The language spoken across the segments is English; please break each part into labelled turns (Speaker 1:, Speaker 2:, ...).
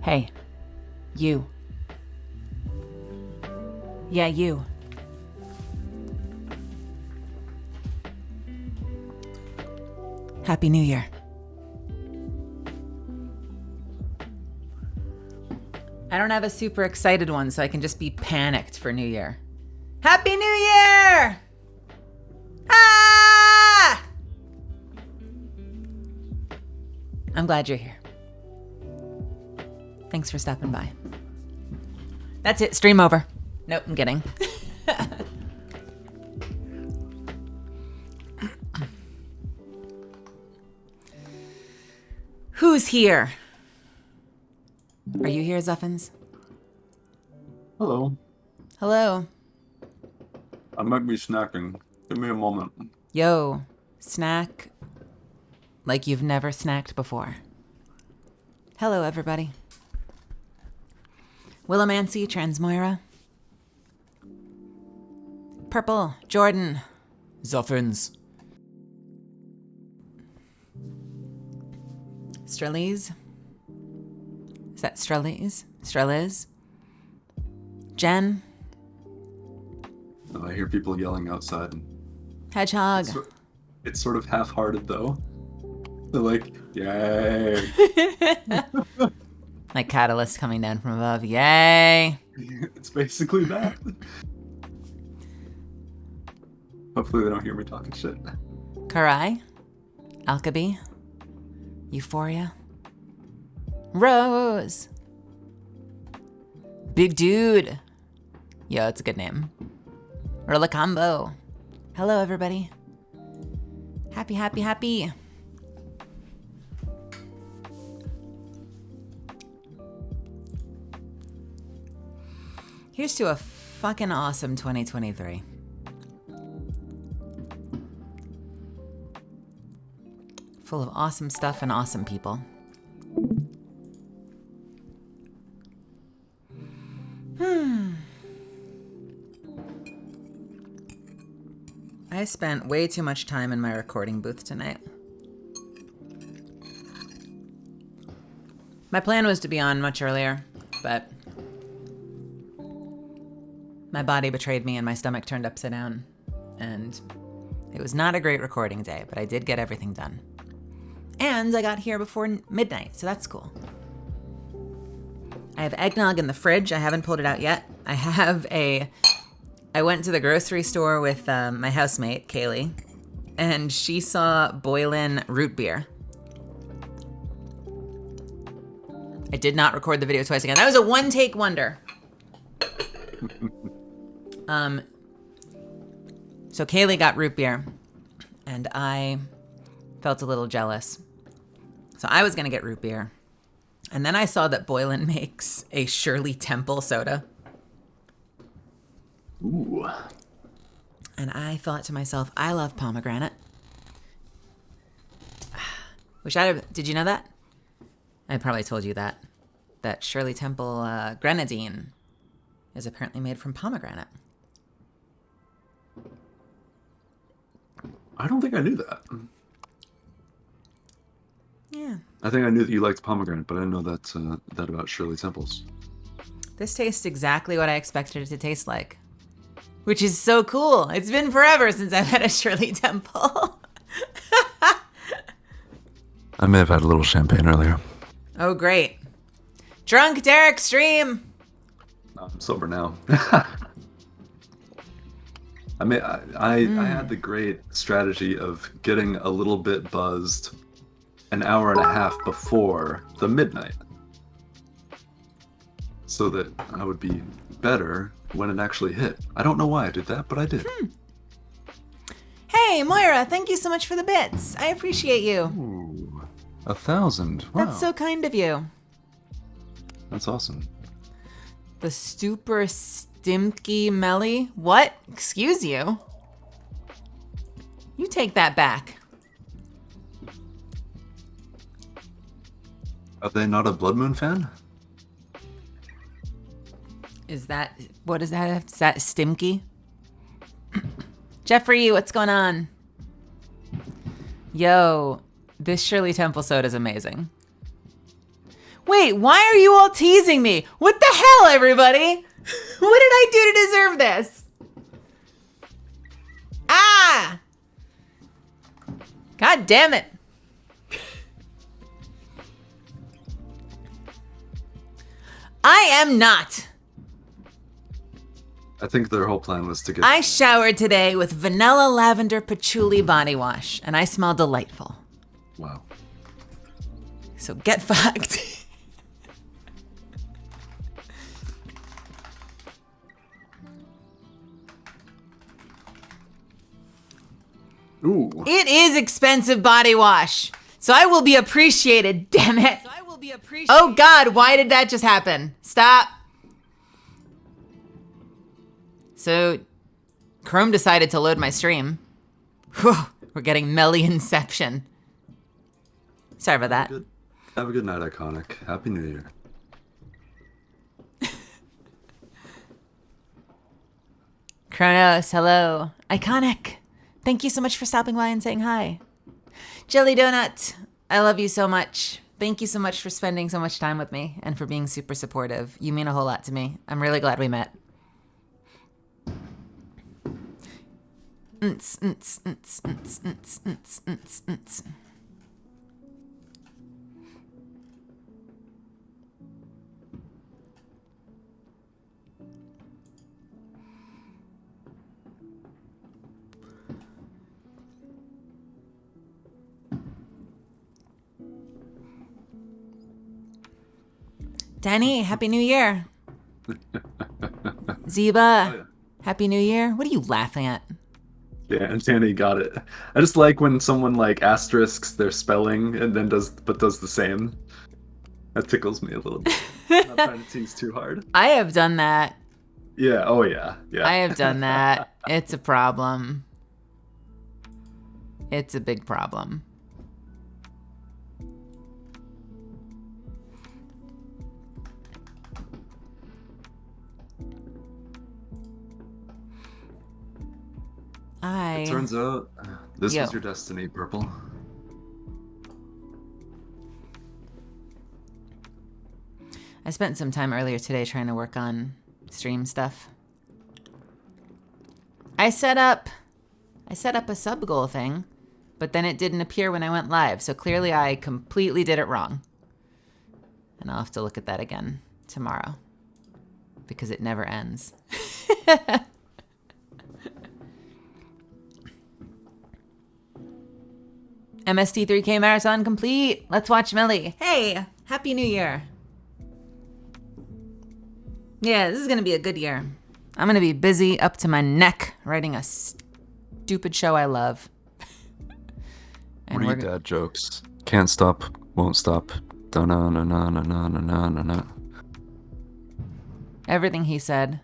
Speaker 1: Hey, you. Yeah, you. Happy New Year. I don't have a super excited one, so I can just be panicked for New Year. Happy New Year! Ah! I'm glad you're here. Thanks for stopping by. That's it. Stream over. Nope, I'm kidding. Who's here? Are you here, Zuffins?
Speaker 2: Hello.
Speaker 1: Hello.
Speaker 2: I might be snacking. Give me a moment.
Speaker 1: Yo, snack like you've never snacked before. Hello, everybody. Willamancy, Transmoira. Purple, Jordan.
Speaker 3: Zuffins.
Speaker 1: Streliz. Is that Streliz? Streliz? Jen.
Speaker 2: Oh, I hear people yelling outside.
Speaker 1: Hedgehog.
Speaker 2: It's sort of half-hearted, though. They're like, yay.
Speaker 1: Like Catalyst coming down from above. Yay.
Speaker 2: It's basically that. Hopefully they don't hear me talking shit.
Speaker 1: Karai. Alkabi. Euphoria. Rose. Big Dude. Yo, that's a good name. Rolacombo. Hello, everybody. Happy, happy, happy. Here's to a fucking awesome 2023. Full of awesome stuff and awesome people. I spent way too much time in my recording booth tonight. My plan was to be on much earlier, but my body betrayed me and my stomach turned upside down. And it was not a great recording day, but I did get everything done. And I got here before midnight, so that's cool. I have eggnog in the fridge. I haven't pulled it out yet. I went to the grocery store with my housemate, Kaylee, and she saw Boylan root beer. I did not record the video twice again. That was a one-take wonder. So Kaylee got root beer, and I felt a little jealous. So I was gonna get root beer. And then I saw that Boylan makes a Shirley Temple soda.
Speaker 2: Ooh.
Speaker 1: And I thought to myself, I love pomegranate. Did you know that? I probably told you that. That Shirley Temple grenadine is apparently made from pomegranate.
Speaker 2: I don't think I knew that.
Speaker 1: Yeah.
Speaker 2: I think I knew that you liked pomegranate, but I didn't know that about Shirley Temples.
Speaker 1: This tastes exactly what I expected it to taste like. Which is so cool. It's been forever since I've had a Shirley Temple.
Speaker 2: I may have had a little champagne earlier.
Speaker 1: Oh, great. Drunk Derek stream.
Speaker 2: I'm sober now. I had the great strategy of getting a little bit buzzed an hour and a half before the midnight, so that I would be better when it actually hit. I don't know why I did that, but I did.
Speaker 1: Hey, Moira, thank you so much for the bits. I appreciate you.
Speaker 2: Ooh, 1,000. Wow.
Speaker 1: That's so kind of you.
Speaker 2: That's awesome.
Speaker 1: The Super Stimky Melly? What? Excuse you? You take that back.
Speaker 2: Are they not a Blood Moon fan?
Speaker 1: What is that? Is that Stimky? Jeffrey, what's going on? Yo, this Shirley Temple soda is amazing. Wait, why are you all teasing me? What the hell, everybody? What did I do to deserve this? Ah! God damn it. I am not.
Speaker 2: I think their whole plan was to get.
Speaker 1: I showered today with vanilla lavender patchouli body wash, and I smell delightful.
Speaker 2: Wow.
Speaker 1: So get fucked.
Speaker 2: Ooh.
Speaker 1: It is expensive body wash, so I will be appreciated, damn it. Oh God, why did that just happen? Stop. So, Chrome decided to load my stream. Whew, we're getting Melly Inception. Sorry about that.
Speaker 2: Have a good night, Iconic. Happy New Year.
Speaker 1: Kronos, hello. Iconic. Thank you so much for stopping by and saying hi. Jelly Donut, I love you so much. Thank you so much for spending so much time with me and for being super supportive. You mean a whole lot to me. I'm really glad we met. Danny, Happy New Year. Zeba, Happy New Year. What are you laughing at?
Speaker 2: Yeah, and Danny got it. I just like when someone like asterisks their spelling and then does the same. That tickles me a little bit. I'm not trying to tease too hard.
Speaker 1: I have done that.
Speaker 2: Yeah, oh yeah.
Speaker 1: I have done that. It's a problem. It's a big problem.
Speaker 2: It turns out this was your destiny, Purple.
Speaker 1: I spent some time earlier today trying to work on stream stuff. I set up a sub goal thing, but then it didn't appear when I went live, so clearly I completely did it wrong. And I'll have to look at that again tomorrow because it never ends. MST3K Marathon complete. Let's watch Melly. Hey, Happy New Year. Yeah, this is going to be a good year. I'm going to be busy up to my neck writing a stupid show I love.
Speaker 2: And read dad jokes. Can't stop, won't stop. Da-na-na-na-na-na-na-na-na.
Speaker 1: Everything he said.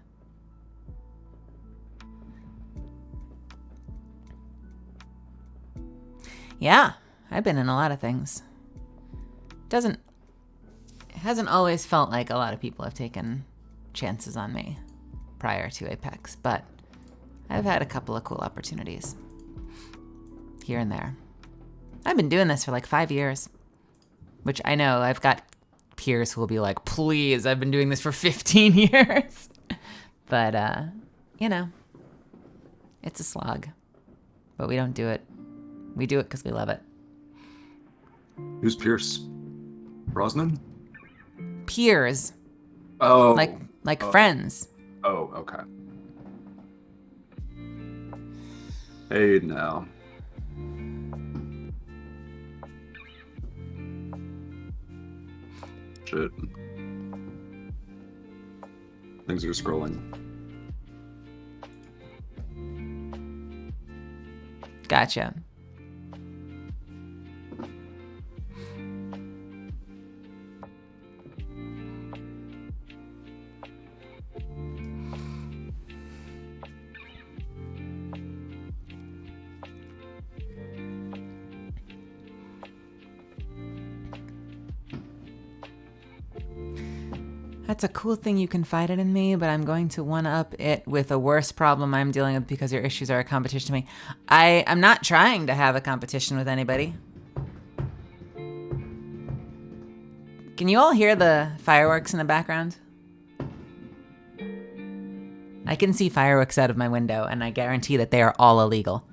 Speaker 1: Yeah, I've been in a lot of things. It hasn't always felt like a lot of people have taken chances on me prior to Apex, but I've had a couple of cool opportunities here and there. I've been doing this for like 5 years, which I know I've got peers who will be like, please, I've been doing this for 15 years. But, you know, it's a slog, but we don't do it. We do it because we love it.
Speaker 2: Who's Pierce? Brosnan?
Speaker 1: Peers.
Speaker 2: Oh.
Speaker 1: Like friends.
Speaker 2: Oh, okay. Hey, now. Shit. Things are scrolling.
Speaker 1: Gotcha. That's a cool thing you confided in me, but I'm going to one-up it with a worse problem I'm dealing with because your issues are a competition to me. I'm not trying to have a competition with anybody. Give Can you all hear the fireworks in the background? I can see fireworks out of my window, and I guarantee that they are all illegal.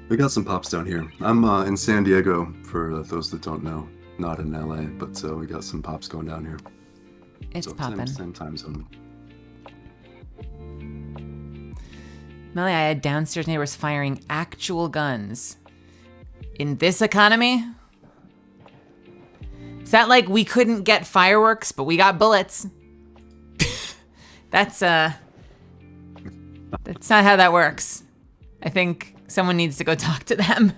Speaker 2: We got some pops down here. I'm in San Diego, for those that don't know. Not in LA, but we got some pops going down here.
Speaker 1: It's
Speaker 2: So
Speaker 1: poppin'.
Speaker 2: same time zone.
Speaker 1: Melly, I had downstairs neighbors firing actual guns. In this economy? Is that like we couldn't get fireworks, but we got bullets? That's not how that works. I think someone needs to go talk to them.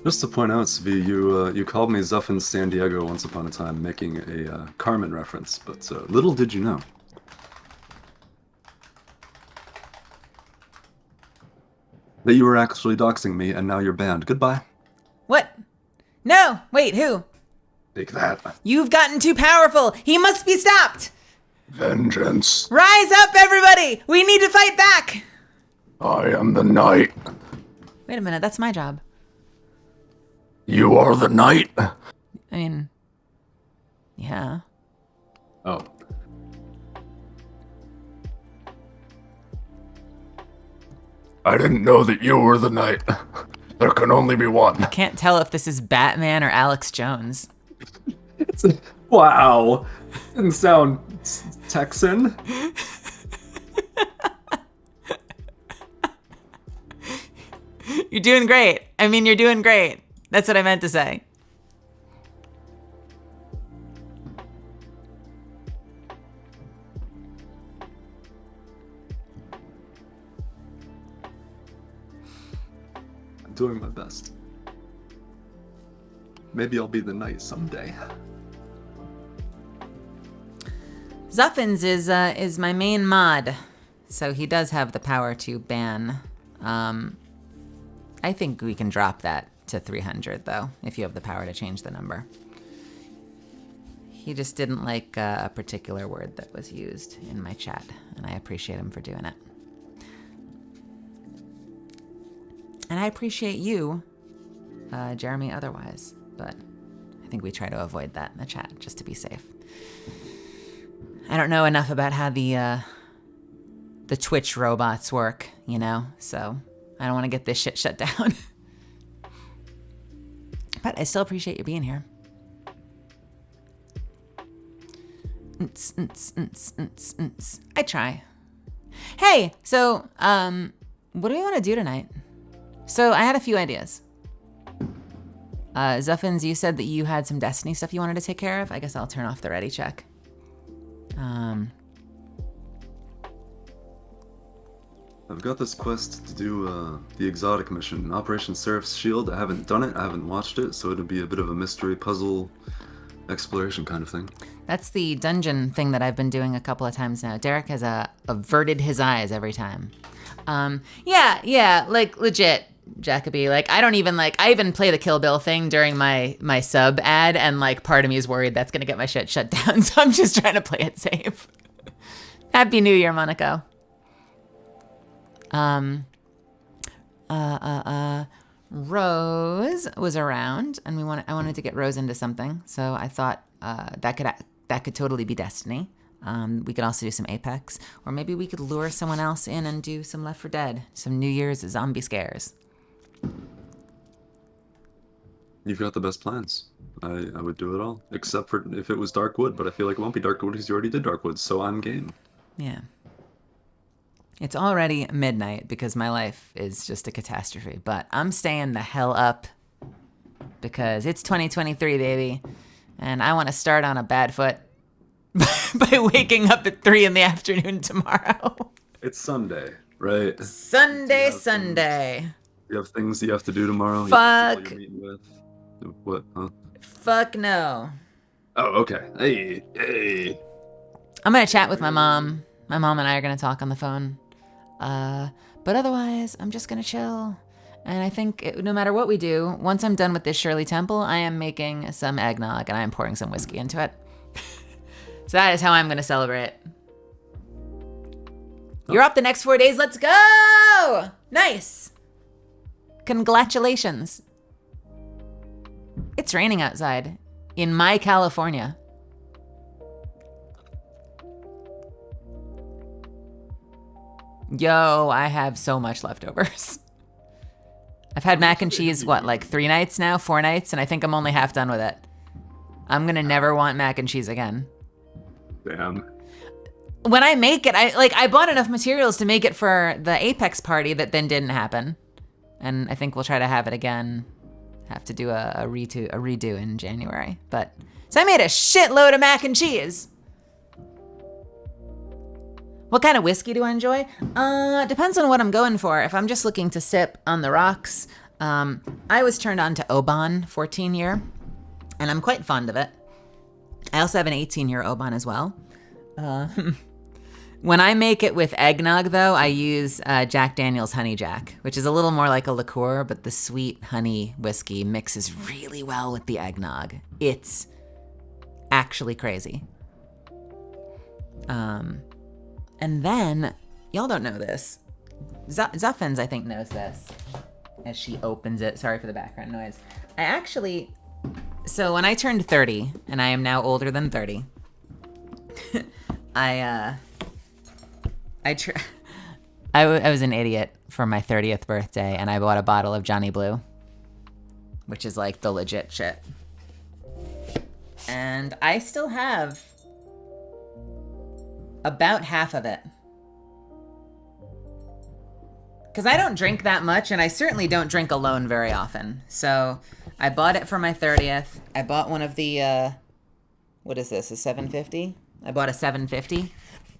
Speaker 2: Just to point out, Svi, you called me Zuffin San Diego once upon a time, making a Carmen reference, but little did you know. That you were actually doxing me, and now you're banned. Goodbye.
Speaker 1: What? No, wait, who?
Speaker 2: Take that.
Speaker 1: You've gotten too powerful. He must be stopped.
Speaker 2: Vengeance.
Speaker 1: Rise up, everybody. We need to fight back.
Speaker 2: I am the knight.
Speaker 1: Wait a minute, that's my job.
Speaker 2: You are the knight?
Speaker 1: I mean, yeah.
Speaker 2: Oh. I didn't know that you were the knight. There can only be one.
Speaker 1: Can't tell if this is Batman or Alex Jones.
Speaker 2: Wow. Didn't sound Texan.
Speaker 1: You're doing great. I mean, you're doing great. That's what I meant to say.
Speaker 2: I'm doing my best. Maybe I'll be the knight someday.
Speaker 1: Zuffins is my main mod, so he does have the power to ban. I think we can drop that to 300 though, if you have the power to change the number. He just didn't like a particular word that was used in my chat, and I appreciate him for doing it. And I appreciate you, Jeremy, otherwise, but I think we try to avoid that in the chat just to be safe. I don't know enough about how the Twitch robots work, you know, so I don't want to get this shit shut down. But I still appreciate you being here. I try. Hey, so, what do we want to do tonight? So I had a few ideas. Zuffins, you said that you had some Destiny stuff you wanted to take care of. I guess I'll turn off the ready check.
Speaker 2: I've got this quest to do the exotic mission, Operation Seraph's Shield. I haven't done it, I haven't watched it, so it'll be a bit of a mystery puzzle exploration kind of thing.
Speaker 1: That's the dungeon thing that I've been doing a couple of times now. Derek has averted his eyes every time. Yeah, like legit, Jacoby. Like I even play the Kill Bill thing during my sub ad, and like part of me is worried that's gonna get my shit shut down, so I'm just trying to play it safe. Happy New Year, Monaco. Rose was around, and I wanted to get Rose into something, so I thought that could totally be Destiny. We could also do some Apex, or maybe we could lure someone else in and do some Left 4 Dead, some New Year's zombie scares.
Speaker 2: You've got the best plans. I would do it all, except for if it was Darkwood, but I feel like it won't be Darkwood because you already did Darkwood, so I'm game.
Speaker 1: Yeah. It's already midnight because my life is just a catastrophe, but I'm staying the hell up because it's 2023, baby, and I want to start on a bad foot by waking up at 3 in the afternoon tomorrow.
Speaker 2: It's Sunday, right?
Speaker 1: Sunday.
Speaker 2: You have things you have to do tomorrow?
Speaker 1: Fuck.
Speaker 2: You're meeting with? What, huh?
Speaker 1: Fuck no.
Speaker 2: Oh, okay. Hey.
Speaker 1: I'm going to chat with my mom. My mom and I are going to talk on the phone. But otherwise, I'm just going to chill And I think no matter what we do, once I'm done with this Shirley Temple, I am making some eggnog and I am pouring some whiskey into it. So that is how I'm going to celebrate. You're up the next 4 days. Let's go! Nice. Congratulations. It's raining outside in my California. Yo, I have so much leftovers. I've had mac and cheese, what, like 3 nights now? 4 nights? And I think I'm only half done with it. I'm going to never want mac and cheese again.
Speaker 2: Damn.
Speaker 1: When I make it, I bought enough materials to make it for the Apex party that then didn't happen. And I think we'll try to have it again. Have to do a redo in January. But so I made a shitload of mac and cheese. What kind of whiskey do I enjoy? Depends on what I'm going for. If I'm just looking to sip on the rocks, I was turned on to Oban 14-year, and I'm quite fond of it. I also have an 18-year Oban as well. When I make it with eggnog, though, I use Jack Daniel's Honey Jack, which is a little more like a liqueur, but the sweet honey whiskey mixes really well with the eggnog. It's actually crazy. And then, y'all don't know this. Zuffins, I think, knows this as she opens it. Sorry for the background noise. So when I turned 30, and I am now older than 30, I was an idiot for my 30th birthday, and I bought a bottle of Johnny Blue, which is like the legit shit. And I still have about half of it. Because I don't drink that much, and I certainly don't drink alone very often. So I bought it for my 30th. I bought one of the, what is this, a 750? I bought a 750,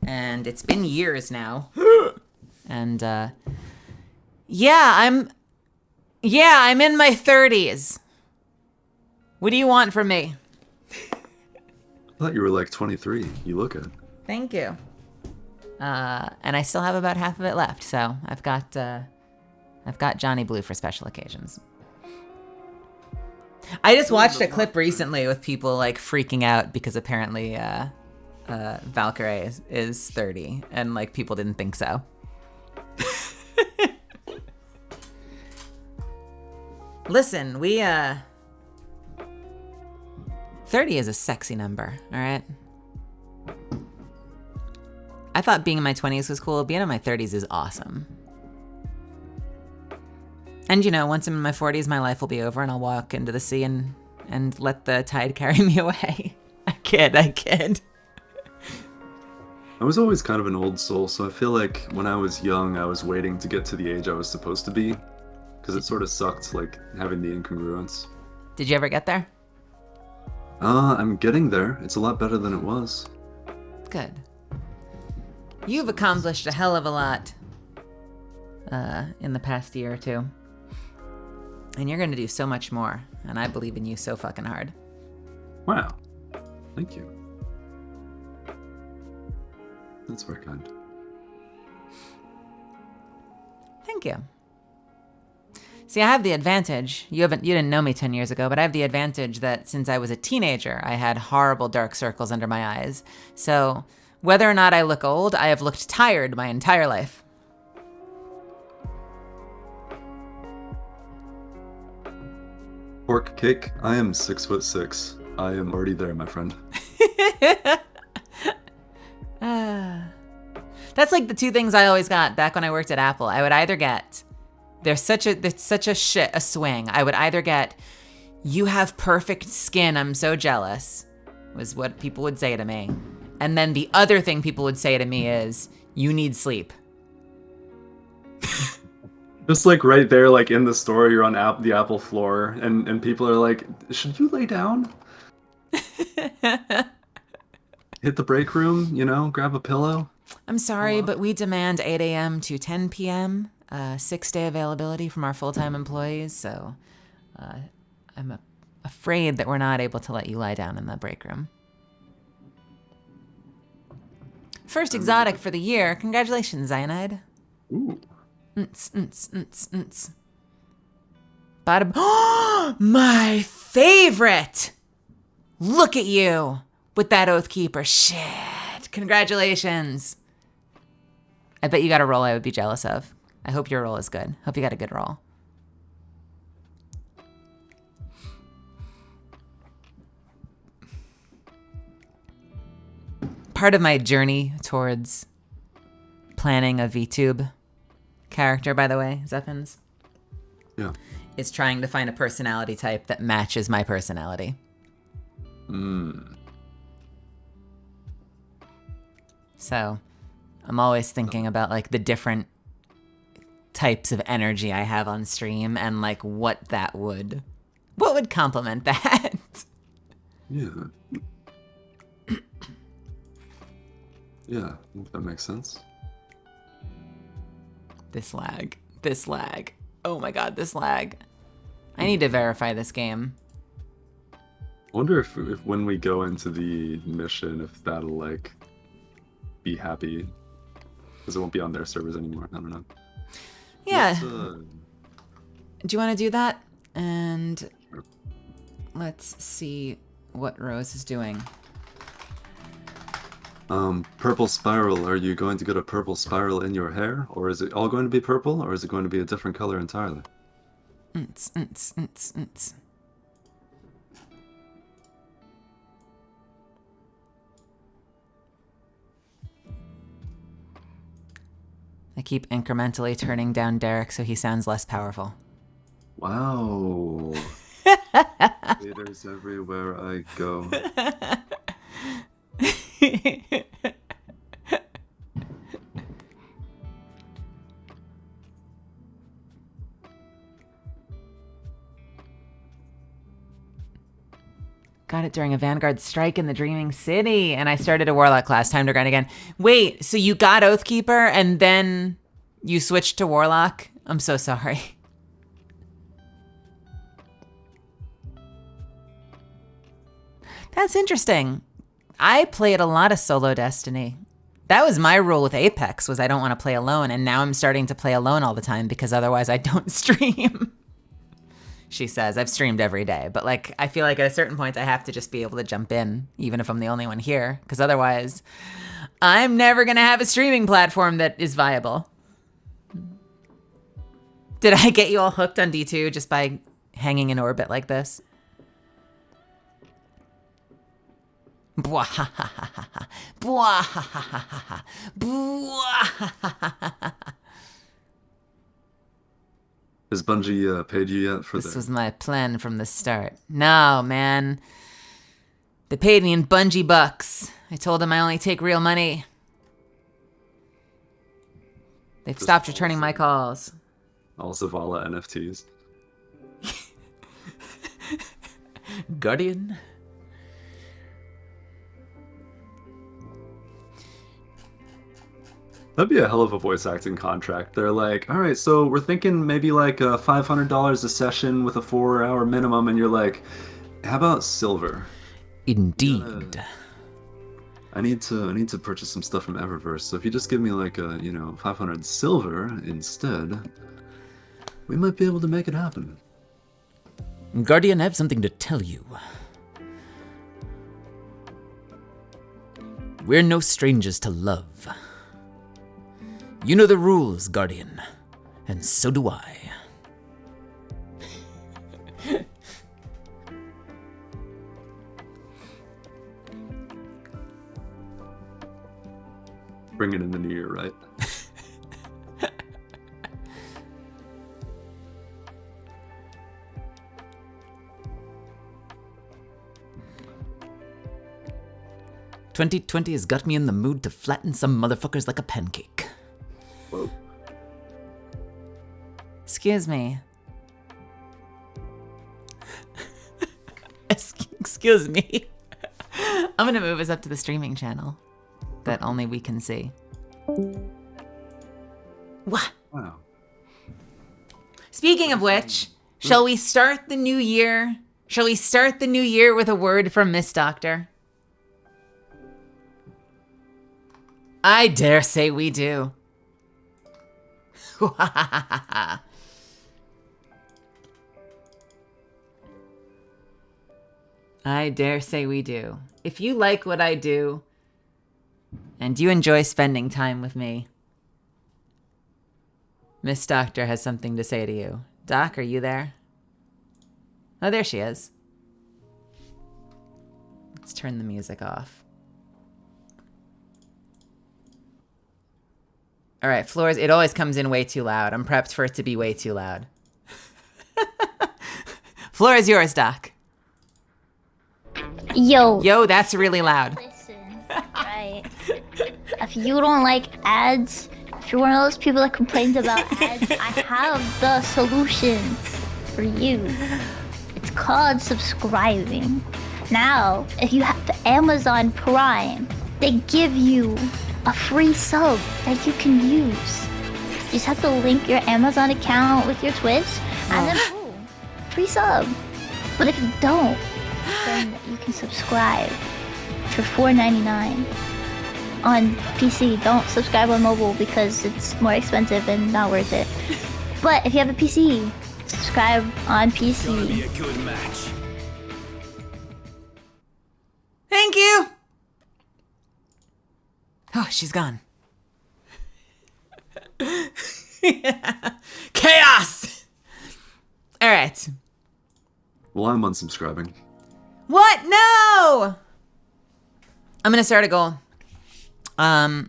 Speaker 1: and it's been years now. And, I'm in my 30s. What do you want from me?
Speaker 2: I thought you were like 23. You look it.
Speaker 1: Thank you. And I still have about half of it left, so I've got Johnny Blue for special occasions. I just watched a clip recently with people like freaking out because apparently Valkyrie is 30, and like people didn't think so. Listen, 30 is a sexy number, all right? I thought being in my 20s was cool. Being in my 30s is awesome. And, once I'm in my 40s, my life will be over and I'll walk into the sea and let the tide carry me away. I kid.
Speaker 2: I was always kind of an old soul, so I feel like when I was young, I was waiting to get to the age I was supposed to be, because it sort of sucked, like, having the incongruence.
Speaker 1: Did you ever get there?
Speaker 2: I'm getting there. It's a lot better than it was.
Speaker 1: Good. You've accomplished a hell of a lot in the past year or two. And you're going to do so much more. And I believe in you so fucking hard.
Speaker 2: Wow. Thank you. That's very kind.
Speaker 1: Thank you. See, I have the advantage. You didn't know me 10 years ago, but I have the advantage that since I was a teenager, I had horrible dark circles under my eyes. So whether or not I look old, I have looked tired my entire life.
Speaker 2: Pork cake, I am 6'6". I am already there, my friend.
Speaker 1: That's like the two things I always got back when I worked at Apple. I would either get, there's such a swing. I would either get, you have perfect skin, I'm so jealous, was what people would say to me. And then the other thing people would say to me is, you need sleep.
Speaker 2: Just like right there, like in the store, you're on the Apple floor, and people are like, should you lay down? Hit the break room, grab a pillow.
Speaker 1: I'm sorry, but we demand 8 a.m. to 10 p.m. 6-day availability from our full-time employees, so I'm afraid that we're not able to let you lie down in the break room. First exotic for the year. Congratulations, Cyanide.
Speaker 2: Ooh.
Speaker 1: Bada. My favorite. Look at you with that Oathkeeper. Shit. Congratulations. I bet you got a roll I would be jealous of. I hope your roll is good. Hope you got a good roll. Part of my journey towards planning a VTube character, by the way, Zephins, is trying to find a personality type that matches my personality. So I'm always thinking about like the different types of energy I have on stream and like what would complement that.
Speaker 2: Yeah. Yeah, that makes sense.
Speaker 1: This lag. Oh my god, this lag. I need to verify this game.
Speaker 2: I wonder if when we go into the mission, if that'll like be happy, because it won't be on their servers anymore. I don't know.
Speaker 1: Yeah. Do you want to do that? And let's see what Rose is doing.
Speaker 2: Purple spiral. Are you going to get a purple spiral in your hair, or is it all going to be purple, or is it going to be a different color entirely?
Speaker 1: I keep incrementally turning down Derek so he sounds less powerful.
Speaker 2: Wow. Haters everywhere I go.
Speaker 1: Got it during a Vanguard strike in the Dreaming City, and I started a Warlock class. Time to grind again. Wait, so you got Oathkeeper and then you switched to Warlock? I'm so sorry. That's interesting. I played a lot of solo Destiny. That was my rule with Apex, was I don't want to play alone, and now I'm starting to play alone all the time because otherwise I don't stream. She says, I've streamed every day, but like I feel like at a certain point I have to just be able to jump in, even if I'm the only one here, because otherwise I'm never going to have a streaming platform that is viable. Did I get you all hooked on D2 just by hanging in orbit like this? Bwahahaha. Bwahahaha. Bwahahaha.
Speaker 2: Has Bungie paid you yet for
Speaker 1: this was my plan from the start. No, man. They paid me in Bungie bucks. I told them I only take real money. They've stopped returning my calls.
Speaker 2: all Zavala NFTs?
Speaker 1: Guardian?
Speaker 2: That'd be a hell of a voice acting contract. They're like, all right, so we're thinking maybe like $500 a session with a 4-hour minimum, and you're like, how about silver?
Speaker 1: Indeed.
Speaker 2: I need to purchase some stuff from Eververse. So if you just give me like 500 silver instead, we might be able to make it happen.
Speaker 1: Guardian, I have something to tell you. We're no strangers to love. You know the rules, Guardian, and so do I.
Speaker 2: Bring it in the new year, right?
Speaker 1: "2020 has got me in the mood to flatten some motherfuckers like a pancake."
Speaker 2: Whoa.
Speaker 1: Excuse me. Excuse me. I'm gonna move us up to the streaming channel that only we can see. What?
Speaker 2: Wow.
Speaker 1: Speaking of which, shall we start the new year? Shall we start the new year with a word from Miss Doctor? I dare say we do. I dare say we do. If you like what I do, and you enjoy spending time with me, Miss Doctor has something to say to you. Doc, are you there? Oh, there she is. Let's turn the music off. All right, floors, it always comes in way too loud. I'm prepped for it to be way too loud. Floor is yours, Doc.
Speaker 3: Yo,
Speaker 1: That's really loud.
Speaker 3: listen, right? If you don't like ads, if you're one of those people that complains about ads, I have the solution for you. It's called subscribing. Now, if you have the Amazon Prime, they give you a free sub that you can use. You just have to link your Amazon account with your Twitch, and then boom, free sub. But if you don't, then you can subscribe for $4.99 on PC. Don't subscribe on mobile because it's more expensive and not worth it. But if you have a PC, subscribe on PC.
Speaker 1: Thank you. Oh, she's gone. Chaos. All right.
Speaker 2: Well, I'm unsubscribing.
Speaker 1: What? No! I'm gonna start a goal. And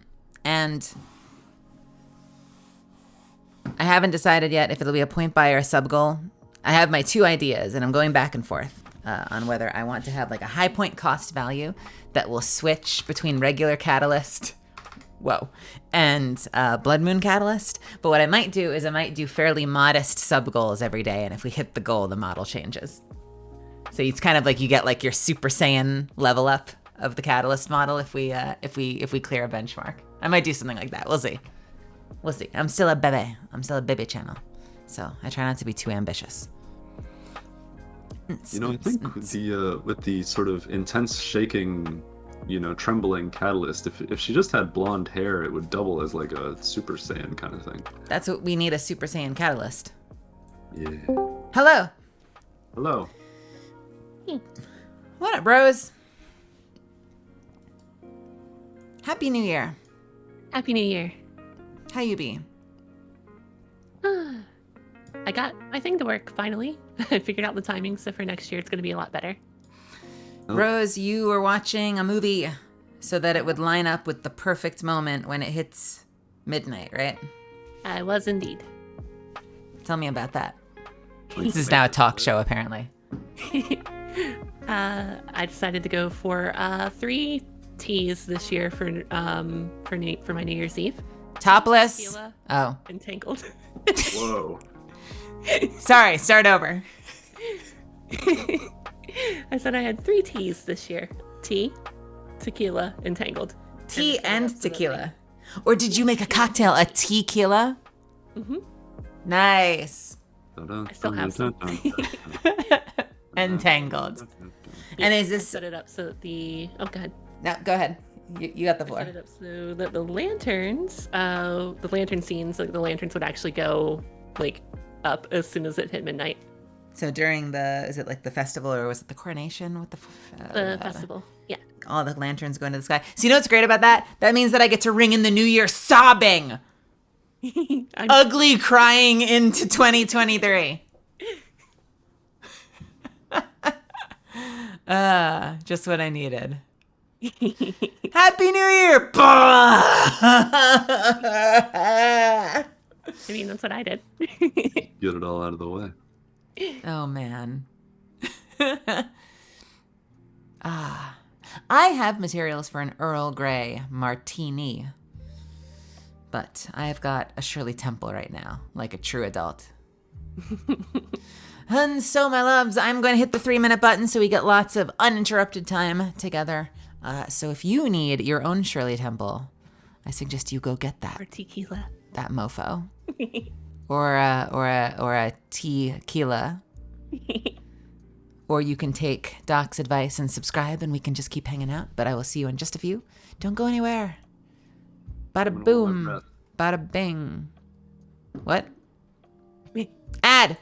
Speaker 1: I haven't decided yet if it'll be a point buy or a sub goal. I have my two ideas, and I'm going back and forth on whether I want to have like a high point cost value that will switch between regular Catalyst, and Blood Moon Catalyst. But what I might do is I might do fairly modest sub goals every day, and if we hit the goal, the model changes. So it's kind of like you get like your Super Saiyan level up of the Catalyst model if we clear a benchmark. I might do something like that. We'll see. I'm still a bebe. I'm still a bebe channel, so I try not to be too ambitious.
Speaker 2: You know, I think with the sort of intense shaking, trembling Catalyst, if she just had blonde hair, it would double as like a Super Saiyan kind of thing.
Speaker 1: That's what we need, a Super Saiyan Catalyst.
Speaker 2: Yeah.
Speaker 1: Hello.
Speaker 2: Hello.
Speaker 1: What up, bros? Happy New Year.
Speaker 4: Happy New Year.
Speaker 1: How you be?
Speaker 4: I got my thing to work finally. I figured out the timing, so for next year it's going to be a lot better.
Speaker 2: Oh.
Speaker 1: Rose, you were watching a movie so that it would line up with the perfect moment when it hits midnight, right?
Speaker 4: I was indeed.
Speaker 1: Tell me about that. This is now a talk show, apparently.
Speaker 4: I decided to go for 3 teas this year for my New Year's Eve.
Speaker 1: Topless?
Speaker 4: Tequila.
Speaker 1: Oh.
Speaker 4: Entangled.
Speaker 2: Whoa.
Speaker 1: Sorry, start over.
Speaker 4: I said I had 3 teas this year. Tea, tequila, entangled.
Speaker 1: Tea
Speaker 4: And
Speaker 1: and tequila. Or did you make a cocktail, a tequila?
Speaker 4: Mm-hmm.
Speaker 1: Nice.
Speaker 4: I still have some.
Speaker 1: Entangled. And is this...
Speaker 4: Set it up so that oh, go ahead.
Speaker 1: No, go ahead. You got the floor.
Speaker 4: Set it up so that the lanterns, the lantern scenes, like the lanterns would actually go like up as soon as it hit midnight.
Speaker 1: So during is it like the festival, or was it the coronation? What the
Speaker 4: Festival, yeah.
Speaker 1: All the lanterns go into the sky. So you know what's great about that? That means that I get to ring in the new year sobbing. Ugly crying into 2023. Just what I needed. Happy New Year!
Speaker 4: I mean, that's what I did.
Speaker 2: Get it all out of the way.
Speaker 1: Oh, man. I have materials for an Earl Grey martini, but I've got a Shirley Temple right now, like a true adult. And so, my loves, I'm going to hit the 3-minute button so we get lots of uninterrupted time together. So if you need your own Shirley Temple, I suggest you go get that.
Speaker 4: Or tequila.
Speaker 1: That mofo. or a tequila. Or you can take Doc's advice and subscribe, and we can just keep hanging out. But I will see you in just a few. Don't go anywhere. Bada boom. Bada bing. What? Ad.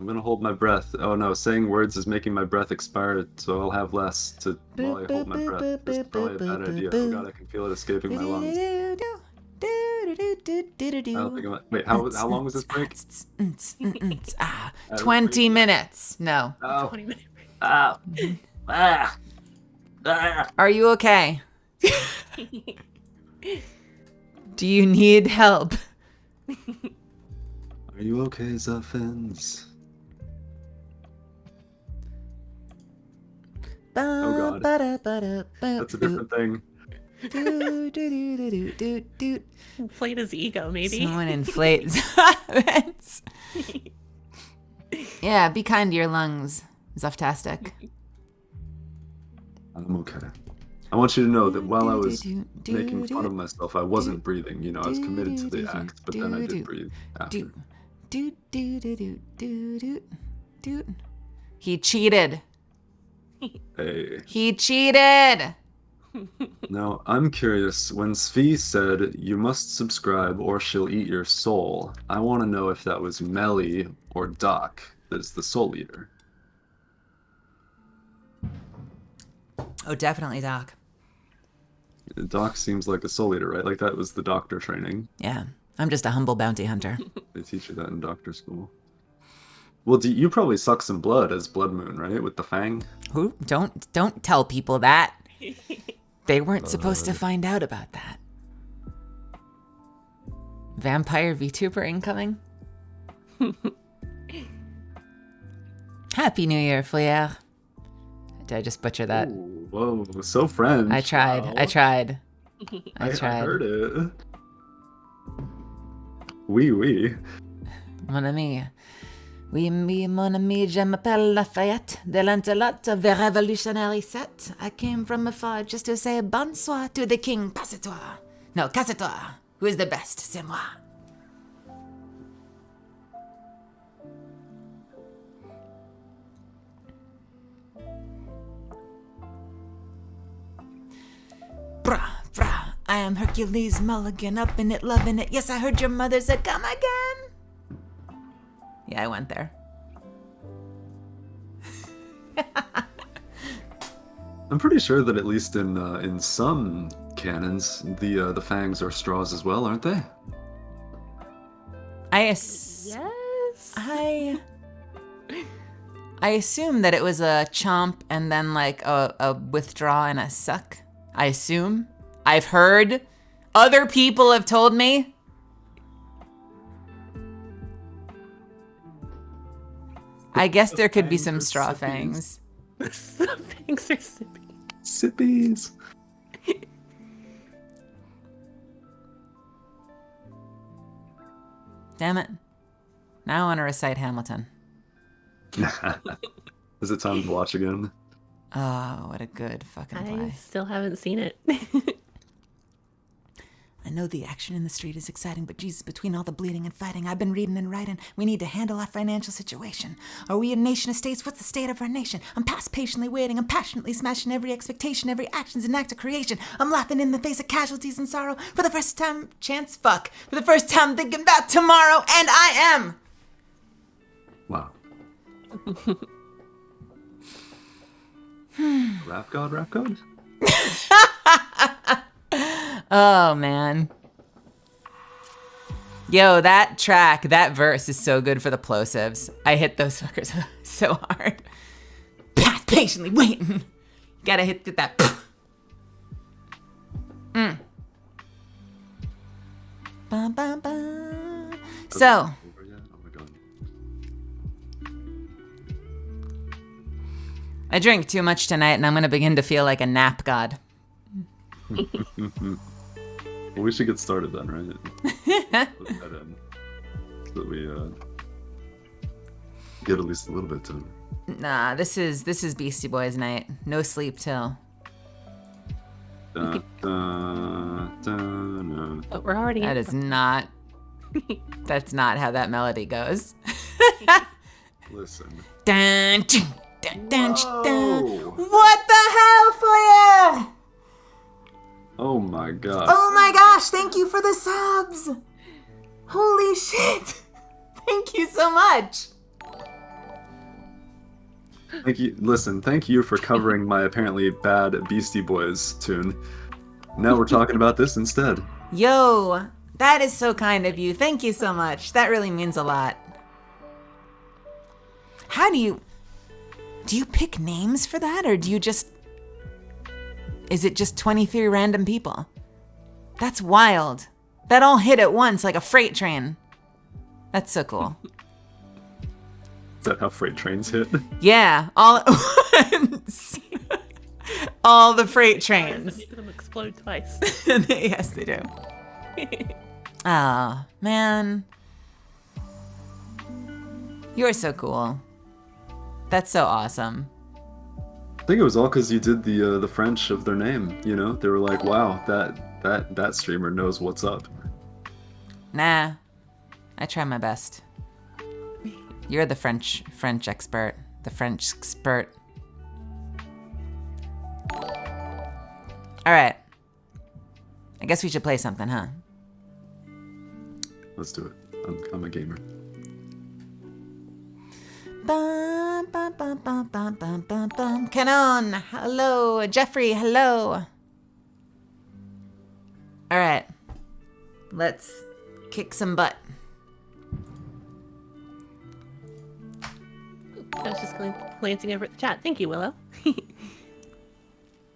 Speaker 2: I'm gonna hold my breath. Oh no, saying words is making my breath expire, so I'll have less to while I hold my breath. This is probably a bad idea. Oh god, I can feel it escaping my lungs. I don't think wait, how long was this break?
Speaker 1: 20 minutes. No.
Speaker 2: Oh.
Speaker 4: 20 minutes.
Speaker 2: Ah. Ah. Ah.
Speaker 1: Are you okay? Do you need help?
Speaker 2: Are you okay, Zuffins? Oh god. That's a different thing.
Speaker 4: Inflate his ego, maybe.
Speaker 1: Someone inflates. Yeah, be kind to your lungs, Zufftastic.
Speaker 2: I'm okay. I want you to know that while I was making fun of myself, I wasn't breathing. You know, I was committed to the act, but then I did breathe after.
Speaker 1: He cheated.
Speaker 2: Hey.
Speaker 1: He cheated.
Speaker 2: Now, I'm curious, when Svi said, you must subscribe or she'll eat your soul, I want to know if that was Melly or Doc that's the soul eater.
Speaker 1: Oh, definitely, Doc.
Speaker 2: Doc seems like a soul eater, right? Like that was the doctor training.
Speaker 1: Yeah, I'm just a humble bounty hunter.
Speaker 2: They teach you that in doctor school. Well, you probably suck some blood as Blood Moon, right? With the fang?
Speaker 1: Who? Don't tell people that. They weren't supposed to find out about that. Vampire VTuber incoming? Happy New Year, Flair. Did I just butcher that?
Speaker 2: Ooh, whoa, so French.
Speaker 1: I tried.
Speaker 2: Wow.
Speaker 1: I tried. I
Speaker 2: I
Speaker 1: tried.
Speaker 2: heard it. Oui.
Speaker 1: Mon ami. Oui, mon ami, je m'appelle Lafayette de l'Antelope of the Revolutionary Set. I came from afar just to say bonsoir to the king. Passe-toi. No, casse-toi. Who is the best? C'est moi. Brah. I am Hercules Mulligan, up in it, loving it. Yes, I heard your mother said, come again. Yeah, I went there.
Speaker 2: I'm pretty sure that at least in some canons, the fangs are straws as well, aren't they?
Speaker 4: Yes.
Speaker 1: I assume that it was a chomp and then like a withdraw and a suck. I assume. I've heard. Other people have told me. I guess there could be some
Speaker 2: Fangs or
Speaker 1: straw
Speaker 2: sippies?
Speaker 1: fangs.
Speaker 4: Thanks for sipping.
Speaker 2: Sippies.
Speaker 1: Damn it. Now I want to recite Hamilton.
Speaker 2: Is it time to watch again?
Speaker 1: Oh, what a good fucking
Speaker 4: I
Speaker 1: play.
Speaker 4: still haven't seen it.
Speaker 1: I know the action in the street is exciting, but Jesus, between all the bleeding and fighting, I've been reading and writing. We need to handle our financial situation. Are we a nation of states? What's the state of our nation? I'm past patiently waiting. I'm passionately smashing every expectation. Every action's an act of creation. I'm laughing in the face of casualties and sorrow. For the first time, for the first time thinking about tomorrow, and I am.
Speaker 2: Wow. Rap God?
Speaker 1: Oh, man. Yo, that track, that verse is so good for the plosives. I hit those fuckers so hard. Path patiently waiting. Gotta hit that. Bum, bum, bum. So,
Speaker 2: Oh my god.
Speaker 1: I drank too much tonight and I'm gonna begin to feel like a nap god.
Speaker 2: Well, we should get started then, right? Put that in. So that we get at least a little bit to.
Speaker 1: Nah, this is Beastie Boys night. No sleep till.
Speaker 2: Da, da, da, da.
Speaker 4: But we're already
Speaker 1: That
Speaker 4: in.
Speaker 1: is not. That's not how that melody goes.
Speaker 2: Listen.
Speaker 1: Dun, dun, dun, dun, dun.
Speaker 2: Whoa.
Speaker 1: What the hell, Flair?
Speaker 2: Oh my god.
Speaker 1: Oh my gosh, thank you for the subs. Holy shit. Thank you so much.
Speaker 2: Thank you. Listen, thank you for covering my apparently bad Beastie Boys tune. Now we're talking about this instead.
Speaker 1: Yo, that is so kind of you. Thank you so much. That really means a lot. How do you pick names for that, or do you just, is it just 23 random people? That's wild. That all hit at once like a freight train. That's so cool.
Speaker 2: Is that how freight trains hit?
Speaker 1: Yeah, all at once. All the freight trains.
Speaker 4: Make them explode twice.
Speaker 1: Yes, they do. Oh, man. You're so cool. That's so awesome.
Speaker 2: I think it was all because you did the French of their name. You know, they were like, "Wow, that streamer knows what's up."
Speaker 1: Nah, I try my best. You're the French expert. The French expert. All right. I guess we should play something, huh?
Speaker 2: Let's do it. I'm a gamer.
Speaker 1: Bum, bum, bum, bum, bum, bum, bum, bum. Canon, hello. Jeffrey, hello. All right. Let's kick some butt.
Speaker 4: I was just glancing over at the chat. Thank you, Willow.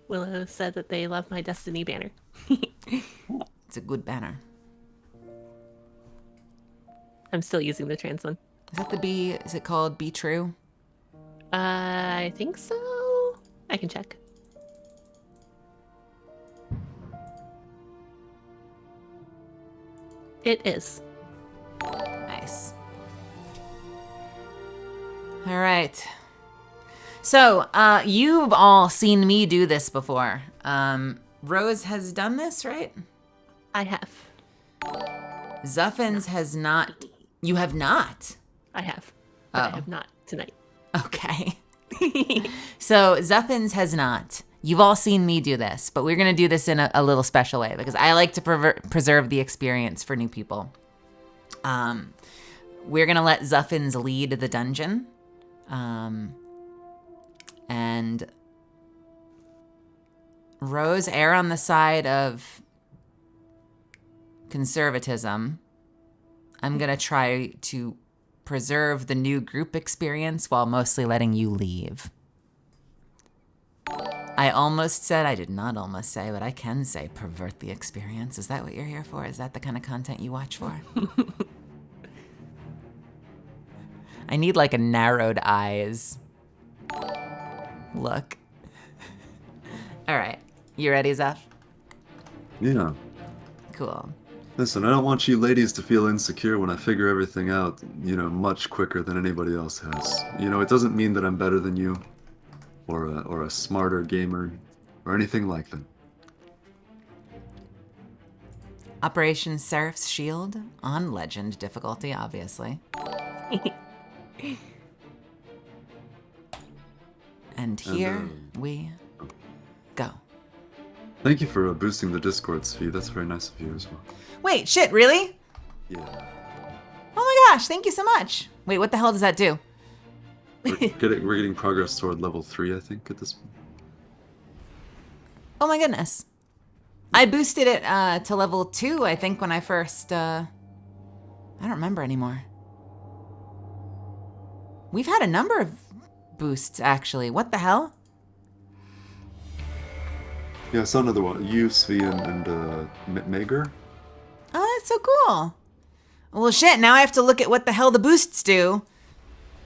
Speaker 4: Willow said that they love my Destiny banner.
Speaker 1: It's a good banner.
Speaker 4: I'm still using the trans one.
Speaker 1: Is that the B? Is it called Be True?
Speaker 4: I think so. I can check. It is.
Speaker 1: Nice. All right. So, you've all seen me do this before. Rose has done this, right?
Speaker 4: I have.
Speaker 1: Zuffins has not. You have not?
Speaker 4: I have. But I
Speaker 1: Oh.
Speaker 4: have not tonight.
Speaker 1: Okay. So, Zuffins has not. You've all seen me do this, but we're going to do this in a little special way because I like to preserve the experience for new people. We're going to let Zuffins lead the dungeon. And Rose, err on the side of conservatism. I'm going to try to preserve the new group experience while mostly letting you leave. I almost said, I did not almost say, but I can say pervert the experience. Is that what you're here for? Is that the kind of content you watch for? I need like a narrowed eyes look. All right. You ready, Zeph?
Speaker 2: Yeah.
Speaker 1: Cool.
Speaker 2: Listen, I don't want you ladies to feel insecure when I figure everything out, much quicker than anybody else has. It doesn't mean that I'm better than you, or a smarter gamer, or anything like that.
Speaker 1: Operation Seraph's Shield on Legend difficulty, obviously. And here we go.
Speaker 2: Thank you for boosting the Discord's feed. That's very nice of you as well.
Speaker 1: Wait, shit, really?
Speaker 2: Yeah.
Speaker 1: Oh my gosh, thank you so much. Wait, what the hell does that do?
Speaker 2: We're getting progress toward level 3, I think, at this point.
Speaker 1: Oh my goodness. I boosted it to level 2, I think, when I first... I don't remember anymore. We've had a number of boosts, actually. What the hell?
Speaker 2: Yeah, I saw another one. You, Svi, and Mager.
Speaker 1: Oh, that's so cool. Well, shit, now I have to look at what the hell the boosts do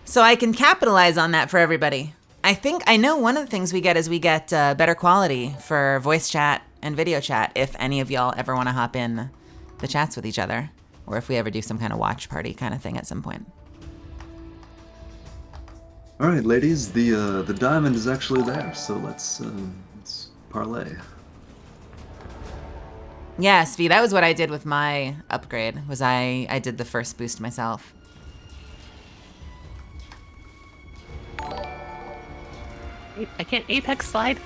Speaker 1: so I can capitalize on that for everybody. I know one of the things we get is we get better quality for voice chat and video chat if any of y'all ever want to hop in the chats with each other, or if we ever do some kind of watch party kind of thing at some point.
Speaker 2: All right, ladies, the diamond is actually there, so let's parlay.
Speaker 1: Yeah, Svi, that was what I did with my upgrade, was I did the first boost myself.
Speaker 4: I can't Apex slide.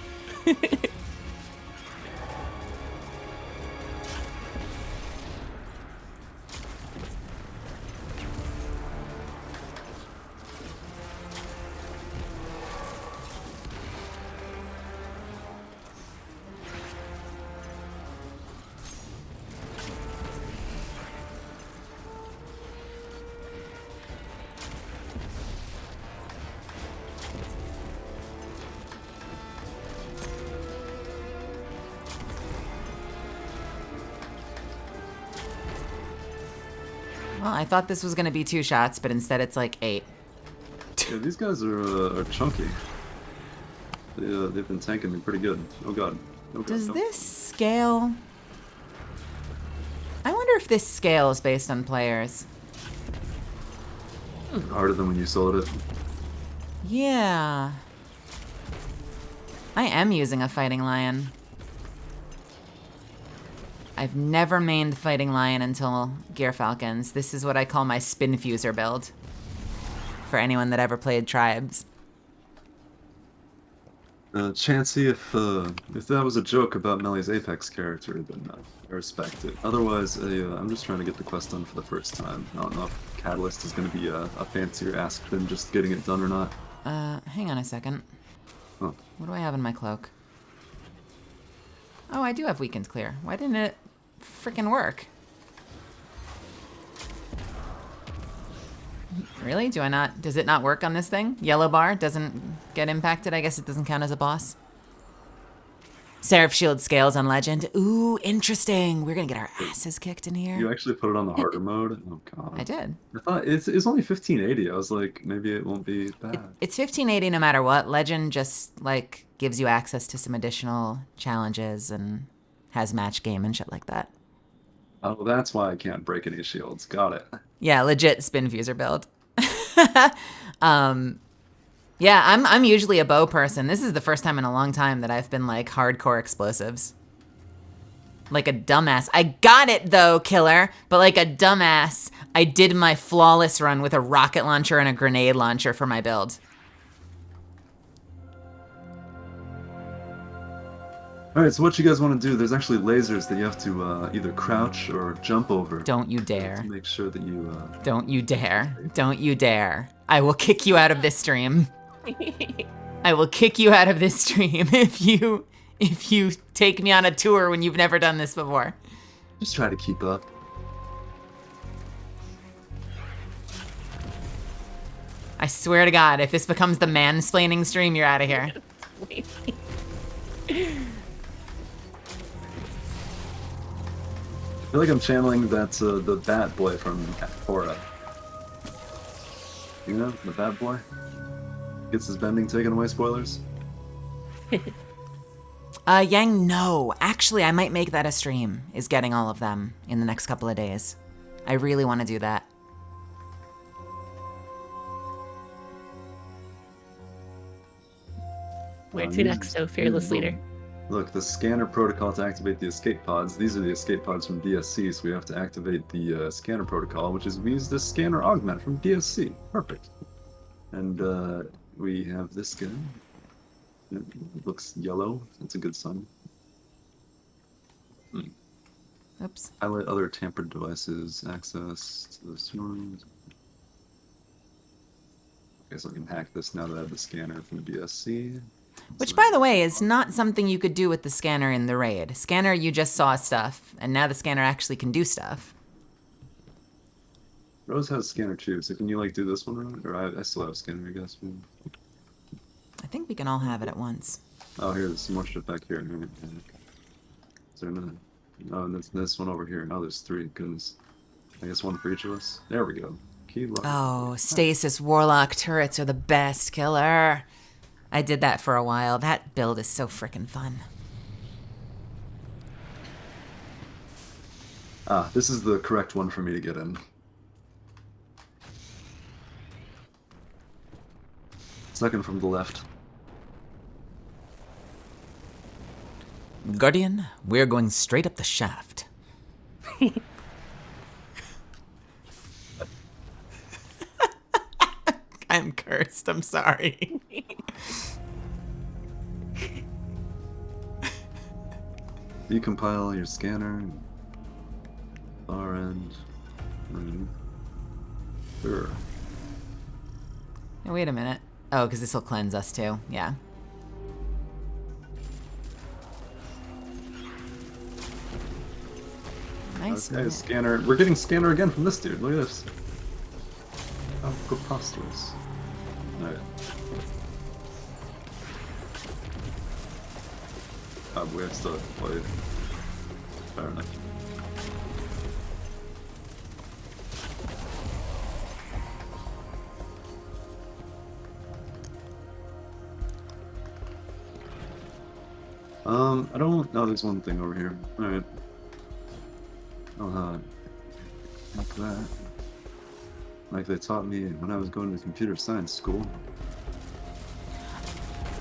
Speaker 1: Well, I thought this was gonna be 2 shots, but instead it's like 8.
Speaker 2: Yeah, these guys are chunky. They've been tanking me pretty good. Oh god. Oh god.
Speaker 1: Does
Speaker 2: no.
Speaker 1: this scale? I wonder if this scales based on players.
Speaker 2: Harder than when you sold it.
Speaker 1: Yeah. I am using a Fighting Lion. I've never mained Fighting Lion until Gear Falcons. This is what I call my Spin Fuser build. For anyone that ever played Tribes.
Speaker 2: Chansey, if that was a joke about Melly's Apex character, then I respect it. Otherwise, I'm just trying to get the quest done for the first time. I don't know if Catalyst is going to be a fancier ask than just getting it done or not.
Speaker 1: Hang on a second.
Speaker 2: Oh.
Speaker 1: What do I have in my cloak? Oh, I do have Weekend Clear. Why didn't it frickin' work? Really? Does it not work on this thing? Yellow bar doesn't get impacted? I guess it doesn't count as a boss. Seraph Shield scales on Legend. Ooh, interesting. We're gonna get our asses kicked in here.
Speaker 2: You actually put it on the harder mode? Oh god.
Speaker 1: I did.
Speaker 2: I thought it's only 1580. I was like, maybe it won't be bad.
Speaker 1: It's 1580 no matter what. Legend just, like, gives you access to some additional challenges and has match game and shit like that.
Speaker 2: Oh, that's why I can't break any shields. Got it.
Speaker 1: Yeah, legit Spin Fuser build. Yeah, I'm usually a bow person. This is the first time in a long time that I've been like hardcore explosives. Like a dumbass. I got it though, killer. But like a dumbass, I did my flawless run with a rocket launcher and a grenade launcher for my build.
Speaker 2: Alright, so what you guys want to do, there's actually lasers that you have to either crouch or jump over.
Speaker 1: Don't you dare.
Speaker 2: To make sure that you...
Speaker 1: Don't you dare. Don't you dare. I will kick you out of this stream. I will kick you out of this stream if you take me on a tour when you've never done this before.
Speaker 2: Just try to keep up.
Speaker 1: I swear to God, if this becomes the mansplaining stream, you're out of here.
Speaker 2: I feel like I'm channeling the Bat Boy from Aura. You know, the Bat Boy? Gets his bending taken away, spoilers?
Speaker 1: Yang, no. Actually, I might make that a stream, is getting all of them in the next couple of days. I really want to do that.
Speaker 4: Where to next, oh fearless leader?
Speaker 2: Look, the scanner protocol to activate the escape pods. These are the escape pods from DSC, so we have to activate the scanner protocol, which is we use the scanner augment from DSC. Perfect. And we have this guy. It looks yellow. That's a good sign.
Speaker 1: Oops.
Speaker 2: Highlight other tampered devices. Access to the swarms. Okay, so I can hack this now that I have the scanner from DSC.
Speaker 1: Which, by the way, is not something you could do with the scanner in the raid. Scanner, you just saw stuff, and now the scanner actually can do stuff.
Speaker 2: Rose has scanner too, so can you like do this one, right? Or I still have scanner, I guess.
Speaker 1: I think we can all have it at once.
Speaker 2: Oh, here, there's some more shit back here. Is there another? Oh, and this one over here. Oh, there's 3. Goodness. I guess one for each of us. There we go. Key lock.
Speaker 1: Oh, Stasis Warlock turrets are the best, killer. I did that for a while. That build is so freaking fun.
Speaker 2: Ah, this is the correct one for me to get in. Second from the left.
Speaker 1: Guardian, we're going straight up the shaft. I'm cursed. I'm sorry.
Speaker 2: Decompile your scanner. Far end. Sure.
Speaker 1: Wait a minute. Oh, because this will cleanse us too. Yeah. Nice.
Speaker 2: Okay, scanner. We're getting scanner again from this dude. Look at this. How preposterous. Alright. We have to play. Fair enough. I don't know. There's one thing over here. All right. Like that. Like they taught me when I was going to computer science school.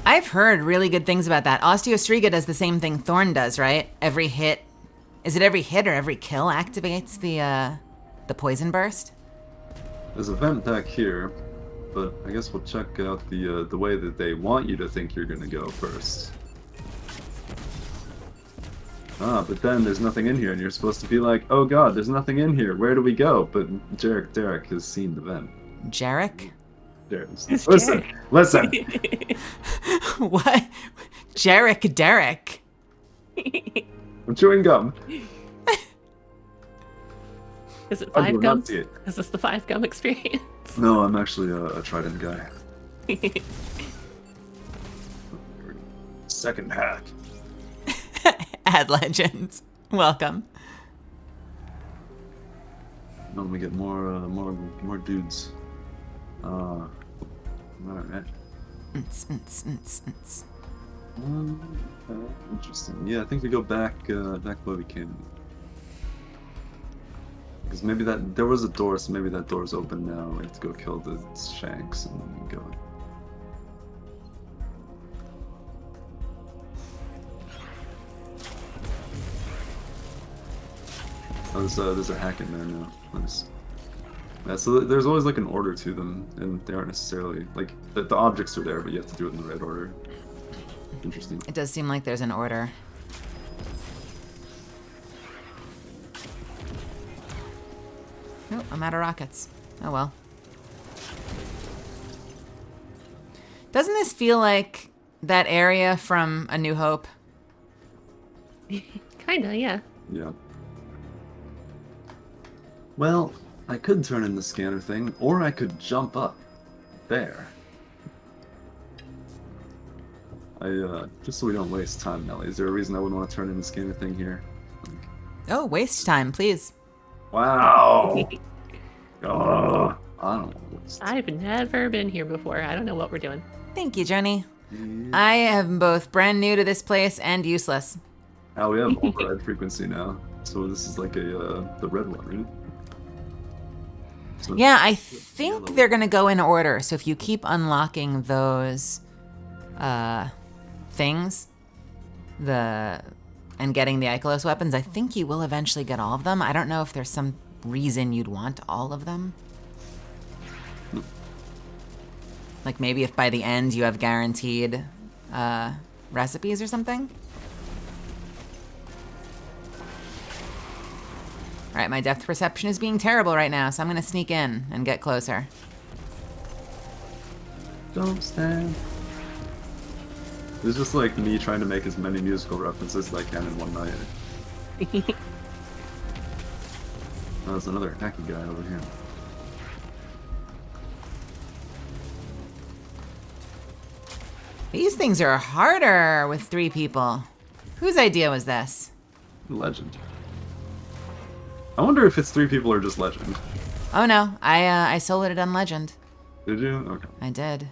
Speaker 1: I've heard really good things about that. Osteostriga does the same thing Thorn does, right? Every hit, is it every hit or every kill activates the poison burst?
Speaker 2: There's a vent back here, but I guess we'll check out the way that they want you to think you're gonna go first. Ah, but then there's nothing in here, and you're supposed to be like, oh god, there's nothing in here, where do we go? But Derek has seen the vent.
Speaker 1: Jarek?
Speaker 2: Listen.
Speaker 1: What? Jarek Derek.
Speaker 2: I'm chewing gum.
Speaker 4: Is it
Speaker 2: I will
Speaker 4: 5 gum?
Speaker 2: not see it.
Speaker 4: Is this the 5 gum experience?
Speaker 2: No, I'm actually a Trident guy. Second hack.
Speaker 1: Ad Legends. Welcome.
Speaker 2: No, we get more dudes. Alright. Interesting. Yeah, I think we go back where we came. Because maybe there was a door, so maybe that door's open now. We have to go kill the Shanks and then go. Oh, there's a hack in there now. Nice. Yeah, so there's always like an order to them, and they aren't necessarily like the objects are there, but you have to do it in the right order. Interesting.
Speaker 1: It does seem like there's an order. Oh, I'm out of rockets. Oh well. Doesn't this feel like that area from A New Hope?
Speaker 4: Kinda, yeah.
Speaker 2: Yeah. Well, I could turn in the scanner thing, or I could jump up there. Just so we don't waste time, Nelly. Is there a reason I wouldn't want to turn in the scanner thing here?
Speaker 1: Oh, waste time, please.
Speaker 2: Wow. Oh, I don't know.
Speaker 4: I've never been here before. I don't know what we're doing.
Speaker 1: Thank you, Johnny. I am both brand new to this place and useless.
Speaker 2: Oh, we have override frequency now. So this is like the red one, right? So
Speaker 1: Yeah, I think they're gonna go in order. So if you keep unlocking those things, and getting the Ikelos weapons, I think you will eventually get all of them. I don't know if there's some reason you'd want all of them. Like maybe if by the end you have guaranteed recipes or something. All right, my depth perception is being terrible right now, so I'm gonna sneak in and get closer.
Speaker 2: Don't stand. It's just like me trying to make as many musical references as I can in one night. Oh, there's another hacky guy over here.
Speaker 1: These things are harder with 3 people. Whose idea was this?
Speaker 2: Legend. I wonder if it's 3 people or just legend.
Speaker 1: Oh no, I soloed it on Legend.
Speaker 2: Did you? Okay.
Speaker 1: I did.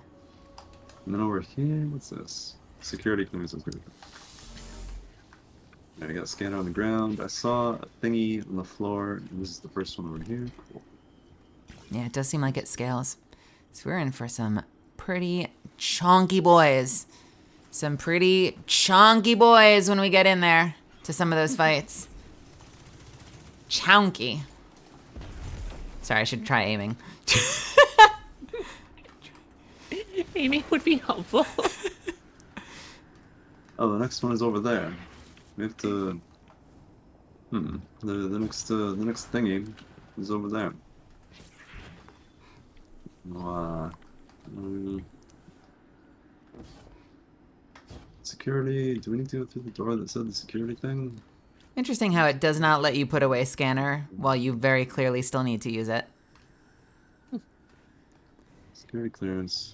Speaker 2: And then over here, what's this? Security clearances. I got a scanner on the ground. I saw a thingy on the floor. And this is the first one over here. Cool.
Speaker 1: Yeah, it does seem like it scales. So we're in for some pretty chonky boys. Some pretty chonky boys when we get in there to some of those fights. Chonky. Sorry, I should try aiming.
Speaker 4: Aiming would be helpful.
Speaker 2: Oh, the next one is over there. We have to. The next thingy is over there. Security. Do we need to go through the door that said the security thing?
Speaker 1: Interesting how it does not let you put away scanner while you very clearly still need to use it.
Speaker 2: Security clearance.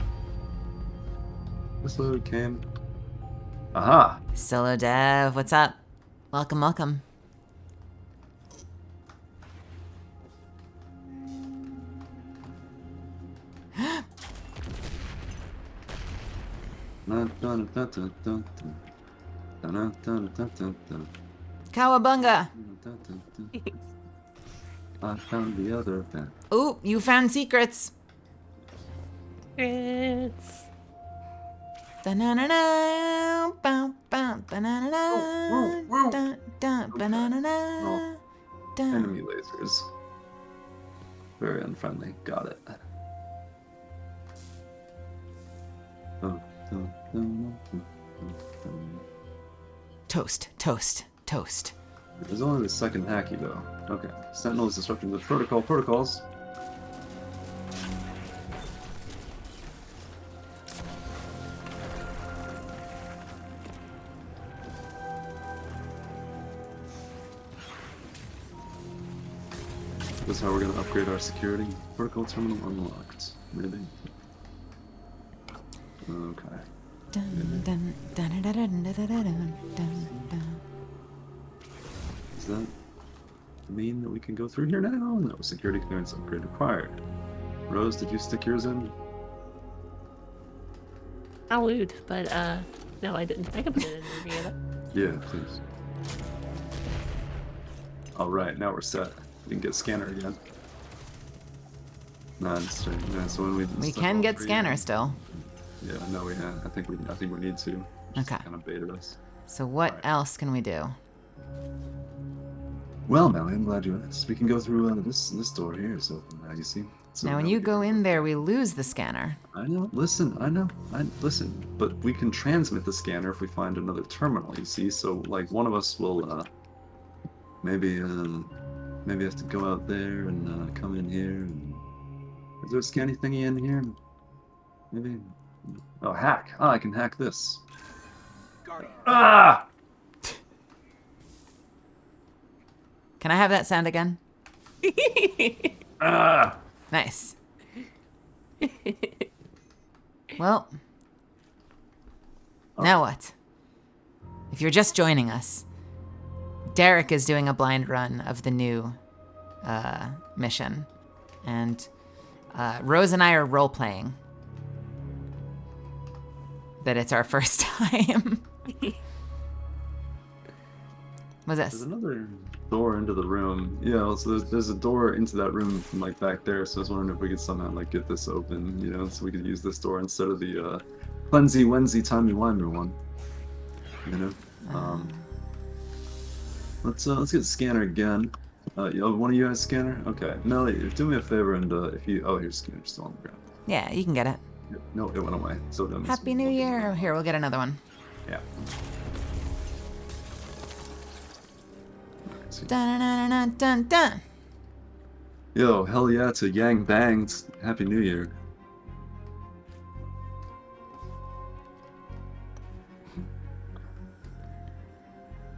Speaker 2: This load came. Aha!
Speaker 1: Solo Dev, what's up? Welcome, welcome.
Speaker 2: Dun-dun-dun-dun-dun-dun.
Speaker 1: Cowabunga.
Speaker 2: Dun-dun-dun-dun. I found the other vent.
Speaker 1: Ooh, you found secrets.
Speaker 4: It's
Speaker 1: Da-na-na-na, bow, bow, da-na-na-na,
Speaker 2: Woo, woo, woo.
Speaker 1: dun, dun, ba-na-na-na,
Speaker 2: Oh.
Speaker 1: dun.
Speaker 2: Enemy lasers. Very unfriendly. Got it. Dun, dun, dun, dun, dun, dun.
Speaker 1: Toast, toast, toast.
Speaker 2: There's only the second hacky though. Okay. Sentinel is disrupting the protocols. This is how we're gonna upgrade our security. Protocol terminal unlocked. Maybe. Okay.
Speaker 1: Dun, dun, dun, dun, dun, dun, dun, dun, dun, dun.
Speaker 2: Does that mean that we can go through here now? No, security clearance upgrade required. Rose, did you stick yours in?
Speaker 4: I'll loot, but no, I didn't. I can put it in the Riviera.
Speaker 2: Yeah, please. Alright, now we're set. We can get scanner again. Nice. Yeah, so when
Speaker 1: We can get scanner still.
Speaker 2: Yeah, no, I think we need to. Just
Speaker 1: Okay.
Speaker 2: kind of baited us.
Speaker 1: So what
Speaker 2: Alright.
Speaker 1: else can we do?
Speaker 2: Well, Melly, I'm glad you asked. We can go through this door here. So you see. So
Speaker 1: Now when
Speaker 2: we
Speaker 1: you
Speaker 2: can
Speaker 1: go in there, we lose the scanner.
Speaker 2: I know. Listen, I know. Listen, but we can transmit the scanner if we find another terminal. You see, so like one of us will maybe have to go out there and come in here. And... Is there a scanny thingy in here? Maybe. Oh, hack. Ah, I can hack this. Ah!
Speaker 1: Can I have that sound again?
Speaker 2: Ah!
Speaker 1: Nice. Well, now what? If you're just joining us, Derek is doing a blind run of the new mission, and Rose and I are role playing that it's our first time. What's
Speaker 2: There's
Speaker 1: this?
Speaker 2: another door into the room. Yeah, so there's a door into that room from like back there. So I was wondering if we could somehow like get this open, you know, so we could use this door instead of the cleansy wensy timey wimey one. You know. Let's get the scanner again. One of you guys scanner? Okay, Melly, do me a favor and if you here's scanner still on the ground.
Speaker 1: Yeah, you can get it.
Speaker 2: No, it went away. So that must
Speaker 1: Happy
Speaker 2: be-
Speaker 1: New Year. Here, we'll get another one.
Speaker 2: Yeah. Alright,
Speaker 1: Dun, dun, dun, dun, dun.
Speaker 2: Yo, hell yeah to Yang Banged. Happy New Year.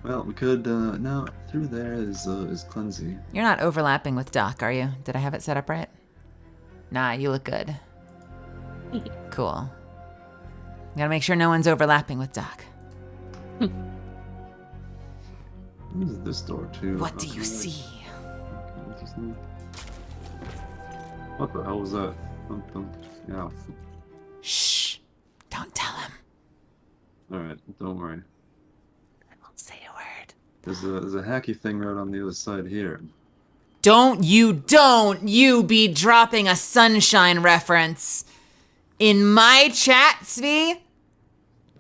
Speaker 2: Well, we could, no, through there is Cleansy.
Speaker 1: You're not overlapping with Doc, are you? Did I have it set up right? Nah, you look good. Cool. Gotta make sure no one's overlapping with Doc.
Speaker 2: What is this door, too?
Speaker 1: What do you
Speaker 2: Okay.
Speaker 1: see?
Speaker 2: What the hell was that? Yeah.
Speaker 1: Shh. Don't tell him.
Speaker 2: Alright, don't worry.
Speaker 1: I won't say a word.
Speaker 2: There's a hacky thing right on the other side here.
Speaker 1: Don't you be dropping a Sunshine reference in my chat, Svi?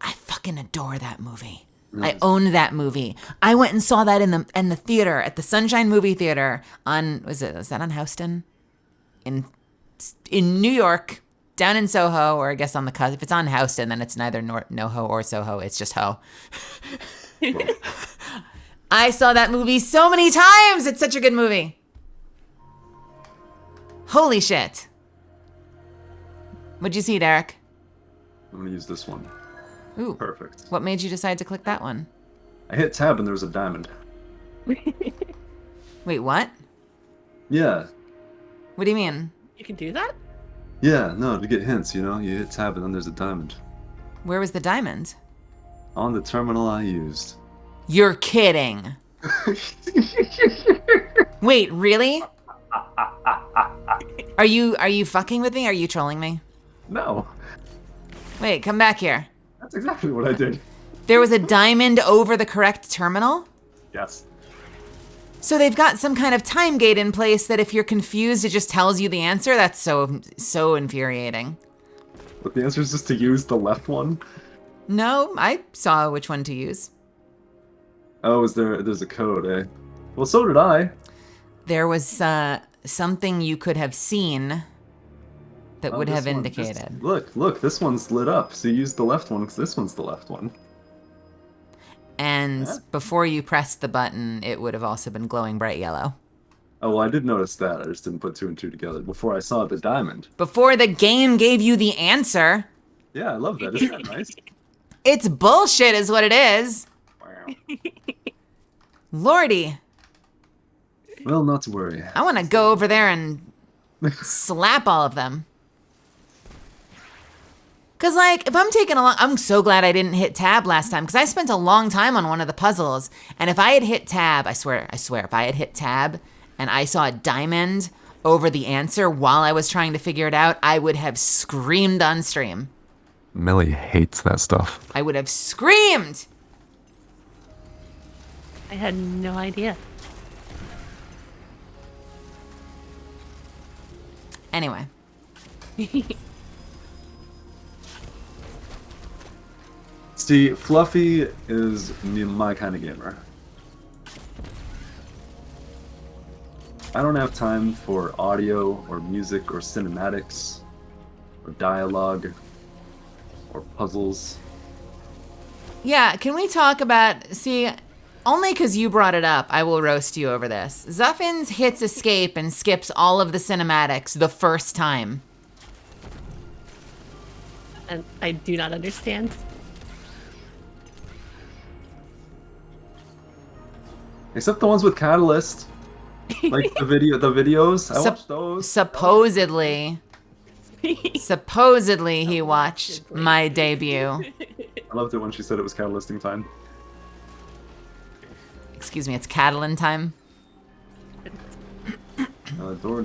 Speaker 1: I fucking adore that movie. I own that movie. I went and saw that in the theater at the Sunshine Movie Theater on was that on Houston? In New York, down in Soho, or I guess on the cusp. If it's on Houston, then it's neither NoHo or Soho. It's just Ho. I saw that movie so many times. It's such a good movie. Holy shit. What'd you see, Derek?
Speaker 2: I'm gonna use this one.
Speaker 1: Ooh.
Speaker 2: Perfect.
Speaker 1: What made you decide to click that one?
Speaker 2: I hit tab and there was a diamond.
Speaker 1: Wait, what?
Speaker 2: Yeah.
Speaker 1: What do you mean?
Speaker 4: You can do that?
Speaker 2: Yeah, no, to get hints, you know? You hit tab and then there's a diamond.
Speaker 1: Where was the diamond?
Speaker 2: On the terminal I used.
Speaker 1: You're kidding. Wait, really? Are you fucking with me? Are you trolling me?
Speaker 2: No,
Speaker 1: Wait, come back here.
Speaker 2: that's exactly what I did.
Speaker 1: There was a diamond over the correct terminal?
Speaker 2: Yes.
Speaker 1: So they've got some kind of time gate in place that if you're confused, it just tells you the answer? That's so infuriating.
Speaker 2: But the answer is just to use the left one.
Speaker 1: No, I saw which one to use.
Speaker 2: Oh, there's a code, eh? Well, so did I.
Speaker 1: There was something you could have seen that would
Speaker 2: this
Speaker 1: have
Speaker 2: one, just-
Speaker 1: indicated.
Speaker 2: look, this one's lit up. So you use the left one because this one's the left one.
Speaker 1: And
Speaker 2: Yeah.
Speaker 1: before you pressed the button, it would have also been glowing bright yellow.
Speaker 2: Oh, well, I did notice that. I just didn't put two and two together before I saw the diamond.
Speaker 1: Before the game gave you the answer.
Speaker 2: Yeah, I love that. Isn't that nice?
Speaker 1: It's bullshit is what it is.
Speaker 2: Wow.
Speaker 1: Lordy,
Speaker 2: Well, not to worry.
Speaker 1: I want to go over there and slap all of them. Cause like, if I'm taking a long, I'm so glad I didn't hit tab last time, cause I spent a long time on one of the puzzles, and if I had hit tab, I swear, if I had hit tab, and I saw a diamond over the answer while I was trying to figure it out, I would have screamed on stream.
Speaker 5: Millie hates that stuff.
Speaker 1: I would have screamed!
Speaker 4: I had no idea.
Speaker 1: Anyway.
Speaker 2: See, Fluffy is my kind of gamer. I don't have time for audio or music or cinematics or dialogue or puzzles.
Speaker 1: Yeah, can we talk about, see, only because you brought it up, I will roast you over this. Zuffins hits escape and skips all of the cinematics the first time.
Speaker 4: And I do not understand.
Speaker 2: Except the ones with Catalyst. Like the videos. I watched those.
Speaker 1: Supposedly he watched my debut.
Speaker 2: I loved it when she said it was Catalysting time.
Speaker 1: Excuse me, it's Catalan time.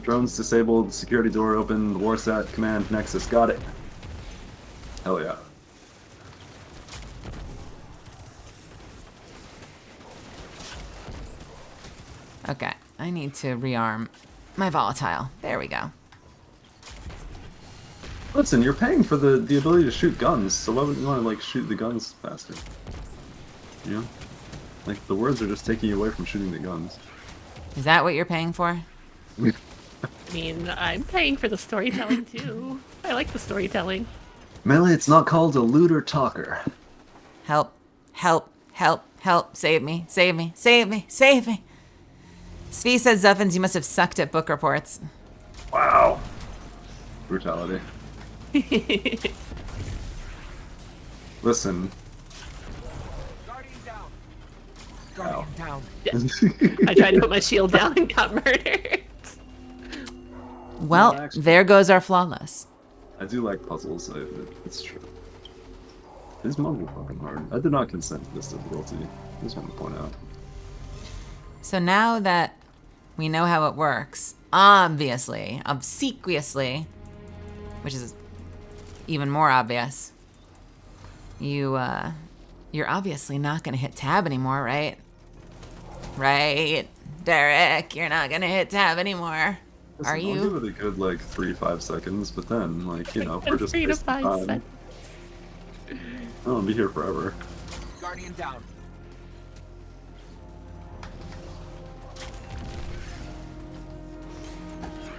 Speaker 2: Drones disabled, security door open, Warsat command Nexus, got it. Hell yeah.
Speaker 1: Okay, I need to rearm my volatile. There we go.
Speaker 2: Listen, you're paying for the ability to shoot guns, so why wouldn't you want to like shoot the guns faster? You know? Like the words are just taking you away from shooting the guns.
Speaker 1: Is that what you're paying for?
Speaker 4: I mean, I'm paying for the storytelling too. I like the storytelling.
Speaker 2: Melee, it's not called a looter talker.
Speaker 1: Help, help, help, help, save me, save me, save me, save me. Svi says, Zuffins, you must have sucked at book reports.
Speaker 2: Wow. Brutality. Listen.
Speaker 6: Guardian down.
Speaker 4: I tried to put my shield down and got murdered.
Speaker 1: Well,
Speaker 2: actually-
Speaker 1: there goes our flawless.
Speaker 2: I do like puzzles, it's true. This mode was fucking hard. I did not consent to this difficulty. I just want to point out.
Speaker 1: So now that we know how it works, obviously, obsequiously, which is even more obvious, you're obviously not gonna hit tab anymore, right? Right, Derek, you're not gonna hit tab anymore.
Speaker 2: Listen,
Speaker 1: Are
Speaker 2: I'll
Speaker 1: you?
Speaker 2: give it a good like 3-5 seconds, but then like you know if we're just
Speaker 4: 3 to
Speaker 2: wasting
Speaker 4: 5
Speaker 2: time.
Speaker 4: seconds.
Speaker 2: I don't be here forever.
Speaker 6: Guardian down.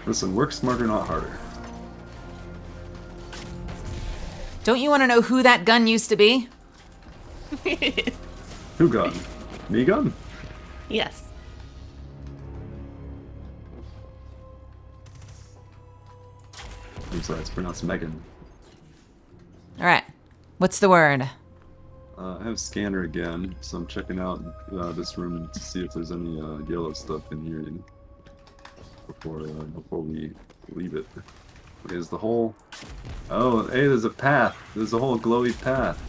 Speaker 2: Listen, work smarter, not harder.
Speaker 1: Don't you want to know who that gun used to be?
Speaker 2: Who gun? Me gun?
Speaker 4: Yes.
Speaker 2: I'm sorry, it's pronounced Megan.
Speaker 1: All right, what's the word?
Speaker 2: I have scanner again, so I'm checking out this room to see if there's any yellow stuff in here before we leave it. Okay, is the whole... Oh, hey, there's a path. There's a whole glowy path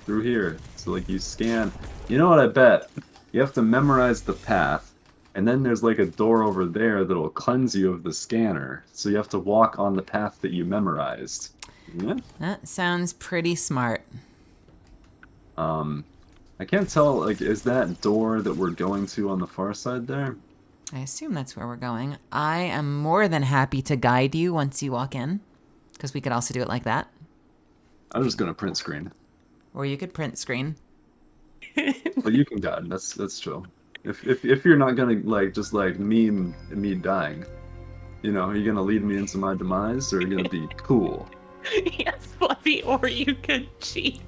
Speaker 2: through here. So like you scan... You know what I bet? You have to memorize the path, and then there's like a door over there that'll cleanse you of the scanner. So you have to walk on the path that you memorized. Yeah?
Speaker 1: That sounds pretty smart.
Speaker 2: I can't tell, like, is that door that we're going to on the far side there?
Speaker 1: I assume that's where we're going. I am more than happy to guide you once you walk in, because we could also do it like that.
Speaker 2: I'm just gonna print screen.
Speaker 1: Or you could print screen.
Speaker 2: But you can guide. That's chill. If you're not gonna like just like meme me dying, you know, are you gonna lead me into my demise or are you gonna be cool?
Speaker 4: Yes, Fluffy, or you could cheat.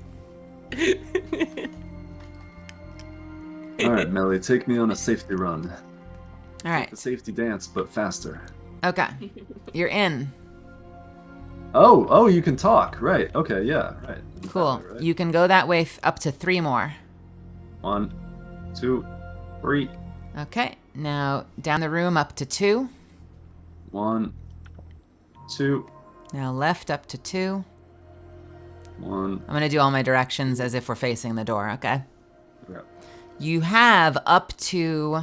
Speaker 2: All right, Melly, take me on a safety run.
Speaker 1: All right.
Speaker 2: The safety dance, but faster.
Speaker 1: Okay. You're in.
Speaker 2: Oh, you can talk. Right. Okay. Yeah. Right.
Speaker 1: Cool.
Speaker 2: Right.
Speaker 1: You can go that way up to 3 more.
Speaker 2: 1, 2, 3.
Speaker 1: Okay. Now down the room up to 2.
Speaker 2: 1, 2,
Speaker 1: Now left up to 2.
Speaker 2: 1.
Speaker 1: I'm going to do all my directions as if we're facing the door, okay?
Speaker 2: Yeah.
Speaker 1: You have up to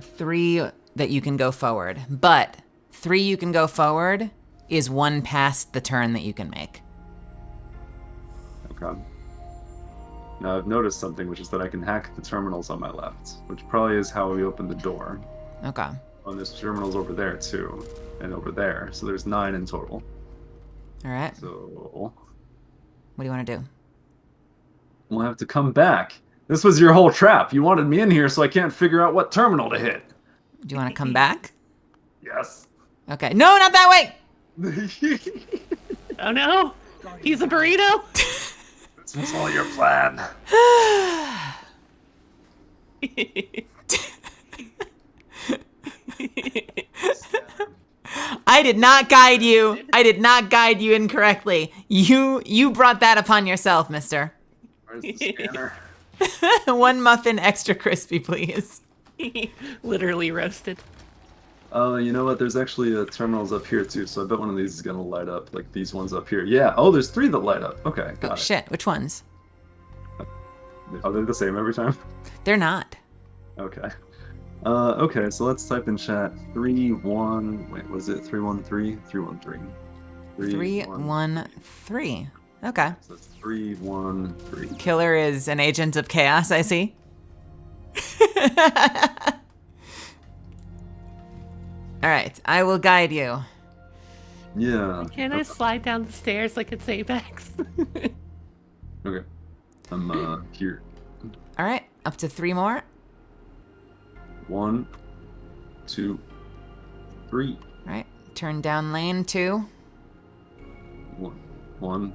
Speaker 1: 3 that you can go forward, but 3 you can go forward is 1 past the turn that you can make.
Speaker 2: Okay. Now I've noticed something, which is that I can hack the terminals on my left, which probably is how we open the door.
Speaker 1: Okay.
Speaker 2: Oh, there's terminals over there too, and over there. So there's 9 in total.
Speaker 1: All right.
Speaker 2: So
Speaker 1: What do you want to do?
Speaker 2: we'll have to come back. This was your whole trap. You wanted me in here so I can't figure out what terminal to hit.
Speaker 1: Do you want to come back?
Speaker 2: Yes.
Speaker 1: Okay. No, not that way!
Speaker 4: Oh no! He's a burrito?
Speaker 2: This was all your plan.
Speaker 1: I did not guide you. I did not guide you incorrectly. You brought that upon yourself, mister.
Speaker 2: Where's the scanner?
Speaker 1: 1 muffin extra crispy, please.
Speaker 4: Literally roasted.
Speaker 2: Oh, you know what? There's actually terminals up here too, so I bet one of these is gonna light up, like these ones up here. Yeah. Oh, there's 3 that light up. Okay, got
Speaker 1: Oh,
Speaker 2: it.
Speaker 1: shit. Which ones?
Speaker 2: Are they the same every time?
Speaker 1: They're not.
Speaker 2: Okay. Okay, so let's type in chat 3-1. Wait, was it 313? 313.
Speaker 1: 313. Okay.
Speaker 2: So that's 313.
Speaker 1: Killer is an agent of chaos, I see. All right, I will guide you.
Speaker 2: Yeah.
Speaker 4: Can I slide down the stairs like it's Apex?
Speaker 2: Okay. I'm here.
Speaker 1: All right, up to 3 more.
Speaker 2: 1, 2, 3.
Speaker 1: All right, turn down lane 2.
Speaker 2: 1,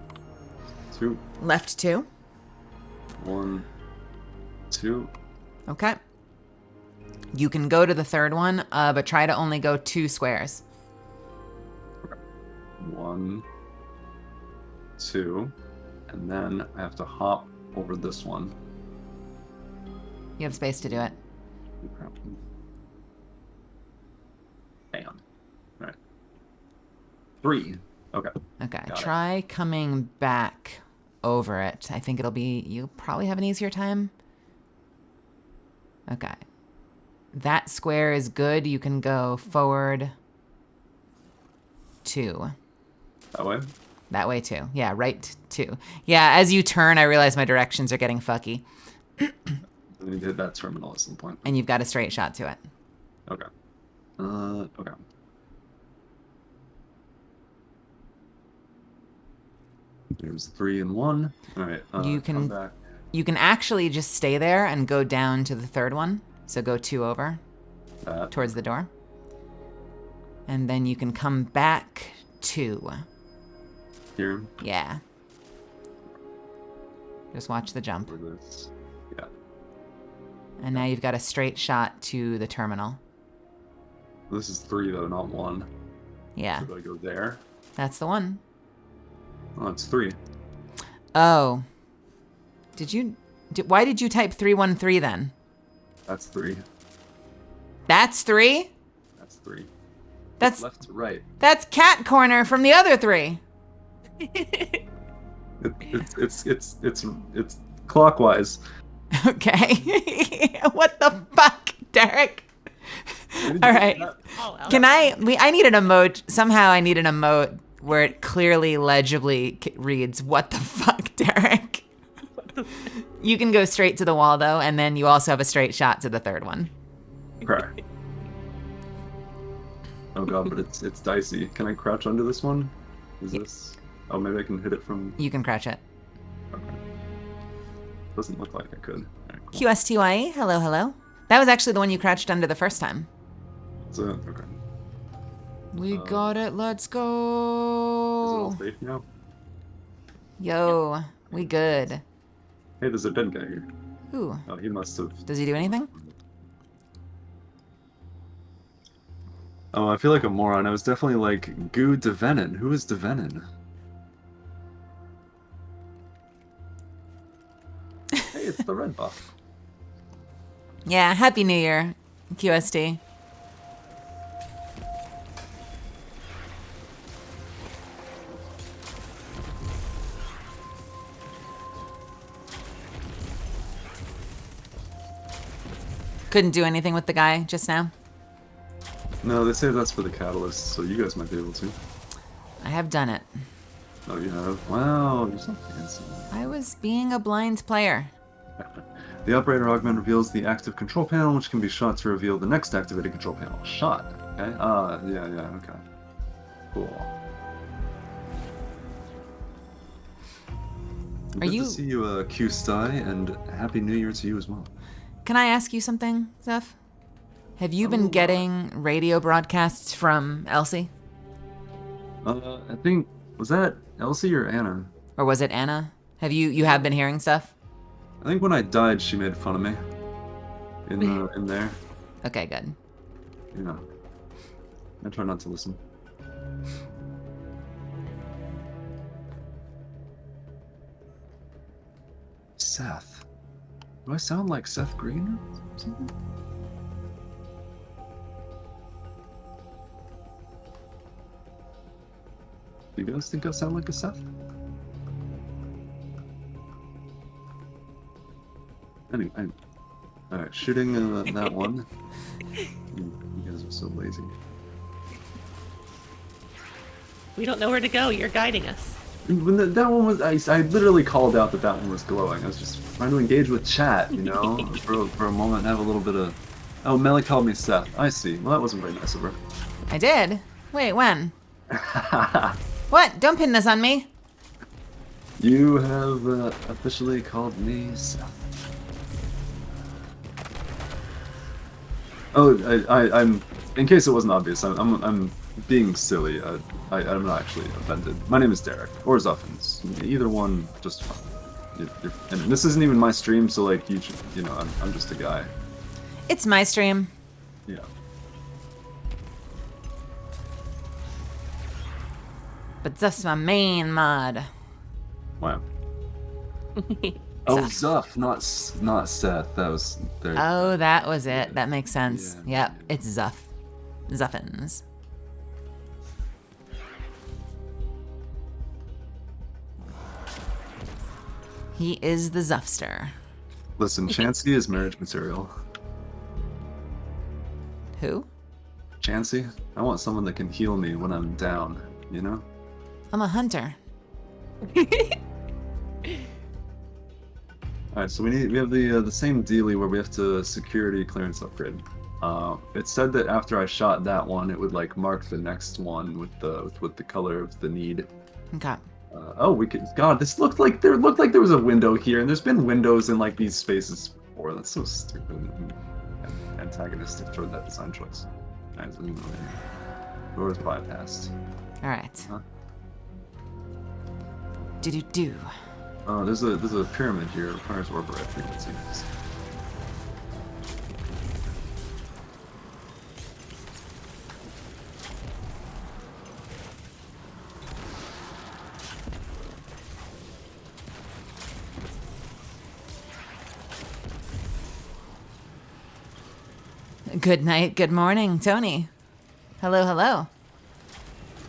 Speaker 2: 2,
Speaker 1: Left 2.
Speaker 2: 1, 2.
Speaker 1: Okay. You can go to the 3rd one, but try to only go 2 squares.
Speaker 2: 1, 2, and then I have to hop over this one.
Speaker 1: You have space to do it.
Speaker 2: Bam. Alright. 3. Okay.
Speaker 1: Okay,
Speaker 2: Got it.
Speaker 1: try coming back over it. I think you'll probably have an easier time. Okay. That square is good. You can go forward 2.
Speaker 2: That way?
Speaker 1: That way too. Yeah, right 2. Yeah, as you turn, I realize my directions are getting fucky.
Speaker 2: I need to hit that terminal at some point.
Speaker 1: And you've got a straight shot to it.
Speaker 2: Okay. Okay. There's 3 and 1. Alright,
Speaker 1: You
Speaker 2: come
Speaker 1: can-
Speaker 2: back.
Speaker 1: You can actually just stay there and go down to the 3rd one. So go 2 over
Speaker 2: That.
Speaker 1: towards the door. And then you can come back 2.
Speaker 2: Here.
Speaker 1: Yeah. Just watch the jump.
Speaker 2: For this. Yeah.
Speaker 1: And now you've got a straight shot to the terminal.
Speaker 2: This is 3 though, not 1.
Speaker 1: Yeah,
Speaker 2: So do I go there?
Speaker 1: that's the one.
Speaker 2: Oh, it's 3.
Speaker 1: Oh. Why did you type 313 then?
Speaker 2: That's 3.
Speaker 1: That's 3?
Speaker 2: That's 3.
Speaker 1: That's
Speaker 2: Left to right.
Speaker 1: that's cat corner from the other 3.
Speaker 2: It's clockwise.
Speaker 1: Okay. What the fuck, Derek? All right.
Speaker 4: Oh, well.
Speaker 1: I need an emote. Somehow I need an emote where it clearly legibly reads, "What the fuck, Derek?" You can go straight to the wall though, and then you also have a straight shot to the third one.
Speaker 2: Okay. Oh god, but it's dicey. Can I crouch under this one? Is this? Oh, maybe I can hit it from.
Speaker 1: You can crouch it.
Speaker 2: Okay. Doesn't look like I could. Alright, cool.
Speaker 1: QSTYE, hello, hello. That was actually the one you crouched under the first time.
Speaker 2: So, okay.
Speaker 1: We got it. Let's
Speaker 2: Is it all
Speaker 1: go.
Speaker 2: safe now?
Speaker 1: Yo, we good.
Speaker 2: Hey, there's a dead guy here.
Speaker 1: Ooh,
Speaker 2: Oh, he must have.
Speaker 1: does he do anything?
Speaker 2: Oh, I feel like a moron. I was definitely like, Goo Devenin. Who is Devenin? Hey, it's the red buff.
Speaker 1: Yeah, Happy New Year, QST. Couldn't do anything with the guy just now.
Speaker 2: No, they say that's for the catalyst, so you guys might be able to.
Speaker 1: I have done it.
Speaker 2: Oh, you have? Wow, you're so fancy.
Speaker 1: I was being a blind player.
Speaker 2: The operator augment reveals the active control panel, which can be shot to reveal the next activated control panel. Shot. Okay. Yeah, okay. Cool. Good
Speaker 1: you-
Speaker 2: to see you, Q-Sty, and Happy New Year to you as well.
Speaker 1: Can I ask you something, Zeph? Have you been getting radio broadcasts from Elsie?
Speaker 2: I think, was that Elsie or Anna?
Speaker 1: Or was it Anna? You have been hearing stuff?
Speaker 2: I think when I died, she made fun of me. In there.
Speaker 1: Okay, good.
Speaker 2: You know. I try not to listen. Seth. Do I sound like Seth Green or something? Do you guys think I sound like a Seth? Anyway, alright, shooting that one. You guys are so lazy.
Speaker 4: We don't know where to go. You're guiding us.
Speaker 2: When that one was, I literally called out that one was glowing. I was just trying to engage with chat, you know, for a moment, and have a little bit of. Oh, Melly called me Seth. I see. Well, that wasn't very nice of her.
Speaker 1: I did? Wait, when? What? Don't pin this on me.
Speaker 2: You have officially called me Seth. Oh, I'm. In case it wasn't obvious, I'm being silly. I'm not actually offended. My name is Derek or Zuffins. Either one, just fine. And this isn't even my stream, so like you know, I'm just a guy.
Speaker 1: It's my stream.
Speaker 2: Yeah.
Speaker 1: But Zeph's my main mod.
Speaker 2: Wow. Oh, Zuff, not Seth. That was there.
Speaker 1: Oh, that was it. That makes sense.
Speaker 2: Yeah.
Speaker 1: Yep, it's Zuff. Zuffins. He is the Zuffster.
Speaker 2: Listen, Chansey is marriage material.
Speaker 1: Who?
Speaker 2: Chansey, I want someone that can heal me when I'm down. You know.
Speaker 1: I'm a hunter.
Speaker 2: Alright, so we have the same dealie where we have to security clearance upgrade. It said that after I shot that one, it would like mark the next one with the color of the need.
Speaker 1: Okay.
Speaker 2: Oh, we could. God, this looked like there was a window here, and there's been windows in like these spaces before. That's so stupid and antagonistic toward that design choice. Nice. Doors bypassed.
Speaker 1: All right.
Speaker 2: Huh?
Speaker 1: Do.
Speaker 2: Oh, there's a pyramid here. It requires orb red frequencies.
Speaker 1: Good night, good morning, Tony. Hello, hello.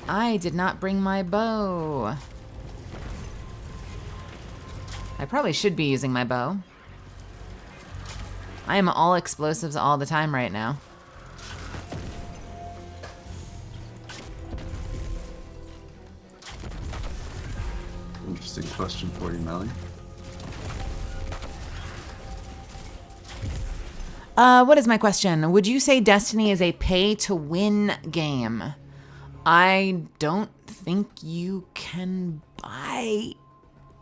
Speaker 1: I did not bring my bow. I probably should be using my bow. I am all explosives all the time right now.
Speaker 2: interesting question for you, Melly.
Speaker 1: What is my question? Would you say Destiny is a pay-to-win game? I don't think you can buy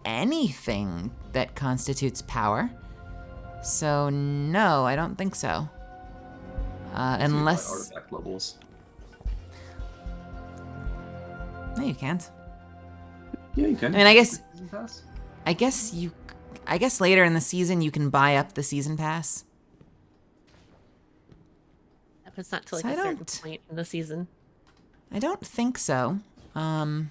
Speaker 1: anything that constitutes power. So no, I don't think so. Unless...
Speaker 2: Artifact levels.
Speaker 1: No, you can't.
Speaker 2: Yeah, you can.
Speaker 1: I mean, I guess-
Speaker 2: Season pass?
Speaker 1: I guess later in the season you can buy up the season pass.
Speaker 4: If it's not to like
Speaker 1: So
Speaker 4: a
Speaker 1: I
Speaker 4: certain
Speaker 1: don't-
Speaker 4: point in the season.
Speaker 1: I don't think so. Other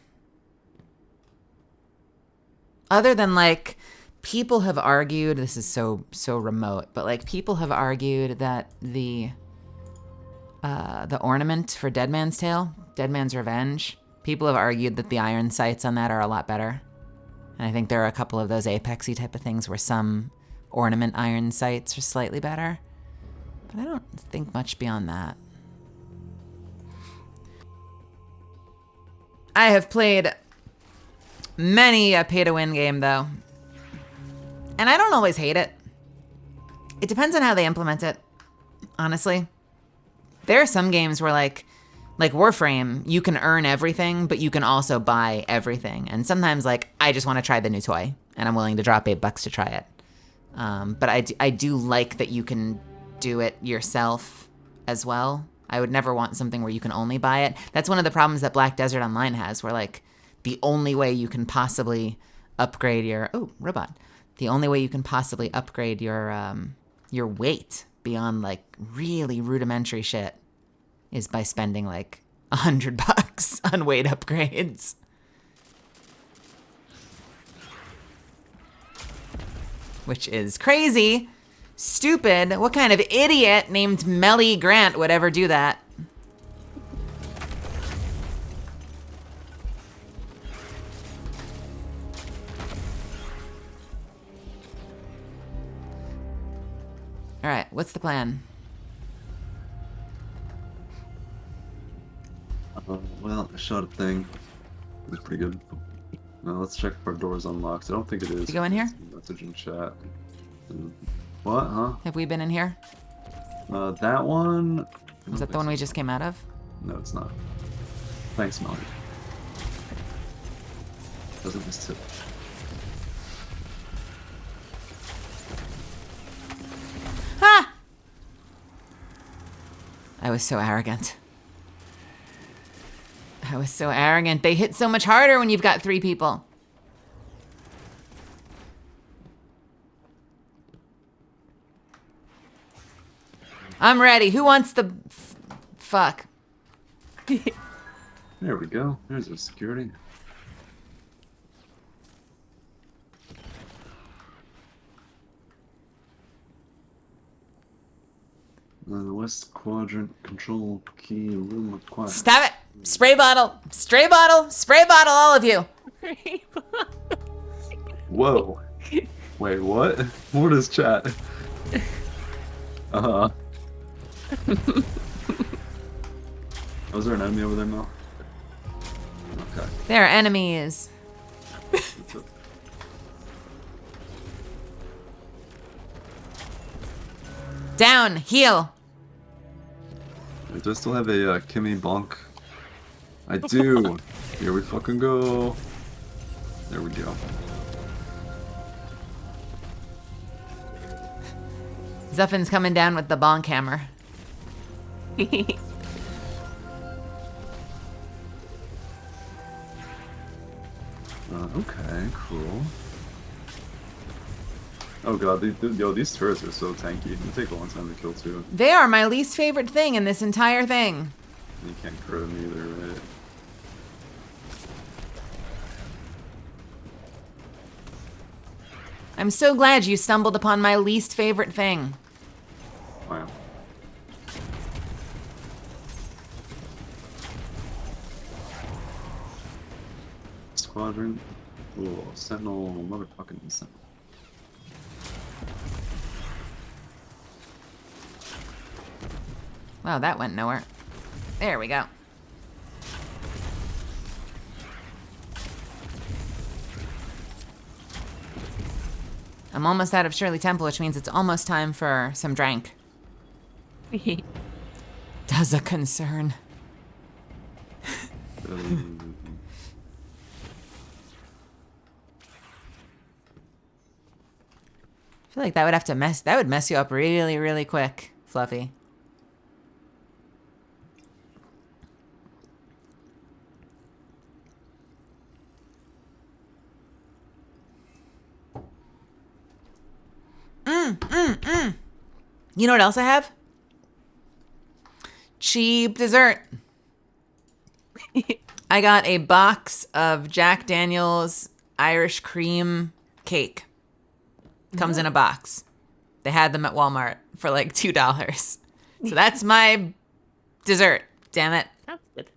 Speaker 1: than like people have argued, this is so remote, but like people have argued that the ornament for Dead Man's Tale, Dead Man's Revenge, people have argued that the iron sights on that are a lot better. And I think there are a couple of those Apexy type of things where some ornament iron sights are slightly better. But I don't think much beyond that. I have played many a pay-to-win game, though. And I don't always hate it. It depends on how they implement it, honestly. There are some games where, like Warframe, you can earn everything, but you can also buy everything. And sometimes, like, I just want to try the new toy, and I'm willing to drop $8 to try it. But I do like that you can do it yourself as well. I would never want something where you can only buy it. That's one of the problems that Black Desert Online has, where, like, the only way you can possibly upgrade your... Oh, robot. The only way you can possibly upgrade your weight beyond, like, really rudimentary shit is by spending, like, $100 on weight upgrades. Which is crazy. Stupid. What kind of idiot named Melly Grant would ever do that? All right, what's the plan?
Speaker 2: Well, I shot a thing. It was pretty good. Let's check if our door's unlocked. I don't think it is.
Speaker 1: You go in here?
Speaker 2: Message in chat. What, huh?
Speaker 1: Have we been in here?
Speaker 2: That one...
Speaker 1: Was that the one we just came out of?
Speaker 2: No, it's not. Thanks, Molly. Doesn't miss tip.
Speaker 1: Ah! I was so arrogant. I was so arrogant. They hit so much harder when you've got 3 people. I'm ready. Who wants the fuck?
Speaker 2: There we go. There's our security. The West Quadrant control key room required.
Speaker 1: Stop it! Spray bottle! Spray bottle! Spray bottle, all of you!
Speaker 2: Whoa. Wait, what? What is chat? Uh-huh. Was there an enemy over there, Mel? Okay.
Speaker 1: There are enemies. Down! Heal!
Speaker 2: Do I still have a Kimmy Bonk? I do! Here we fucking go! There we go.
Speaker 1: Zuffin's coming down with the bonk hammer.
Speaker 2: Okay, cool. Oh god, these turrets are so tanky. They take a long time to kill too.
Speaker 1: They are my least favorite thing in this entire thing.
Speaker 2: You can't crit them either, right?
Speaker 1: I'm so glad you stumbled upon my least favorite thing.
Speaker 2: Wow. Squadron. Ooh, Sentinel, motherfucking Sentinel.
Speaker 1: Wow, that went nowhere. There we go. I'm almost out of Shirley Temple, which means it's almost time for some drink. Does a concern. I feel like that would mess you up really, really quick, Fluffy. You know what else I have? Cheap dessert. I got a box of Jack Daniel's Irish cream cake. Comes in a box. They had them at Walmart for like $2. So that's my dessert. Damn it.
Speaker 4: That's good.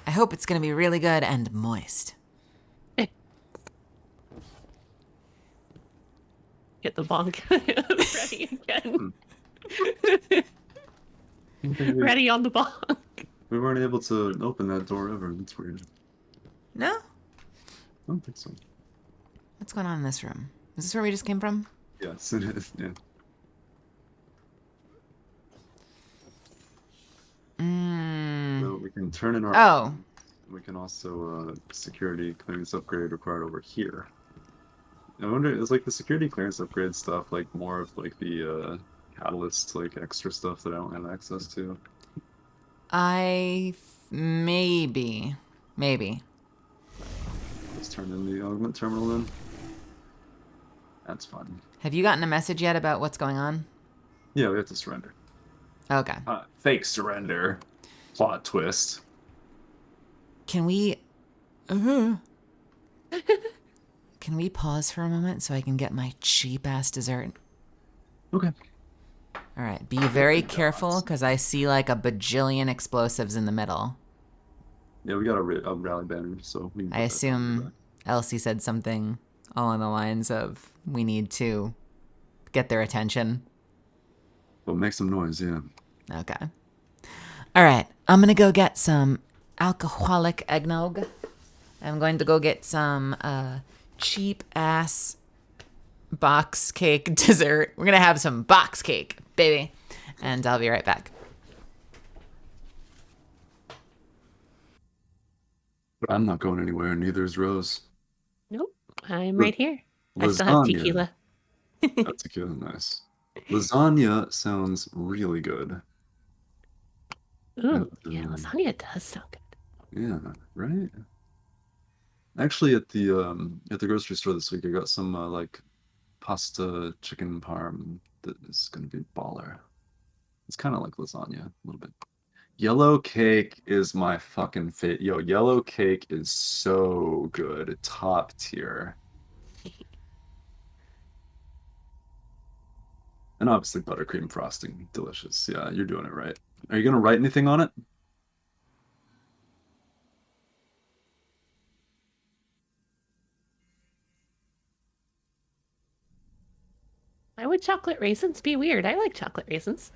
Speaker 1: I hope it's going to be really good and moist.
Speaker 4: Get the bonk ready again. Ready on the bonk.
Speaker 2: We weren't able to open that door ever. That's weird.
Speaker 1: No?
Speaker 2: I don't think so.
Speaker 1: What's going on in this room? Is this where we just came from?
Speaker 2: Yes, it is. Yeah. So we can turn in our.
Speaker 1: Oh.
Speaker 2: We can also security clearance upgrade required over here. I wonder, is like the security clearance upgrade stuff like more of like the catalyst like extra stuff that I don't have access to?
Speaker 1: Maybe.
Speaker 2: Let's turn in the augment terminal then. That's fun.
Speaker 1: Have you gotten a message yet about what's going on?
Speaker 2: Yeah, we have to surrender.
Speaker 1: Okay.
Speaker 2: Fake surrender. Plot twist.
Speaker 1: Can we Can we pause for a moment so I can get my cheap ass dessert?
Speaker 2: Okay.
Speaker 1: All right, be very careful because I see like a bajillion explosives in the middle.
Speaker 2: Yeah, we got a rally banner, so we can
Speaker 1: I
Speaker 2: put that
Speaker 1: assume
Speaker 2: back.
Speaker 1: Elsie said something along the lines of we need to get their attention.
Speaker 2: Well, make some noise, yeah.
Speaker 1: Okay. All right, I'm going to go get some alcoholic eggnog. I'm going to go get some cheap ass box cake dessert. We're going to have some box cake, baby. And I'll be right back.
Speaker 2: I'm not going anywhere, neither is Rose.
Speaker 4: Nope. I'm right here. I still have
Speaker 2: Lasagna.
Speaker 4: tequila.
Speaker 2: That's tequila, nice. Lasagna sounds really good.
Speaker 4: Ooh, yeah, lasagna does sound good.
Speaker 2: Yeah, right? Actually, at the grocery store this week, I got some like pasta chicken parm that is gonna be baller. It's kind of like lasagna a little bit. Yellow cake is my fucking fit. Yo, yellow cake is so good, top tier. And obviously buttercream frosting, delicious. Yeah, you're doing it right. Are you gonna write anything on it?
Speaker 4: Why would chocolate raisins be weird? I like chocolate raisins.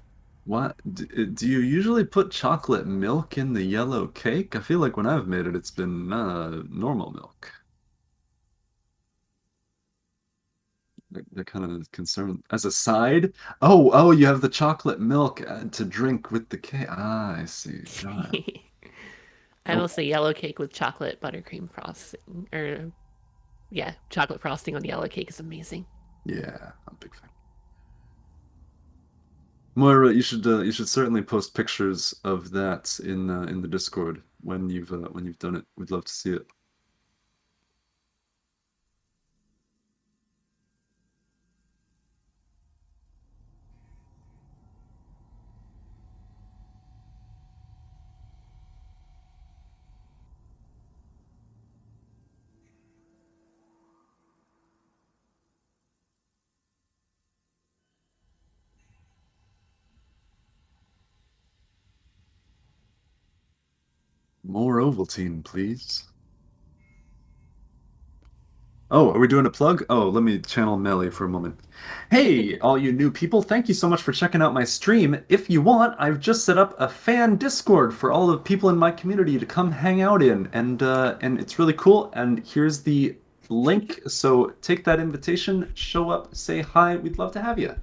Speaker 2: What? Do you usually put chocolate milk in the yellow cake? I feel like when I've made it, it's been normal milk. They're kind of concerned. As a side? Oh, you have the chocolate milk to drink with the cake. Ah, I see. Got it.
Speaker 4: I will say yellow cake with chocolate buttercream frosting. Or, yeah, chocolate frosting on the yellow cake is amazing.
Speaker 2: Yeah, I'm a big fan. Moira, you should certainly post pictures of that in the Discord when you've done it. We'd love to see it. More Ovaltine, please. Oh, are we doing a plug? Oh, let me channel Melly for a moment. Hey, all you new people, thank you so much for checking out my stream. If you want, I've just set up a fan Discord for all of the people in my community to come hang out in, and it's really cool. And here's the link. So take that invitation, show up, say hi. We'd love to have you.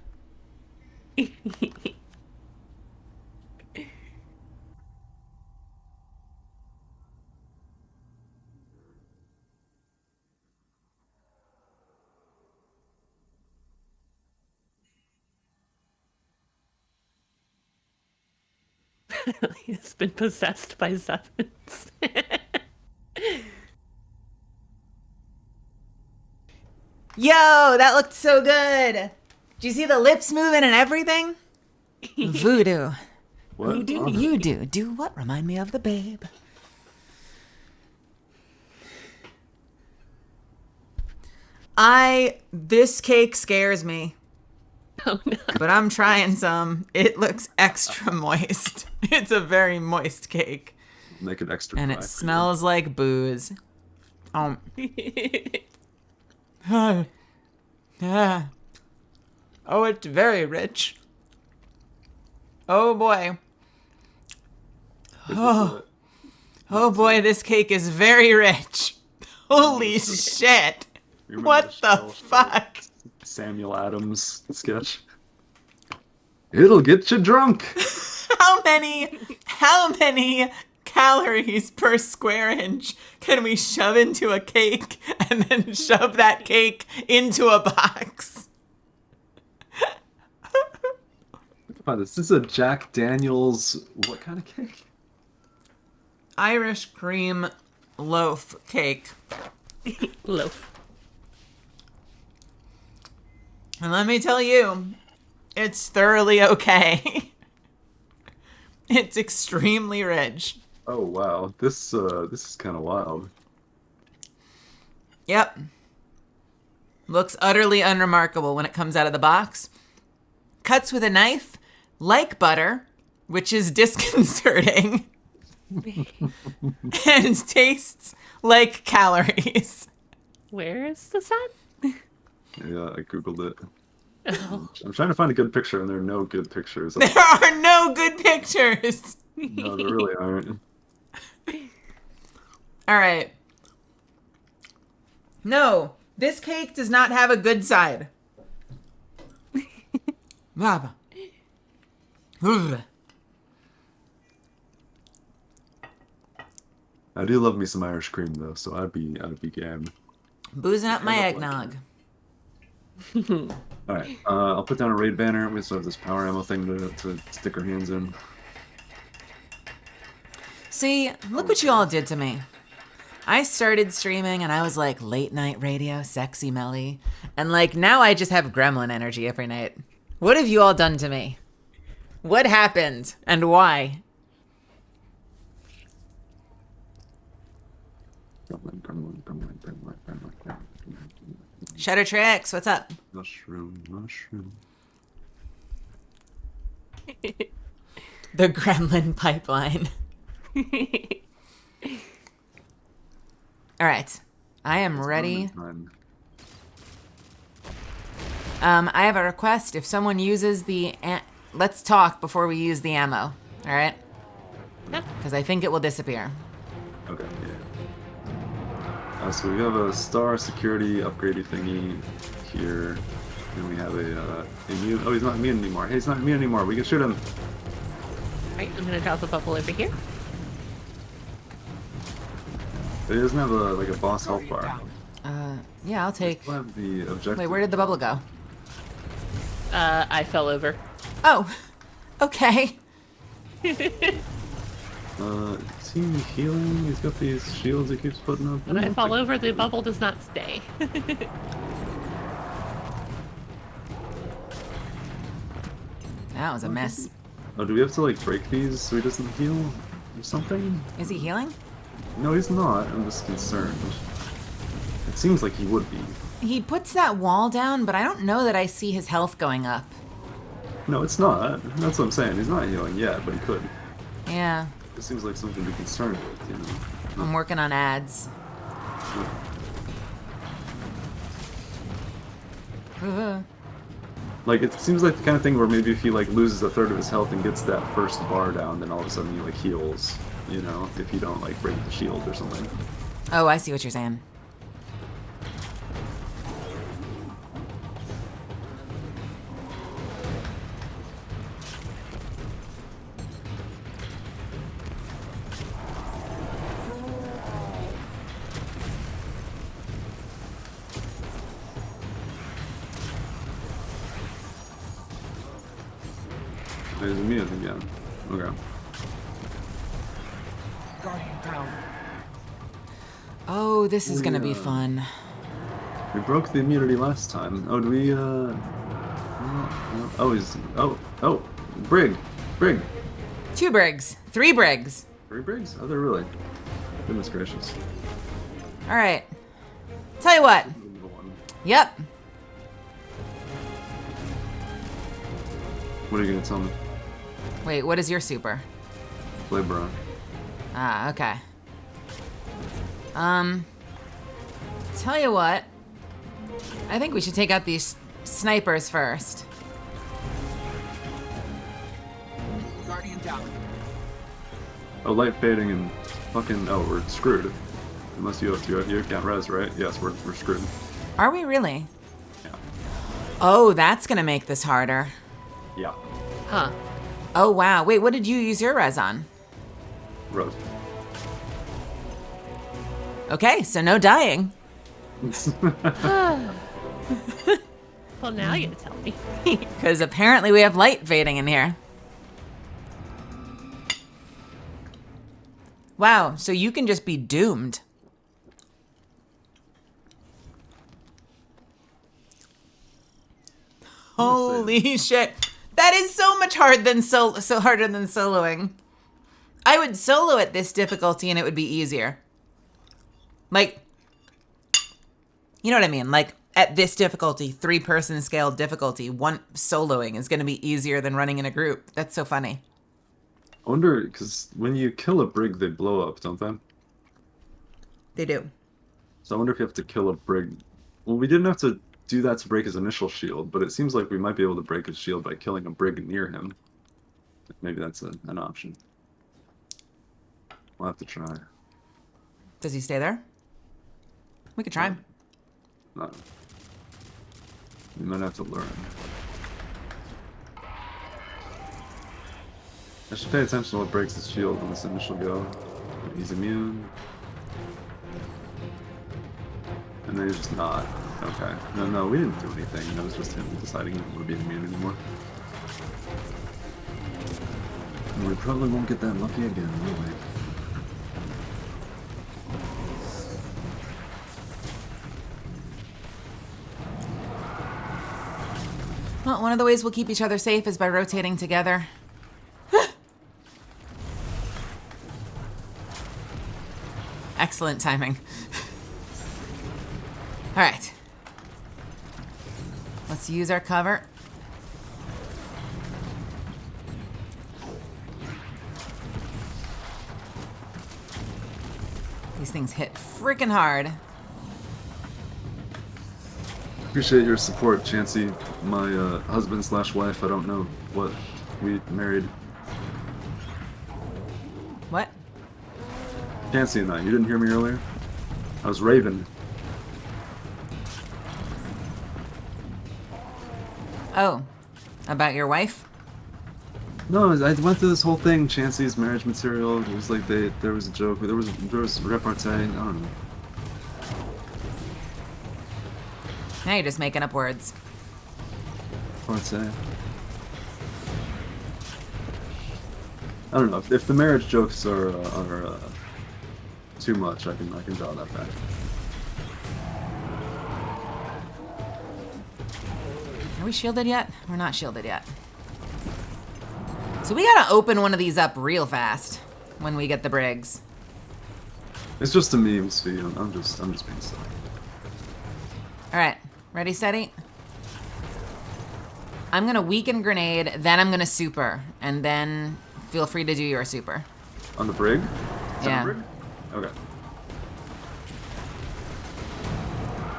Speaker 4: He's been possessed by sevens.
Speaker 1: Yo, that looked so good. Did you see the lips moving and everything? Voodoo.
Speaker 2: What?
Speaker 1: You do, you do. Do what? Remind me of the babe. This cake scares me,
Speaker 4: Oh no.
Speaker 1: but I'm trying some. It looks extra moist. It's a very moist cake.
Speaker 2: Make it extra.
Speaker 1: And
Speaker 2: dry
Speaker 1: it
Speaker 2: for you.
Speaker 1: smells like booze. Oh, yeah. Oh, it's very rich. Oh boy.
Speaker 2: This is
Speaker 1: Oh. Oh boy, this cake is very rich. Holy shit.
Speaker 2: You remember
Speaker 1: What the
Speaker 2: Shell
Speaker 1: fuck?
Speaker 2: Samuel Adams sketch. It'll get you drunk.
Speaker 1: How many calories per square inch can we shove into a cake and then shove that cake into a box?
Speaker 2: Wow, this is a Jack Daniels. What kind of cake?
Speaker 1: Irish cream loaf cake.
Speaker 4: Loaf.
Speaker 1: And let me tell you, it's thoroughly okay. It's extremely rich.
Speaker 2: Oh wow, this is kind of wild.
Speaker 1: Yep. Looks utterly unremarkable when it comes out of the box. Cuts with a knife, like butter, which is disconcerting. And tastes like calories.
Speaker 4: Where is this at?
Speaker 2: Yeah, I googled it.
Speaker 4: Oh.
Speaker 2: I'm trying to find a good picture, and there are no good pictures.
Speaker 1: There are no good pictures.
Speaker 2: No, there really aren't.
Speaker 1: All right. No, this cake does not have a good side. Baba. Ugh.
Speaker 2: I do love me some Irish cream though, so I'd be game.
Speaker 1: Boozing up my eggnog.
Speaker 2: All right, I'll put down a raid banner. We still have this power ammo thing to stick our hands in.
Speaker 1: See, look what you all did to me. I started streaming and I was like late night radio, sexy Melly. And like now I just have gremlin energy every night. What have you all done to me? What happened and why? Shutter Tricks, what's up?
Speaker 2: Mushroom.
Speaker 1: The gremlin pipeline. All right, I am ready. I have a request. If someone uses the, let's talk before we use the ammo. All right? Because I think it will disappear.
Speaker 2: Okay. Yeah. So we have a star security upgradey thingy here, and we have a immune. Oh, he's not immune anymore. Hey, he's not immune anymore. We can shoot him.
Speaker 4: Alright, I'm gonna drop a bubble over here.
Speaker 2: But he doesn't have a boss health bar.
Speaker 1: Yeah, I'll take.
Speaker 2: We'll have the objective.
Speaker 1: Wait, where did the bubble go?
Speaker 4: I fell over.
Speaker 1: Oh, okay.
Speaker 2: Is he healing? He's got these shields he keeps putting up.
Speaker 4: When I fall over, the bubble does not stay.
Speaker 1: That was a mess.
Speaker 2: Oh, do we have to like break these so he doesn't heal or something?
Speaker 1: Is he healing?
Speaker 2: No, he's not. I'm just concerned. It seems like he would be.
Speaker 1: He puts that wall down, but I don't know that I see his health going up.
Speaker 2: No, it's not. That's what I'm saying. He's not healing yet, but he could.
Speaker 1: Yeah,
Speaker 2: It seems like something to be concerned with, you know.
Speaker 1: I'm working on ads.
Speaker 2: Like, it seems like the kind of thing where maybe if he like loses a third of his health and gets that first bar down, then all of a sudden he like heals, you know, if you don't like break the shield or something.
Speaker 1: Oh, I see what you're saying.
Speaker 2: He's immune again. Okay.
Speaker 6: Guardian down.
Speaker 1: Oh, this is gonna be
Speaker 2: Yeah.
Speaker 1: fun.
Speaker 2: We broke the immunity last time. Oh, do we, oh, he's, oh, Brig.
Speaker 1: 2 Briggs. 3 Briggs.
Speaker 2: 3 Brigs? Oh, they're really. Goodness gracious.
Speaker 1: All right. Tell you what.
Speaker 2: The middle one.
Speaker 1: Yep.
Speaker 2: What are you gonna tell me?
Speaker 1: Wait, what is your super?
Speaker 2: Flavor.
Speaker 1: Ah, okay. Tell you what. I think we should take out these snipers first.
Speaker 6: Guardian down.
Speaker 2: Oh, light fading and fucking, oh, we're screwed. Unless you can't res, right? Yes, we're screwed.
Speaker 1: Are we really?
Speaker 2: Yeah.
Speaker 1: Oh, that's gonna make this harder.
Speaker 2: Yeah.
Speaker 4: Huh.
Speaker 1: Oh, wow. Wait, what did you use your res on?
Speaker 2: Rose.
Speaker 1: Okay, so no dying.
Speaker 4: Well, now you tell me.
Speaker 1: Because apparently we have light fading in here. Wow, so you can just be doomed. Holy shit. That is so much harder than harder than soloing. I would solo at this difficulty and it would be easier. Like, you know what I mean? Like, at this difficulty, 3-person scale difficulty, one soloing is going to be easier than running in a group. That's so funny.
Speaker 2: I wonder, because when you kill a Brig, they blow up, don't they?
Speaker 1: They do.
Speaker 2: So I wonder if you have to kill a Brig. Well, we didn't have to do that to break his initial shield, but it seems like we might be able to break his shield by killing a Brig near him. Maybe that's an option. We'll have to try.
Speaker 1: Does he stay there? We could try.
Speaker 2: No. We might have to learn. I should pay attention to what breaks his shield on this initial go. He's immune. And then he's just not. Okay. No, we didn't do anything. That was just him deciding he didn't want to be immune anymore. And we probably won't get that lucky again, will we?
Speaker 1: Well, one of the ways we'll keep each other safe is by rotating together. Excellent timing. All right. Let's use our cover. These things hit freaking hard.
Speaker 2: Appreciate your support, Chansey. My husband/wife, I don't know what we married.
Speaker 1: What?
Speaker 2: Chansey and I. You didn't hear me earlier? I was Raven.
Speaker 1: Oh, about your wife?
Speaker 2: No, I went through this whole thing. Chansey's marriage material. It was like there was a joke. There was repartee. I don't know.
Speaker 1: Now you're just making up words.
Speaker 2: Repartee. I don't know. If the marriage jokes are too much, I can draw that back.
Speaker 1: Are we shielded yet? We're not shielded yet. So we gotta open one of these up real fast when we get the Briggs.
Speaker 2: It's just a meme speed. I'm just being silly.
Speaker 1: All right, ready, steady? I'm gonna weaken grenade, then I'm gonna super, and then feel free to do your super.
Speaker 2: On the Brig? Is that
Speaker 1: Yeah.
Speaker 2: a Brig? Okay.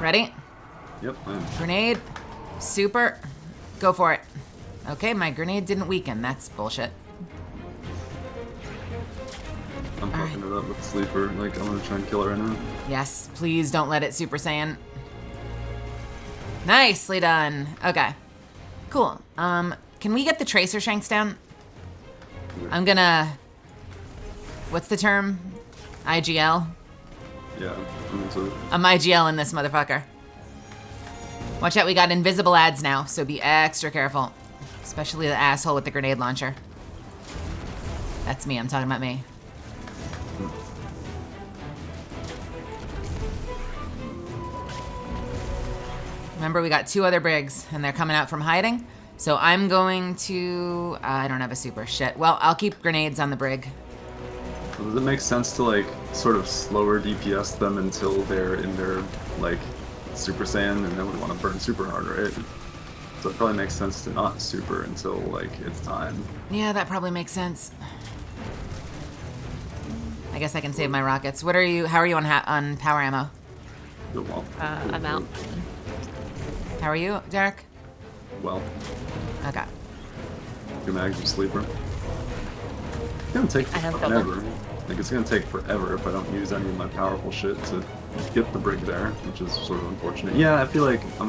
Speaker 1: Ready?
Speaker 2: Yep. I am.
Speaker 1: Grenade, super, go for it. Okay, my grenade didn't weaken. That's bullshit.
Speaker 2: I'm fucking it up with the sleeper. Like, I'm gonna try and kill it right now.
Speaker 1: Yes, please don't let it Super Saiyan. Nicely done. Okay, cool. Can we get the tracer shanks down? I'm gonna. What's the term? IGL.
Speaker 2: Yeah. I'm into it.
Speaker 1: I'm IGL in this motherfucker. Watch out, we got invisible ads now, so be extra careful. Especially the asshole with the grenade launcher. That's me, I'm talking about me. Remember, we got 2 other brigs, and they're coming out from hiding. So I'm going to... I don't have a super. Shit. Well, I'll keep grenades on the brig.
Speaker 2: Well, does it make sense to, like, sort of slower DPS them until they're in their, like, Super Saiyan, and then we want to burn super hard, right? So it probably makes sense to not super until, like, it's time.
Speaker 1: Yeah, that probably makes sense. I guess I can save my rockets. What are you... How are you on power ammo?
Speaker 2: Go well.
Speaker 4: I'm out.
Speaker 1: How are you, Derek?
Speaker 2: Well,
Speaker 1: Okay.
Speaker 2: your mag's a sleeper. It's gonna take
Speaker 4: I have
Speaker 2: forever. Like, it's gonna take forever if I don't use any of my powerful shit to get the brig there, which is sort of unfortunate. Yeah, I feel like I'm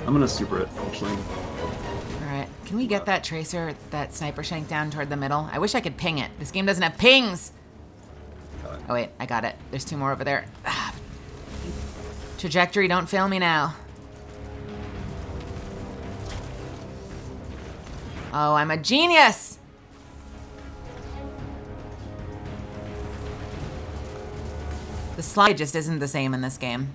Speaker 2: gonna super it, actually.
Speaker 1: Alright. Can we get that tracer, that sniper shank down toward the middle? I wish I could ping it. This game doesn't have pings! Oh wait, I got it. There's 2 more over there. Ah. Trajectory, don't fail me now. Oh, I'm a genius! The slide just isn't the same in this game.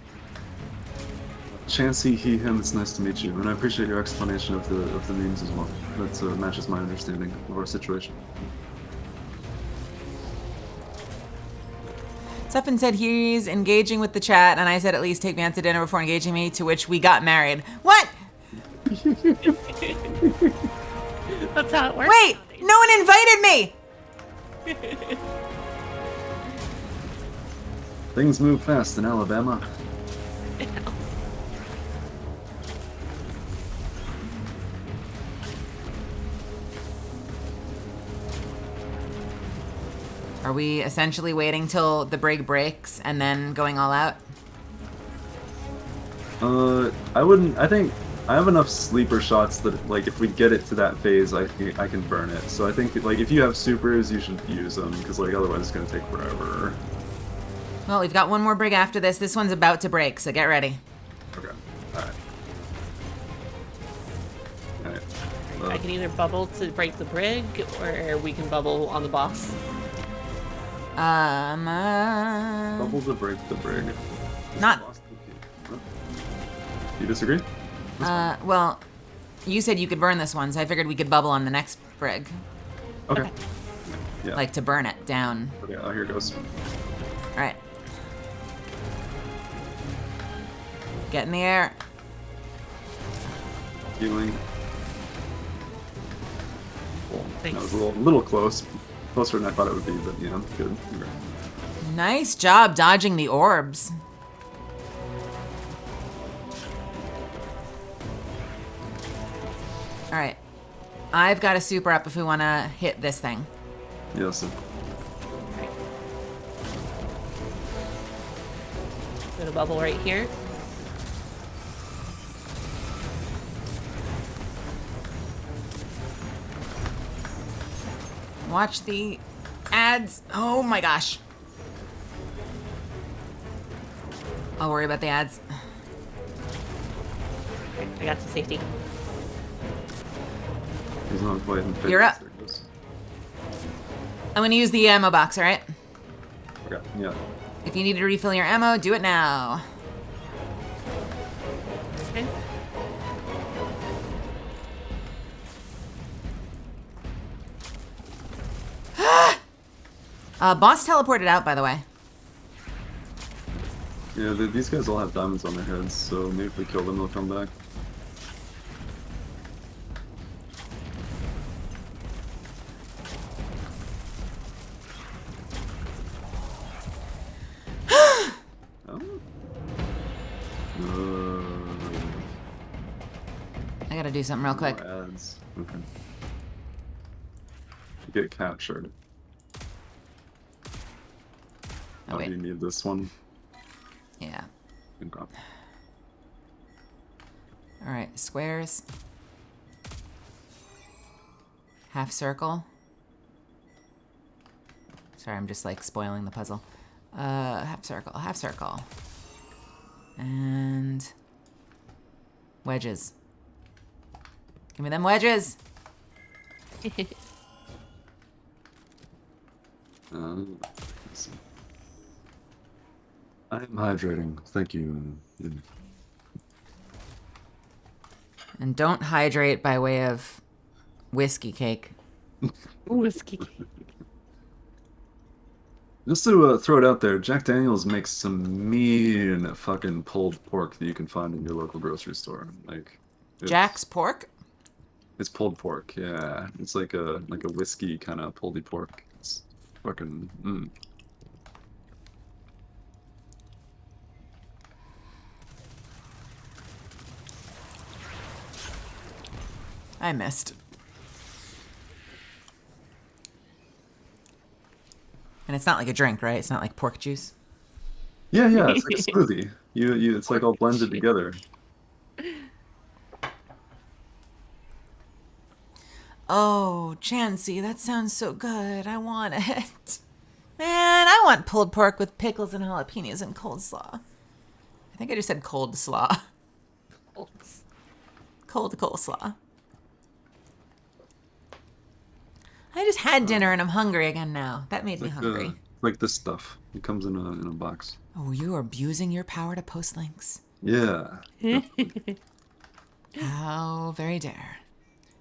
Speaker 2: Chansey, he, him, it's nice to meet you, and I appreciate your explanation of the memes as well. That matches my understanding of our situation.
Speaker 1: Stefan said he's engaging with the chat, and I said at least take me out to dinner before engaging me, to which we got married. What?
Speaker 4: That's how it works.
Speaker 1: Wait! No one invited me!
Speaker 2: Things move fast in Alabama.
Speaker 1: Are we essentially waiting till the brig breaks and then going all out?
Speaker 2: I wouldn't. I think I have enough sleeper shots that, like, if we get it to that phase, I can burn it. So I think, like, if you have supers, you should use them, because, like, otherwise it's gonna take forever.
Speaker 1: Well, we've got one more brig after this. This one's about to break, so get ready.
Speaker 2: Okay. Alright. Alright.
Speaker 4: I can either bubble to break the brig, or we can bubble on the boss.
Speaker 2: Bubble to break the brig.
Speaker 1: Not...
Speaker 2: You disagree?
Speaker 1: well, you said you could burn this one, so I figured we could bubble on the next brig.
Speaker 2: Okay. Yeah.
Speaker 1: Like, to burn it down.
Speaker 2: Okay, oh, here it goes.
Speaker 1: Alright. Get in the air.
Speaker 2: Healing. Cool. That
Speaker 4: Thanks.
Speaker 2: was a little close. Closer than I thought it would be, but yeah, good. Okay.
Speaker 1: Nice job dodging the orbs. Alright. I've got a super up if we want to hit this thing.
Speaker 2: Yes.
Speaker 4: Gonna bubble right here.
Speaker 1: Watch the ads. Oh my gosh. I'll worry about the ads.
Speaker 4: I got to safety.
Speaker 2: He's not quite in phase.
Speaker 1: You're up.
Speaker 2: There it goes.
Speaker 1: I'm gonna use the ammo box, alright?
Speaker 2: Okay, yeah.
Speaker 1: If you need to refill your ammo, do it now.
Speaker 4: Okay.
Speaker 1: Boss teleported out, by the way.
Speaker 2: Yeah, these guys all have diamonds on their heads, so maybe if we kill them, they'll come back. Oh.
Speaker 1: I gotta do something real quick.
Speaker 2: More ads. Okay. Get captured.
Speaker 1: Oh, wait.
Speaker 2: You need this one.
Speaker 1: Yeah.
Speaker 2: Okay.
Speaker 1: Alright, squares. Half circle. Sorry, I'm just like spoiling the puzzle. Half circle, half circle. And wedges. Give me them wedges.
Speaker 2: Let's see. I am hydrating. Thank you.
Speaker 1: And don't hydrate by way of whiskey cake.
Speaker 4: Whiskey.
Speaker 2: Just to throw it out there, Jack Daniels makes some mean fucking pulled pork that you can find in your local grocery store. Like
Speaker 1: Jack's pork?
Speaker 2: It's pulled pork, yeah. It's like a whiskey kind of pulledy pork. It's fucking
Speaker 1: I missed. And it's not like a drink, right? It's not like pork juice.
Speaker 2: Yeah, it's like a smoothie. It's like all blended together.
Speaker 1: Oh, Chansey, that sounds so good. I want it. Man, I want pulled pork with pickles and jalapenos and cold slaw. I think I just said cold slaw. Cold coleslaw. I just had dinner and I'm hungry again now. That made me hungry.
Speaker 2: Like this stuff. It comes in a box.
Speaker 1: Oh, you are abusing your power to post links.
Speaker 2: Yeah.
Speaker 1: How very dare.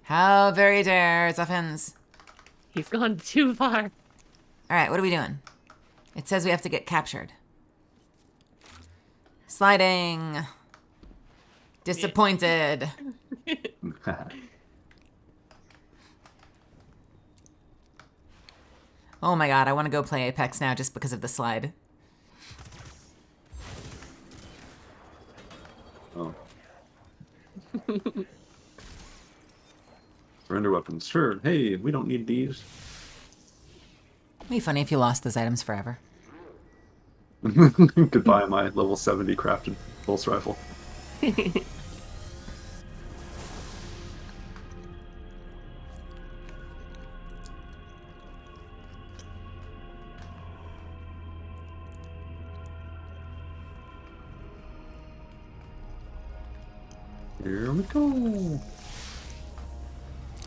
Speaker 1: How very dare, Zuffins.
Speaker 4: He's gone too far.
Speaker 1: All right, what are we doing? It says we have to get captured. Sliding. Disappointed. Oh my god, I want to go play Apex now just because of the slide.
Speaker 2: Oh. Surrender weapons. Sure. Hey, we don't need these.
Speaker 1: It'd be funny if you lost those items forever.
Speaker 2: Goodbye, my level 70 crafted pulse rifle. Here we go.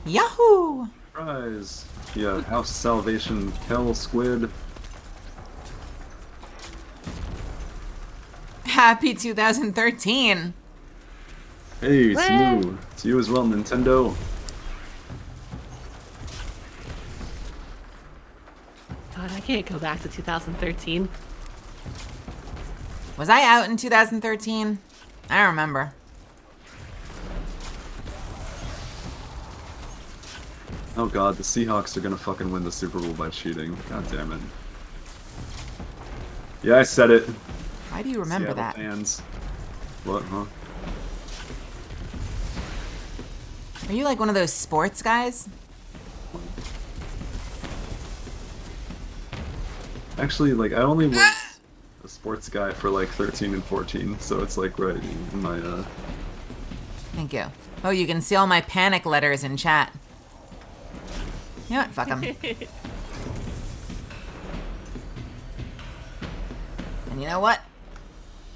Speaker 1: Yahoo!
Speaker 2: Surprise. Yeah, House Salvation, Kel Squid.
Speaker 1: Happy 2013.
Speaker 2: Hey, Smooth. It's you as well, Nintendo.
Speaker 4: God, I can't go back to 2013.
Speaker 1: Was I out in 2013? I don't remember.
Speaker 2: Oh god, the Seahawks are gonna fucking win the Super Bowl by cheating. God damn it. Yeah, I said it.
Speaker 1: Why do you remember
Speaker 2: Seattle
Speaker 1: that?
Speaker 2: Fans. What, huh?
Speaker 1: Are you like one of those sports guys?
Speaker 2: Actually, like, I only was a sports guy for like 13 and 14, so it's like right in my,
Speaker 1: Thank you. Oh, you can see all my panic letters in chat. You know what? Fuck them. And you know what?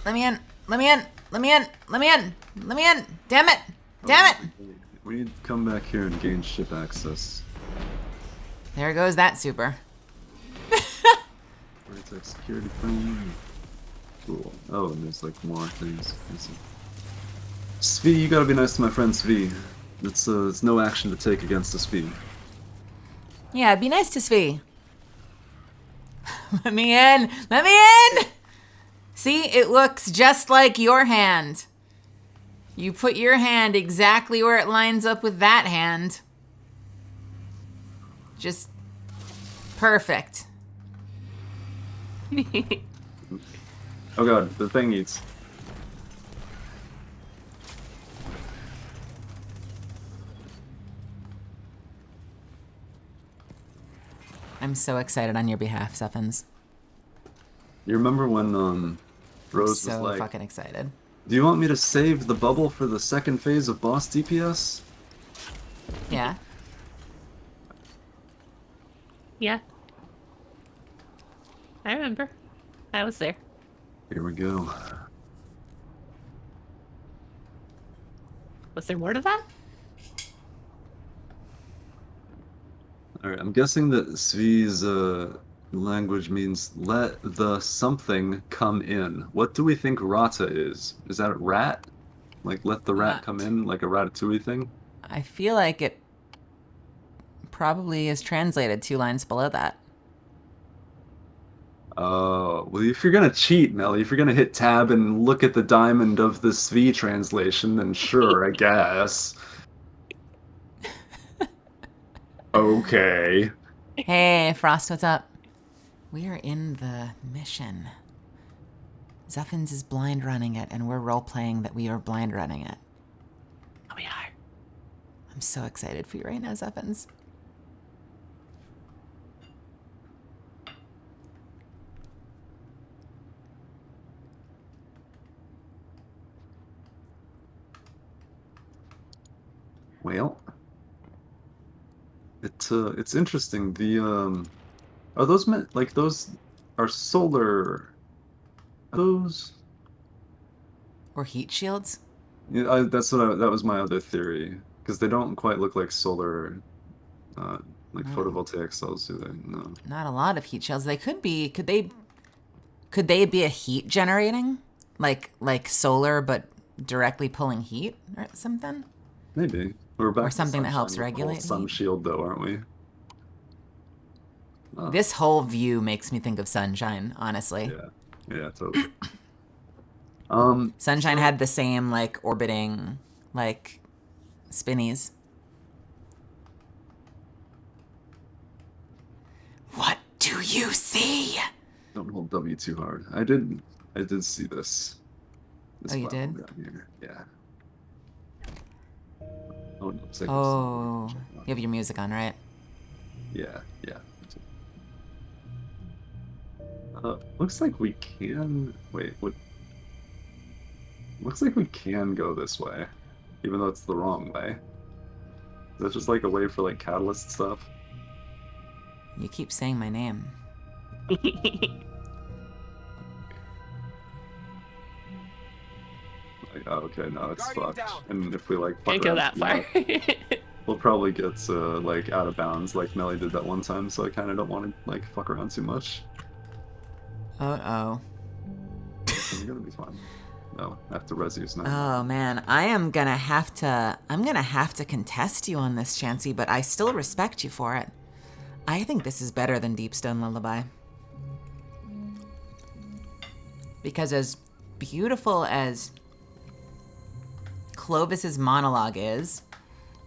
Speaker 1: Let me in. Let me in. Let me in. Let me in. Let me in. Damn it. Damn it.
Speaker 2: We need to come back here and gain ship access.
Speaker 1: There goes that super.
Speaker 2: Right, security phone. Cool. Oh, and there's like more things. Svi, you gotta be nice to my friend Svi. It's no action to take against the Svi.
Speaker 1: Yeah, be nice to Svi. Let me in. Let me in. See, it looks just like your hand. You put your hand exactly where it lines up with that hand. Just perfect.
Speaker 2: Oh god, the thing eats.
Speaker 1: I'm so excited on your behalf, Zuffins.
Speaker 2: You remember when Rose
Speaker 1: So
Speaker 2: was like,
Speaker 1: fucking excited.
Speaker 2: do you want me to save the bubble for the second phase of boss DPS?
Speaker 1: Yeah.
Speaker 4: Yeah. I remember. I was there.
Speaker 2: Here we go.
Speaker 4: Was there more to that?
Speaker 2: Alright, I'm guessing that Svi's language means let the something come in. What do we think rata is? Is that a rat? Like let the rat come in, like a ratatouille thing?
Speaker 1: I feel like it probably is translated 2 lines below that.
Speaker 2: Oh, well, if you're gonna cheat, Melly, if you're gonna hit tab and look at the diamond of the Svi translation, then sure, I guess. Okay.
Speaker 1: Hey, Frost, what's up? We are in the mission. Zuffins is blind running it, and we're role-playing that we are blind running it.
Speaker 4: Oh, we are.
Speaker 1: I'm so excited for you right now, Zuffins.
Speaker 2: Well, it's interesting. The are those meant like those are solar? Are those?
Speaker 1: Or heat shields?
Speaker 2: Yeah, that was my other theory because they don't quite look like solar, like photovoltaic cells, do they? No.
Speaker 1: Not a lot of heat shields. They could be. Could they be a heat generating? Like solar, but directly pulling heat or something?
Speaker 2: Maybe we're back.
Speaker 1: Or
Speaker 2: to
Speaker 1: something that helps
Speaker 2: sunshine with the whole
Speaker 1: regulate
Speaker 2: sun
Speaker 1: heat.
Speaker 2: shield, though, aren't we?
Speaker 1: This whole view makes me think of Sunshine, honestly.
Speaker 2: Yeah, totally.
Speaker 1: Sunshine had the same, like, orbiting, like, spinnies. What do you see?
Speaker 2: Don't hold W too hard. I did see this.
Speaker 1: Oh, you did?
Speaker 2: platform down here. Yeah. Oh, no, it's like
Speaker 1: Oh, you have your music on, right?
Speaker 2: Yeah. Looks like we can. Wait, what? Looks like we can go this way, even though it's the wrong way. Is that just like a way for like catalyst stuff?
Speaker 1: You keep saying my name.
Speaker 2: Like, oh, okay, no, it's
Speaker 6: Guardian
Speaker 2: fucked.
Speaker 6: down.
Speaker 2: And if we like
Speaker 4: Can't
Speaker 2: fuck
Speaker 4: go
Speaker 2: around
Speaker 4: that
Speaker 2: too
Speaker 4: far.
Speaker 2: much, we'll probably get like out of bounds, like Melly did that one time. So I kind of don't want to like fuck around too much.
Speaker 1: Uh-oh.
Speaker 2: You're gonna be fine. No, I have to res you now.
Speaker 1: Oh, man. I'm gonna have to contest you on this, Chansey, but I still respect you for it. I think this is better than Deepstone Lullaby. Because as beautiful as Clovis's monologue is,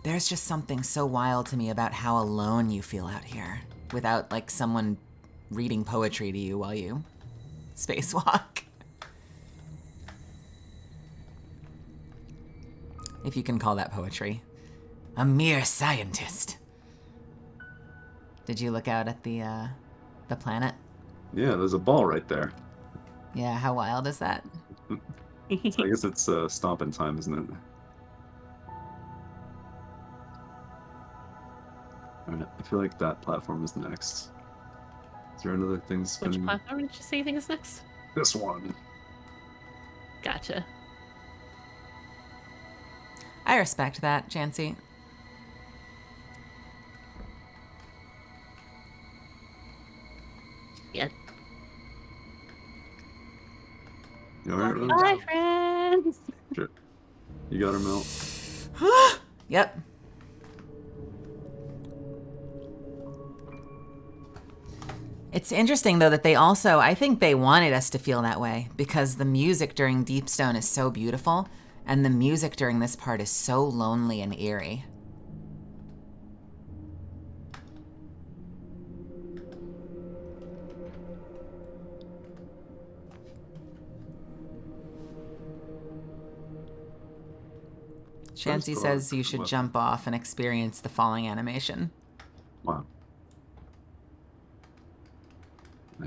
Speaker 1: there's just something so wild to me about how alone you feel out here without, like, someone reading poetry to you while you spacewalk. If you can call that poetry. A mere scientist. Did you look out at the planet?
Speaker 2: Yeah, there's a ball right there.
Speaker 1: Yeah, how wild is that?
Speaker 2: So I guess it's stomping time, isn't it? Alright, I feel like that platform is next. Is there another thing
Speaker 4: Which
Speaker 2: spinning?
Speaker 4: platform did you say you think is next?
Speaker 2: This one.
Speaker 4: Gotcha.
Speaker 1: I respect that, Chansey.
Speaker 4: Yeah.
Speaker 2: You alright, Rose?
Speaker 4: Bye, friends.
Speaker 2: Sure. You got her, Mel?
Speaker 1: Yep. It's interesting, though, that they also, I think they wanted us to feel that way because the music during Deepstone is so beautiful, and the music during this part is so lonely and eerie. Chansey says you should jump off and experience the falling animation.
Speaker 2: Wow. I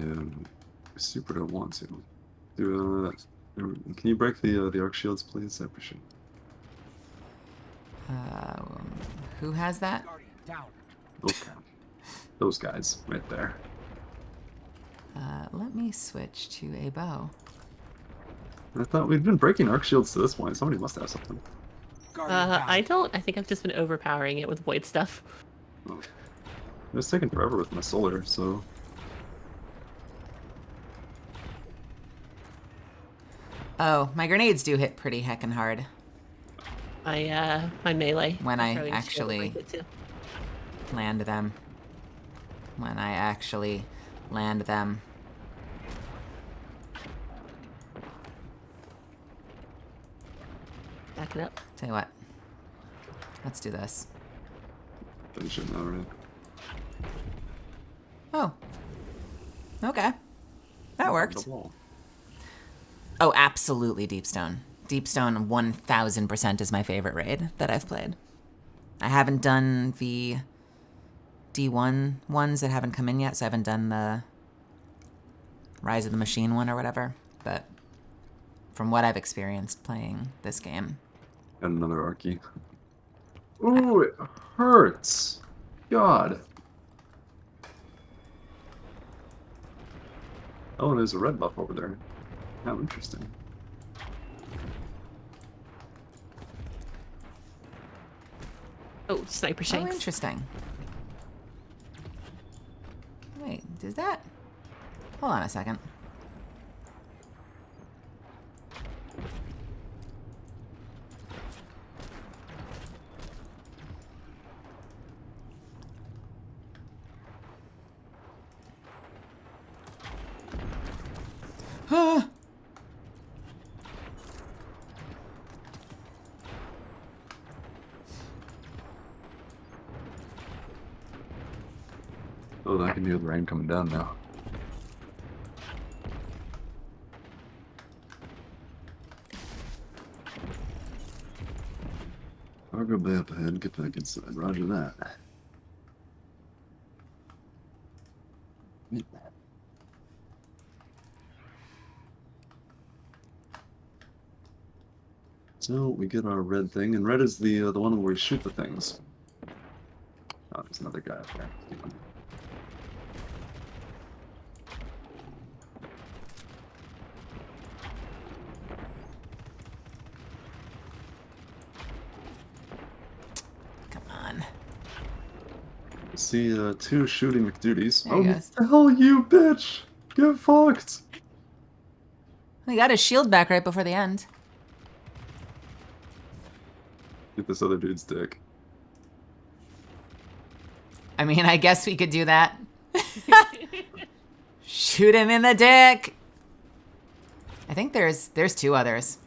Speaker 2: super don't want to. Can you break the arc shields, please? I appreciate it.
Speaker 1: Who has that?
Speaker 6: Guardian down.
Speaker 2: Okay. Those guys right there.
Speaker 1: Let me switch to a bow.
Speaker 2: I thought we'd been breaking arc shields to this point. Somebody must have something.
Speaker 6: Guardian down.
Speaker 4: I don't. I think I've just been overpowering it with void stuff.
Speaker 2: Okay. It's taking forever with my solar, so
Speaker 1: Oh, my grenades do hit pretty heckin' hard
Speaker 4: My melee.
Speaker 1: when I
Speaker 4: throwing shield
Speaker 1: actually
Speaker 4: like it too.
Speaker 1: land them. When I actually land them.
Speaker 4: Back it up.
Speaker 1: Tell you what. Let's do this.
Speaker 2: finish it now, right?
Speaker 1: Oh. Okay. That worked.
Speaker 2: The wall.
Speaker 1: Oh, absolutely Deepstone. Deepstone 1000% is my favorite raid that I've played. I haven't done the D1 ones that haven't come in yet, so I haven't done the Rise of the Machine one or whatever. But from what I've experienced playing this game,
Speaker 2: Got another Arky. Ooh, it hurts. God. Oh, and there's a red buff over there. How interesting.
Speaker 4: Oh, sniper
Speaker 1: oh,
Speaker 4: shanks.
Speaker 1: interesting. Wait, does that? Hold on a second.
Speaker 2: Oh, I can hear the rain coming down now. Cargo bay up ahead, get back inside. Roger that. So we get our red thing, and red is the one where we shoot the things. Oh, there's another guy up there.
Speaker 1: Come on.
Speaker 2: See two shooting McDuties.
Speaker 1: There he goes.
Speaker 2: The hell, you bitch! Get fucked!
Speaker 1: We got his shield back right before the end.
Speaker 2: Get this other dude's dick.
Speaker 1: I mean, I guess we could do that. Shoot him in the dick. I think there's two others.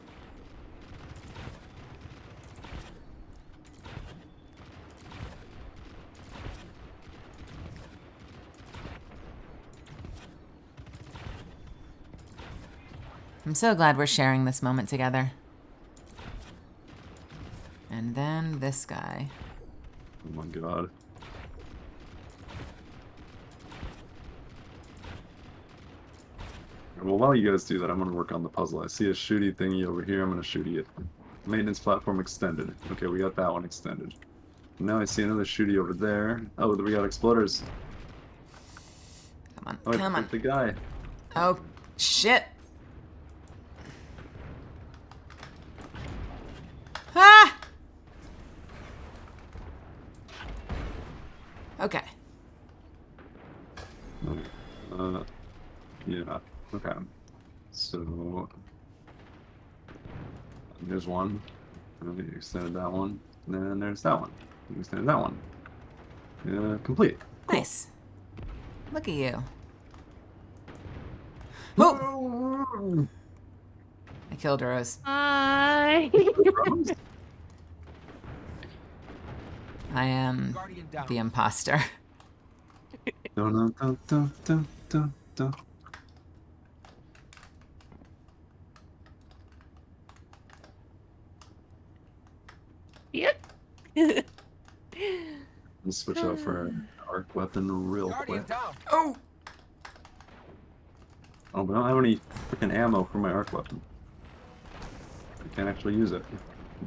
Speaker 1: I'm so glad we're sharing this moment together. And then this guy.
Speaker 2: Oh my god. Well, while you guys do that, I'm gonna work on the puzzle. I see a shooty thingy over here. I'm gonna shooty it. Maintenance platform extended. Okay, we got that one extended. Now I see another shooty over there. Oh, we got exploders.
Speaker 1: Come on,
Speaker 2: Oh,
Speaker 1: come on.
Speaker 2: the guy.
Speaker 1: Oh, shit. Ah! Okay.
Speaker 2: Yeah. Okay. So there's one. We extended that one. And then there's that one. We extended that one. Complete.
Speaker 1: Nice. Look at you. Oh! I killed Rose.
Speaker 4: Hi.
Speaker 1: I am
Speaker 6: Guardian down.
Speaker 1: the imposter.
Speaker 2: Dun, dun, dun, dun, dun, dun, dun.
Speaker 4: Yep.
Speaker 2: Let's switch out for an arc weapon real
Speaker 6: Guardian
Speaker 2: quick.
Speaker 6: down.
Speaker 1: Oh!
Speaker 2: Oh, but I don't have any freaking ammo for my arc weapon. I can't actually use it.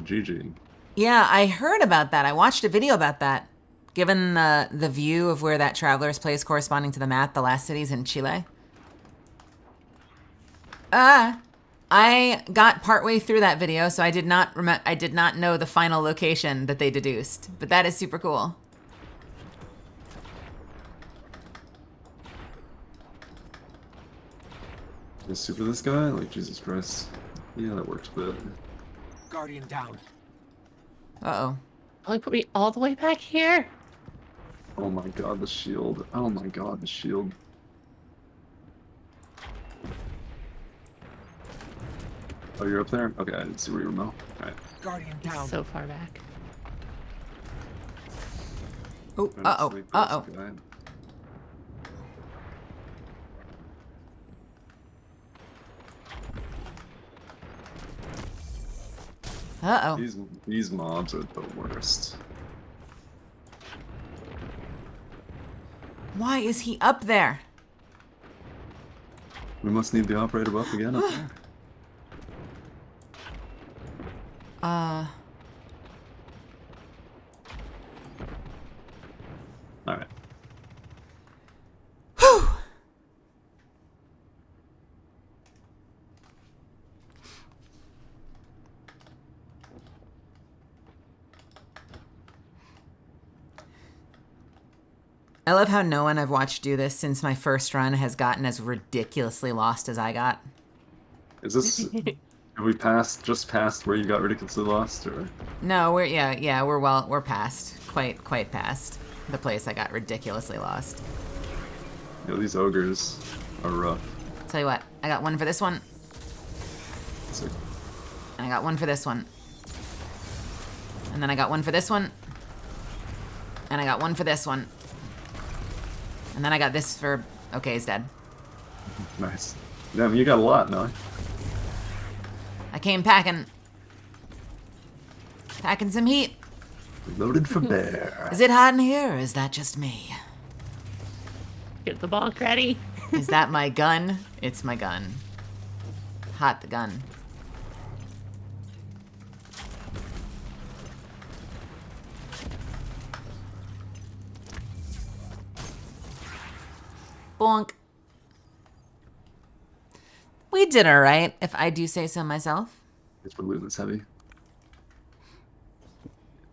Speaker 2: GG.
Speaker 1: Yeah, I heard about that. I watched a video about that. Given the view of where that traveler's place corresponding to the map, the last city's in Chile. I got partway through that video, so I did not know the final location that they deduced. But that is super cool.
Speaker 2: Can I super this guy? Like, Jesus Christ. Yeah, that worked a bit.
Speaker 6: Guardian down.
Speaker 1: Uh-oh.
Speaker 4: Oh, put me all the way back here.
Speaker 2: Oh my god, the shield. Oh my god, the shield. Oh, you're up there? Okay, I didn't see where you were, Mel. Alright.
Speaker 6: Guardian
Speaker 4: He's
Speaker 6: down.
Speaker 4: so far back.
Speaker 1: Oh, uh-oh, uh-oh. Uh-oh.
Speaker 2: These mobs are the worst.
Speaker 1: Why is he up there?
Speaker 2: We must need the operator buff again up there. Alright.
Speaker 1: Whew. I love how no one I've watched do this since my first run has gotten as ridiculously lost as I got.
Speaker 2: Is this... Have we just passed where you got ridiculously lost, or...?
Speaker 1: No, we're past. Quite past the place I got ridiculously lost.
Speaker 2: You know, these ogres are rough.
Speaker 1: Tell you what, I got one for this one,
Speaker 2: So,
Speaker 1: and I got one for this one. And then I got one for this one. And I got one for this one. And then I got this for... Okay, he's dead.
Speaker 2: nice. Damn, you got a lot, Nelly.
Speaker 1: I came packing. Packing some heat.
Speaker 2: Loaded for bear.
Speaker 1: Is it hot in here, or is that just me?
Speaker 4: Get the bonk ready.
Speaker 1: Is that my gun? It's my gun. Hot the gun. Bonk. We did alright, if I do say so myself.
Speaker 2: Guess we're losing this heavy.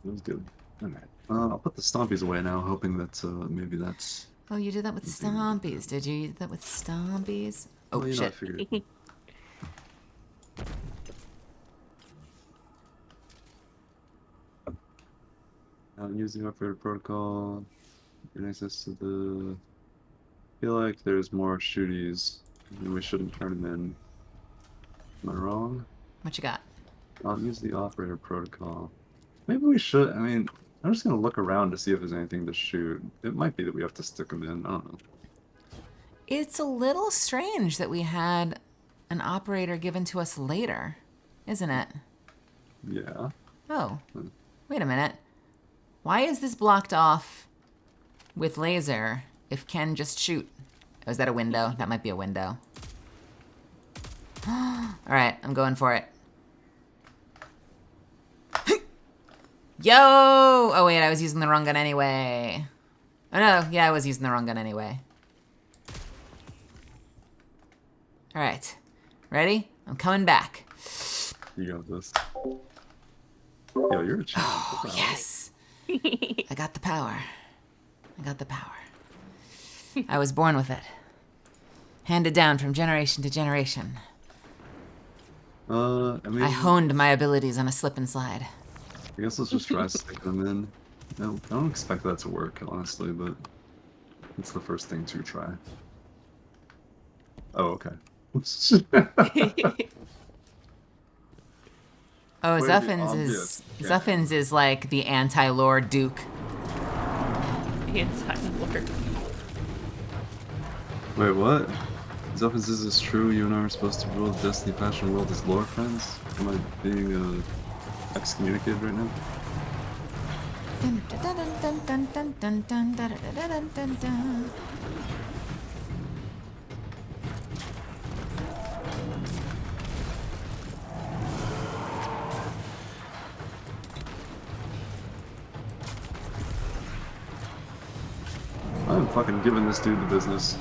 Speaker 2: That was good. Alright. I'll put the stompies away now, hoping that maybe that's...
Speaker 1: Oh, you did that with stompies, did you? You did that with stompies? Oh,
Speaker 2: Well, you know, I
Speaker 1: shit.
Speaker 2: figured. Use the operator protocol. Get access to the... I feel like there's more shooties. And we shouldn't turn them in. Am I wrong?
Speaker 1: What you got?
Speaker 2: I'll use the operator protocol. Maybe we should. I mean, I'm just gonna look around to see if there's anything to shoot. It might be that we have to stick them in. I don't know.
Speaker 1: It's a little strange that we had an operator given to us later, isn't it?
Speaker 2: Yeah.
Speaker 1: Oh, wait a minute. Why is this blocked off with laser if Ken just shoot? Oh, is that a window? That might be a window. Alright, I'm going for it. Yo! Oh wait, I was using the wrong gun anyway. Oh no, yeah, I was using the wrong gun anyway. Alright. Ready? I'm coming back.
Speaker 2: You got this. Yo, you're a champ.
Speaker 1: Oh, yes. I got the power. I got the power. I was born with it. Handed down from generation to generation.
Speaker 2: I mean,
Speaker 1: I honed my abilities on a slip and slide.
Speaker 2: I guess let's just try sticking them in. No, I don't expect that to work, honestly, but it's the first thing to try. Oh, okay.
Speaker 1: Oh,
Speaker 2: Way to be
Speaker 1: Zuffins
Speaker 2: obvious.
Speaker 1: is
Speaker 2: Yeah.
Speaker 1: Zuffins is like the anti-lore Duke.
Speaker 4: Anti-lord.
Speaker 2: Wait, what? Zuffins, is this true? You and I are supposed to rule the Destiny Fashion world as lore friends? Am I being excommunicated right now? I'm fucking giving this dude the business.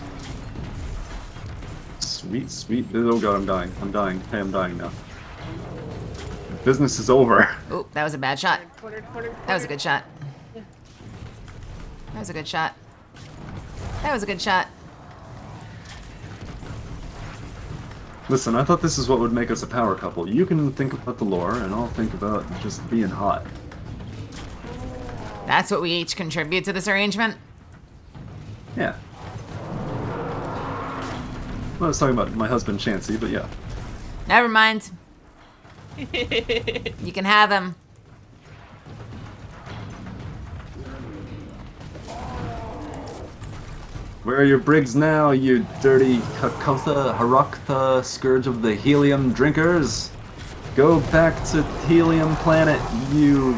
Speaker 2: Sweet, sweet. Oh god, I'm dying. I'm dying. Hey, I'm dying now. Business is over.
Speaker 1: Oh, that was a bad shot. That was a good shot. That was a good shot. That was a good shot.
Speaker 2: Listen, I thought this is what would make us a power couple. You can think about the lore, and I'll think about just being hot.
Speaker 1: That's what we each contribute to this arrangement?
Speaker 2: Yeah. Well, I was talking about my husband, Chansey, but yeah.
Speaker 1: Never mind. You can have him.
Speaker 2: Where are your brigs now, you dirty Hakotha, Harakta, scourge of the helium drinkers? Go back to Helium Planet, you...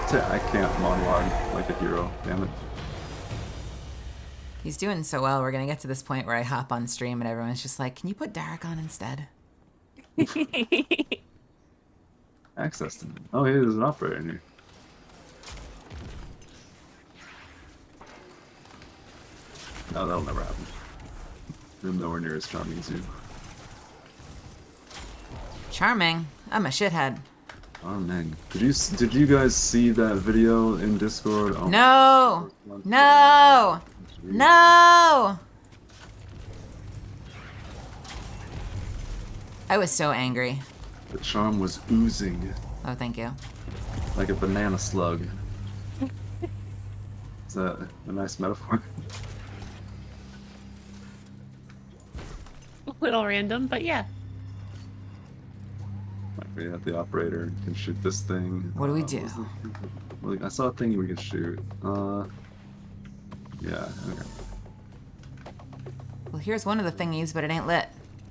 Speaker 2: I can't monologue like a hero, damn it.
Speaker 1: He's doing so well, we're gonna get to this point where I hop on stream and everyone's just like, can you put Derek on instead?
Speaker 2: Access to me. Oh, hey, there's an operator in here. No, that'll never happen. I'm nowhere near as charming as you.
Speaker 1: Charming. I'm a shithead.
Speaker 2: Charming. Did you guys see that video in Discord? Oh,
Speaker 1: No! No! No! I was so angry.
Speaker 2: The charm was oozing
Speaker 1: Oh, thank you.
Speaker 2: like a banana slug. Is that a nice metaphor?
Speaker 4: A little random, but yeah.
Speaker 2: We have the operator can shoot this thing.
Speaker 1: What do we do?
Speaker 2: Well, I saw a thing we could shoot. Yeah, okay.
Speaker 1: Well, here's one of the thingies, but it ain't lit.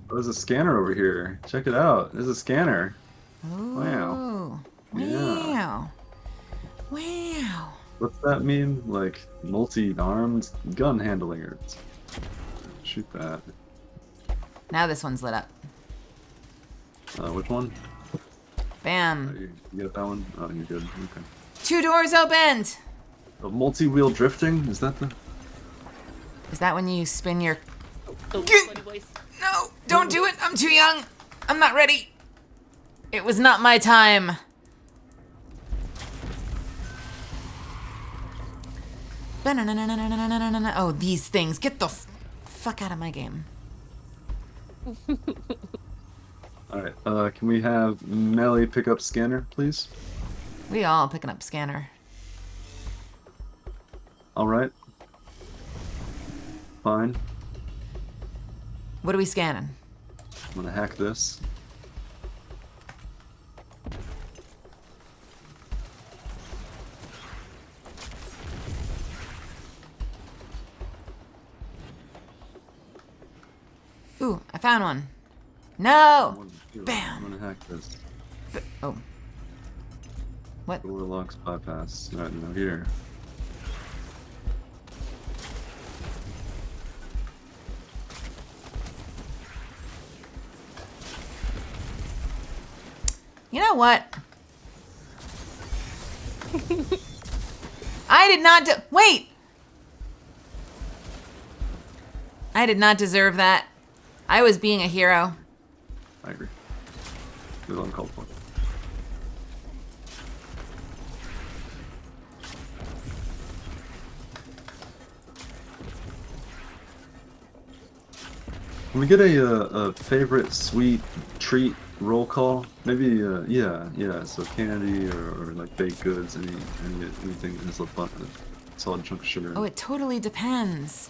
Speaker 2: Oh, there's a scanner over here. Check it out. There's a scanner.
Speaker 1: Ooh.
Speaker 2: Wow.
Speaker 1: Wow. Wow.
Speaker 2: What's that mean? Like multi-armed gun handling or shoot that.
Speaker 1: Now this one's lit up.
Speaker 2: Which one?
Speaker 1: Bam.
Speaker 2: You get that one? Oh, you're good. Okay.
Speaker 1: 2 doors opened!
Speaker 2: Oh, multi-wheel drifting? Is that the?
Speaker 1: Is that when you spin your...
Speaker 4: Oh, funny voice.
Speaker 1: No, don't do it. I'm too young. I'm not ready. It was not my time. Oh, these things. Get the fuck out of my game.
Speaker 2: Alright, can we have Melly pick up scanner, please?
Speaker 1: We all picking up scanner.
Speaker 2: Alright. Fine.
Speaker 1: What are we scanning?
Speaker 2: I'm gonna hack this.
Speaker 1: Ooh, I found one. No!
Speaker 2: I'm
Speaker 1: Bam!
Speaker 2: gonna hack this.
Speaker 1: Oh. What?
Speaker 2: Door locks bypass. Right now here.
Speaker 1: You know what? I did not wait! I did not deserve that. I was being a hero.
Speaker 2: I agree. It was uncalled for. Can we get a favorite sweet treat roll call? Maybe yeah. So candy or like baked goods, anything that has a solid chunk of sugar.
Speaker 1: Oh, it totally depends.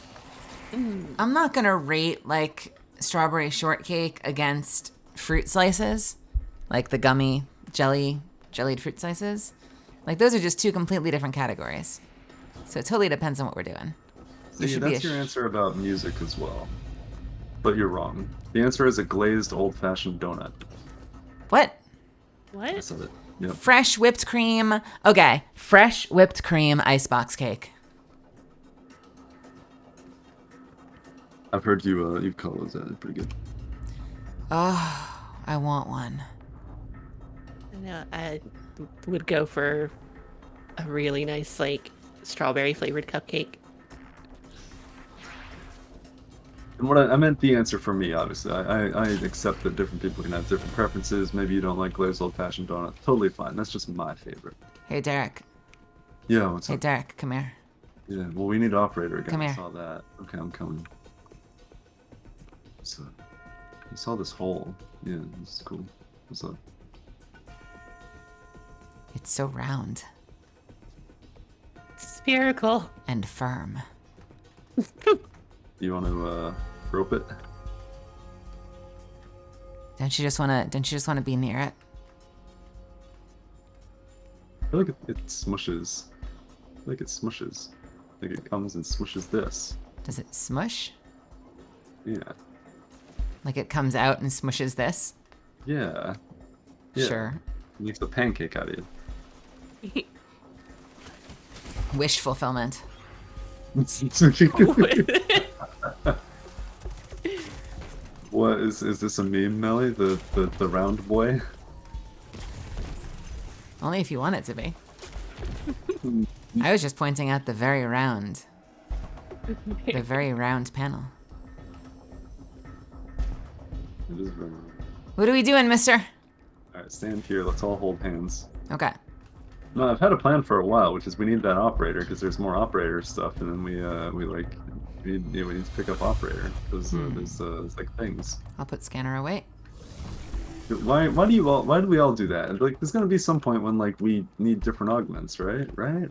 Speaker 1: I'm not gonna rate like strawberry shortcake against fruit slices, like the gummy jellied fruit slices. Like those are just 2 completely different categories. So it totally depends on what we're doing. There
Speaker 2: See,
Speaker 1: should be
Speaker 2: that's
Speaker 1: a
Speaker 2: your answer about music as well. But you're wrong. The answer is a glazed old-fashioned donut.
Speaker 1: What?
Speaker 2: I
Speaker 4: What?
Speaker 2: said it. Yep.
Speaker 1: Fresh whipped cream. Okay, fresh whipped cream icebox cake.
Speaker 2: I've heard you've called those that. They're pretty good.
Speaker 1: Oh, I want one.
Speaker 4: No, I would go for a really nice, like, strawberry flavored cupcake.
Speaker 2: And what I meant the answer for me, obviously. I accept that different people can have different preferences. Maybe you don't like glazed old-fashioned donut. Totally fine. That's just my favorite.
Speaker 1: Hey, Derek.
Speaker 2: Yeah, what's
Speaker 1: Hey,
Speaker 2: up?
Speaker 1: Derek, come here.
Speaker 2: Yeah, well, we need an operator again.
Speaker 1: Come
Speaker 2: I
Speaker 1: here.
Speaker 2: saw that. Okay, I'm coming. So, I saw this hole. Yeah, this is cool. What's up?
Speaker 1: It's so round
Speaker 4: Spherical.
Speaker 1: and firm.
Speaker 2: You want to rope it?
Speaker 1: Don't you just wanna be near it?
Speaker 2: I feel like it smushes. I feel like it smushes. Like it comes and smushes this.
Speaker 1: Does it smush?
Speaker 2: Yeah.
Speaker 1: Like it comes out and smushes this?
Speaker 2: Yeah. Yeah.
Speaker 1: Sure.
Speaker 2: Makes a pancake out of you.
Speaker 1: Wish fulfillment.
Speaker 2: What is this a meme, Melly? The round boy?
Speaker 1: Only if you want it to be. I was just pointing out the very round panel.
Speaker 2: It is round.
Speaker 1: What are we doing, mister?
Speaker 2: Alright, stand here. Let's all hold hands.
Speaker 1: Okay.
Speaker 2: No, I've had a plan for a while, which is we need that operator because there's more operator stuff, and then we need to pick up operator because there's like things.
Speaker 1: I'll put scanner away.
Speaker 2: Why do we all do that? Like, there's gonna be some point when like we need different augments, right? All right,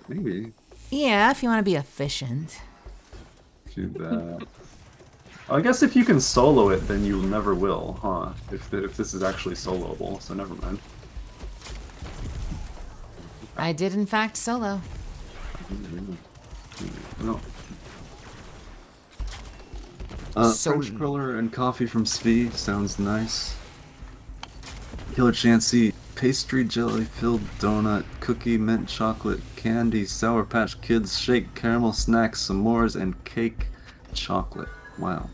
Speaker 2: maybe.
Speaker 1: Yeah, if you want to be efficient.
Speaker 2: Do that. I guess if you can solo it, then you never will, huh? If this is actually soloable, so never mind.
Speaker 1: I did in fact solo.
Speaker 2: No.
Speaker 1: So-
Speaker 2: French cruller and coffee from Svi sounds nice. Killer Chancy, pastry jelly filled donut, cookie, mint chocolate, candy, Sour Patch Kids, shake, caramel snacks, s'mores, and cake chocolate. Wow.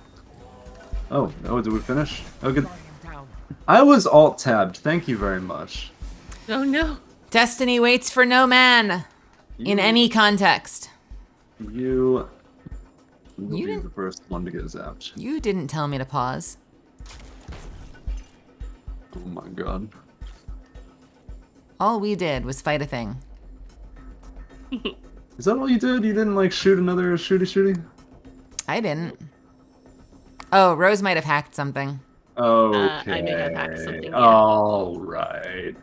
Speaker 2: Oh, did we finish? Oh, good.
Speaker 6: Down.
Speaker 2: I was alt-tabbed. Thank you very much.
Speaker 4: Oh no.
Speaker 1: Destiny waits for no man in any context.
Speaker 2: You will
Speaker 1: You
Speaker 2: be
Speaker 1: didn't-
Speaker 2: the first one to get zapped.
Speaker 1: You didn't tell me to pause.
Speaker 2: Oh my god.
Speaker 1: All we did was fight a thing.
Speaker 2: Is that all you did? You didn't like shoot another shooty?
Speaker 1: I didn't. Oh, Rose might have hacked something.
Speaker 2: Okay.
Speaker 4: I may have hacked something, yeah.
Speaker 2: All right.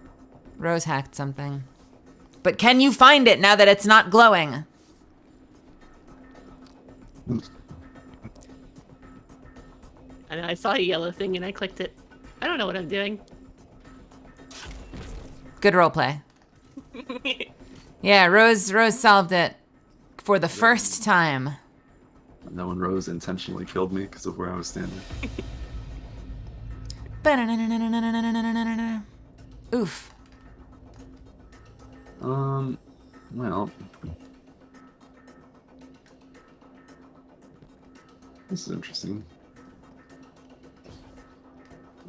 Speaker 1: Rose hacked something. But can you find it now that it's not glowing?
Speaker 4: And I saw a yellow thing and I clicked it. I don't know what I'm doing.
Speaker 1: Good roleplay. Yeah, Rose solved it for the first time.
Speaker 2: No one Rose intentionally killed me because of where I was standing.
Speaker 1: Oof.
Speaker 2: Well. This is interesting.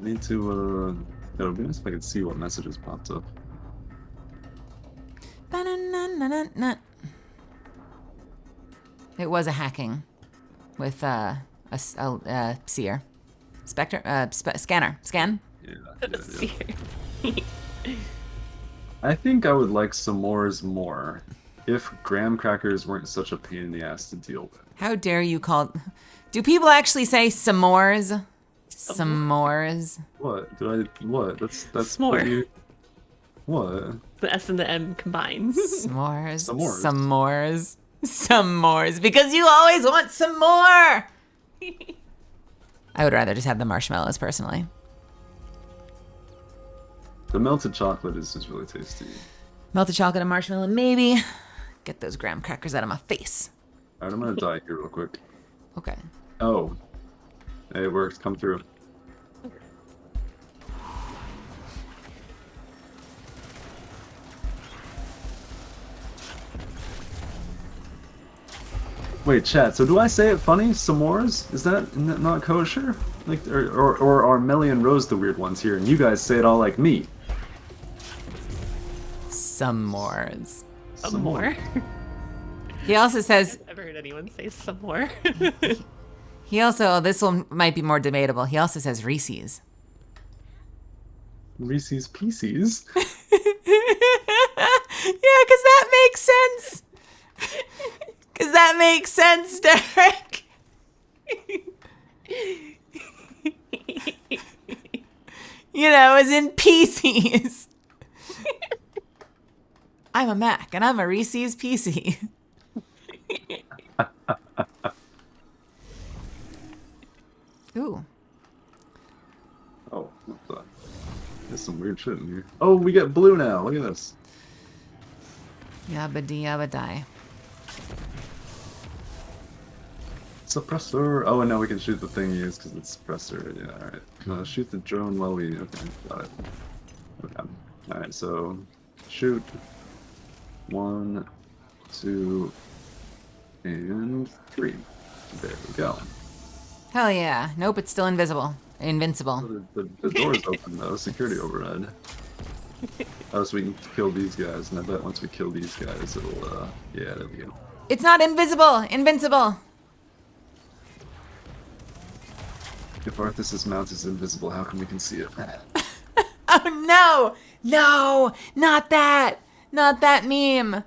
Speaker 2: I need to, it would be nice if I could see what messages popped up.
Speaker 1: It was a hacking with a seer. Spectre, scanner. Scan?
Speaker 2: Yeah. I think I would like s'mores more if graham crackers weren't such a pain in the ass to deal with.
Speaker 1: How dare you call... Do people actually say s'mores? S'mores?
Speaker 2: What? What? That's
Speaker 4: S'more.
Speaker 2: what you... What?
Speaker 4: The S and the M combined.
Speaker 1: S'mores?
Speaker 2: S'mores.
Speaker 1: S'mores. S'mores. Because you always want some more! I would rather just have the marshmallows, personally.
Speaker 2: The melted chocolate is just really tasty.
Speaker 1: Melted chocolate and marshmallow, maybe. Get those graham crackers out of my face.
Speaker 2: Alright, I'm gonna die here real quick.
Speaker 1: Okay.
Speaker 2: Oh. Hey, it works. Come through. Wait, chat. So do I say it funny? S'mores? Is that not kosher? Like, or are Melly and Rose the weird ones here, and you guys say it all like me?
Speaker 1: S'mores.
Speaker 4: Some more.
Speaker 1: He also says,
Speaker 4: I've never heard anyone say some more.
Speaker 1: this one might be more debatable. He also says Reese's.
Speaker 2: Reese's Pieces.
Speaker 1: Yeah, because that makes sense. Because that makes sense, Derek. You know, as in PCs. I'm a Mac and I'm a Reese's PC. Ooh.
Speaker 2: Oh, what the? There's some weird shit in here. Oh, we get blue now. Look at this.
Speaker 1: Yabba dee yabba die.
Speaker 2: Suppressor. Oh, and now we can shoot the thing he used because it's suppressor. Yeah, alright. Shoot the drone while we. Okay, got it. Okay. Alright, so shoot. 1, 2, and 3. There we go.
Speaker 1: Hell yeah. Nope, it's still invisible. Invincible.
Speaker 2: The door's open though. Security override. Oh, so we can kill these guys, and I bet once we kill these guys, it'll. Yeah, there we go.
Speaker 1: It's not invisible. Invincible.
Speaker 2: If Arthas's mount is invisible, how come we can see it?
Speaker 1: Oh no! No! Not that! Not that meme!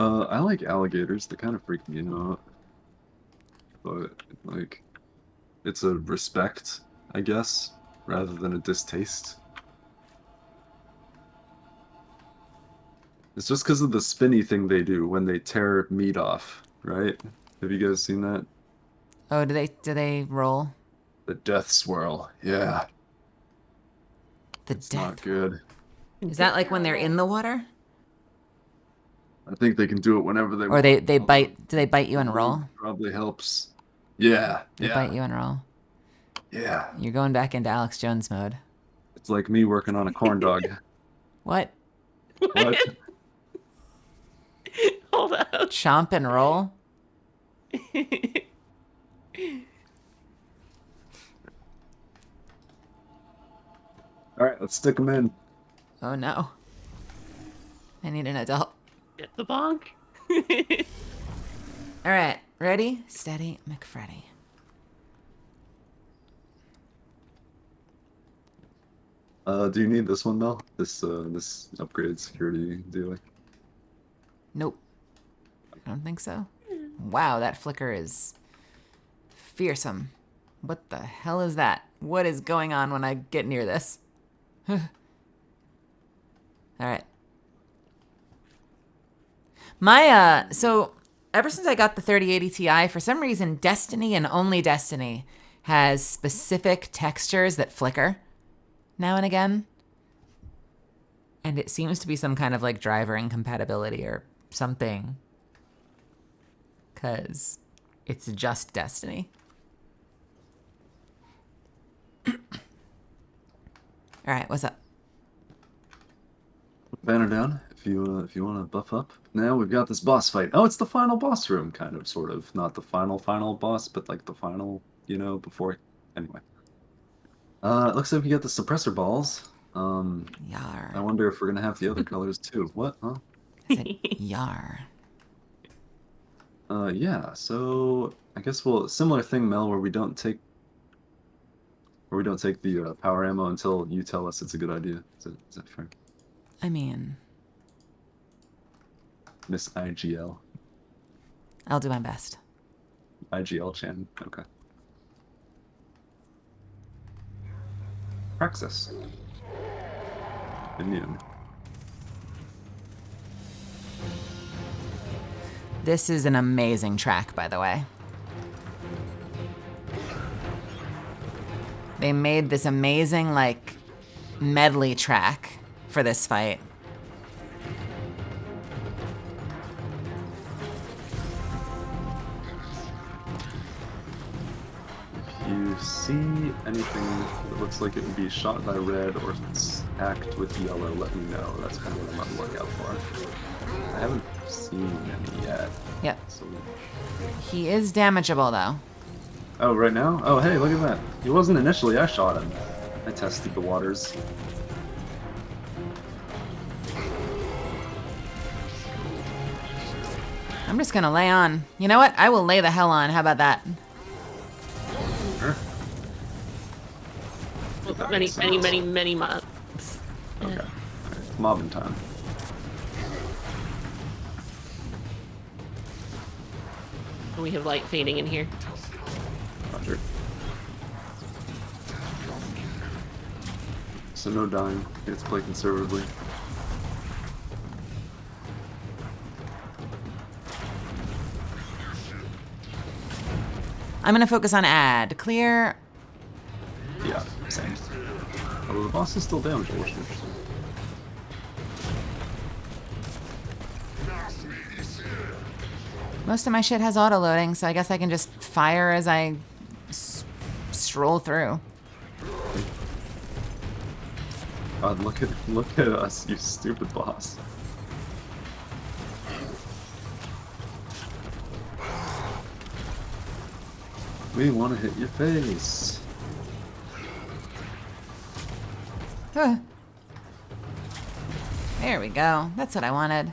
Speaker 2: I like alligators. They kind of freak me out. But, like, it's a respect, I guess, rather than a distaste. It's just because of the spinny thing they do when they tear meat off, right? Have you guys seen that?
Speaker 1: Oh, do they roll?
Speaker 2: The death swirl. Yeah,
Speaker 1: The
Speaker 2: it's
Speaker 1: death.
Speaker 2: not good.
Speaker 1: Is that like when they're in the water?
Speaker 2: I think they can do it whenever they
Speaker 1: Or
Speaker 2: want.
Speaker 1: they bite, do they bite you and roll?
Speaker 2: Probably helps. Yeah,
Speaker 1: They bite you and roll.
Speaker 2: yeah.
Speaker 1: You're going back into Alex Jones mode.
Speaker 2: It's like me working on a corn dog.
Speaker 1: What?
Speaker 2: What?
Speaker 4: Hold up.
Speaker 1: Chomp and roll?
Speaker 2: Alright, let's stick them in.
Speaker 1: Oh no. I need an adult.
Speaker 4: Get the bonk.
Speaker 1: Alright, ready? Steady, McFreddy.
Speaker 2: Do you need this one, Mel? This upgraded security dealer?
Speaker 1: Nope. I don't think so. Wow, that flicker is fearsome. What the hell is that? What is going on when I get near this? Alright. So ever since I got the 3080 Ti, for some reason, Destiny and only Destiny has specific textures that flicker now and again. And it seems to be some kind of like driver incompatibility or something. 'Cause it's just Destiny. Alright, what's up?
Speaker 2: Banner down if you want to buff up. Now we've got this boss fight. Oh, it's the final boss room, kind of, sort of. Not the final boss, but like the final, before. Anyway. It looks like we got the suppressor balls. I
Speaker 1: Yar.
Speaker 2: wonder if we're gonna have the other colors too. What? Huh?
Speaker 1: I said yar.
Speaker 2: Yeah. So I guess similar thing, Mel, where we don't take the power ammo until you tell us it's a good idea. Is that fair?
Speaker 1: I mean,
Speaker 2: Miss IGL.
Speaker 1: I'll do my best.
Speaker 2: IGL Chan. Okay. Praxis. Immune.
Speaker 1: This is an amazing track, by the way. They made this amazing, like, medley track for this fight.
Speaker 2: If you see anything that looks like it would be shot by red or stacked with yellow, let me know. That's kind of what I'm on the lookout for. I haven't seen any yet.
Speaker 1: Yep.
Speaker 2: So...
Speaker 1: He is damageable, though.
Speaker 2: Oh, right now? Oh, hey, look at that. He wasn't initially. I shot him. I tested the waters.
Speaker 1: I'm just gonna lay on. You know what? I will lay the hell on. How about that?
Speaker 2: Sure.
Speaker 4: Many mobs.
Speaker 2: Okay. Alright. Mobbing time.
Speaker 4: We have light fading in here.
Speaker 2: Roger. So no dying. You have to play conservatively.
Speaker 1: I'm gonna focus on ad. Clear.
Speaker 2: Yeah, same. Although the boss is still damaged, which is interesting.
Speaker 1: Most of my shit has auto loading, so I guess I can just fire as I stroll through.
Speaker 2: God, look at us, you stupid boss. We want to hit your face.
Speaker 1: Huh. There we go. That's what I wanted.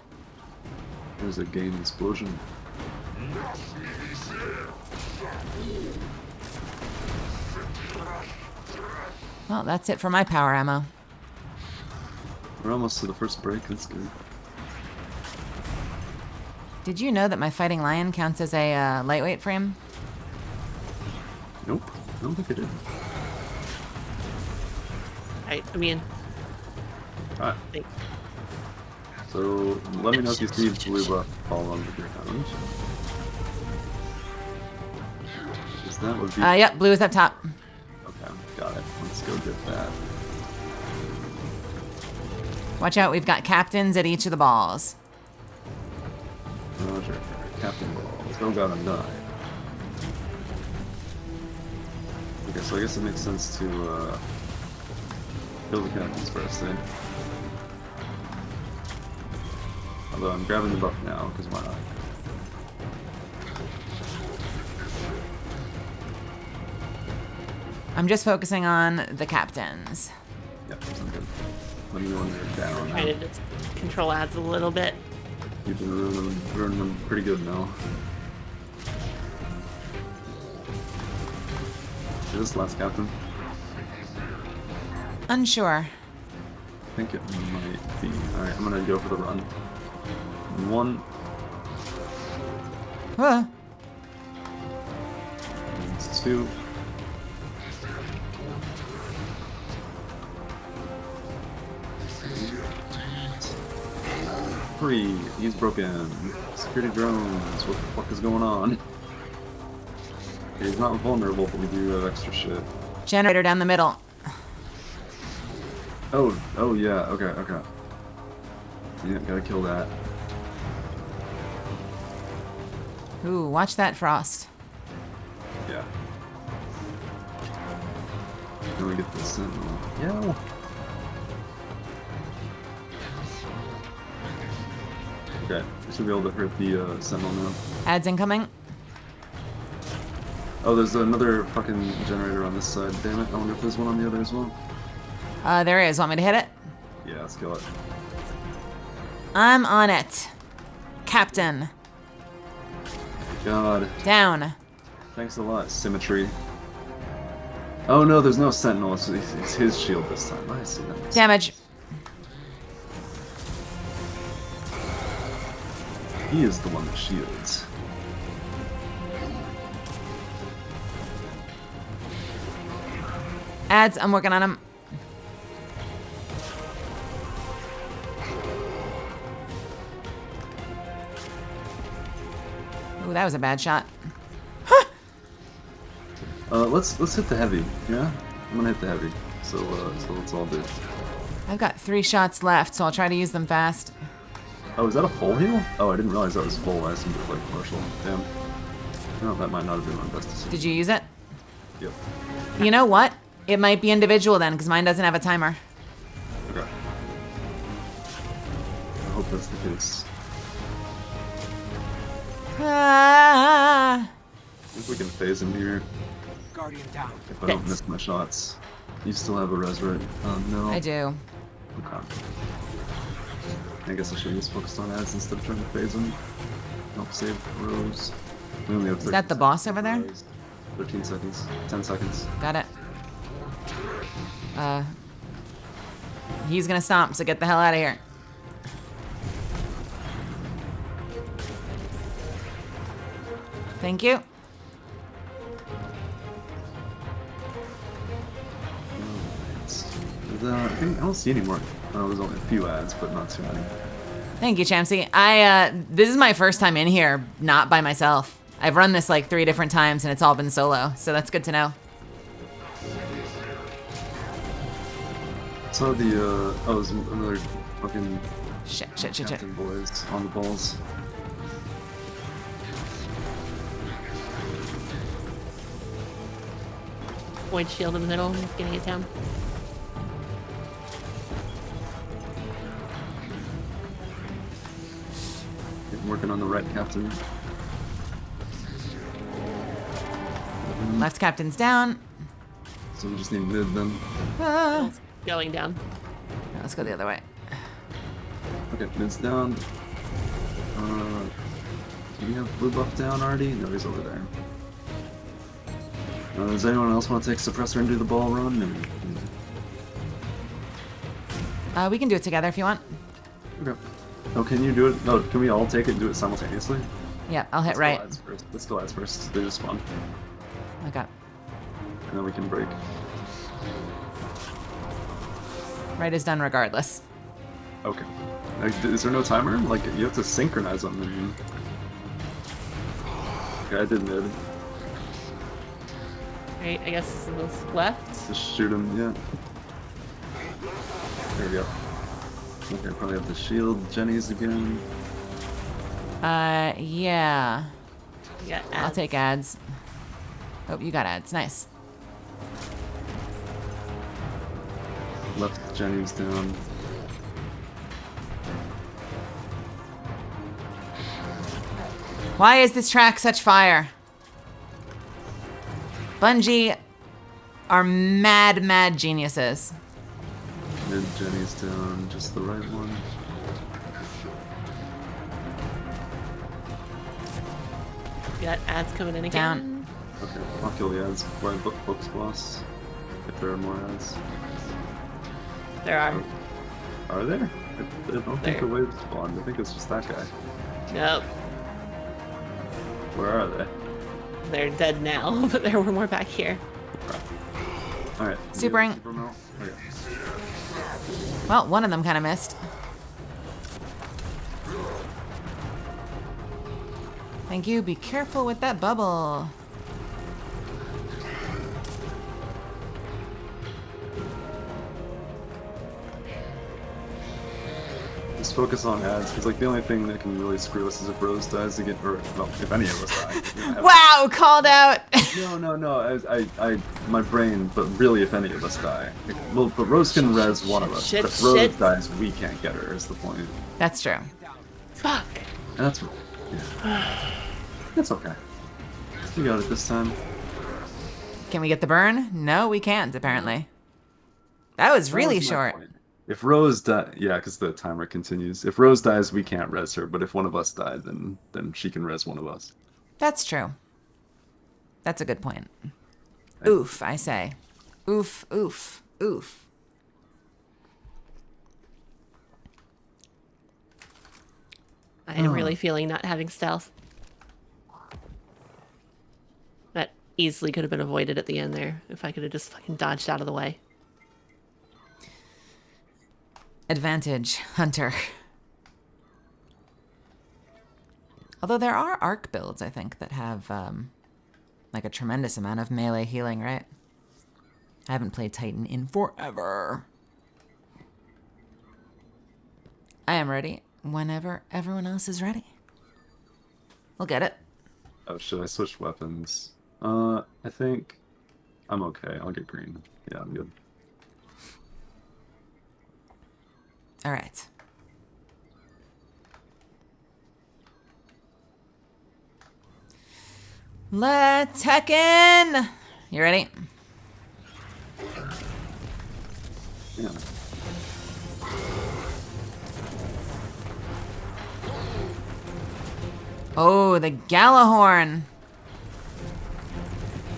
Speaker 2: There's a game explosion.
Speaker 1: Well, that's it for my power ammo.
Speaker 2: We're almost to the first break. That's good.
Speaker 1: Did you know that my Fighting Lion counts as a lightweight frame?
Speaker 2: Nope. I don't think I did.
Speaker 4: I mean,
Speaker 2: Alright.
Speaker 4: like,
Speaker 2: So let me know if you see blue buff fall on the ground. Is that would be
Speaker 1: Yep, blue is up top.
Speaker 2: okay, got it. Let's go get that.
Speaker 1: Watch out, we've got captains at each of the balls.
Speaker 2: Roger. Captain Ball. Still got a nine. Okay, so I guess it makes sense to kill the captains first, eh? Although I'm grabbing the buff now, because why not?
Speaker 1: I'm just focusing on the captains.
Speaker 2: Yep, I'm good. Let me know when they're down.
Speaker 4: trying to just control ads a little bit.
Speaker 2: You've been ruining them pretty good now. Is this last captain?
Speaker 1: Unsure.
Speaker 2: I think it might be. Alright, I'm gonna go for the run. One,
Speaker 1: Huh.
Speaker 2: it's two. Three. He's broken. Security drones. What the fuck is going on? He's not vulnerable, but we do have extra shit.
Speaker 1: Generator down the middle.
Speaker 2: Oh yeah, okay. Yeah, gotta kill that.
Speaker 1: Ooh, watch that frost.
Speaker 2: Yeah. Then we get the sentinel. Yeah. Okay, we should be able to hurt the sentinel now.
Speaker 1: Ads incoming.
Speaker 2: Oh, there's another fucking generator on this side. Damn it, I wonder if there's one on the other as well.
Speaker 1: There is. Want me to hit it?
Speaker 2: Yeah, let's kill it.
Speaker 1: I'm on it. Captain.
Speaker 2: God,
Speaker 1: Down.
Speaker 2: thanks a lot, Symmetry. Oh no, there's no sentinel. It's his shield this time. I see that.
Speaker 1: Damage.
Speaker 2: He is the one that shields.
Speaker 1: Ads, I'm working on them. Ooh, that was a bad shot.
Speaker 2: Let's hit the heavy. Yeah, I'm gonna hit the heavy. So let's all do.
Speaker 1: I've got 3 shots left, so I'll try to use them fast.
Speaker 2: Oh, is that a full heal? Oh, I didn't realize that was full. I assumed it was like partial. Damn. No, that might not have been my best decision.
Speaker 1: Did you use it?
Speaker 2: Yep.
Speaker 1: You know what? It might be individual then, because mine doesn't have a timer.
Speaker 2: Okay. I hope that's the case.
Speaker 1: Ah,
Speaker 2: I think we can phase him here
Speaker 6: Guardian down.
Speaker 2: if I don't miss my shots. You still have a res, right? No.
Speaker 1: I do.
Speaker 2: Okay. I guess I should have just focused on ads instead of trying to phase them. Help save Rose. We only have
Speaker 1: Is that the boss over there?
Speaker 2: 13 seconds. 10 seconds.
Speaker 1: Got it. He's gonna stomp, so get the hell out of here. Thank you.
Speaker 2: Alright. And, I don't see any more. Oh, there's only a few ads, but not too many.
Speaker 1: Thank you, Champsy. This is my first time in here, not by myself. I've run this like 3 different times and it's all been solo, so that's good to know.
Speaker 2: Saw the, there's another fucking
Speaker 1: Shit.
Speaker 2: Captain boys on the balls.
Speaker 4: Void shield in the middle, getting it down.
Speaker 2: Working on the right captain.
Speaker 1: Left captain's down.
Speaker 2: So we just need mid then.
Speaker 1: Ah.
Speaker 4: Going down.
Speaker 1: Let's go the other way.
Speaker 2: Okay, mid's down. Do we have blue buff down already? No, he's over there. Does anyone else want to take suppressor and do the ball run?
Speaker 1: We can do it together if you want.
Speaker 2: Okay. Oh, can you do it? No, can we all take it and do it simultaneously?
Speaker 1: Yeah, I'll hit
Speaker 2: Let's
Speaker 1: right.
Speaker 2: Go ads first. Let's go ads first. They just spawn.
Speaker 1: Okay.
Speaker 2: And then we can break.
Speaker 1: Right is done regardless.
Speaker 2: Okay. Is there no timer? Like, you have to synchronize them. And... Okay, I did mid.
Speaker 4: Right, I guess it was left.
Speaker 2: Just shoot him, yeah. There we go. Okay, probably have the shield. Jenny's again.
Speaker 1: Yeah.
Speaker 4: Yeah,
Speaker 1: I'll take ads. Oh, you got ads. Nice.
Speaker 2: Left Jenny's down.
Speaker 1: Why is this track such fire? Bungie are mad geniuses.
Speaker 2: Mid Jenny's down, just the right one.
Speaker 4: Got ads coming in again.
Speaker 1: Down.
Speaker 2: Okay, I'll kill the ads before I book books boss. If there are more ads.
Speaker 4: There are.
Speaker 2: Are there? I don't think
Speaker 4: There.
Speaker 2: a wave spawned. I think it's just that guy.
Speaker 4: Nope.
Speaker 2: Where are they?
Speaker 4: They're dead now, but there were more back here.
Speaker 2: Alright.
Speaker 1: Supering.
Speaker 2: Super Mel? Okay.
Speaker 1: Well, one of them kind of missed. Thank you. Be careful with that bubble.
Speaker 2: Just focus on ads, because like the only thing that can really screw us is if Rose dies again, or well, if any of us die. We don't have-
Speaker 1: Wow, called out.
Speaker 2: No. My brain, but really, if any of us die, well, but Rose can res one of us.
Speaker 4: Shit,
Speaker 2: But if Rose
Speaker 4: shit.
Speaker 2: dies, we can't get her. Is the point?
Speaker 1: That's true.
Speaker 4: Fuck.
Speaker 2: And that's that's okay. We got it this time.
Speaker 1: Can we get the burn? No, we can't, apparently. That was really
Speaker 2: That was my
Speaker 1: short.
Speaker 2: point. If Rose dies, yeah, because the timer continues. If Rose dies, we can't res her. But if one of us died, then she can res one of us.
Speaker 1: That's true. That's a good point. Oof, I say. Oof.
Speaker 4: I am really feeling not having stealth. That easily could have been avoided at the end there if I could have just fucking dodged out of the way.
Speaker 1: Advantage, Hunter. Although there are arc builds, I think, that have like a tremendous amount of melee healing, right? I haven't played Titan in forever. I am ready whenever everyone else is ready. We'll get it.
Speaker 2: Oh, should I switch weapons? I think I'm okay. I'll get green. Yeah, I'm good.
Speaker 1: All right. Let's heck in. You ready?
Speaker 2: Yeah.
Speaker 1: Oh, the Galahorn.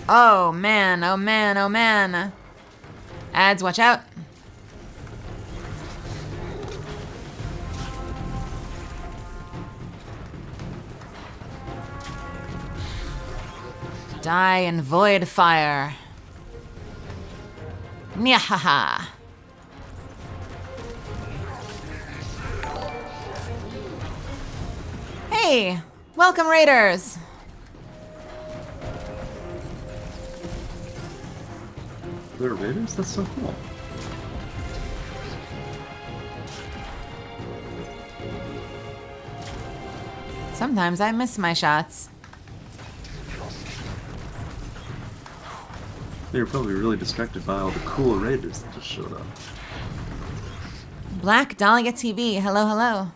Speaker 1: Oh man, oh man, oh man. Ads, watch out. Die in void fire. Nyahaha. Hey! Welcome, Raiders!
Speaker 2: They're raiders? That's so cool.
Speaker 1: Sometimes I miss my shots.
Speaker 2: You're probably really distracted by all the cool raiders that just showed up.
Speaker 1: Black Dahlia TV, hello, hello.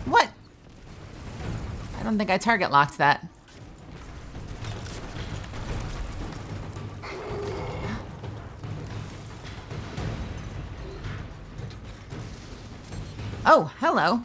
Speaker 1: What? I don't think I target locked that. Oh, hello.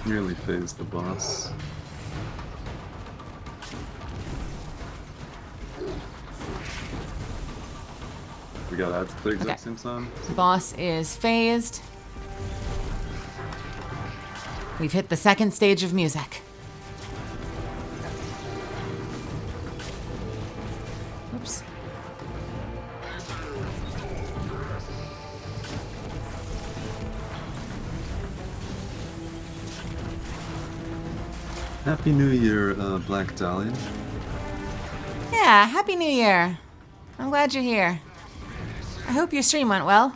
Speaker 2: Nearly phased the boss. We got ads at the exact same time.
Speaker 1: Boss is phased. We've hit the second stage of music. Oops.
Speaker 2: Happy New Year, Black Dahlia.
Speaker 1: Yeah, Happy New Year. I'm glad you're here. I hope your stream went well.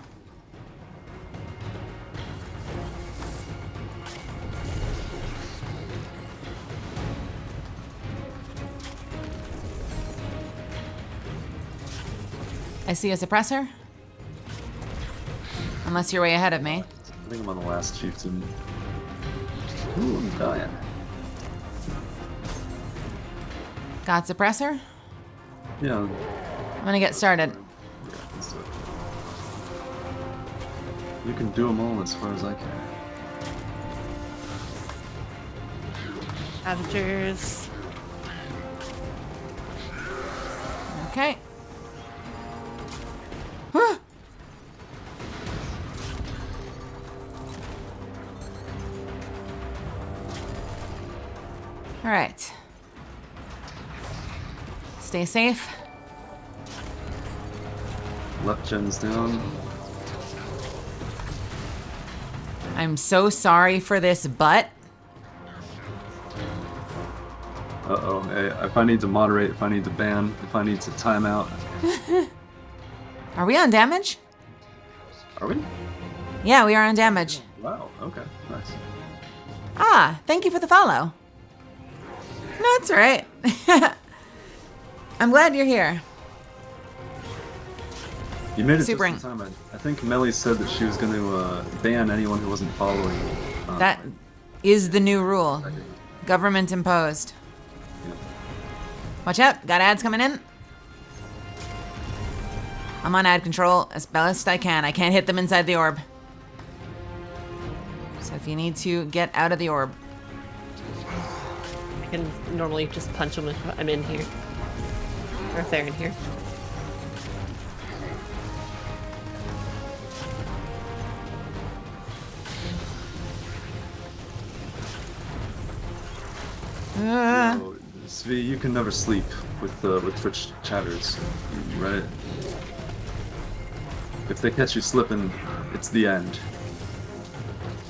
Speaker 1: I see a suppressor. Unless you're way ahead of me.
Speaker 2: I think I'm on the last chieftain. Ooh, I'm dying.
Speaker 1: Got suppressor?
Speaker 2: Yeah.
Speaker 1: I'm gonna get started.
Speaker 2: Yeah, let's do it. You can do them all as far as I can.
Speaker 4: Avengers.
Speaker 1: Okay. Huh. All right. Stay safe.
Speaker 2: Left gen's down.
Speaker 1: I'm so sorry for this, but
Speaker 2: Uh-oh. Hey, if I need to moderate, if I need to ban, if I need to time out.
Speaker 1: are we on damage?
Speaker 2: Are we?
Speaker 1: Yeah, we are on damage.
Speaker 2: Wow, okay, nice.
Speaker 1: Ah, thank you for the follow. No, it's all right. I'm glad you're here.
Speaker 2: You made it
Speaker 1: Super.
Speaker 2: just in time. I think Melly said that she was going to ban anyone who wasn't following.
Speaker 1: That is the new rule. Government imposed.
Speaker 2: Yeah.
Speaker 1: Watch out, got ads coming in. I'm on ad control as best I can. I can't hit them inside the orb. So if you need to get out of the orb.
Speaker 4: I can normally just punch them if I'm in here. Or if they're in here.
Speaker 2: So, Svi, you can never sleep with Twitch chatters, right? If they catch you slipping, it's the end.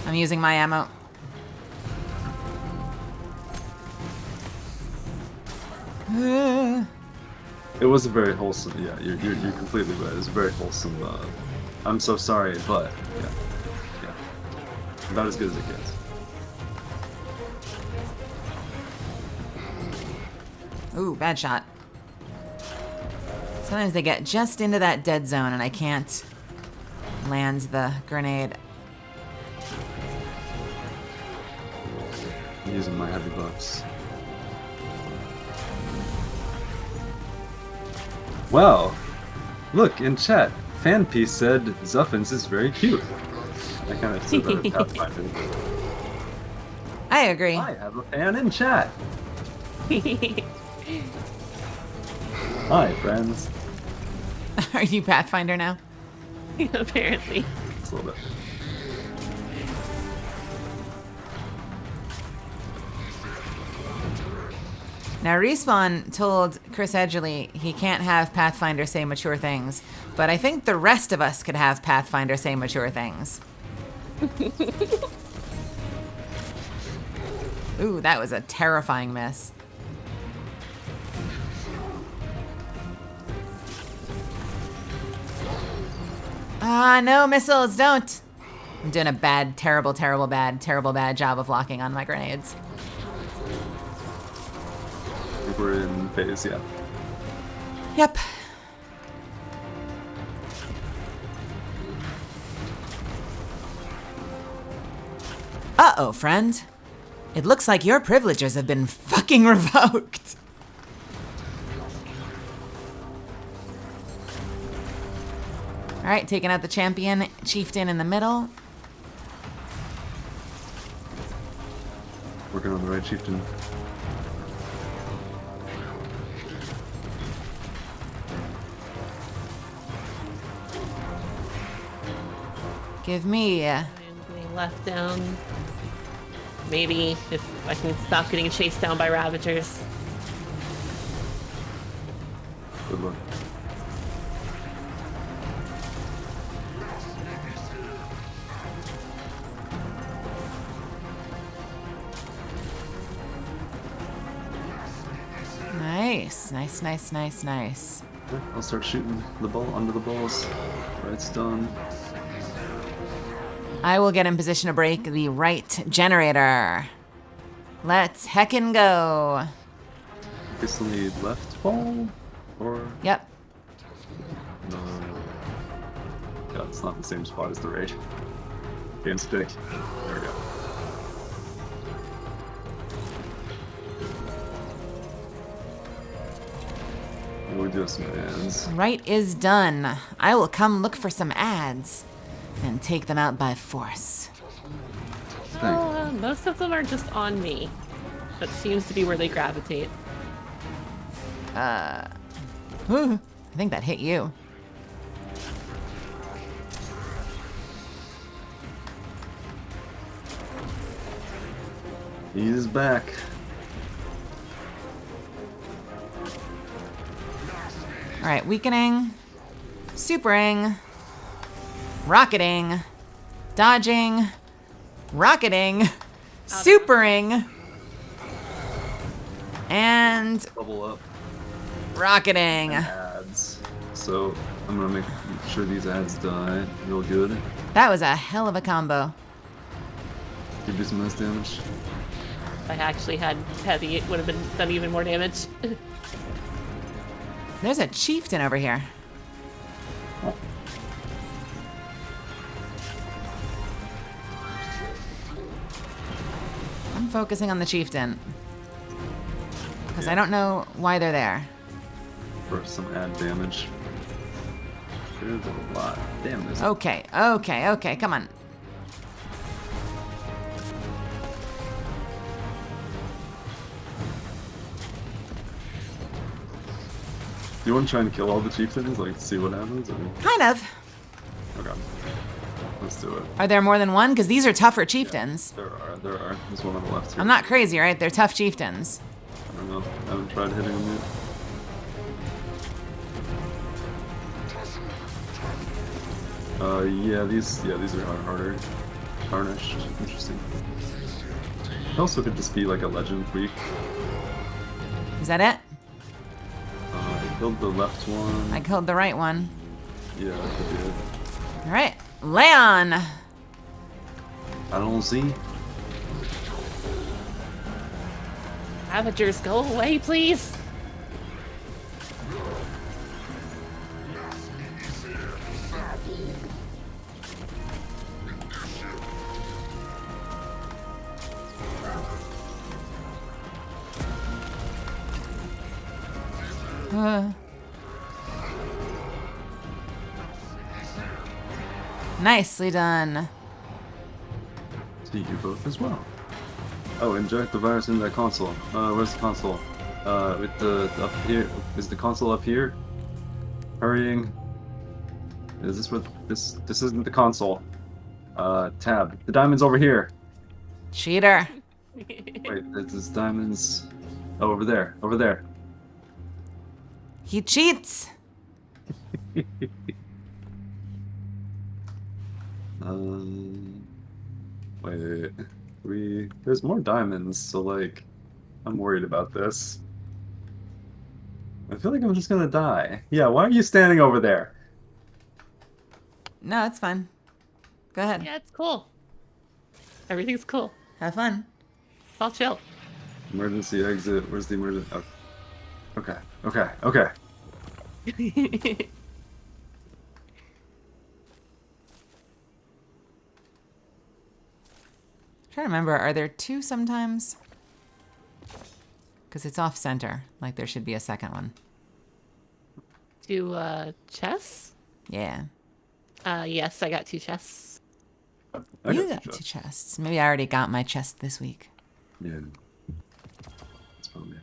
Speaker 1: I'm using my ammo.
Speaker 2: It was a very wholesome. Yeah, you're completely right. It was a very wholesome. I'm so sorry, but yeah, about as good as it gets.
Speaker 1: Ooh, bad shot. Sometimes they get just into that dead zone and I can't land the grenade.
Speaker 2: I'm using my heavy buffs. Well, look in chat. fan piece said Zuffins is very cute. I kind of said that in Pathfinder.
Speaker 1: I agree.
Speaker 2: I have a fan in chat. Hi, friends.
Speaker 1: Are you Pathfinder now?
Speaker 4: Apparently.
Speaker 2: Just a little bit.
Speaker 1: Now, Respawn told Chris Edgerly he can't have Pathfinder say mature things, but I think the rest of us could have Pathfinder say mature things. Ooh, that was a terrifying miss. Ah, no, missiles, don't! I'm doing a bad, terrible bad job of locking on my grenades.
Speaker 2: I think we're in phase, yeah.
Speaker 1: Yep. Uh-oh, friend. It looks like your privileges have been fucking revoked. All right, taking out the champion, chieftain in the middle.
Speaker 2: Working on the right chieftain.
Speaker 1: Give me
Speaker 4: I'm getting left down. Maybe if I can stop getting chased down by Ravagers.
Speaker 2: Good luck.
Speaker 1: Nice.
Speaker 2: I'll start shooting the ball under the balls. Right's done.
Speaker 1: I will get in position to break the right generator. Let's heckin' go.
Speaker 2: We still need left ball? Or...
Speaker 1: Yep.
Speaker 2: No. Yeah, it's not the same spot as the raid. Game stick. There we go. We do have some ads.
Speaker 1: Right is done. I will come look for some ads and take them out by force.
Speaker 2: Thank
Speaker 4: Most of them are just on me. That seems to be where they gravitate.
Speaker 1: Ooh, I think that hit you.
Speaker 2: He's back.
Speaker 1: All right, weakening, supering, rocketing, dodging, rocketing, supering, and
Speaker 2: Bubble up.
Speaker 1: rocketing.
Speaker 2: Ads. So I'm gonna make sure these ads die real good.
Speaker 1: That was a hell of a combo.
Speaker 2: Give you some nice damage.
Speaker 4: If I actually had heavy, it would have been done even more damage.
Speaker 1: There's a chieftain over here. I'm focusing on the chieftain. Because I don't know why they're there.
Speaker 2: For some ad damage. There's a lot. Damn, there's
Speaker 1: Okay, come on.
Speaker 2: Do you want to try and kill all the chieftains? Like, see what happens? Or...
Speaker 1: Kind of.
Speaker 2: Okay. Let's do it.
Speaker 1: Are there more than one? Because these are tougher chieftains.
Speaker 2: There are. There's one on the left here.
Speaker 1: I'm not crazy, right? They're tough chieftains.
Speaker 2: I don't know. I haven't tried hitting them yet. Yeah, these are harder. Tarnished. Interesting. It also could just be like a legend week.
Speaker 1: Is that it?
Speaker 2: I killed the left one.
Speaker 1: I killed the right one.
Speaker 2: Yeah, that could be it.
Speaker 1: All right, Leon.
Speaker 2: I don't see.
Speaker 4: Ravagers, go away, please.
Speaker 1: Nicely done.
Speaker 2: To you both as well. Oh, inject the virus into that console. Where's the console? With the up here. Is the console up here? Hurrying. Is this what this isn't the console? Tab. The diamond's over here.
Speaker 1: Cheater.
Speaker 2: Wait, this diamond's over there. Over there.
Speaker 1: He cheats.
Speaker 2: Wait. There's more diamonds, so like I'm worried about this. I feel like I'm just gonna die. Yeah, why are you standing over there?
Speaker 1: No, it's fine. Go ahead.
Speaker 4: Yeah, it's cool. Everything's cool.
Speaker 1: Have fun.
Speaker 4: I'll chill.
Speaker 2: Emergency exit. Where's the emergency? Oh. Okay. Okay. Okay.
Speaker 1: Trying to remember, are there two sometimes? Because it's off center. Like there should be a second one.
Speaker 4: Do chess?
Speaker 1: Yeah.
Speaker 4: Yes, I got 2 chests.
Speaker 2: I
Speaker 1: You
Speaker 2: got
Speaker 1: got 2 chests. Maybe I already got my chest this week.
Speaker 2: Yeah. That's probably it.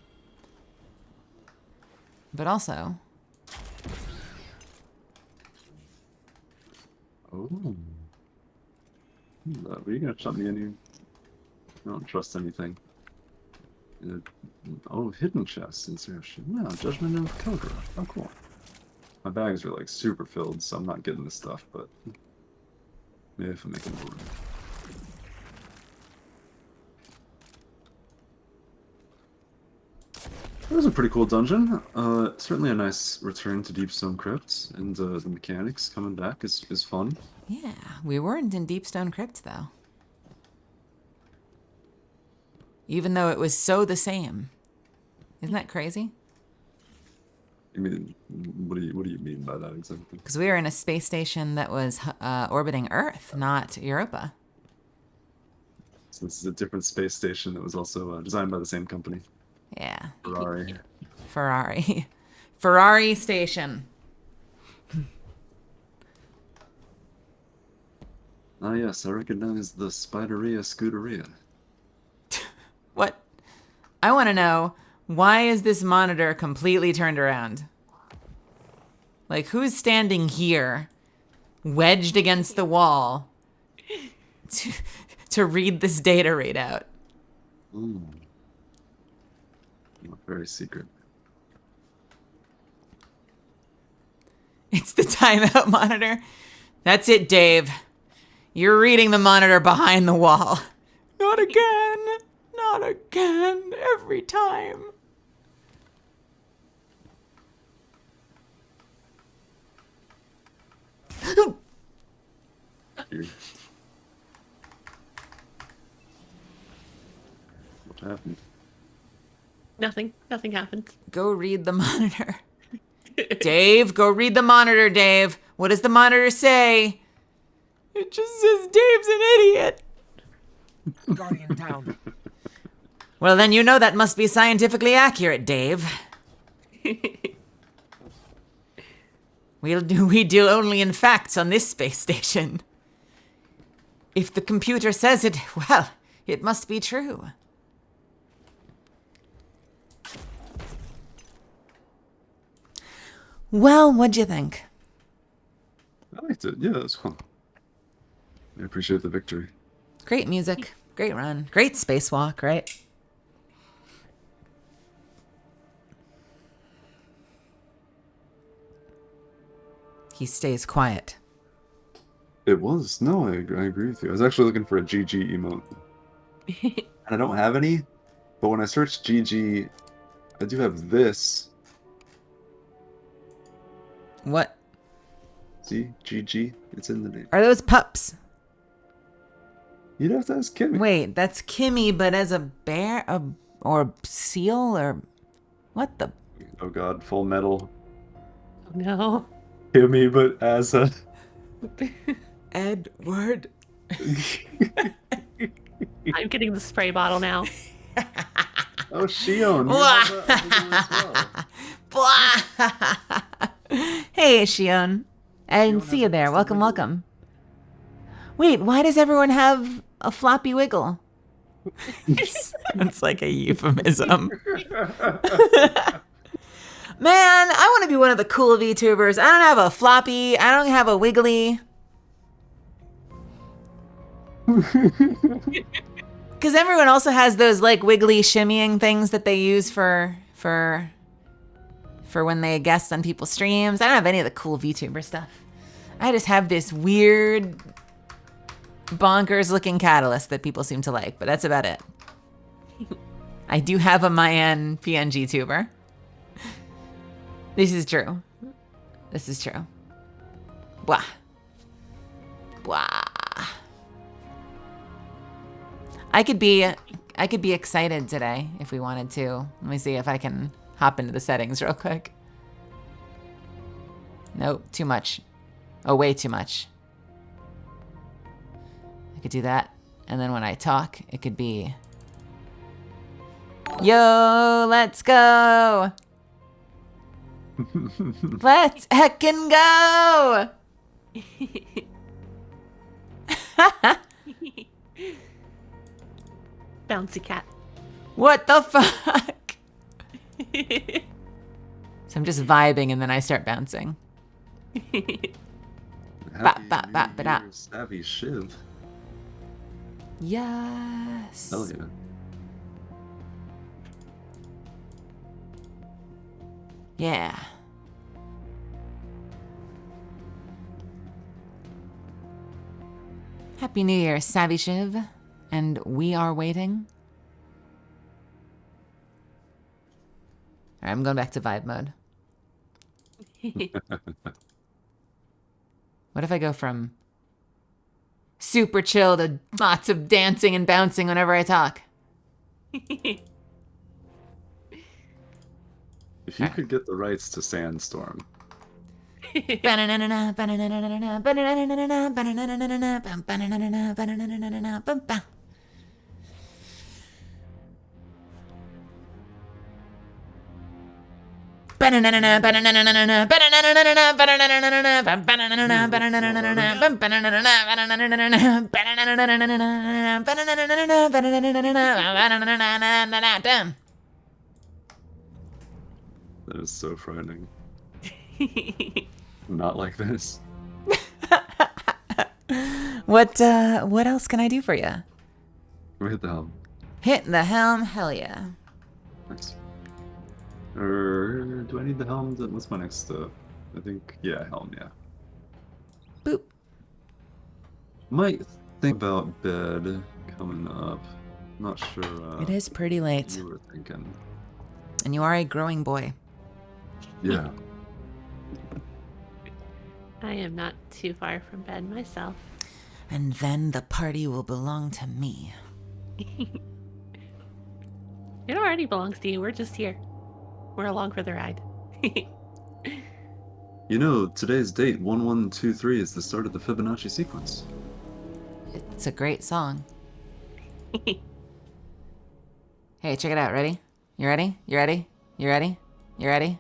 Speaker 1: But also,
Speaker 2: Oh. Were you gonna shut me in here? I don't trust anything. Oh, hidden chests. Insertion. Wow, Judgment of Kelgra. Oh, cool. My bags are like super filled, so I'm not getting this stuff, but maybe if I make more room. It was a pretty cool dungeon. Certainly a nice return to Deepstone Crypts, and the mechanics coming back is fun.
Speaker 1: yeah, we weren't in Deepstone Crypt though. Even though it was so the same. Isn't that crazy?
Speaker 2: I mean, what do you mean by that exactly?
Speaker 1: Because we were in a space station that was orbiting Earth, not Europa.
Speaker 2: So this is a different space station that was also designed by the same company,
Speaker 1: Yeah.
Speaker 2: Ferrari.
Speaker 1: Ferrari. Ferrari station.
Speaker 2: Ah yes, I recognize the Spideria Scuderia.
Speaker 1: What? I want to know, why is this monitor completely turned around? Like, who's standing here, wedged against the wall, to read this data readout?
Speaker 2: Very secret.
Speaker 1: It's the timeout monitor. That's it, Dave. You're reading the monitor behind the wall. Not again. Not again. Every time.
Speaker 2: Here. What happened?
Speaker 4: Nothing. Nothing happened.
Speaker 1: Go read the monitor. Dave, go read the monitor, Dave. What does the monitor say? It just says Dave's an idiot.
Speaker 6: Guardian down.
Speaker 1: Well, then you know that must be scientifically accurate, Dave. We deal only in facts on this space station. If the computer says it, well, it must be true. Well, what'd you think?
Speaker 2: I liked it. Yeah, it was fun. I appreciate the victory.
Speaker 1: Great music, great run, great spacewalk, right? He stays quiet.
Speaker 2: It was. No, I agree with you. I was actually looking for a GG emote. And I don't have any, but when I search GG, I do have this.
Speaker 1: What?
Speaker 2: See? GG. It's in the name.
Speaker 1: Are those pups?
Speaker 2: You'd have to ask Kimmy.
Speaker 1: Wait, that's Kimmy, but as a bear, or seal, or what the?
Speaker 2: Oh god, Full Metal.
Speaker 4: Oh no.
Speaker 2: Kimmy, but as a...
Speaker 1: Edward.
Speaker 4: I'm getting the spray bottle now.
Speaker 2: Oh, Shion. You have that as well.
Speaker 1: Hey, Shion. I didn't
Speaker 2: Shion
Speaker 1: see
Speaker 2: has
Speaker 1: you
Speaker 2: a
Speaker 1: there.
Speaker 2: custom
Speaker 1: Welcome,
Speaker 2: logo.
Speaker 1: welcome. Wait, why does everyone have a floppy wiggle? It's like a euphemism. Man, I want to be one of the cool VTubers. I don't have a floppy. I don't have a wiggly. Because everyone also has those like wiggly shimmying things that they use for when they guest on people's streams. I don't have any of the cool VTuber stuff. I just have this weird bonkers looking catalyst that people seem to like, but that's about it. I do have a Mayan PNG tuber. This is true. This is true. Blah. Blah. I could be excited today if we wanted to. Let me see if I can hop into the settings real quick. Nope, too much. Oh, way too much. I could do that. And then when I talk, it could be, yo, let's go. Let's heckin' go.
Speaker 4: Bouncy cat.
Speaker 1: What the fuck? So I'm just vibing and then I start bouncing.
Speaker 2: Happy
Speaker 1: bop,
Speaker 2: New
Speaker 1: bop, ba-da.
Speaker 2: Year, Savvy Shiv.
Speaker 1: Yes.
Speaker 2: Hell yeah.
Speaker 1: Yeah. Happy New Year, Savvy Shiv. And we are waiting. All right, I'm going back to vibe mode. What if I go from super chill to lots of dancing and bouncing whenever I talk?
Speaker 2: If you could get the rights to Sandstorm, that is so frightening. Not like this.
Speaker 1: What else can I do for you?
Speaker 2: Let me hit the helm.
Speaker 1: Hit the helm, hell yeah.
Speaker 2: Nice. Do I need the helm? What's my next stuff? I think, yeah, helm, yeah.
Speaker 1: Boop.
Speaker 2: Might think about bed coming up. Not sure.
Speaker 1: It is pretty late,
Speaker 2: You were thinking.
Speaker 1: and you are a growing boy.
Speaker 2: Yeah.
Speaker 4: I am not too far from bed myself.
Speaker 1: And then the party will belong to me.
Speaker 4: It already belongs to you. We're just here. We're along for the ride.
Speaker 2: You know, today's date, 1123, is the start of the Fibonacci sequence.
Speaker 1: It's a great song. Hey, check it out. Ready? You ready? You ready? You ready? You ready?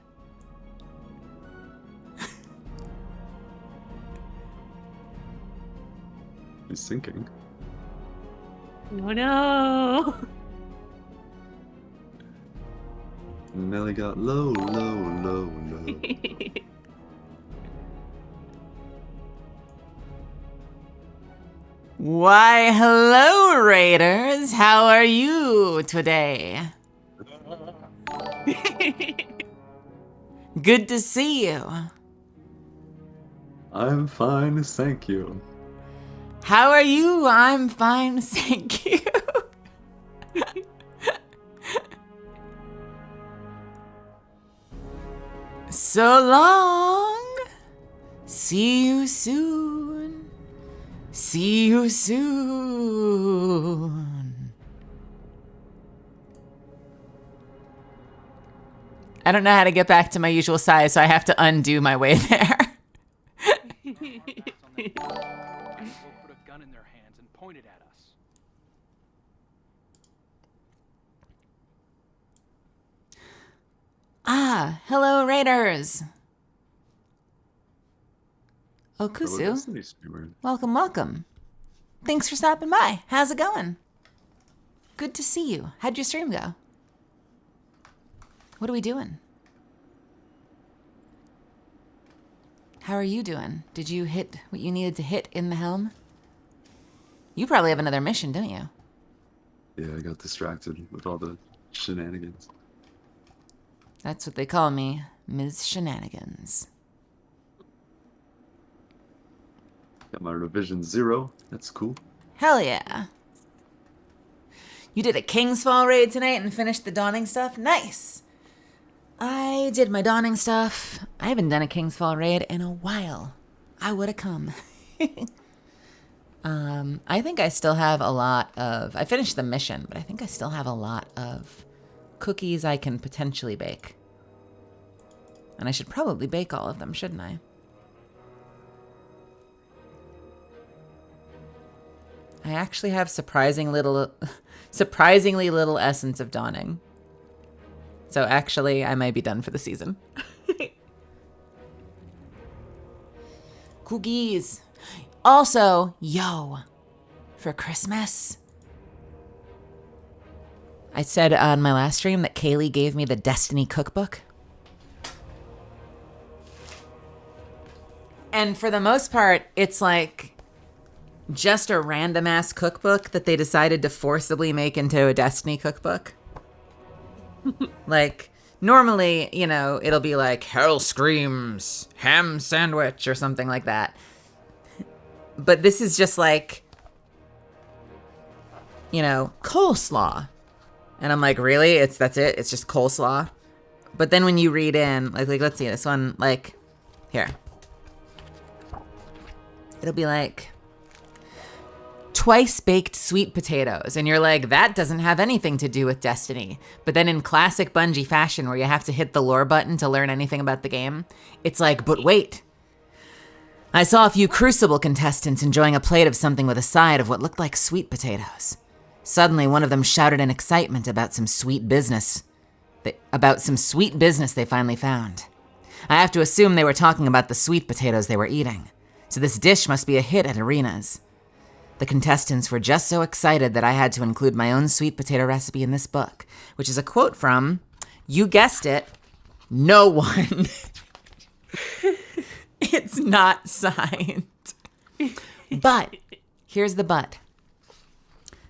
Speaker 2: He's sinking.
Speaker 4: Oh no!
Speaker 2: Nelly got low, low, low, low.
Speaker 1: Why, hello, Raiders. How are you today? Good to see you.
Speaker 2: I'm fine, thank you.
Speaker 1: How are you? I'm fine, thank you. So long. See you soon. See you soon. I don't know how to get back to my usual size, so I have to undo my way there.
Speaker 6: We'll put a gun in their hands and point it at us.
Speaker 1: Ah, hello, Raiders.
Speaker 2: Hello,
Speaker 1: Okusu,
Speaker 2: Destiny streamer.
Speaker 1: welcome, welcome. Thanks for stopping by. How's it going? Good to see you. How'd your stream go? What are we doing? How are you doing? Did you hit what you needed to hit in the helm? You probably have another mission, don't you?
Speaker 2: Yeah, I got distracted with all the shenanigans.
Speaker 1: That's what they call me, Ms. Shenanigans.
Speaker 2: Got my revision 0. That's cool.
Speaker 1: Hell yeah. You did a King's Fall raid tonight and finished the Dawning stuff? Nice. I did my Dawning stuff. I haven't done a King's Fall raid in a while. I would have come. I think I still have a lot of... I finished the mission, but I think I still have a lot of cookies I can potentially bake. And I should probably bake all of them, shouldn't I? I actually have surprisingly little essence of Dawning. So actually, I might be done for the season. Cookies. Also, yo, for Christmas, I said on my last stream that Kaylee gave me the Destiny cookbook. And for the most part, it's like just a random ass cookbook that they decided to forcibly make into a Destiny cookbook. Like, normally, you know, it'll be like Hell Screams, ham sandwich, or something like that. But this is just like, you know, coleslaw. And I'm like, really? That's it? It's just coleslaw? But then when you read in, like let's see, this one, like, here. It'll be like, twice baked sweet potatoes. And you're like, that doesn't have anything to do with Destiny. But then in classic Bungie fashion, where you have to hit the lore button to learn anything about the game, it's like, but wait. I saw a few Crucible contestants enjoying a plate of something with a side of what looked like sweet potatoes. Suddenly, one of them shouted in excitement about some sweet business. They finally found. I have to assume they were talking about the sweet potatoes they were eating. So this dish must be a hit at arenas. The contestants were just so excited that I had to include my own sweet potato recipe in this book, which is a quote from, you guessed it, no one. It's not signed. But, here's the but.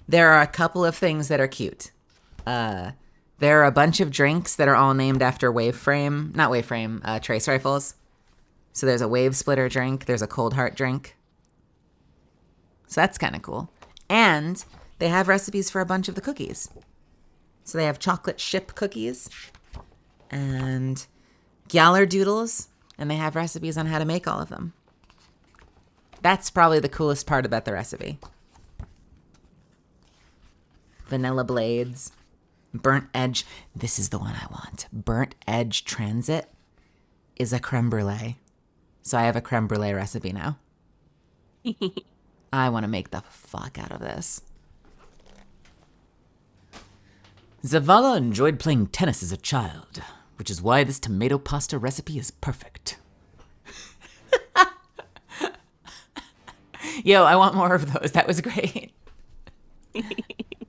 Speaker 1: There are a couple of things that are cute. There are a bunch of drinks that are all named after trace rifles. So there's a wave splitter drink, there's a cold heart drink. So that's kind of cool. And they have recipes for a bunch of the cookies. So they have chocolate chip cookies and Gyaller doodles, and they have recipes on how to make all of them. That's probably the coolest part about the recipe. Vanilla blades, burnt edge. This is the one I want. Burnt edge transit is a creme brulee. So I have a creme brulee recipe now. I want to make the fuck out of this. Zavala enjoyed playing tennis as a child, which is why this tomato pasta recipe is perfect. Yo, I want more of those. That was great.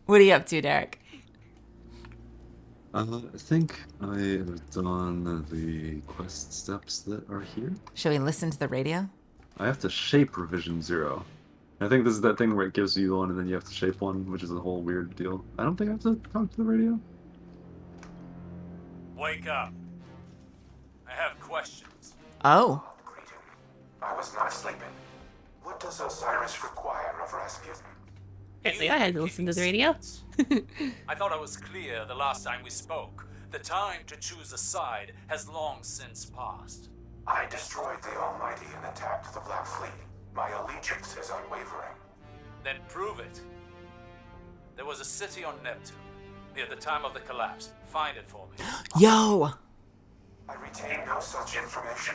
Speaker 1: What are you up to, Derek?
Speaker 2: I think I have done the quest steps that are here.
Speaker 1: Shall we listen to the radio?
Speaker 2: I have to shape revision 0. I think this is that thing where it gives you one and then you have to shape one, which is a whole weird deal. I don't think I have to talk to the radio.
Speaker 7: Wake up. I have questions.
Speaker 1: Oh.
Speaker 8: Greeting. I was not sleeping. What does Osiris require of Rasputin?
Speaker 4: Apparently I had to listen to the radio.
Speaker 7: I thought I was clear the last time we spoke. The time to choose a side has long since passed.
Speaker 8: I destroyed the Almighty and attacked the Black Fleet. My allegiance is unwavering.
Speaker 7: Then prove it. There was a city on Neptune, near the time of the collapse. Find it for me.
Speaker 1: Yo.
Speaker 8: I retain no such information,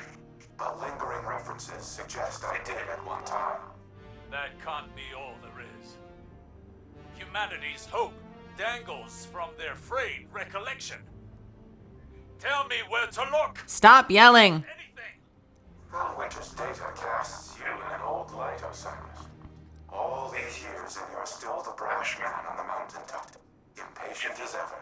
Speaker 8: but lingering references suggest I did at one time.
Speaker 7: That can't be all there is. Humanity's hope dangles from their frayed recollection. Tell me where to look.
Speaker 1: Stop yelling.
Speaker 7: Anything.
Speaker 8: Felwinter's data casts you in an old light, Osiris. All these still the brash man on the mountaintop, impatient as ever.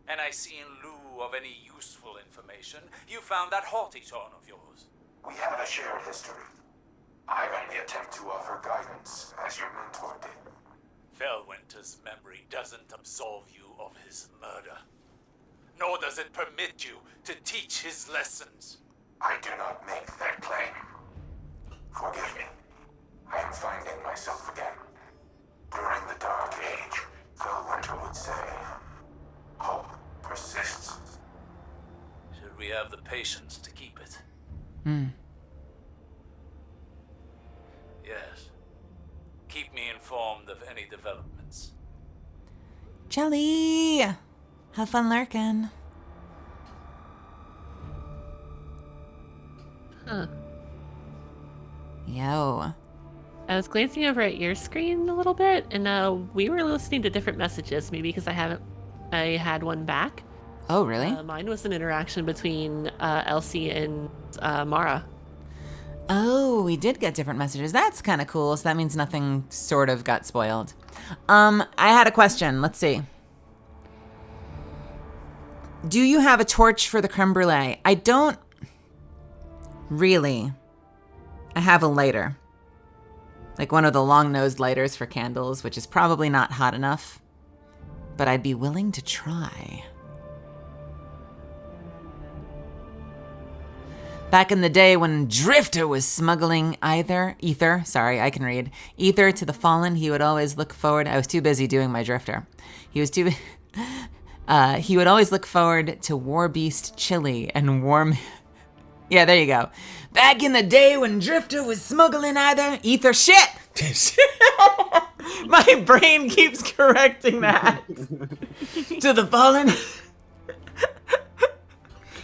Speaker 7: And I see in lieu of any useful information, you found that haughty tone of yours.
Speaker 8: We have a shared history. I only attempt to offer guidance, as your mentor did.
Speaker 7: Fellwinter's memory doesn't absolve you of his murder. Nor does it permit you to teach his lessons.
Speaker 8: I do not make that claim. Forgive me. I am finding myself again. During the Dark Age, Fellwinter would say, hope persists.
Speaker 7: Should we have the patience to keep it? Yes. Keep me informed of any developments.
Speaker 1: Jelly! Have fun lurking.
Speaker 4: Huh.
Speaker 1: Yo.
Speaker 4: I was glancing over at your screen a little bit, and we were listening to different messages. Maybe because I had one back.
Speaker 1: Oh, really?
Speaker 4: Mine was an interaction between Elsie and Mara.
Speaker 1: Oh, we did get different messages. That's kind of cool. So that means nothing sort of got spoiled. I had a question. Let's see. Do you have a torch for the creme brulee? I don't really. I have a lighter. Like one of the long-nosed lighters for candles, which is probably not hot enough. But I'd be willing to try. Back in the day when Drifter was smuggling ether to the Fallen, he would always look forward. I was too busy doing my Drifter. He would always look forward to War Beast chili and warm. Yeah, there you go. Back in the day when Drifter was smuggling ether shit. My brain keeps correcting that. To the Fallen.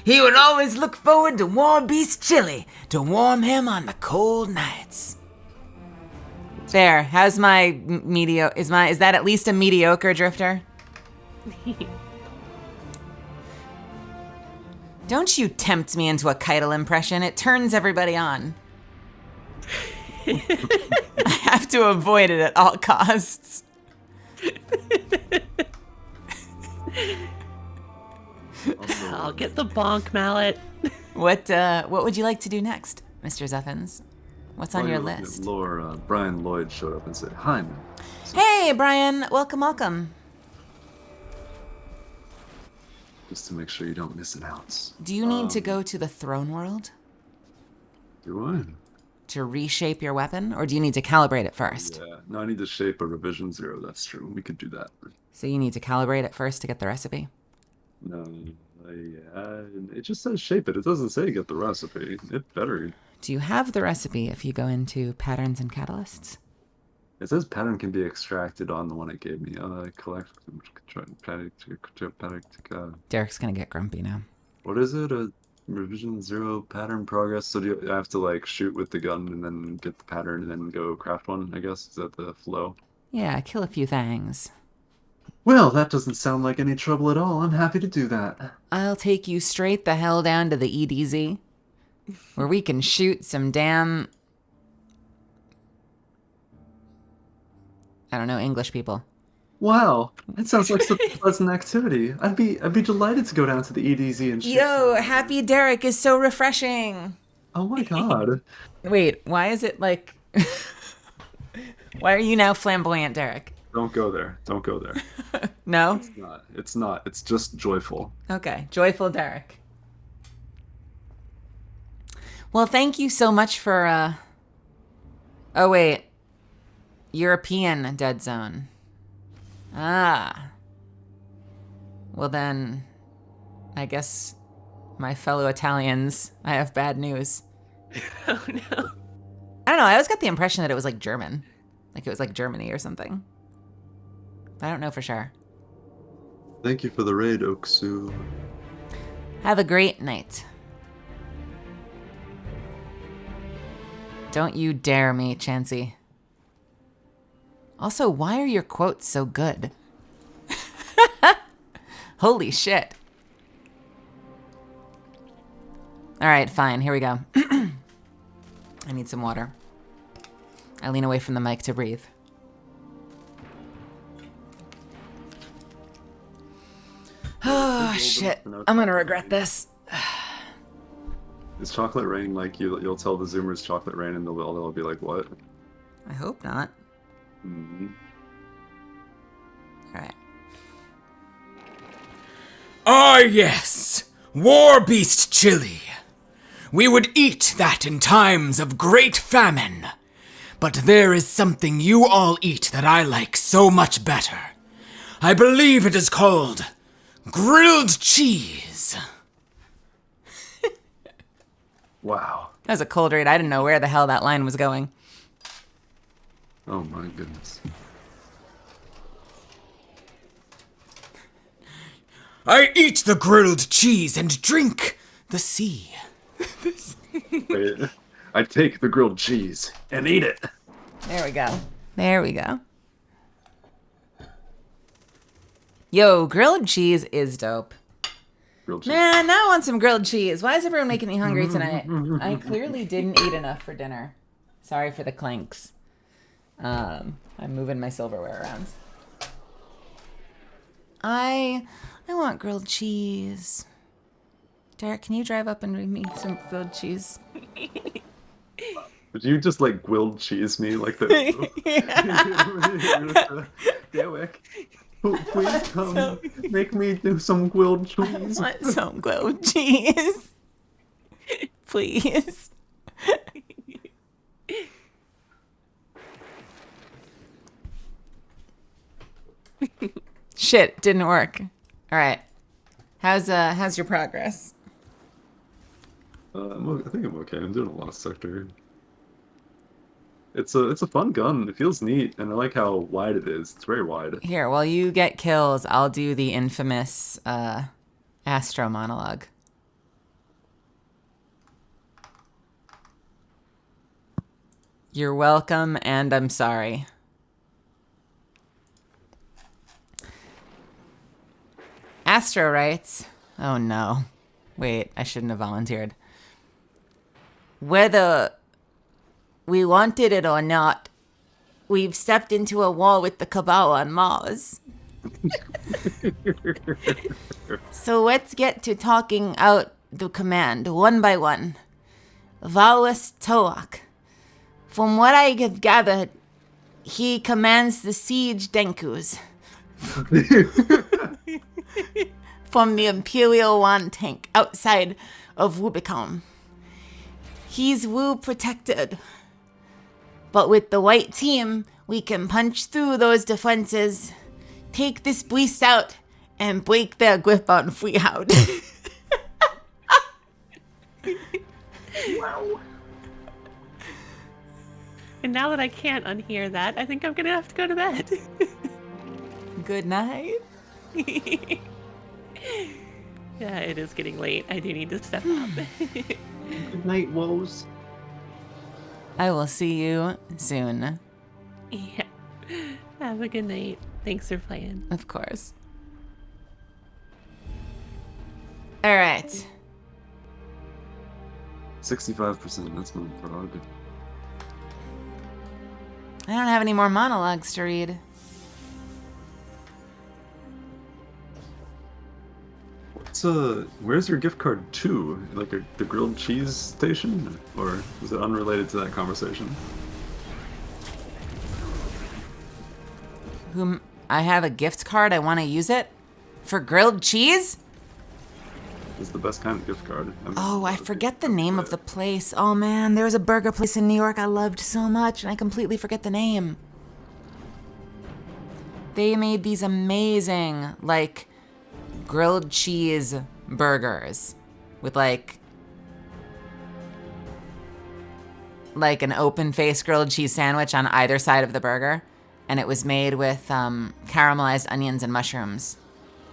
Speaker 1: He would always look forward to War Beast chili to warm him on the cold nights. There. How's my is that at least a mediocre Drifter? Don't you tempt me into a Keitel impression. It turns everybody on. I have to avoid it at all costs.
Speaker 4: I'll get the bonk mallet.
Speaker 1: What would you like to do next, Mr. Zeffins? What's on your list?
Speaker 2: Brian Lloyd showed up and said, "Hi, man."
Speaker 1: Hey, Brian. Welcome.
Speaker 2: Just to make sure you don't miss an ounce.
Speaker 1: Do you need to go to the throne world
Speaker 2: Do I?
Speaker 1: to reshape your weapon, or do you need to calibrate it first?
Speaker 2: Yeah. No, I need to shape a revision 0. That's true. We could do that.
Speaker 1: So you need to calibrate it first to get the recipe?
Speaker 2: No, it just says shape it. It doesn't say get the recipe. It better.
Speaker 1: Do you have the recipe if you go into patterns and catalysts?
Speaker 2: It says pattern can be extracted on the one it gave me. Collect.
Speaker 1: Derek's gonna get grumpy now.
Speaker 2: What is it? A revision 0 pattern progress. So do you have to like shoot with the gun and then get the pattern and then go craft one? I guess is that the flow?
Speaker 1: Yeah, kill a few things.
Speaker 2: Well, that doesn't sound like any trouble at all. I'm happy to do that.
Speaker 1: I'll take you straight the hell down to the EDZ, where we can shoot some damn, I don't know, English people.
Speaker 2: Wow, that sounds like such a pleasant activity. I'd be delighted to go down to the EDZ and shoot.
Speaker 1: Yo, Happy Derek is so refreshing.
Speaker 2: Oh my god.
Speaker 1: Wait, why is it like... Why are you now flamboyant, Derek?
Speaker 2: Don't go there. Don't go there.
Speaker 1: No?
Speaker 2: It's not. It's just joyful.
Speaker 1: Okay, joyful Derek. Well, thank you so much for, Oh, wait. European Dead Zone. Ah. Well then, I guess my fellow Italians, I have bad news.
Speaker 4: Oh no.
Speaker 1: I don't know, I always got the impression that it was like German. Like it was like Germany or something. I don't know for sure.
Speaker 2: Thank you for the raid, Oksu.
Speaker 1: Have a great night. Don't you dare me, Chansey. Also, why are your quotes so good? Holy shit. All right, fine. Here we go. I need some water. I lean away from the mic to breathe. shit.
Speaker 2: for no
Speaker 1: I'm gonna
Speaker 2: chocolate
Speaker 1: regret
Speaker 2: rain.
Speaker 1: this.
Speaker 2: Is chocolate rain like you'll tell the Zoomers chocolate rain and they'll be like, what?
Speaker 1: I hope not.
Speaker 2: Mm-hmm.
Speaker 1: Alright.
Speaker 9: Ah, yes, war beast chili. We would eat that in times of great famine. But there is something you all eat that I like so much better. I believe it is called grilled cheese.
Speaker 2: Wow.
Speaker 1: That was a cold read. I didn't know where the hell that line was going.
Speaker 2: Oh my goodness.
Speaker 9: I eat the grilled cheese and drink the sea.
Speaker 2: Wait, I take the grilled cheese and eat it.
Speaker 1: There we go. There we go. Yo, grilled cheese is dope.
Speaker 2: Grilled cheese.
Speaker 1: Man, now I want some grilled cheese. Why is everyone making me hungry tonight? I clearly didn't eat enough for dinner. Sorry for the clanks. I'm moving my silverware around. I want grilled cheese. Derek, can you drive up and bring me some grilled cheese?
Speaker 2: Did you just like grilled cheese me like that? Derek, please come make me do some grilled cheese.
Speaker 1: I want some grilled cheese. Please. Shit, didn't work. All right. How's your progress?
Speaker 2: I think I'm okay. I'm doing a lost sector. It's a fun gun. It feels neat, and I like how wide it is. It's very wide.
Speaker 1: Here, while you get kills, I'll do the infamous Astro monologue. You're welcome, and I'm sorry. Astro writes, oh no. Wait, I shouldn't have volunteered. Whether we wanted it or not, we've stepped into a war with the Cabal on Mars. So let's get to talking out the command, one by one. Valus Toak. From what I have gathered, he commands the siege Denkus. From the Imperial One tank outside of Rubicon. He's Wu protected. But with the white team, we can punch through those defenses, take this beast out, and break their grip on Freehound.
Speaker 4: Wow. And now that I can't unhear that, I think I'm gonna have to go to bed.
Speaker 1: Good night.
Speaker 4: Yeah, it is getting late. I do need to step up.
Speaker 2: Good night, woes.
Speaker 1: I will see you soon.
Speaker 4: Yeah. Have a good night. Thanks for playing.
Speaker 1: Of course. All right.
Speaker 2: 65%. That's my prog.
Speaker 1: I don't have any more monologues to read.
Speaker 2: Where's your gift card to? Like the grilled cheese station? Or is it unrelated to that conversation?
Speaker 1: I have a gift card. I want to use it for grilled cheese.
Speaker 2: It's the best kind of gift card.
Speaker 1: Oh, I forget the name of the place. Oh man, there was a burger place in New York I loved so much, and I completely forget the name. They made these amazing, like, grilled cheese burgers with like an open face grilled cheese sandwich on either side of the burger, and it was made with caramelized onions and mushrooms,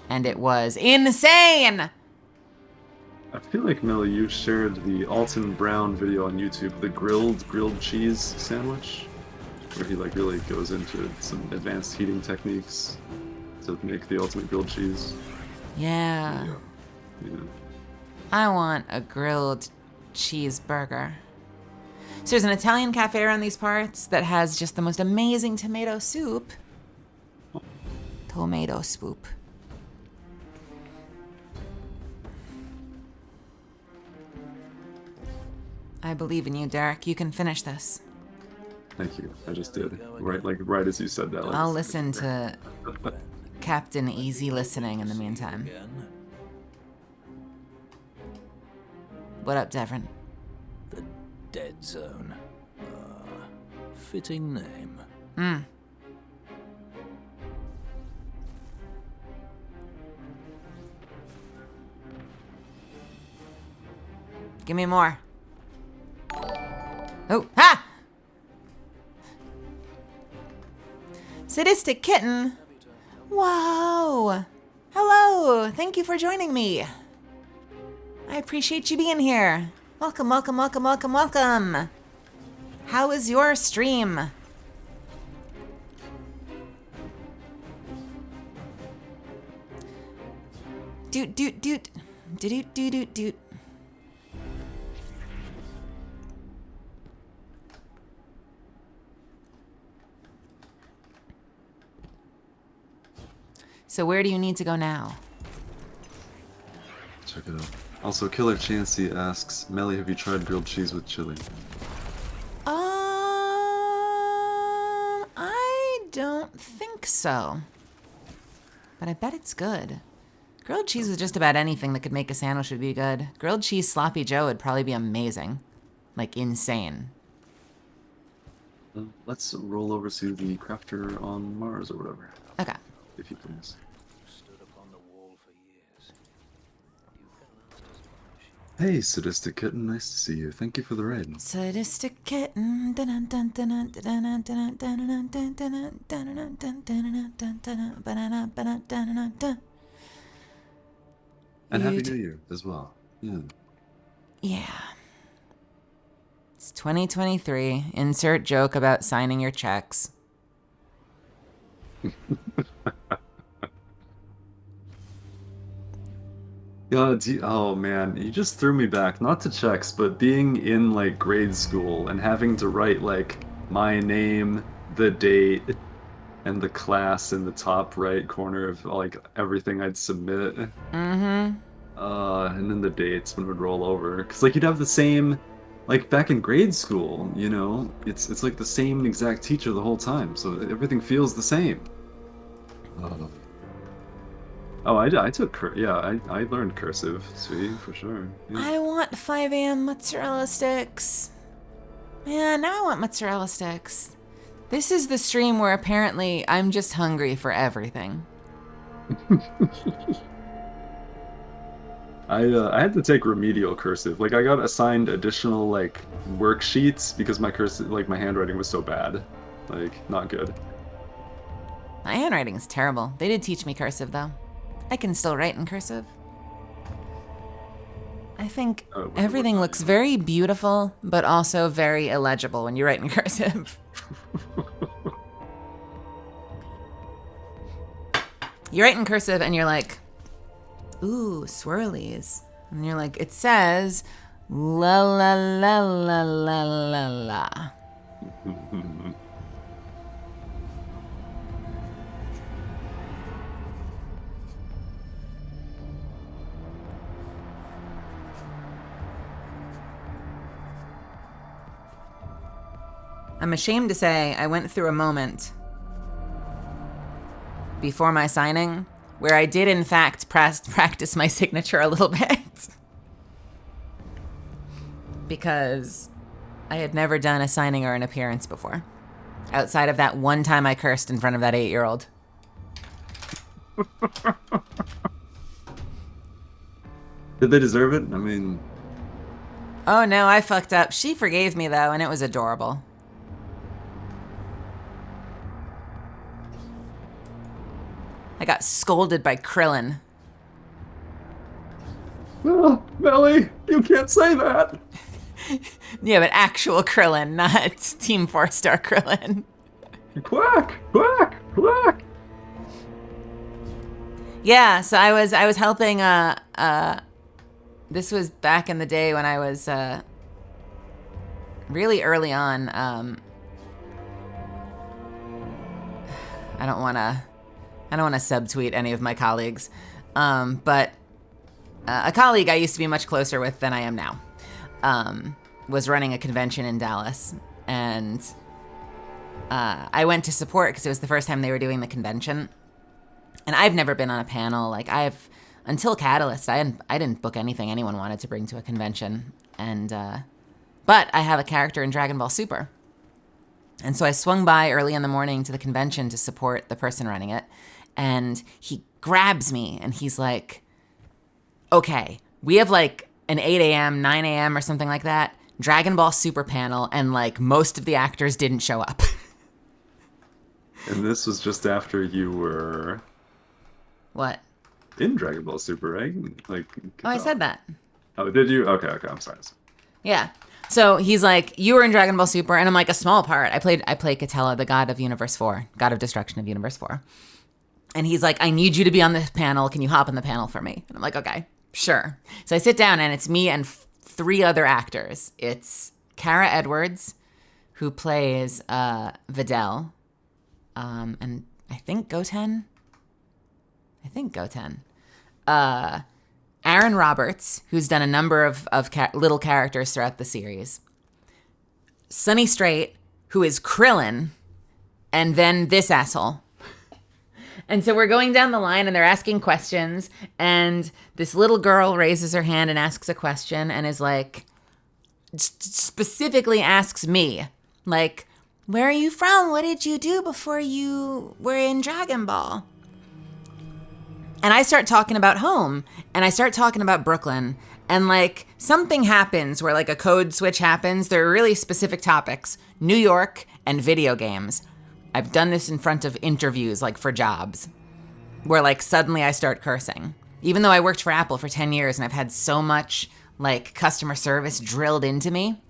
Speaker 1: and it was insane.
Speaker 2: I feel like, Millie, you shared the Alton Brown video on YouTube, the grilled cheese sandwich, where he like really goes into some advanced heating techniques to make the ultimate grilled cheese.
Speaker 1: Yeah.
Speaker 2: Yeah.
Speaker 1: I want a grilled cheeseburger. So there's an Italian cafe around these parts that has just the most amazing tomato soup. Tomato soup. I believe in you, Derek. You can finish this.
Speaker 2: Thank you. I just did. Right as you said that.
Speaker 1: I'll listen to Captain Easy Listening in the meantime. What up, Devrin?
Speaker 10: The Dead Zone. Fitting name.
Speaker 1: Give me more. Oh, ha! Sadistic Kitten. Whoa. Hello. Thank you for joining me. I appreciate you being here. Welcome, welcome, welcome, welcome, welcome. How is your stream? Doot, doot, doot. Doot, doot, doot, doot. So where do you need to go now?
Speaker 2: Check it out. Also, Killer Chansey asks, Melly, have you tried grilled cheese with chili?
Speaker 1: I don't think so. But I bet it's good. Grilled cheese with just about anything that could make a sandwich would be good. Grilled cheese sloppy joe would probably be amazing. Like, insane.
Speaker 2: Let's roll over to the crafter on Mars or whatever.
Speaker 1: Okay.
Speaker 2: If you please. Hey, Sadistic Kitten, nice to see you. Thank you for the raid.
Speaker 1: Sadistic Kitten.
Speaker 2: And Happy New Year as well. Yeah.
Speaker 1: Yeah. It's 2023. Insert joke about signing your checks.
Speaker 2: Oh man, you just threw me back. Not to checks, but being in like grade school and having to write like my name, the date, and the class in the top right corner of like everything I'd submit.
Speaker 1: Mm-hmm.
Speaker 2: And then the dates when it would roll over. Cause like you'd have the same, like back in grade school, you know, it's like the same exact teacher the whole time, so everything feels the same. Oh, I took I learned cursive, sweet, for sure. Yeah.
Speaker 1: I want 5 a.m. mozzarella sticks. Man, now I want mozzarella sticks. This is the stream where apparently I'm just hungry for everything.
Speaker 2: I had to take remedial cursive. Like I got assigned additional like worksheets because my cursive, like my handwriting was so bad, like not good.
Speaker 1: My handwriting is terrible. They did teach me cursive though. I can still write in cursive. I think everything looks very beautiful, but also very illegible when you write in cursive. You write in cursive and you're like, ooh, swirlies. And you're like, it says, la la la la la la la. I'm ashamed to say I went through a moment before my signing where I did in fact practice my signature a little bit. Because I had never done a signing or an appearance before. Outside of that one time I cursed in front of that 8-year-old.
Speaker 2: Did they deserve it? I mean...
Speaker 1: Oh no, I fucked up. She forgave me though, and it was adorable. I got scolded by Krillin.
Speaker 2: Oh, Melly, you can't say that.
Speaker 1: Yeah, but actual Krillin, not Team 4-Star Krillin.
Speaker 2: Quack, quack, quack.
Speaker 1: Yeah, so I was helping. This was back in the day when I was really early on. I don't want to subtweet any of my colleagues, but a colleague I used to be much closer with than I am now. was running a convention in Dallas, and I went to support because it was the first time they were doing the convention. And I've never been on a panel. Like, until Catalyst, I didn't book anything anyone wanted to bring to a convention. And but I have a character in Dragon Ball Super. And so I swung by early in the morning to the convention to support the person running it. And he grabs me and he's like, okay, we have like an 8 a.m., 9 a.m. or something like that Dragon Ball Super panel, and like most of the actors didn't show up.
Speaker 2: And this was just after you were
Speaker 1: What?
Speaker 2: in Dragon Ball Super, right? Like,
Speaker 1: Oh, I said that.
Speaker 2: Oh, did you? Okay, I'm sorry.
Speaker 1: Yeah. So he's like, you were in Dragon Ball Super, and I'm like, a small part. I played Katella, the god of Universe 4, god of destruction of Universe 4. And he's like, I need you to be on this panel. Can you hop on the panel for me? And I'm like, okay, sure. So I sit down, and it's me and 3 other actors. It's Kara Edwards, who plays Videl, and I think Goten. Aaron Roberts, who's done a number of little characters throughout the series. Sunny Straight, who is Krillin, and then this asshole. And so we're going down the line, and they're asking questions, and this little girl raises her hand and asks a question, and is like, specifically asks me, like, where are you from? What did you do before you were in Dragon Ball? And I start talking about home, and I start talking about Brooklyn, and like something happens where like a code switch happens. There are really specific topics, New York and video games. I've done this in front of interviews, like for jobs, where like suddenly I start cursing. Even though I worked for Apple for 10 years and I've had so much like customer service drilled into me,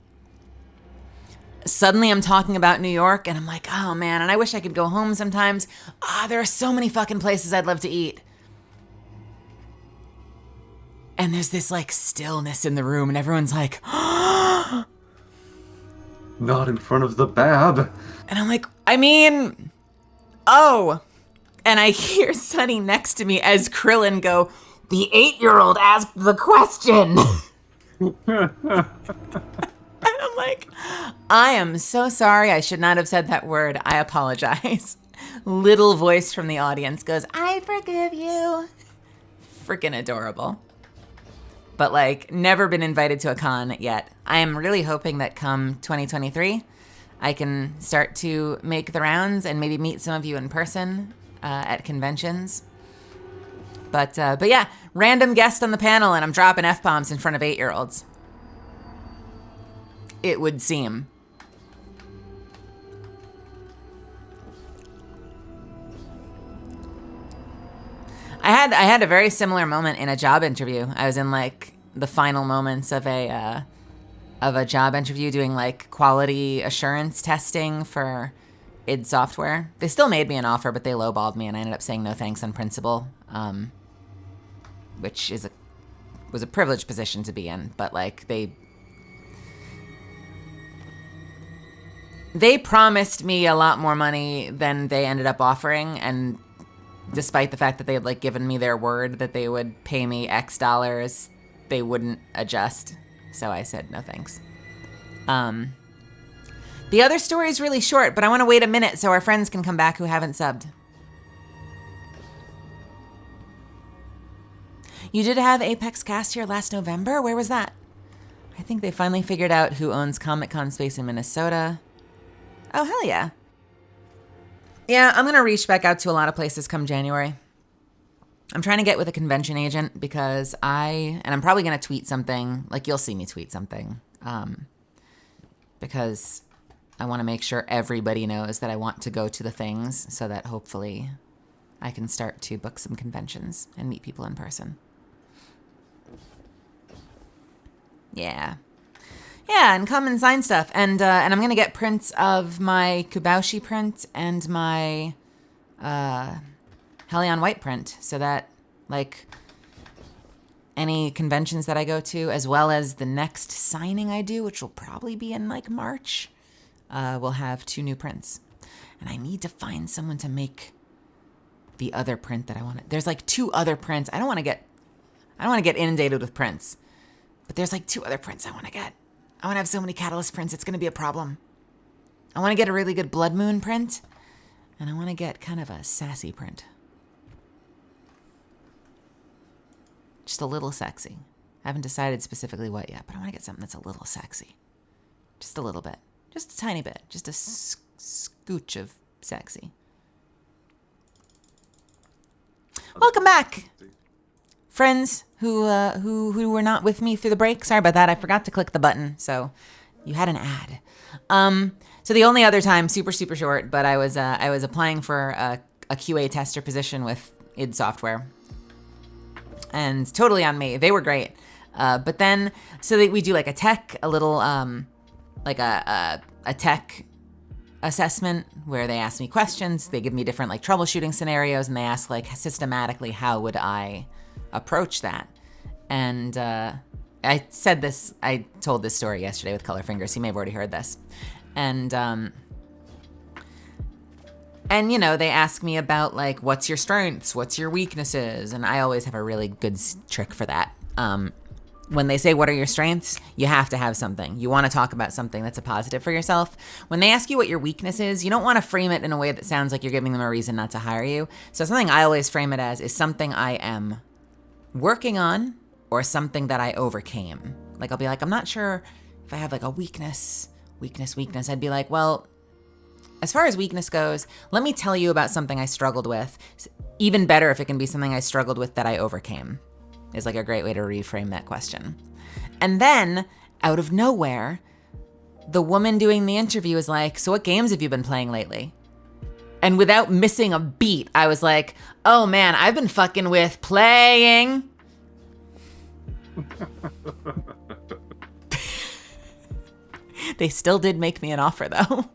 Speaker 1: suddenly I'm talking about New York and I'm like, oh man, and I wish I could go home sometimes. There are so many fucking places I'd love to eat. And there's this like stillness in the room and everyone's like,
Speaker 2: Not in front of the Bab.
Speaker 1: And I'm like, I mean, oh. And I hear Sunny next to me as Krillin go, the 8-year-old asked the question. And I'm like, I am so sorry. I should not have said that word. I apologize. Little voice from the audience goes, I forgive you. Freaking adorable. But like, never been invited to a con yet. I am really hoping that come 2023, I can start to make the rounds and maybe meet some of you in person at conventions. But yeah, random guest on the panel and I'm dropping F-bombs in front of 8-year-olds. It would seem. I had a very similar moment in a job interview. I was in like the final moments of a job interview doing like quality assurance testing for id Software. They still made me an offer, but they lowballed me and I ended up saying no thanks on principle, which was a privileged position to be in, but like they promised me a lot more money than they ended up offering, and despite the fact that they had like given me their word that they would pay me X dollars, they wouldn't adjust. So I said no thanks. The other story is really short, but I want to wait a minute so our friends can come back who haven't subbed. You did have Apex Cast here last November? Where was that? I think they finally figured out who owns Comic-Con space in Minnesota. Oh, hell yeah. Yeah, I'm going to reach back out to a lot of places come January. I'm trying to get with a convention agent because I'm probably going to tweet something, like you'll see me tweet something, because I want to make sure everybody knows that I want to go to the things so that hopefully I can start to book some conventions and meet people in person. Yeah. Yeah, and come and sign stuff. And I'm going to get prints of my Kubaushi print and my Hellion White print so that, like, any conventions that I go to, as well as the next signing I do, which will probably be in, like, March, will have 2 new prints. And I need to find someone to make the other print that I want. There's, like, 2 other prints. I don't want to get inundated with prints. But there's, like, 2 other prints I want to get. I want to have so many Catalyst prints, it's going to be a problem. I want to get a really good Blood Moon print, and I want to get kind of a sassy print. Just a little sexy. I haven't decided specifically what yet, but I want to get something that's a little sexy. Just a little bit. Just a tiny bit. Just a scooch of sexy. Welcome back, friends who were not with me through the break. Sorry about that. I forgot to click the button, so you had an ad. So the only other time, super short, but I was applying for a QA tester position with id Software, and totally on me. They were great, but then we do like a tech, a little like a tech assessment where they ask me questions. They give me different like troubleshooting scenarios, and they ask like systematically how would I approach that. And I told this story yesterday with Color Fingers. You may have already heard this. And you know, they ask me about like, what's your strengths? What's your weaknesses? And I always have a really good trick for that. When they say, what are your strengths? You have to have something. You want to talk about something that's a positive for yourself. When they ask you what your weakness is, you don't want to frame it in a way that sounds like you're giving them a reason not to hire you. So something I always frame it as is something I am working on or something that I overcame. Like I'll be like, I'm not sure if I have like a weakness. I'd be like, well, as far as weakness goes, let me tell you about something I struggled with. Even better if it can be something I struggled with that I overcame. Is like a great way to reframe that question. And then, out of nowhere, the woman doing the interview is like, so what games have you been playing lately? And without missing a beat, I was like, oh man, I've been fucking with playing. They still did make me an offer though.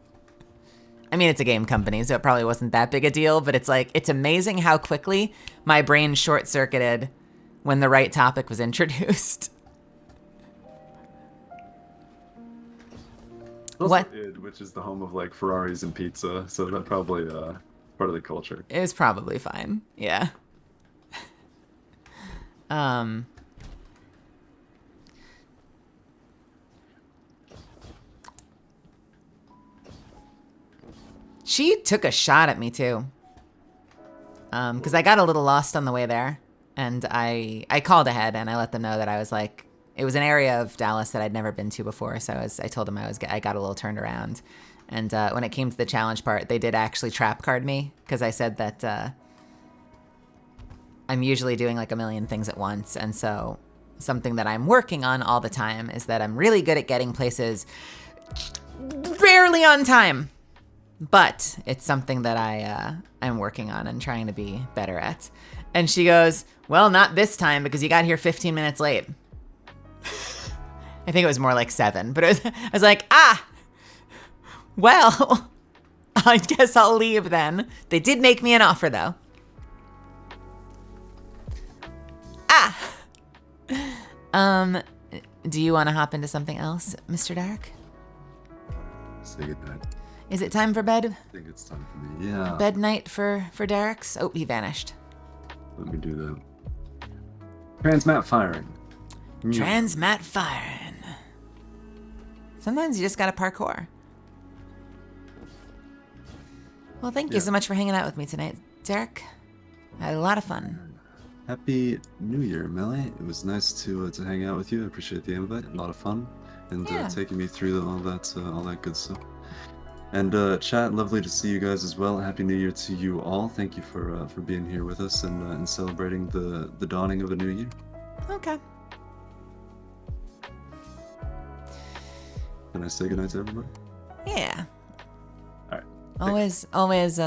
Speaker 1: I mean, it's a game company, so it probably wasn't that big a deal, but it's like, it's amazing how quickly my brain short-circuited when the right topic was introduced. What?
Speaker 2: id, which is the home of like Ferraris and pizza, so that's probably part of the culture.
Speaker 1: It was probably fine. Yeah. She took a shot at me too. Because I got a little lost on the way there. And I called ahead and I let them know that I was like, it was an area of Dallas that I'd never been to before. So I told them I got a little turned around. And when it came to the challenge part, they did actually trap card me because I said that I'm usually doing like a million things at once. And so something that I'm working on all the time is that I'm really good at getting places rarely on time. But it's something that I'm working on and trying to be better at. And she goes, well, not this time because you got here 15 minutes late. I think it was more like 7, but I was like, well, I guess I'll leave then. They did make me an offer though. Do you want to hop into something else, Mr. Dark?
Speaker 2: Say goodnight.
Speaker 1: Is it time for bed?
Speaker 2: I think it's time for me, yeah.
Speaker 1: Bed night for Derek's? Oh, he vanished.
Speaker 2: Let me do that. Transmat firing.
Speaker 1: Transmat firing. Sometimes you just gotta parkour. Well, thank you so much for hanging out with me tonight, Derek. I had a lot of fun.
Speaker 2: Happy New Year, Melly. It was nice to hang out with you. I appreciate the invite. A lot of fun, and taking me through all that good stuff. And chat, lovely to see you guys as well. Happy New Year to you all. Thank you for being here with us and celebrating the dawning of a new year.
Speaker 1: Okay.
Speaker 2: Can I say goodnight to everybody?
Speaker 1: Yeah.
Speaker 2: All right.
Speaker 1: Always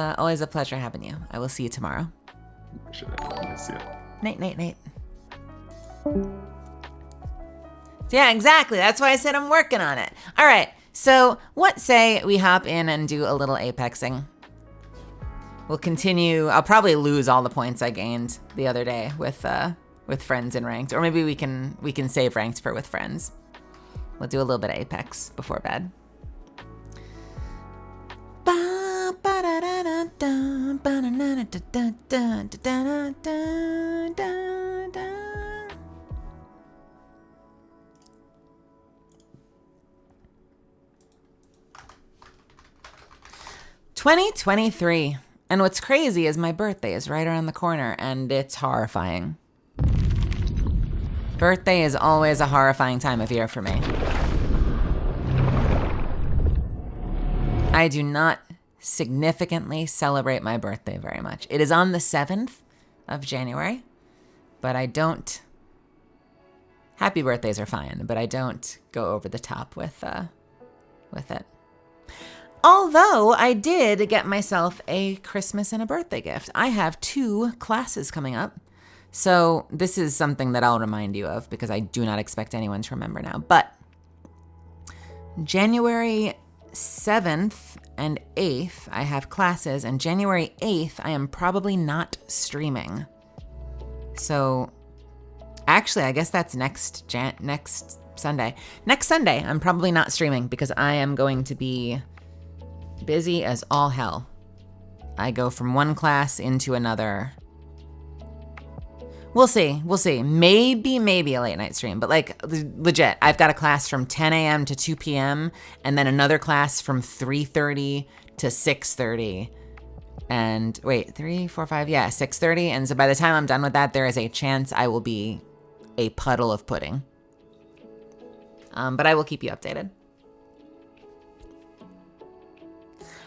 Speaker 1: a pleasure having you. I will see you tomorrow.
Speaker 2: Appreciate it. See ya.
Speaker 1: Night. Yeah, exactly. That's why I said I'm working on it. All right. So what say we hop in and do a little apexing? We'll continue. I'll probably lose all the points I gained the other day with friends in ranked, or maybe we can save ranked for with friends. We'll do a little bit of Apex before bed. 2023. And what's crazy is my birthday is right around the corner, and it's horrifying. Birthday is always a horrifying time of year for me. I do not significantly celebrate my birthday very much. It is on the 7th of January, but I don't... Happy birthdays are fine, but I don't go over the top with it. Although I did get myself a Christmas and a birthday gift. I have 2 classes coming up. So this is something that I'll remind you of because I do not expect anyone to remember now. But January 7th and 8th, I have classes. And January 8th, I am probably not streaming. So actually, I guess that's next Sunday. Next Sunday, I'm probably not streaming because I am going to be busy as all hell. I go from one class into another. We'll see. Maybe a late night stream, but like legit, I've got a class from 10 a.m. to 2 p.m. and then another class from 3:30 to 6:30. And wait, 3, 4, 5, yeah, 6:30. And so by the time I'm done with that, there is a chance I will be a puddle of pudding. But I will keep you updated.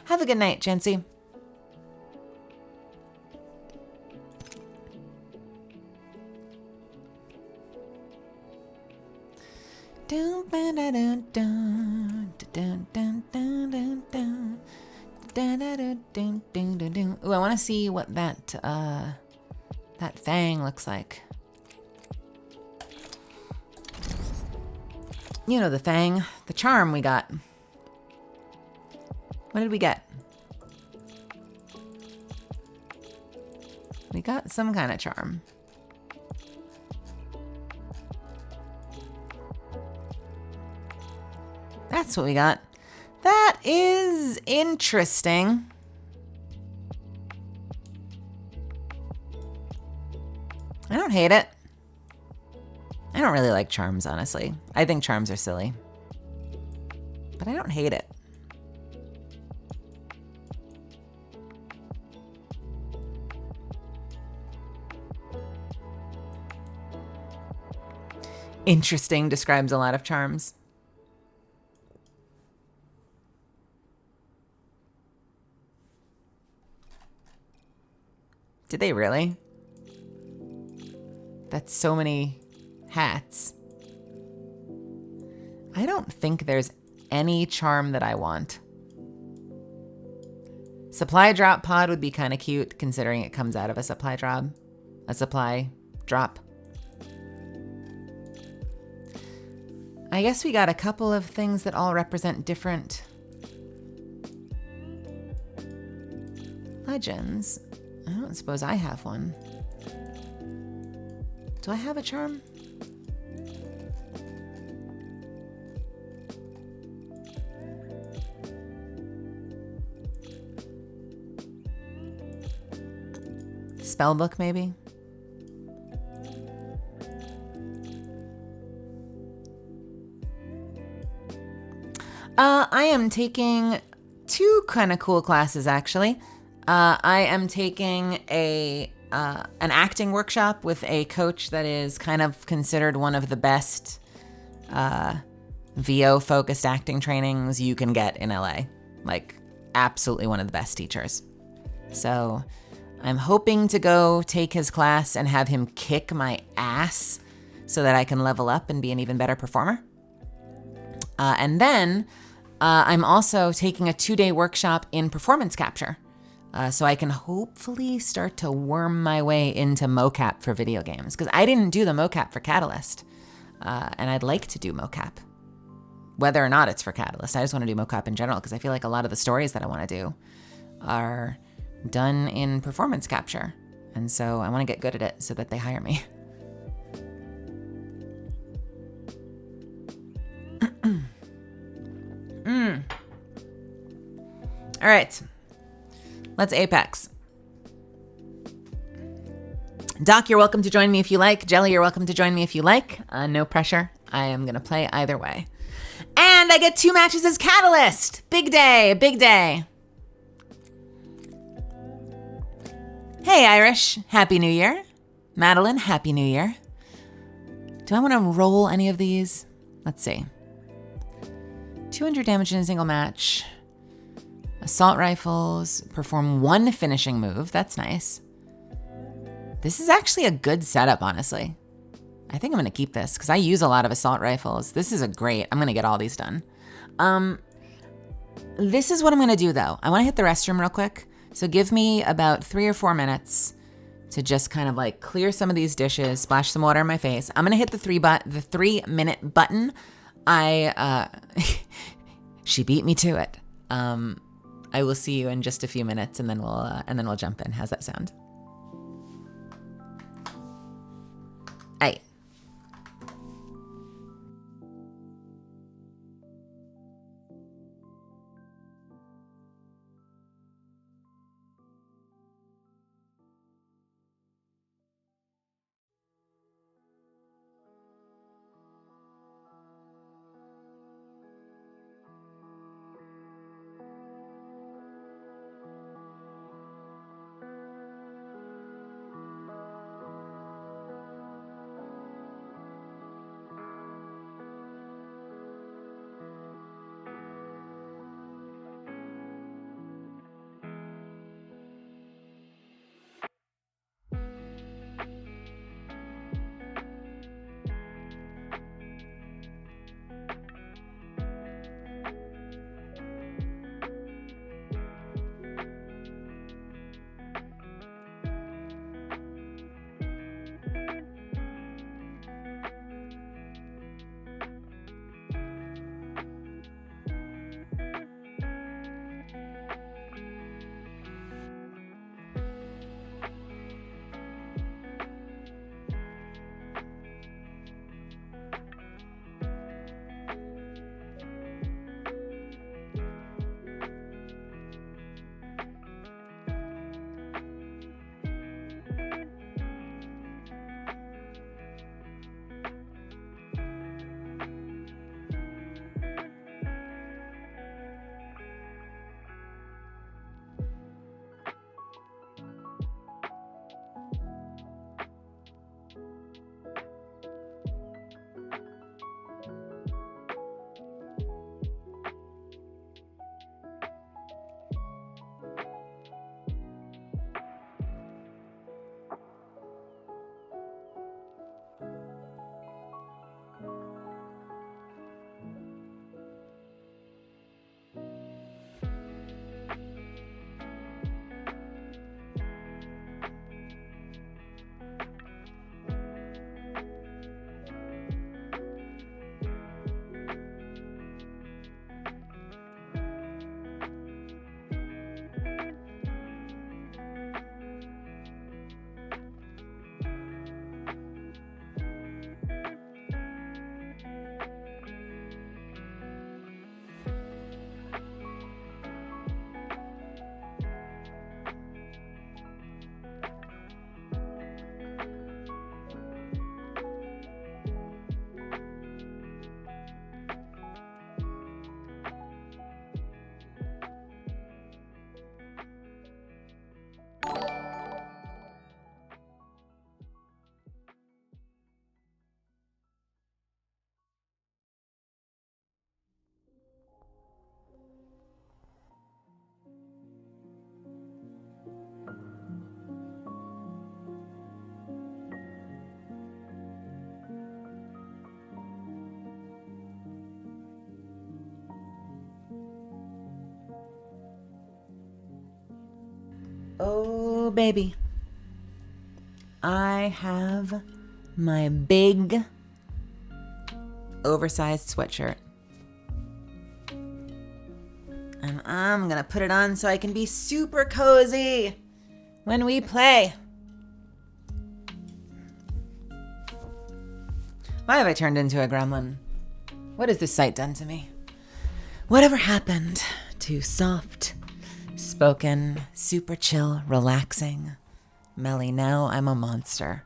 Speaker 1: Have a good night, Jency. Ooh, I want to see what that fang looks like. You know the fang, the charm we got. What did we get? We got some kind of charm. That's what we got. That is interesting. I don't hate it. I don't really like charms, honestly. I think charms are silly. But I don't hate it. Interesting describes a lot of charms. Did they really? That's so many hats. I don't think there's any charm that I want. Supply drop pod would be kind of cute considering it comes out of a supply drop. A supply drop. I guess we got a couple of things that all represent different legends. I don't suppose I have one. Do I have a charm? Spellbook, maybe? I am taking 2 kind of cool classes, actually. I am taking an acting workshop with a coach that is kind of considered one of the best VO-focused acting trainings you can get in LA. Like, absolutely one of the best teachers. So I'm hoping to go take his class and have him kick my ass so that I can level up and be an even better performer. And then I'm also taking a 2-day workshop in performance capture. So I can hopefully start to worm my way into mocap for video games. Because I didn't do the mocap for Catalyst. And I'd like to do mocap. Whether or not it's for Catalyst. I just want to do mocap in general because I feel like a lot of the stories that I want to do are done in performance capture. And so I want to get good at it so that they hire me. All right. Let's Apex. Doc, you're welcome to join me if you like. Jelly, you're welcome to join me if you like. No pressure. I am going to play either way. And I get 2 matches as Catalyst. Big day, big day. Hey, Irish. Happy New Year. Madeline, Happy New Year. Do I want to roll any of these? Let's see. 200 damage in a single match. Assault rifles perform 1 finishing move. That's nice. This is actually a good setup, honestly. I think I'm going to keep this because I use a lot of assault rifles. This is a great. I'm going to get all these done. This is what I'm going to do, though. I want to hit the restroom real quick. So give me about 3 or 4 minutes to just kind of like clear some of these dishes, splash some water in my face. I'm going to hit the 3-minute button. She beat me to it. I will see you in just a few minutes, and then we'll jump in. How's that sound? Aye. Oh, baby. I have my big, oversized sweatshirt. And I'm gonna put it on so I can be super cozy when we play. Why have I turned into a gremlin? What has this site done to me? Whatever happened to soft spoken, super chill, relaxing Melly? Now I'm a monster.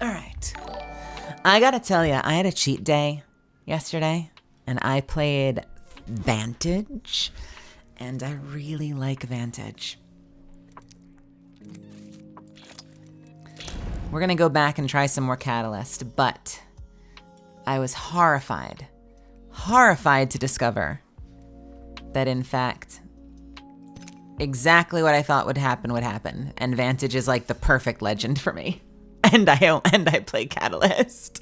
Speaker 1: All right. I gotta tell you, I had a cheat day yesterday, and I played Vantage. And I really like Vantage. We're gonna go back and try some more Catalyst, but I was horrified to discover that in fact, exactly what I thought would happen, and Vantage is like the perfect legend for me. And I play Catalyst.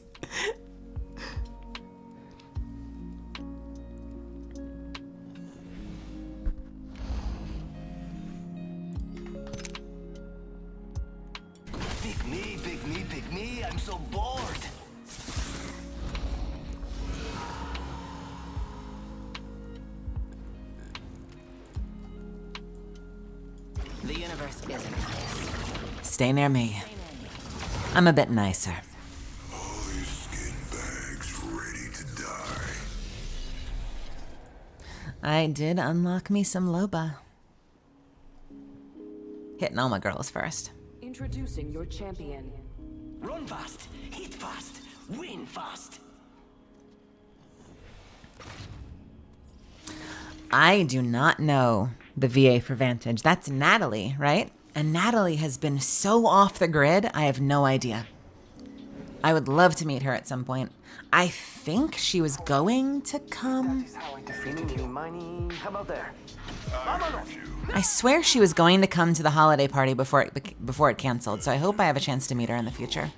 Speaker 10: Pick me, I'm so bored. The universe isn't nice.
Speaker 1: Stay near me. I'm a bit nicer.
Speaker 8: All these skin bags ready to die.
Speaker 1: I did unlock me some Loba. Hitting all my girls first.
Speaker 11: Introducing your champion.
Speaker 10: Run fast, hit fast, win fast.
Speaker 1: I do not know the VA for Vantage. That's Natalie, right? And Natalie has been so off the grid, I have no idea. I would love to meet her at some point. I think she was going to come.
Speaker 10: How about there?
Speaker 1: I swear she was going to come to the holiday party before it canceled, so I hope I have a chance to meet her in the future.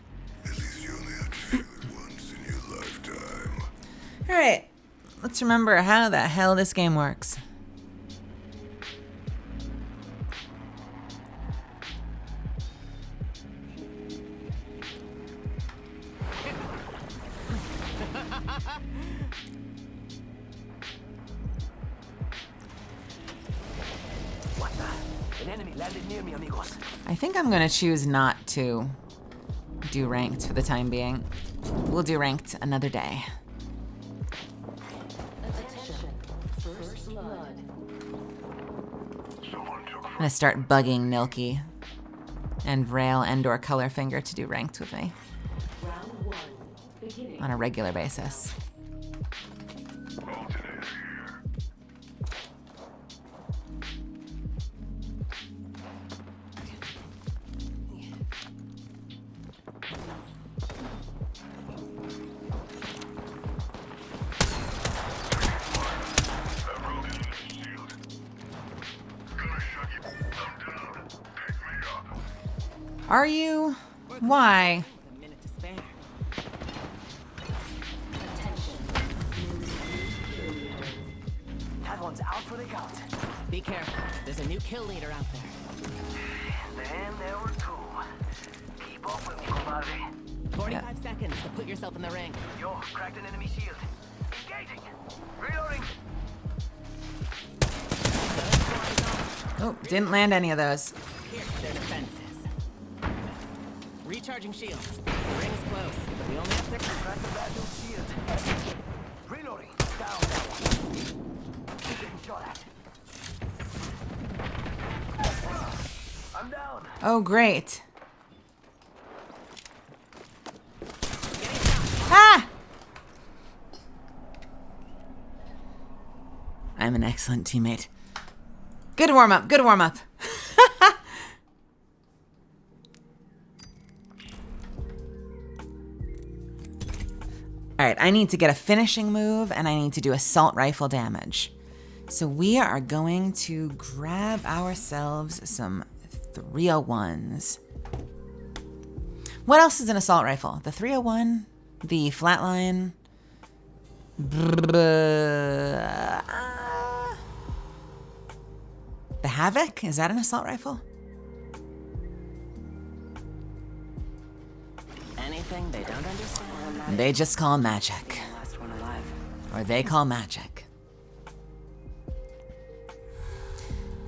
Speaker 1: Alright, let's remember how the hell this game works.
Speaker 10: What the? An enemy landed near me, amigos.
Speaker 1: I think I'm gonna choose not to do ranked for the time being. We'll do ranked another day. I'm gonna start bugging Nilky and Vrail and/or Colorfinger to do ranked with me on a regular basis. Are you? Why?
Speaker 10: That one's out for the count.
Speaker 11: Be careful. There's a new kill leader out there.
Speaker 10: Then there were two. Keep up with me, compadre.
Speaker 11: 45 seconds to put yourself in the ring.
Speaker 10: Yo, cracked an enemy shield. Engaging. Reloading.
Speaker 1: Oh, didn't land any of those.
Speaker 11: Here's their defenses. Recharging shields. The ring is close. We only have 6.
Speaker 10: Crack the bad new shield. Reloading. Down that one. Getting shot at. I'm down.
Speaker 1: Oh, great. Ah! I'm an excellent teammate. Good warm up, good warm up. All right, I need to get a finishing move and I need to do assault rifle damage. So we are going to grab ourselves some 301s. What else is an assault rifle? The 301, the flatline. The Havoc? Is that an assault rifle?
Speaker 11: Anything they don't understand.
Speaker 1: They just call magic.
Speaker 11: Last one alive.
Speaker 1: Or they call magic.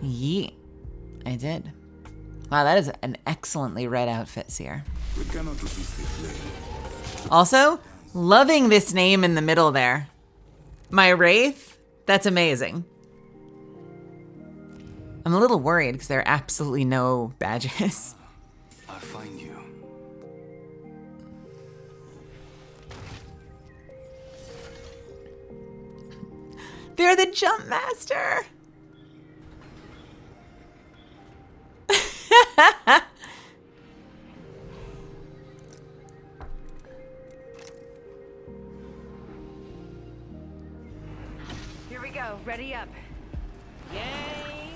Speaker 1: Yeet. I did. Wow, that is an excellently read outfit, Seer. Also, loving this name in the middle there. My Wraith? That's amazing. I'm a little worried because there are absolutely no badges.
Speaker 8: I find you.
Speaker 1: They're the jump master.
Speaker 11: Here we go. Ready up. Yay!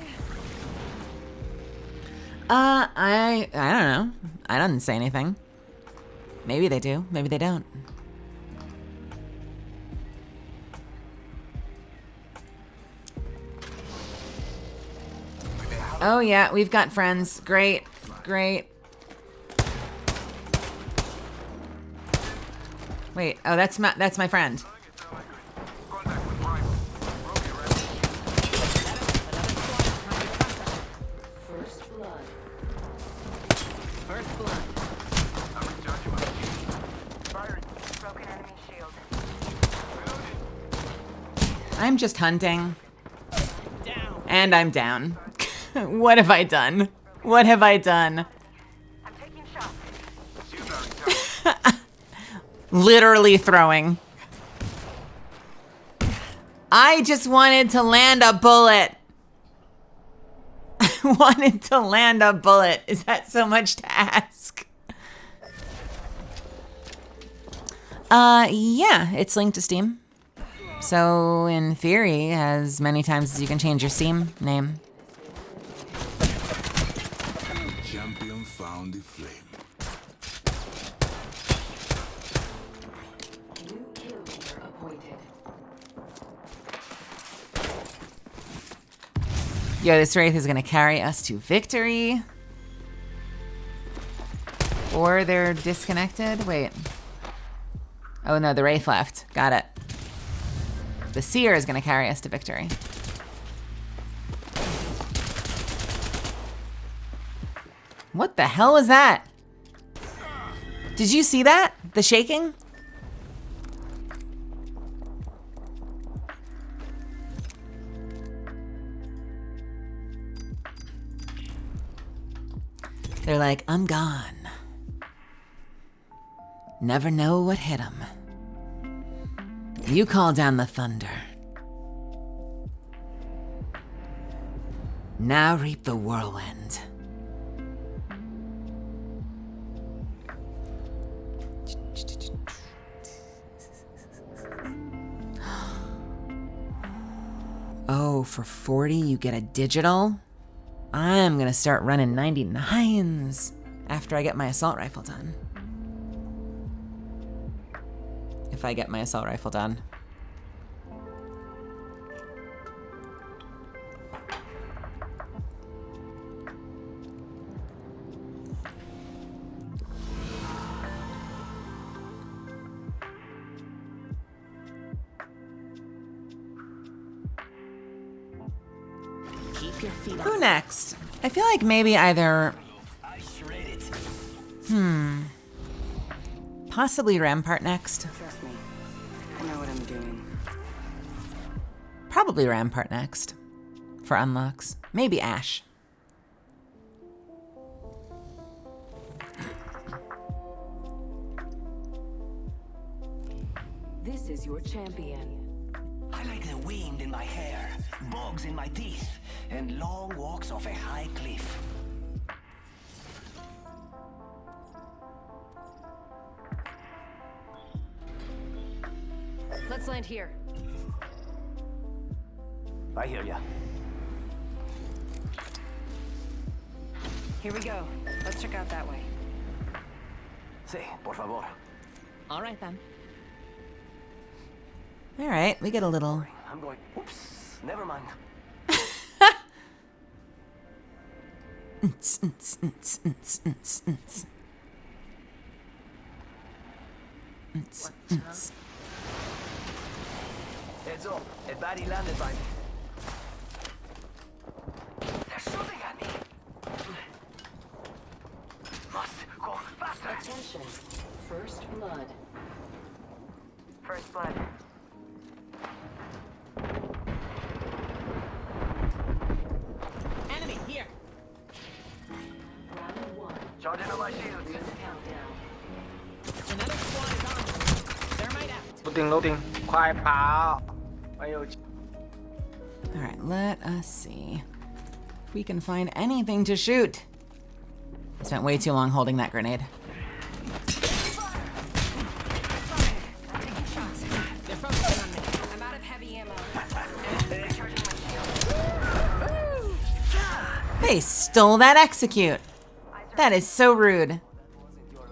Speaker 1: I don't know. I didn't say anything. Maybe they do. Maybe they don't. Oh yeah, we've got friends. Great, great. Wait, oh that's my friend. I'm just hunting. And I'm down. What have I done? What have I done?
Speaker 11: I'm taking shots.
Speaker 1: Literally throwing. I just wanted to land a bullet. I wanted to land a bullet. Is that so much to ask? Yeah, it's linked to Steam. So, in theory, as many times as you can change your Steam name.
Speaker 8: Champion found the flame.
Speaker 11: New kill leader appointed.
Speaker 1: Yo, this Wraith is gonna carry us to victory. Or they're disconnected? Wait. Oh no, the Wraith left. Got it. The Seer is gonna carry us to victory. What the hell was that? Did you see that? The shaking? They're like, I'm gone. Never know what hit 'em. You call down the thunder. Now reap the whirlwind. Oh, for 40 you get a digital? I'm gonna start running 99s after I get my assault rifle done. If I get my assault rifle done.
Speaker 11: Keep your feet
Speaker 1: Who next? I feel like maybe either... Possibly Rampart next.
Speaker 11: Trust me. I know what I'm doing.
Speaker 1: Probably Rampart next. For unlocks. Maybe Ash.
Speaker 11: This is your champion.
Speaker 10: I like the wind in my hair, bugs in my teeth, and long walks off a high cliff.
Speaker 11: Let's land here.
Speaker 10: I hear ya.
Speaker 11: Here we go. Let's check out that way.
Speaker 10: Sí, por favor.
Speaker 11: All right then.
Speaker 1: All right, we get a little...
Speaker 10: I'm going. Oops, never mind. Heads up, a baddie landed by me. They're shooting at me. Must go faster.
Speaker 11: Attention. First blood.
Speaker 3: First blood.
Speaker 11: Enemy here. Round one.
Speaker 10: Charging on my shields.
Speaker 11: Ring countdown. Another squad is on. Thermite out.
Speaker 12: Loading, loading. 快跑！哎呦！
Speaker 1: Alright, let us see if we can find anything to shoot. I spent way too long holding that grenade.
Speaker 11: They're focusing on me. I'm out of heavy ammo.
Speaker 1: They stole that execute. That is so rude.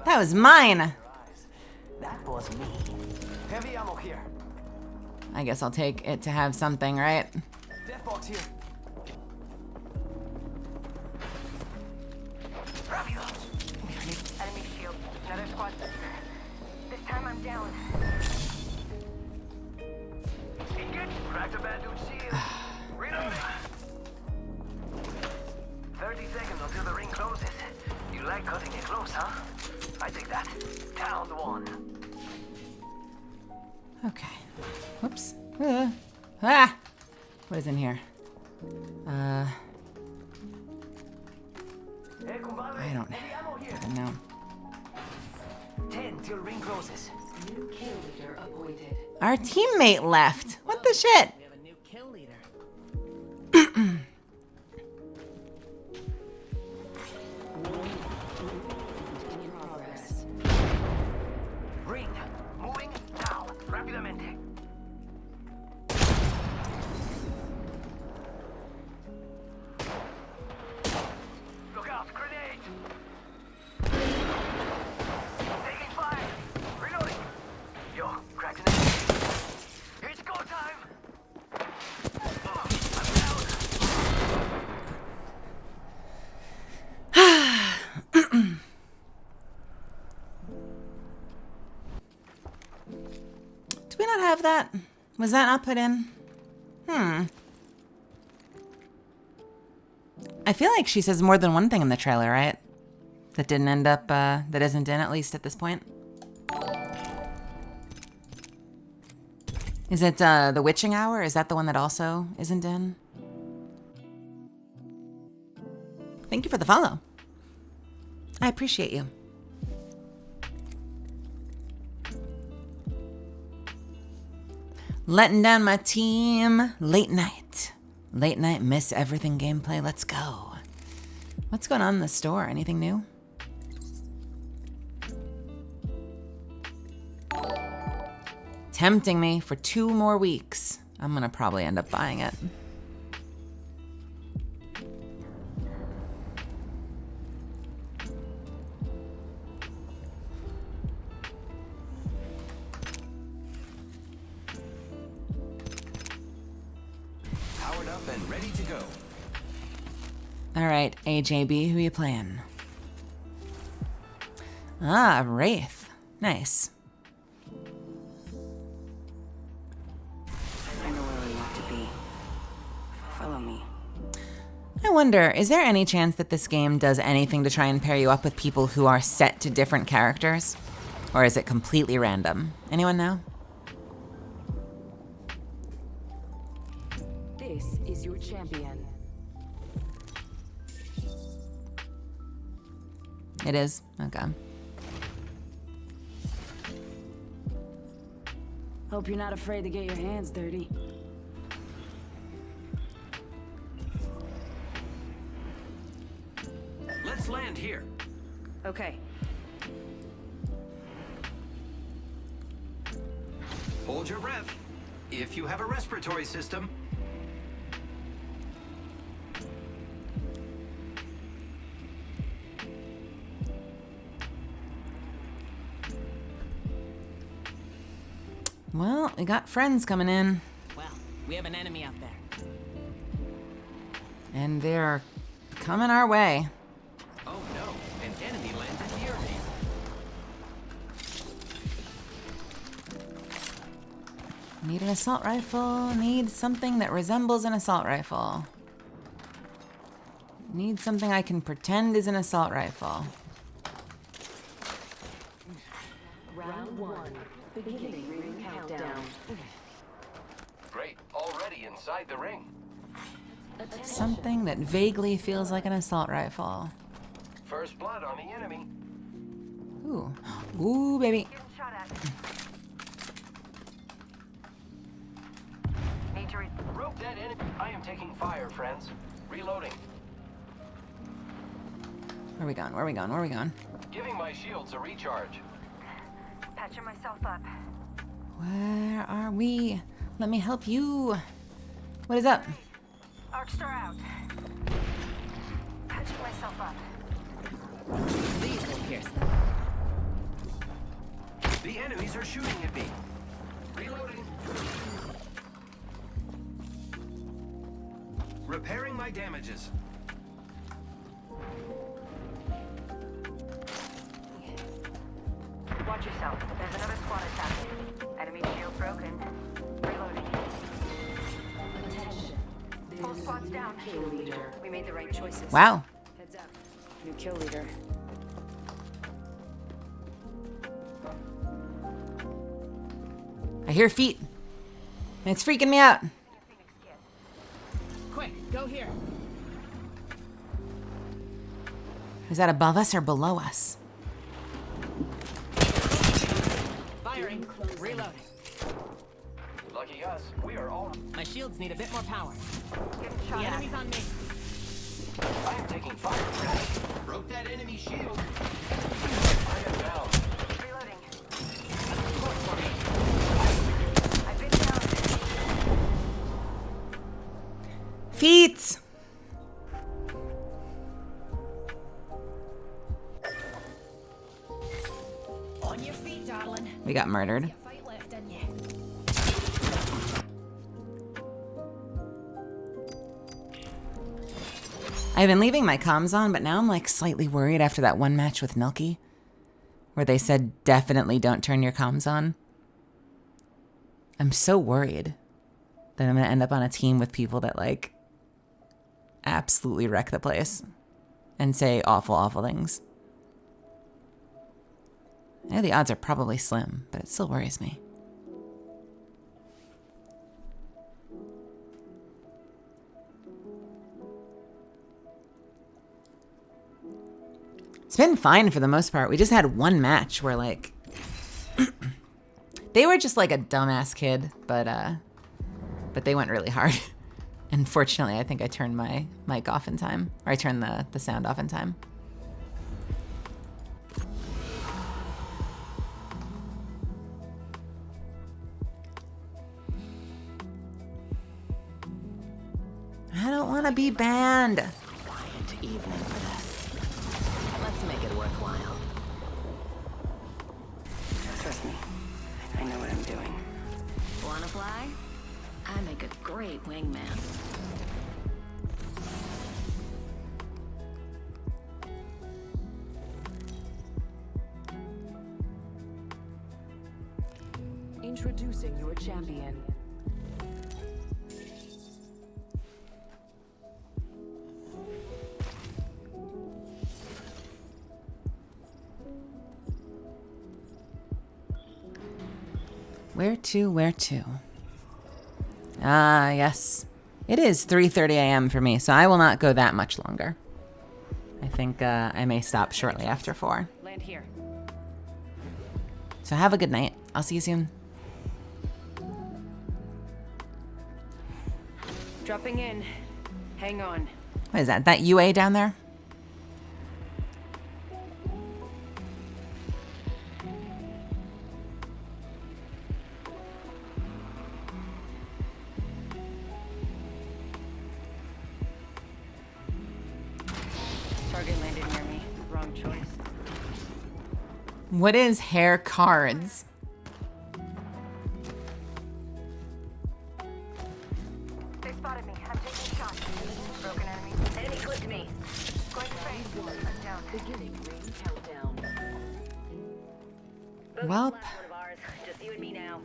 Speaker 1: That was mine.
Speaker 10: That was me. Heavy ammo here.
Speaker 1: I guess I'll take it to have something, right?
Speaker 10: Death box here.
Speaker 11: Enemy shield. Another squad. This time I'm down.
Speaker 10: Engage. Cracked a bad dude's shield. Reloading. 30 seconds until the ring closes. You like cutting it close, huh? I take that. Down one.
Speaker 1: Okay. Whoops. Ah! What is in here? I don't even know.
Speaker 10: 10 till ring closes.
Speaker 11: New kill leader appointed.
Speaker 1: Our teammate left. What the shit?
Speaker 10: We have a new kill leader.
Speaker 11: In progress.
Speaker 10: Ring. Moving now. Rapidamente. Look out. Grenade. Taking fire. Reloading. Yo, cracked an enemy. It's go time. I'm down.
Speaker 1: Do we not have that? Was that not put in? I feel like she says more than one thing in the trailer, right? That didn't end up, that isn't in, at least at this point. Is it, The Witching Hour? Is that the one that also isn't in? Thank you for the follow. I appreciate you. Letting down my team. Late night. Late night miss everything gameplay. Let's go. What's going on in the store? Anything new? Tempting me for 2 more weeks. I'm gonna probably end up buying it.
Speaker 10: Powered up and ready to go.
Speaker 1: All right, AJB, who you playing? Ah, Wraith. Nice.
Speaker 11: I know where we want to be. Follow me.
Speaker 1: I wonder, is there any chance that this game does anything to try and pair you up with people who are set to different characters? Or is it completely random? Anyone know?
Speaker 11: This is your champion.
Speaker 1: It is? Okay.
Speaker 11: Hope you're not afraid to get your hands dirty.
Speaker 10: Let's land here.
Speaker 11: Okay.
Speaker 10: Hold your breath. If you have a respiratory system.
Speaker 1: Well, we got friends coming in.
Speaker 12: Well, we have an enemy out there.
Speaker 1: And they're coming our way.
Speaker 10: Oh no, an enemy landed near me.
Speaker 1: Need an assault rifle. Need something that resembles an assault rifle. Need something I can pretend is an assault rifle.
Speaker 11: Round 1. Beginning ring countdown.
Speaker 10: Great, already inside the ring.
Speaker 1: Something that vaguely feels like an assault rifle.
Speaker 10: First blood on the enemy.
Speaker 1: Ooh. Ooh, baby.
Speaker 10: Broke that enemy. I am fire, friends. Reloading.
Speaker 1: Where are we going? Where are we going? Where are we going?
Speaker 10: Giving my shields a recharge.
Speaker 11: Patching myself up.
Speaker 1: Where are we? Let me help you. What is up?
Speaker 11: Arcstar out. Patching myself up.
Speaker 12: These will pierce them.
Speaker 10: The enemies are shooting at me. Reloading. Repairing my damages.
Speaker 11: Watch yourself. There's another squad attacking. Enemy shield broken. Reloading.
Speaker 13: Attention.
Speaker 11: Full squad's down.
Speaker 13: Kill leader.
Speaker 11: We made the right choices.
Speaker 1: Wow.
Speaker 11: Heads up. New kill leader.
Speaker 1: I hear feet. And it's freaking me out.
Speaker 12: Quick, go here.
Speaker 1: Is that above us or below us?
Speaker 12: Firing. Reloading.
Speaker 10: Lucky us, we are all.
Speaker 12: My shields need a bit more power.
Speaker 11: Getting
Speaker 12: The
Speaker 11: shot at.
Speaker 12: enemy's on me.
Speaker 10: I am taking fire. Broke that enemy shield. I am down.
Speaker 11: Reloading. I've been down.
Speaker 1: Feet!
Speaker 12: On your feet, darling.
Speaker 1: We got murdered.
Speaker 12: Fight left, didn't you?
Speaker 1: I've been leaving my comms on, but now I'm like slightly worried after that one match with Milky, where they said definitely don't turn your comms on. I'm so worried that I'm gonna end up on a team with people that like absolutely wreck the place and say awful, awful things. I know the odds are probably slim, but it still worries me. It's been fine for the most part. We just had one match where like they were just like a dumbass kid, but they went really hard. Unfortunately, I think I turned my mic off in time, or I turned the sound off in time. I don't want to be banned.
Speaker 12: Quiet evening for this. Let's make it worthwhile.
Speaker 11: Trust me. I know what I'm doing.
Speaker 12: Wanna fly? I make a great wingman.
Speaker 13: Introducing your champion.
Speaker 1: Where to, where to? Ah, yes. It is 3:30 a.m. for me, so I will not go that much longer. I think I may stop shortly after 4.
Speaker 11: Land here.
Speaker 1: So have a good night. I'll see you soon.
Speaker 11: Dropping in. Hang on.
Speaker 1: What is that? That UA down there?
Speaker 11: Target landed near me. Wrong choice.
Speaker 1: What is hair cards?
Speaker 11: They spotted me. I'm taking shots. Broken enemy. Enemy clipped me. Going to face. I'm down.
Speaker 13: Beginning ring countdown.
Speaker 1: Welp.
Speaker 11: One of ours. Just you and me now.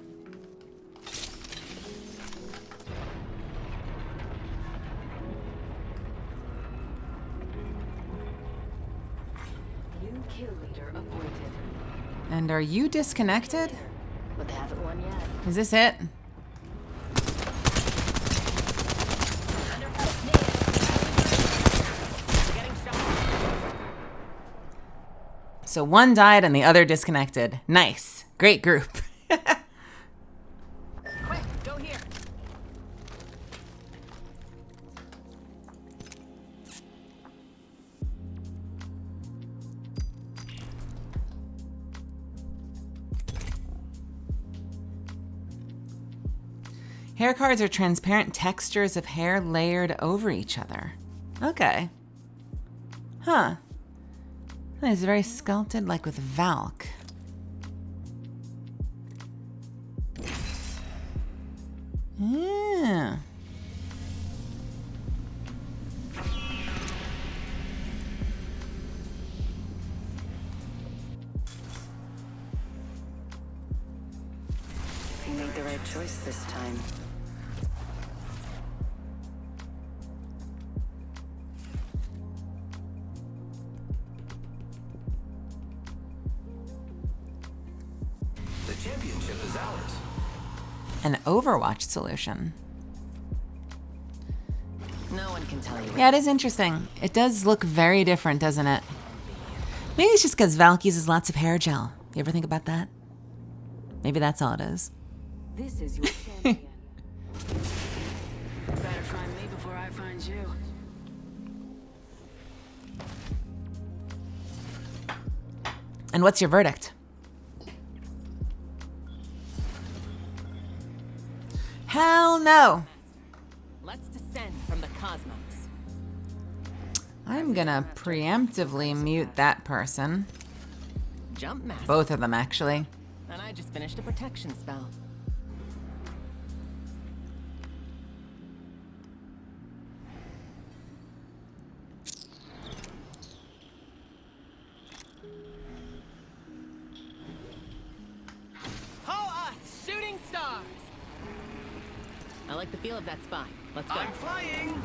Speaker 13: New kill leader appointed.
Speaker 1: And are you disconnected?
Speaker 12: But they haven't won yet.
Speaker 1: Is this it? So one died and the other disconnected. Nice. Great group.
Speaker 12: Quick, go here.
Speaker 1: Hair cards are transparent textures of hair layered over each other. Okay. Huh. It's very sculpted, like with Valk. Yeah.
Speaker 12: You made the right choice this time.
Speaker 10: The championship is ours.
Speaker 1: An Overwatch solution.
Speaker 12: No one can tell you.
Speaker 1: Yeah, it is interesting. It does look very different, doesn't it? Maybe it's just because Valk uses lots of hair gel. You ever think about that? Maybe that's all it is.
Speaker 13: This is your champion.
Speaker 12: Better find me before I find you.
Speaker 1: And what's your verdict? Hell no.
Speaker 12: Let's descend from the cosmos.
Speaker 1: I'm gonna preemptively mute that person.
Speaker 12: Jump master.
Speaker 1: Both of them, actually.
Speaker 12: And I just finished a protection spell. Ho us, shooting stars! I like the feel of that spot. Let's go.
Speaker 10: I'm flying.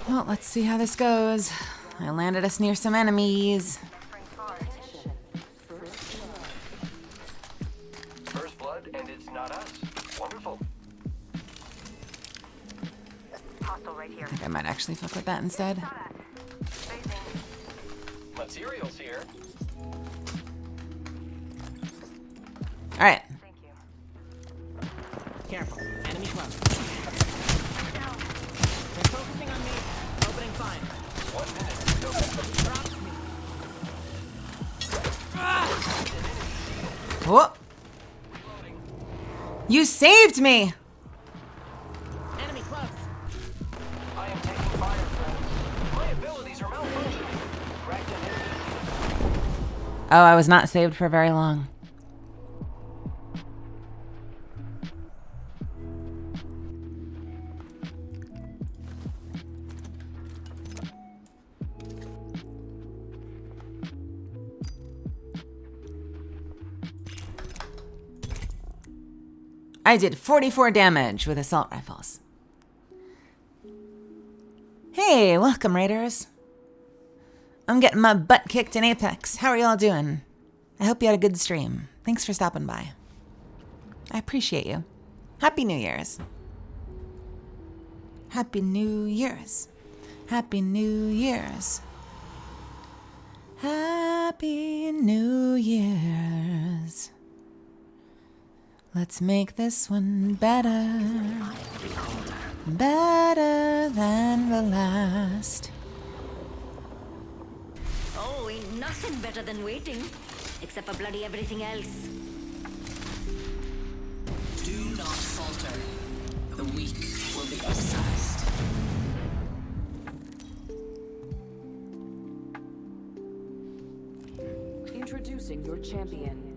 Speaker 1: Well, let's see how this goes. I landed us near some enemies.
Speaker 10: First blood, and it's not us. Wonderful.
Speaker 11: Hostile right here.
Speaker 1: I think I might actually fuck with that instead.
Speaker 10: Materials here.
Speaker 1: All right.
Speaker 12: Careful. Enemy close. They're focusing on me. Opening fire.
Speaker 10: 1 minute.
Speaker 1: Whoa. You saved me.
Speaker 12: Enemy close.
Speaker 10: I am taking fire, friends. My abilities are malfunctioning. Cracked an enemy.
Speaker 1: Oh, I was not saved for very long. I did 44 damage with assault rifles. Hey, welcome, Raiders. I'm getting my butt kicked in Apex. How are y'all doing? I hope you had a good stream. Thanks for stopping by. I appreciate you. Happy New Year's. Happy New Year's. Happy New Year's. Happy New Year's. Let's make this one better. Better than the last.
Speaker 14: Oh, ain't nothing better than waiting. Except for bloody everything else.
Speaker 12: Do not falter. The weak will be excised.
Speaker 13: Introducing your champion.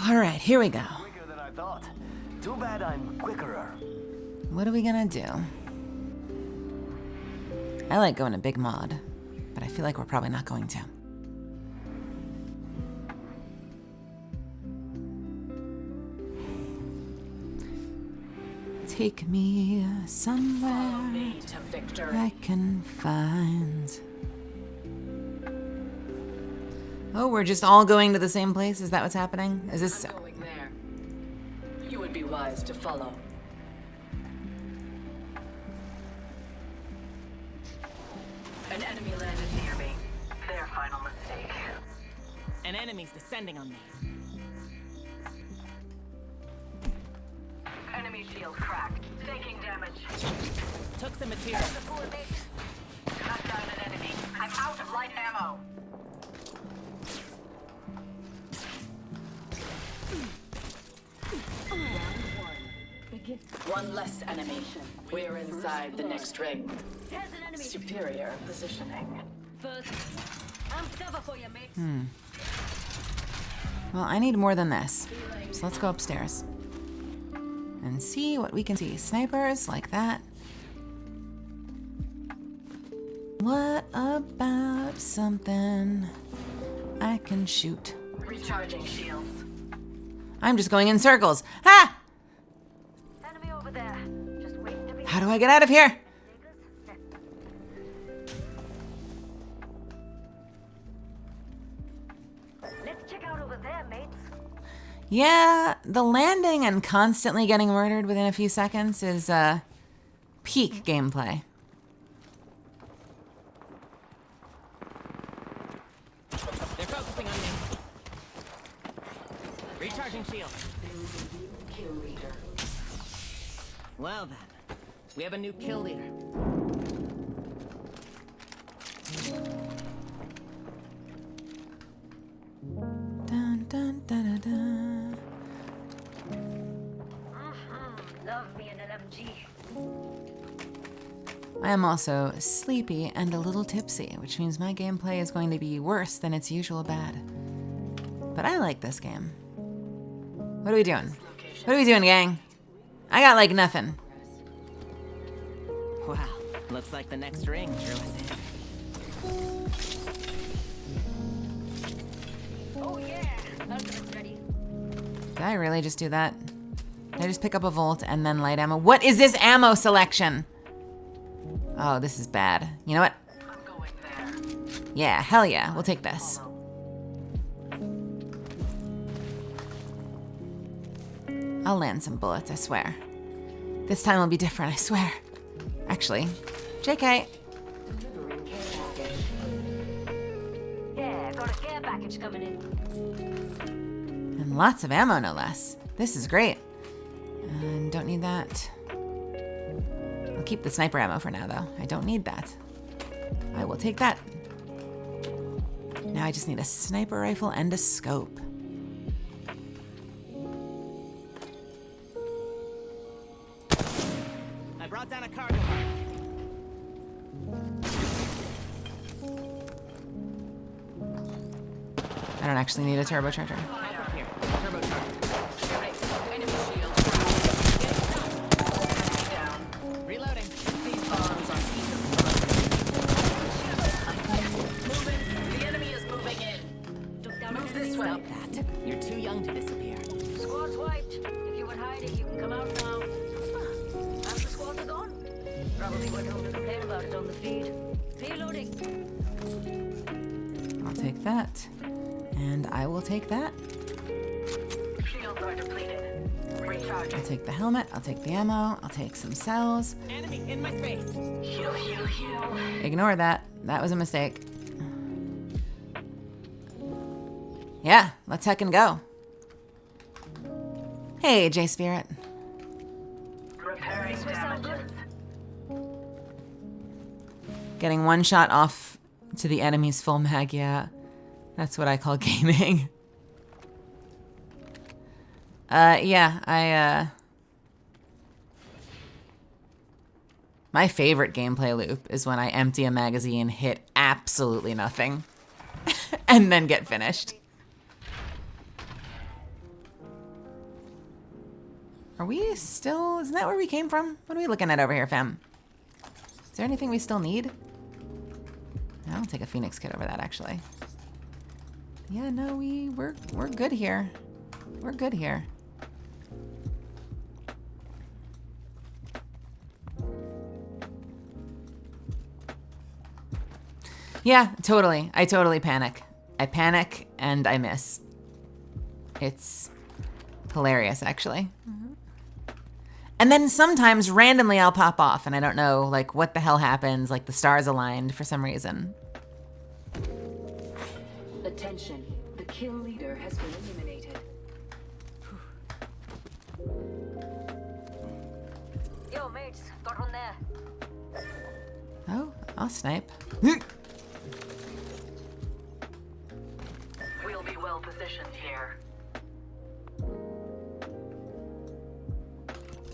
Speaker 1: All right, here we go.
Speaker 10: Quicker than I thought. Too bad I'm quickerer.
Speaker 1: What are we gonna do? I like going to big mod, but I feel like we're probably not going to. Take me somewhere
Speaker 12: To victory.
Speaker 1: I can find. Oh, we're just all going to the same place? Is that what's happening? Is this...
Speaker 13: Going there. You would be wise to follow.
Speaker 12: An enemy's descending on me.
Speaker 11: Enemy shield cracked. Taking damage.
Speaker 12: Took some material.
Speaker 11: Cut down an enemy. I'm out of light ammo.
Speaker 13: One less animation. We're inside the next ring.
Speaker 14: There's an enemy.
Speaker 13: Superior positioning.
Speaker 14: First, I'm cover for you, mate.
Speaker 1: Well, I need more than this. So let's go upstairs. And see what we can see. Snipers like that. What about something I can shoot?
Speaker 11: Recharging shields.
Speaker 1: I'm just going in circles. Ha!
Speaker 11: Enemy over there. Just wait to be.
Speaker 1: How do I get out of here?
Speaker 11: Let's check out over there, mates.
Speaker 1: Yeah, the landing and constantly getting murdered within a few seconds is peak gameplay.
Speaker 12: They're focusing on me. Recharging shield.
Speaker 13: Kill leader.
Speaker 12: Well then, we have a new kill leader.
Speaker 1: Dun, dun, dun, dun, dun.
Speaker 14: Love me an LMG.
Speaker 1: I am also sleepy and a little tipsy, which means my gameplay is going to be worse than its usual bad. But I like this game. What are we doing? What are we doing, gang? I got like nothing.
Speaker 12: Wow, looks like the next ring drew us in.
Speaker 14: Oh yeah, ultimate's ready.
Speaker 1: Did I really just do that? Did I just pick up a Volt and then light ammo? What is this ammo selection? Oh, this is bad. You know what? Yeah, hell yeah. We'll take this. I'll land some bullets, I swear. This time will be different, I swear. Actually, JK.
Speaker 14: Yeah, got a care package coming in.
Speaker 1: And lots of ammo, no less. This is great. And don't need that. I'll keep the sniper ammo for now, though. I don't need that. I will take that. Now I just need a sniper rifle and a scope.
Speaker 12: I brought down a cargo.
Speaker 1: I don't actually need a turbocharger.
Speaker 12: Up here. Turbocharger.
Speaker 13: Enemy shield.
Speaker 12: Reloading.
Speaker 13: These bombs are moving. The enemy is moving in.
Speaker 14: Took down
Speaker 13: Move
Speaker 14: an enemy.
Speaker 13: this way.
Speaker 12: Stop that. You're too young to disappear.
Speaker 14: Squad's wiped. If you were hiding, you can come out now. Half the squads are gone. Probably went home to complain about it on the feed. Reloading.
Speaker 1: I'll take that. And I will take that.
Speaker 11: Shields are depleted. Recharging.
Speaker 1: I'll take the helmet. I'll take the ammo. I'll take some cells.
Speaker 12: Enemy in my space.
Speaker 11: Heal, heal, heal.
Speaker 1: Ignore that. That was a mistake. Yeah, let's heckin' go. Hey, J Spirit.
Speaker 11: Repairing damages.
Speaker 1: Getting one shot off to the enemy's full mag, yeah. That's what I call gaming. My favorite gameplay loop is when I empty a magazine, hit absolutely nothing, and then get finished. Are we still... Isn't that where we came from? What are we looking at over here, fam? Is there anything we still need? I'll take a Phoenix kit over that, actually. Yeah, no, we're good here. We're good here. Yeah, totally. I totally panic. I panic and I miss. It's hilarious, actually. And then sometimes randomly I'll pop off and I don't know like what the hell happens, like the stars aligned for some reason.
Speaker 13: Attention. The
Speaker 14: kill leader has been eliminated. Yo, mates, got one there.
Speaker 1: Oh, I'll snipe.
Speaker 14: We'll be well positioned here.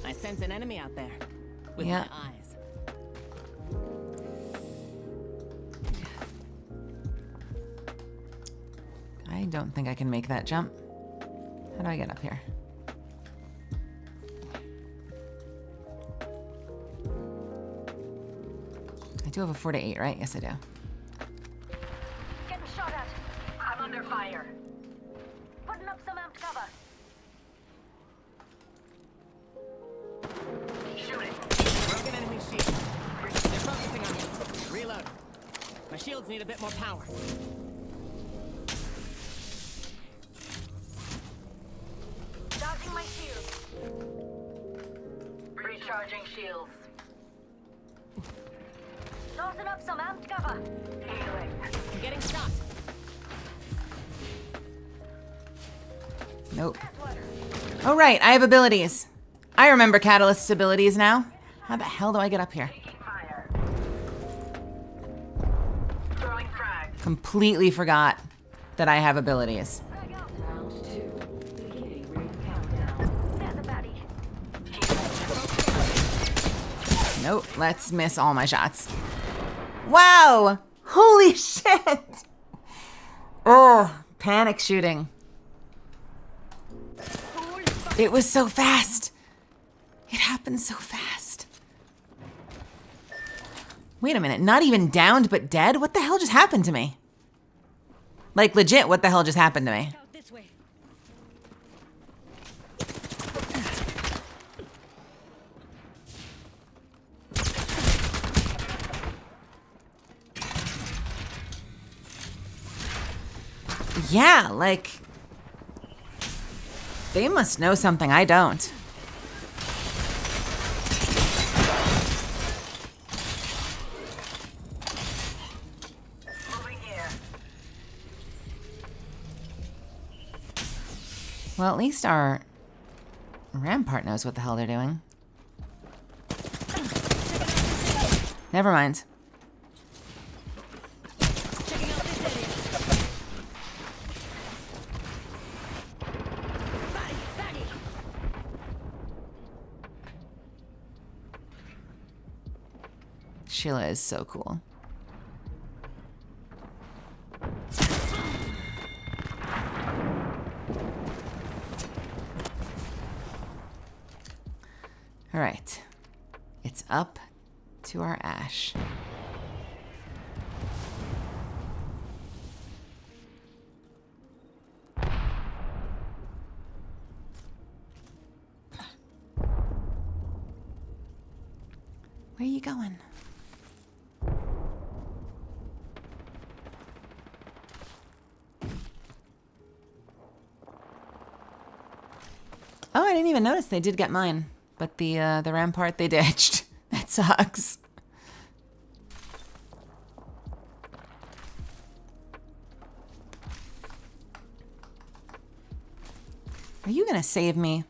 Speaker 12: I sense an enemy out there. With
Speaker 1: Yeah.
Speaker 12: my eyes.
Speaker 1: I don't think I can make that jump. How do I get up here? I do have a 4 to 8, right? Yes, I do.
Speaker 11: Getting shot at.
Speaker 14: I'm under fire.
Speaker 11: Putting up some amped cover.
Speaker 14: Shooting.
Speaker 12: Broken enemy shield. They're focusing on me. Reload. My shields need a bit more power.
Speaker 11: Dodging my shield.
Speaker 14: Recharging shields.
Speaker 11: Tossing up some amped cover.
Speaker 14: Healing.
Speaker 12: I'm getting shot.
Speaker 1: Nope. Oh, right. I have abilities. I remember Catalyst's abilities now. How the hell do I get up here?
Speaker 14: Fire. Throwing frag.
Speaker 1: Completely forgot that I have abilities.
Speaker 14: Round 2. Beginning ring countdown.
Speaker 11: There's a baddie.
Speaker 1: Nope. Let's miss all my shots. Wow. Holy shit. Oh, panic shooting. It was so fast. It happened so fast. Wait a minute. Not even downed, but dead? What the hell just happened to me? Like, legit, what the hell just happened to me?
Speaker 12: This way.
Speaker 1: Yeah, like... They must know something I don't.
Speaker 14: Moving here.
Speaker 1: Well, at least our Rampart knows what the hell they're doing. Never mind. Sheila is so cool. All right. It's up to our Ash. Where are you going? Oh, I didn't even notice they did get mine. But the Rampart they ditched. That sucks. Are you gonna save me?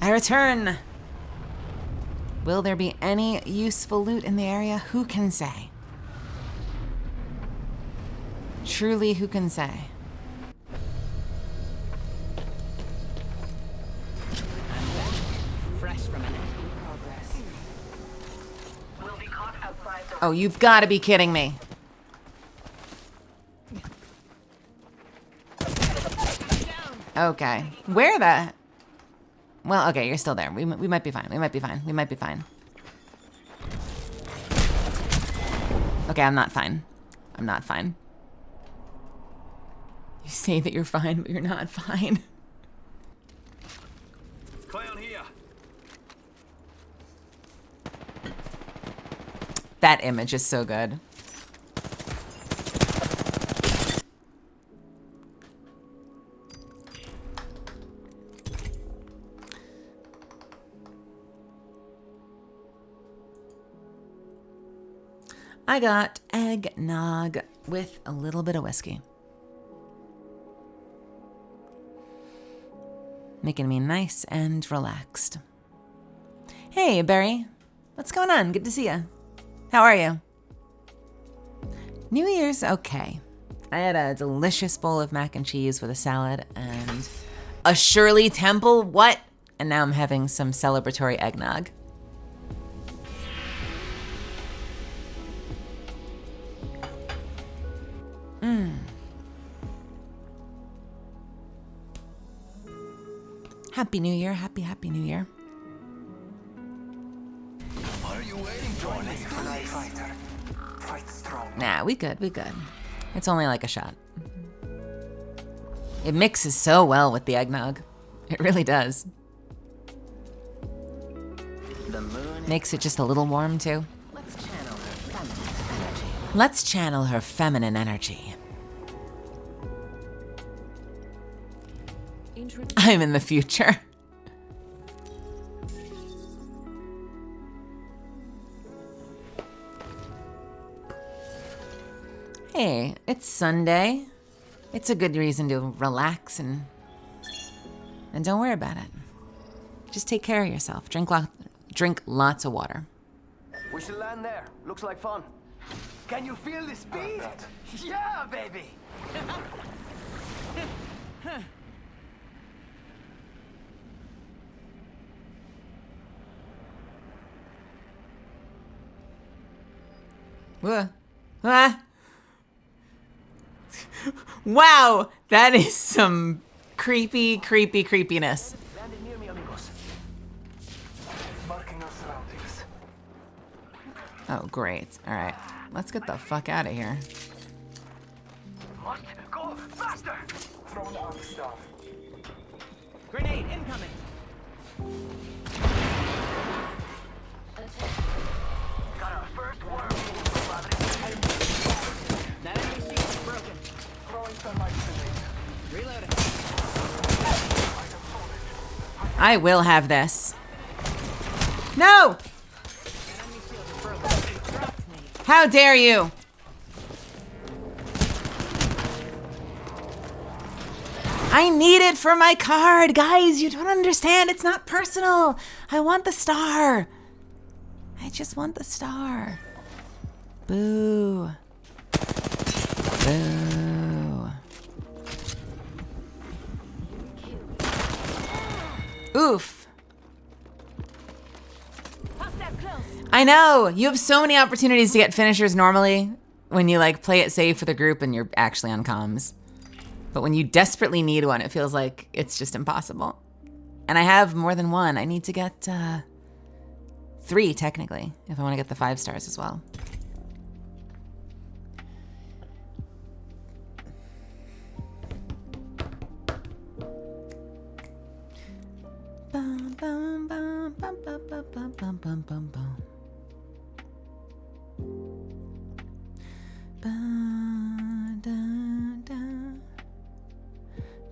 Speaker 1: I return. Will there be any useful loot in the area? Who can say? Truly, who can say?
Speaker 12: Fresh from an
Speaker 14: Progress. We'll be caught outside the...
Speaker 1: Oh, you've got to be kidding me. Okay. Where the... Well, okay, you're still there. We might be fine. We might be fine. We might be fine. Okay, I'm not fine. I'm not fine. You say that you're fine, but you're not fine.
Speaker 8: Clown here.
Speaker 1: That image is so good. I got eggnog with a little bit of whiskey. Making me nice and relaxed. Hey, Barry. What's going on? Good to see you. How are you? New Year's okay. I had a delicious bowl of mac and cheese with a salad and a Shirley Temple. What? And now I'm having some celebratory eggnog. Happy New Year. Happy New Year.
Speaker 10: What are you waiting for? Fighter. Fight strong.
Speaker 1: Nah, we good. It's only like a shot. It mixes so well with the eggnog. It really does.
Speaker 10: The moon.
Speaker 1: Makes it just a little warm too.
Speaker 10: Let's channel her feminine energy.
Speaker 1: I'm in the future. Hey, it's Sunday. It's a good reason to relax and don't worry about it. Just take care of yourself. Drink lots of water.
Speaker 10: We should land there. Looks like fun. Can you feel the speed? Yeah, baby.
Speaker 1: Wow, that is some creepiness.
Speaker 10: Landed near me, amigos. Marking our surroundings.
Speaker 1: Oh, great. All right, let's get the fuck out of here.
Speaker 10: Must go faster. Throw the arc star.
Speaker 12: Grenade incoming.
Speaker 10: Got our first worm.
Speaker 12: That enemy shield is broken.
Speaker 10: Throwing sunlight grenade.
Speaker 12: Reloading.
Speaker 1: I will have this. No!
Speaker 12: Enemy shield is broken. Drops me.
Speaker 1: How dare you? I need it for my card. Guys, you don't understand. It's not personal. I want the star. I just want the star. Boo. Boo. Oof. I know. You have so many opportunities to get finishers normally when you like play it safe for the group and you're actually on comms. But when you desperately need one, it feels like it's just impossible. And I have more than one. I need to get 3 technically, if I want to get the 5 stars as well. Bum, bum, bum, bum, bum, bum, bum, bum, bum, bum, bum. Ba, da, da.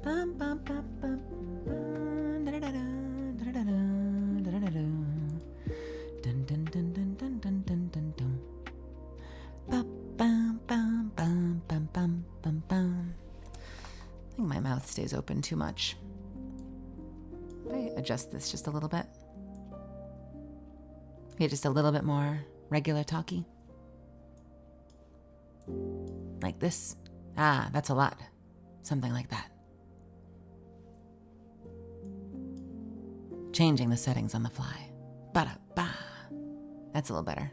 Speaker 1: Bum, bum, bum, bum, bum, da, da, da, da, da, da, da, da, da. Dun, dun, dun, dun, dun, dun, dun, dun, dun. Ba, bum, bum, bum, bum, bum, bum, bum. I think my mouth stays open too much. If I adjust this just a little bit. Get just a little bit more regular talkie. Like this. Ah, that's a lot. Something like that. Changing the settings on the fly. Ba-da-ba. That's a little better.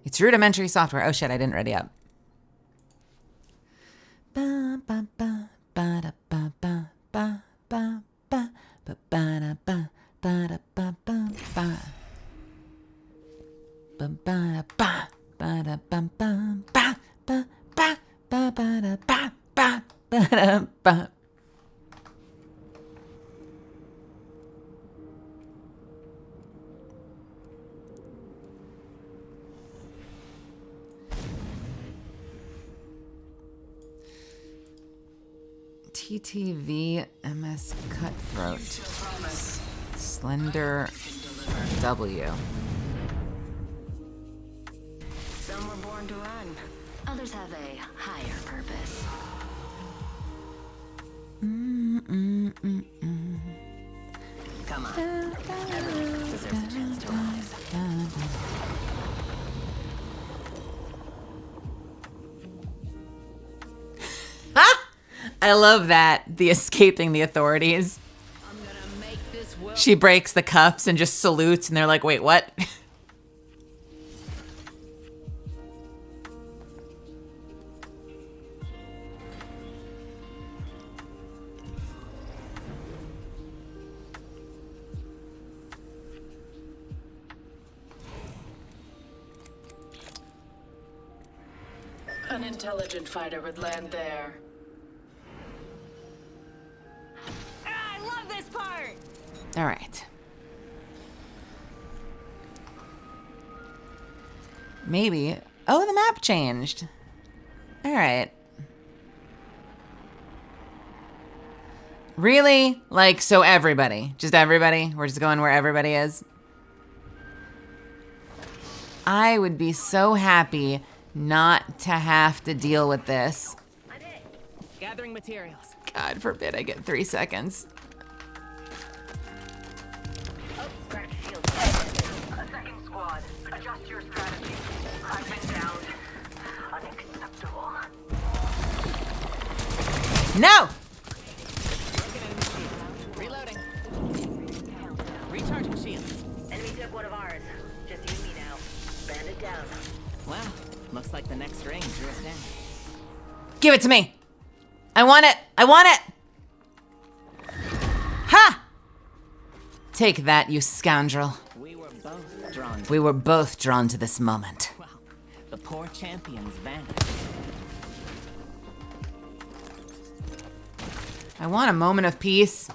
Speaker 1: It's rudimentary software. Oh shit, I didn't ready up. Ba ba ba ba da ba ba ba ba ba ba ba da ba ba da ba ba ba. Ba ba da ba ba da ba ba ba ba ba ba ba da ba ba ba da ba. TTV MS Cutthroat. Slender W.
Speaker 14: born to run. Others have a higher purpose. Come on. Everyone deserves a chance to rise.
Speaker 1: I love that. The escaping the authorities. She breaks the cuffs and just salutes, and they're like, wait, what?
Speaker 13: An intelligent fighter would land there.
Speaker 12: I love this part!
Speaker 1: All right. Maybe. Oh, the map changed. All right. Really? Like, so everybody. Just everybody? We're just going where everybody is? I would be so happy not to have to deal with this.
Speaker 12: Gathering materials.
Speaker 1: God forbid I get 3 seconds.
Speaker 11: Second squad, adjust your strategy. I've been down. Unacceptable.
Speaker 1: No!
Speaker 12: Reloading. Recharging shields.
Speaker 14: Enemy took one of ours. Just you and me now. Band it down.
Speaker 12: Wow, looks like the next ring drew us in.
Speaker 1: Give it to me. I want it. I want it. Ha! Take that, you scoundrel.
Speaker 12: We were both drawn to
Speaker 1: We were both drawn to this moment.
Speaker 12: the poor champions vanished.
Speaker 1: I want a moment of peace.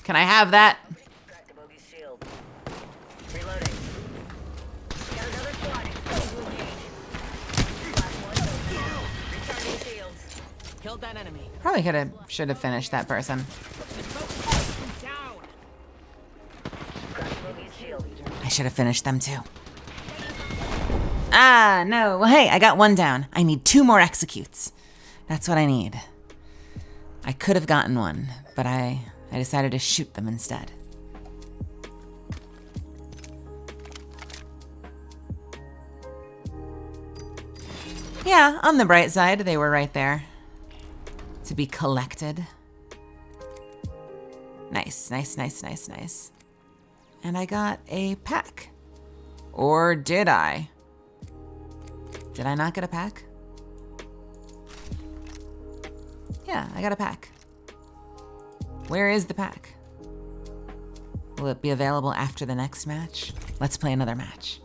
Speaker 1: Can I have that?
Speaker 14: Reloading. Got another squad. Recharging shields.
Speaker 12: Killed that enemy.
Speaker 1: Probably should have finished that person.
Speaker 12: Down.
Speaker 1: I should have finished them too. Ah, no. Well, hey, I got one down. I need 2 more executes. That's what I need. I could have gotten one, but I decided to shoot them instead. Yeah, on the bright side, they were right there. To be collected. Nice, nice, nice, nice, nice. And I got a pack. Or did I? Did I not get a pack? Yeah, I got a pack. Where is the pack? Will it be available after the next match? Let's play another match.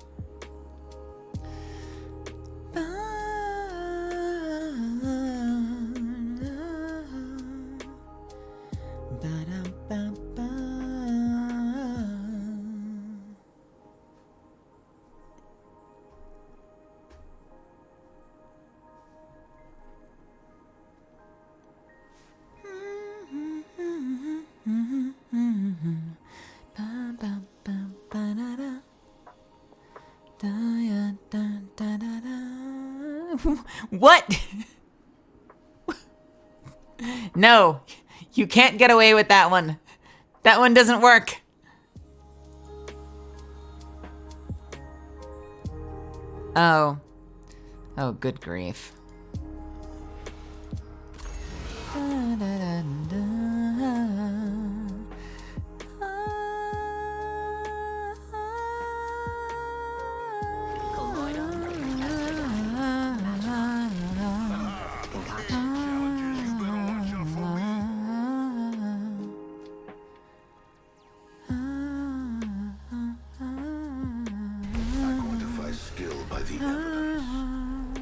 Speaker 1: What? No, you can't get away with that one. That one doesn't work. Oh. Oh, good grief.
Speaker 8: Quantify skill by the evidence.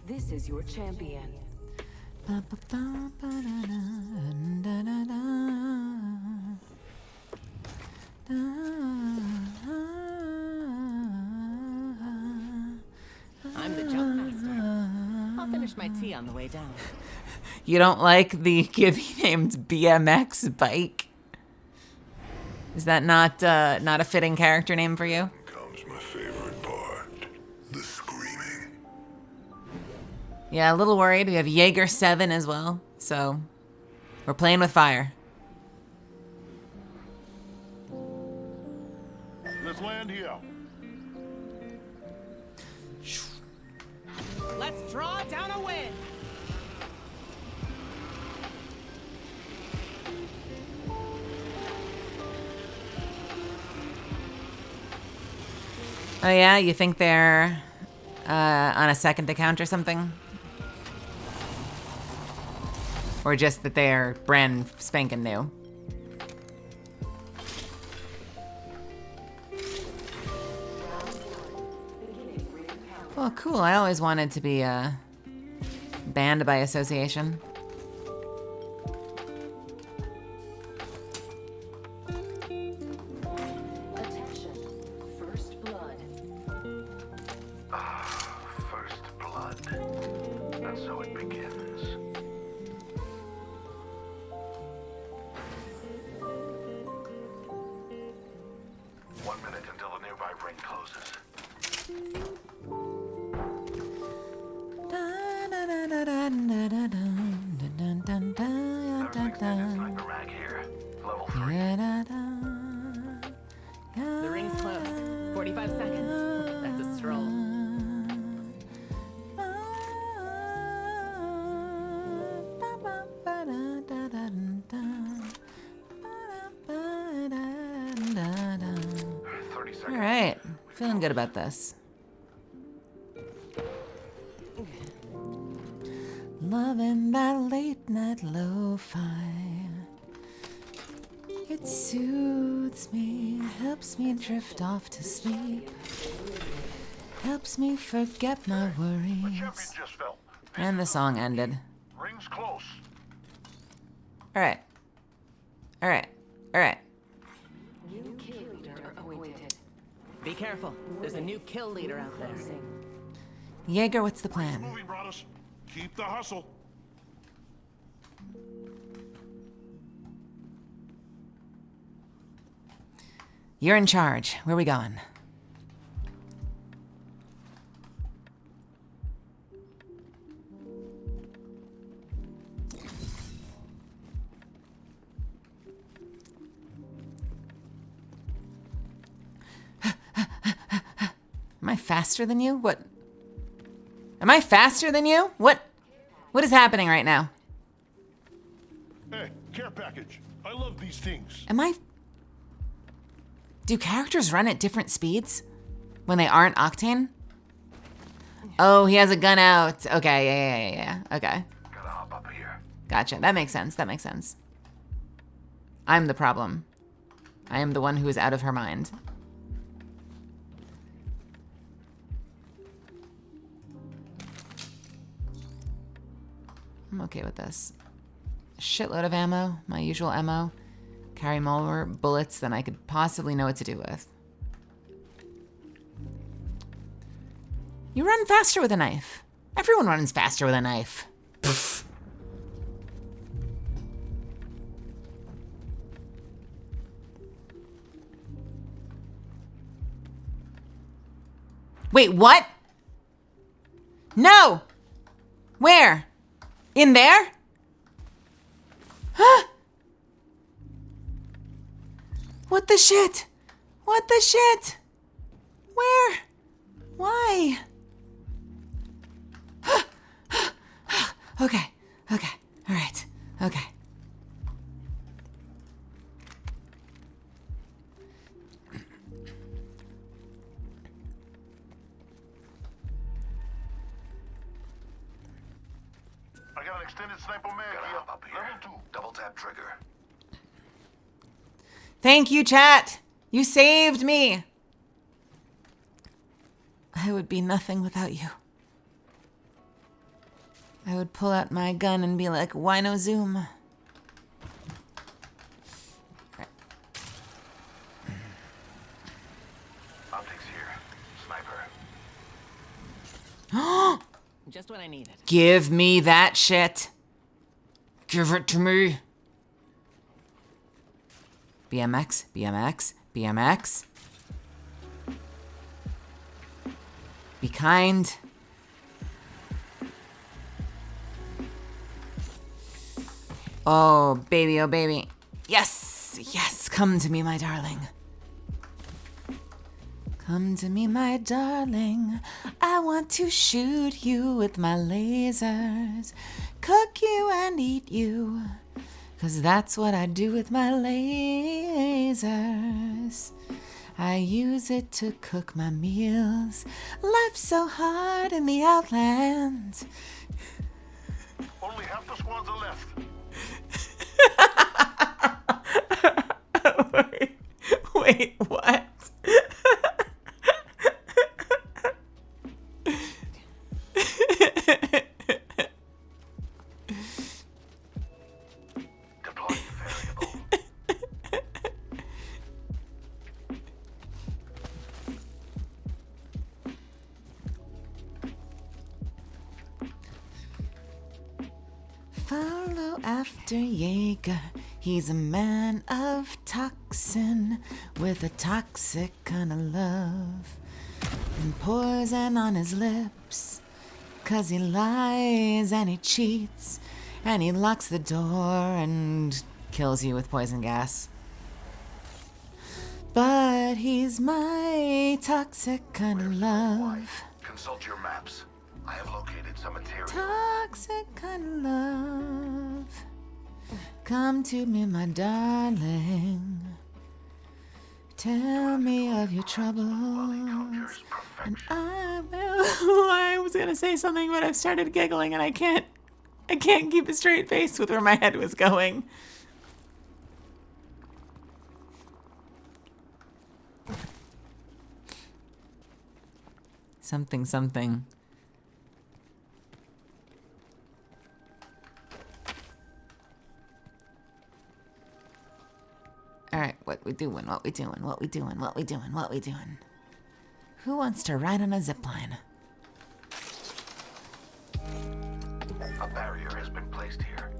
Speaker 13: This is your champion.
Speaker 12: I'm the jump master. I'll finish my tea on the way down.
Speaker 1: You don't like the Gibby named BMX bike? Is that not a fitting character name for you?
Speaker 8: Comes my favorite part. The screaming.
Speaker 1: Yeah, a little worried. We have Jaeger 7 as well, so we're playing with fire.
Speaker 15: Let's land here.
Speaker 12: Let's draw down a win.
Speaker 1: Oh yeah, you think they're on a second account or something? Or just that they're brand spanking new? Well, cool. I always wanted to be banned by association.
Speaker 14: Attention. First blood.
Speaker 8: First blood. And so it begins. One minute until the nearby ring closes. Sniper rag here. Level 3.
Speaker 12: The ring's close. 45 seconds. That's a stroll.
Speaker 1: All right, feeling good about this. Loving that late night lo-fi. It soothes me, helps me drift off to sleep. Helps me forget my worries. And the song ended.
Speaker 15: Ring's close.
Speaker 1: All right. All right. All right.
Speaker 12: New kill leader appointed. Be careful. There's a new kill leader out there.
Speaker 1: Jaeger, what's the plan?
Speaker 15: Moving, brothers. Keep the hustle.
Speaker 1: You're in charge. Where are we going? Am I faster than you? What? Am I faster than you? What is happening right now?
Speaker 15: Hey, care package. I love these things.
Speaker 1: Am I... Do characters run at different speeds when they aren't Octane? Oh, he has a gun out. Okay, yeah. Okay.
Speaker 8: Gotta hop up here.
Speaker 1: Gotcha. That makes sense. That makes sense. I'm the problem. I am the one who is out of her mind. I'm okay with this. Shitload of ammo, my usual ammo. Carry more bullets than I could possibly know what to do with. You run faster with a knife. Everyone runs faster with a knife. Pfft. Wait, what? No! Where? In there? Huh? What the shit? What the shit? Where? Why? Okay, all right, okay.
Speaker 15: I got an extended sniper mag here. Up here. Level 2.
Speaker 8: Double tap trigger.
Speaker 1: Thank you, chat. You saved me. I would be nothing without you. I would pull out my gun and be like, why no zoom?
Speaker 8: Optics here. Sniper.
Speaker 12: Just what I needed.
Speaker 1: Give me that shit. Give it to me. BMX, BMX, BMX. Be kind. Oh, baby, oh, baby. Yes, yes, come to me, my darling. Come to me, my darling. I want to shoot you with my lasers. Cook you and eat you. 'Cause that's what I do with my lasers. I use it to cook my meals. Life's so hard in the Outlands.
Speaker 15: Only half the squads are left.
Speaker 1: Wait, what? Follow after Jaeger. He's a man of toxin with a toxic kind of love and poison on his lips. 'Cause he lies and he cheats and he locks the door and kills you with poison gas. But he's my toxic kind of love.
Speaker 8: Consult your maps. I have located some material.
Speaker 1: Toxic kind of love. Come to me, my darling. Tell me of your troubles, and I will. I was gonna say something, but I've started giggling, and I can't keep a straight face with where my head was going. Something, something. All right, what we doing? What we doing? What we doing? What we doing? What we doing? Who wants to ride on a zipline?
Speaker 8: A barrier has been placed here.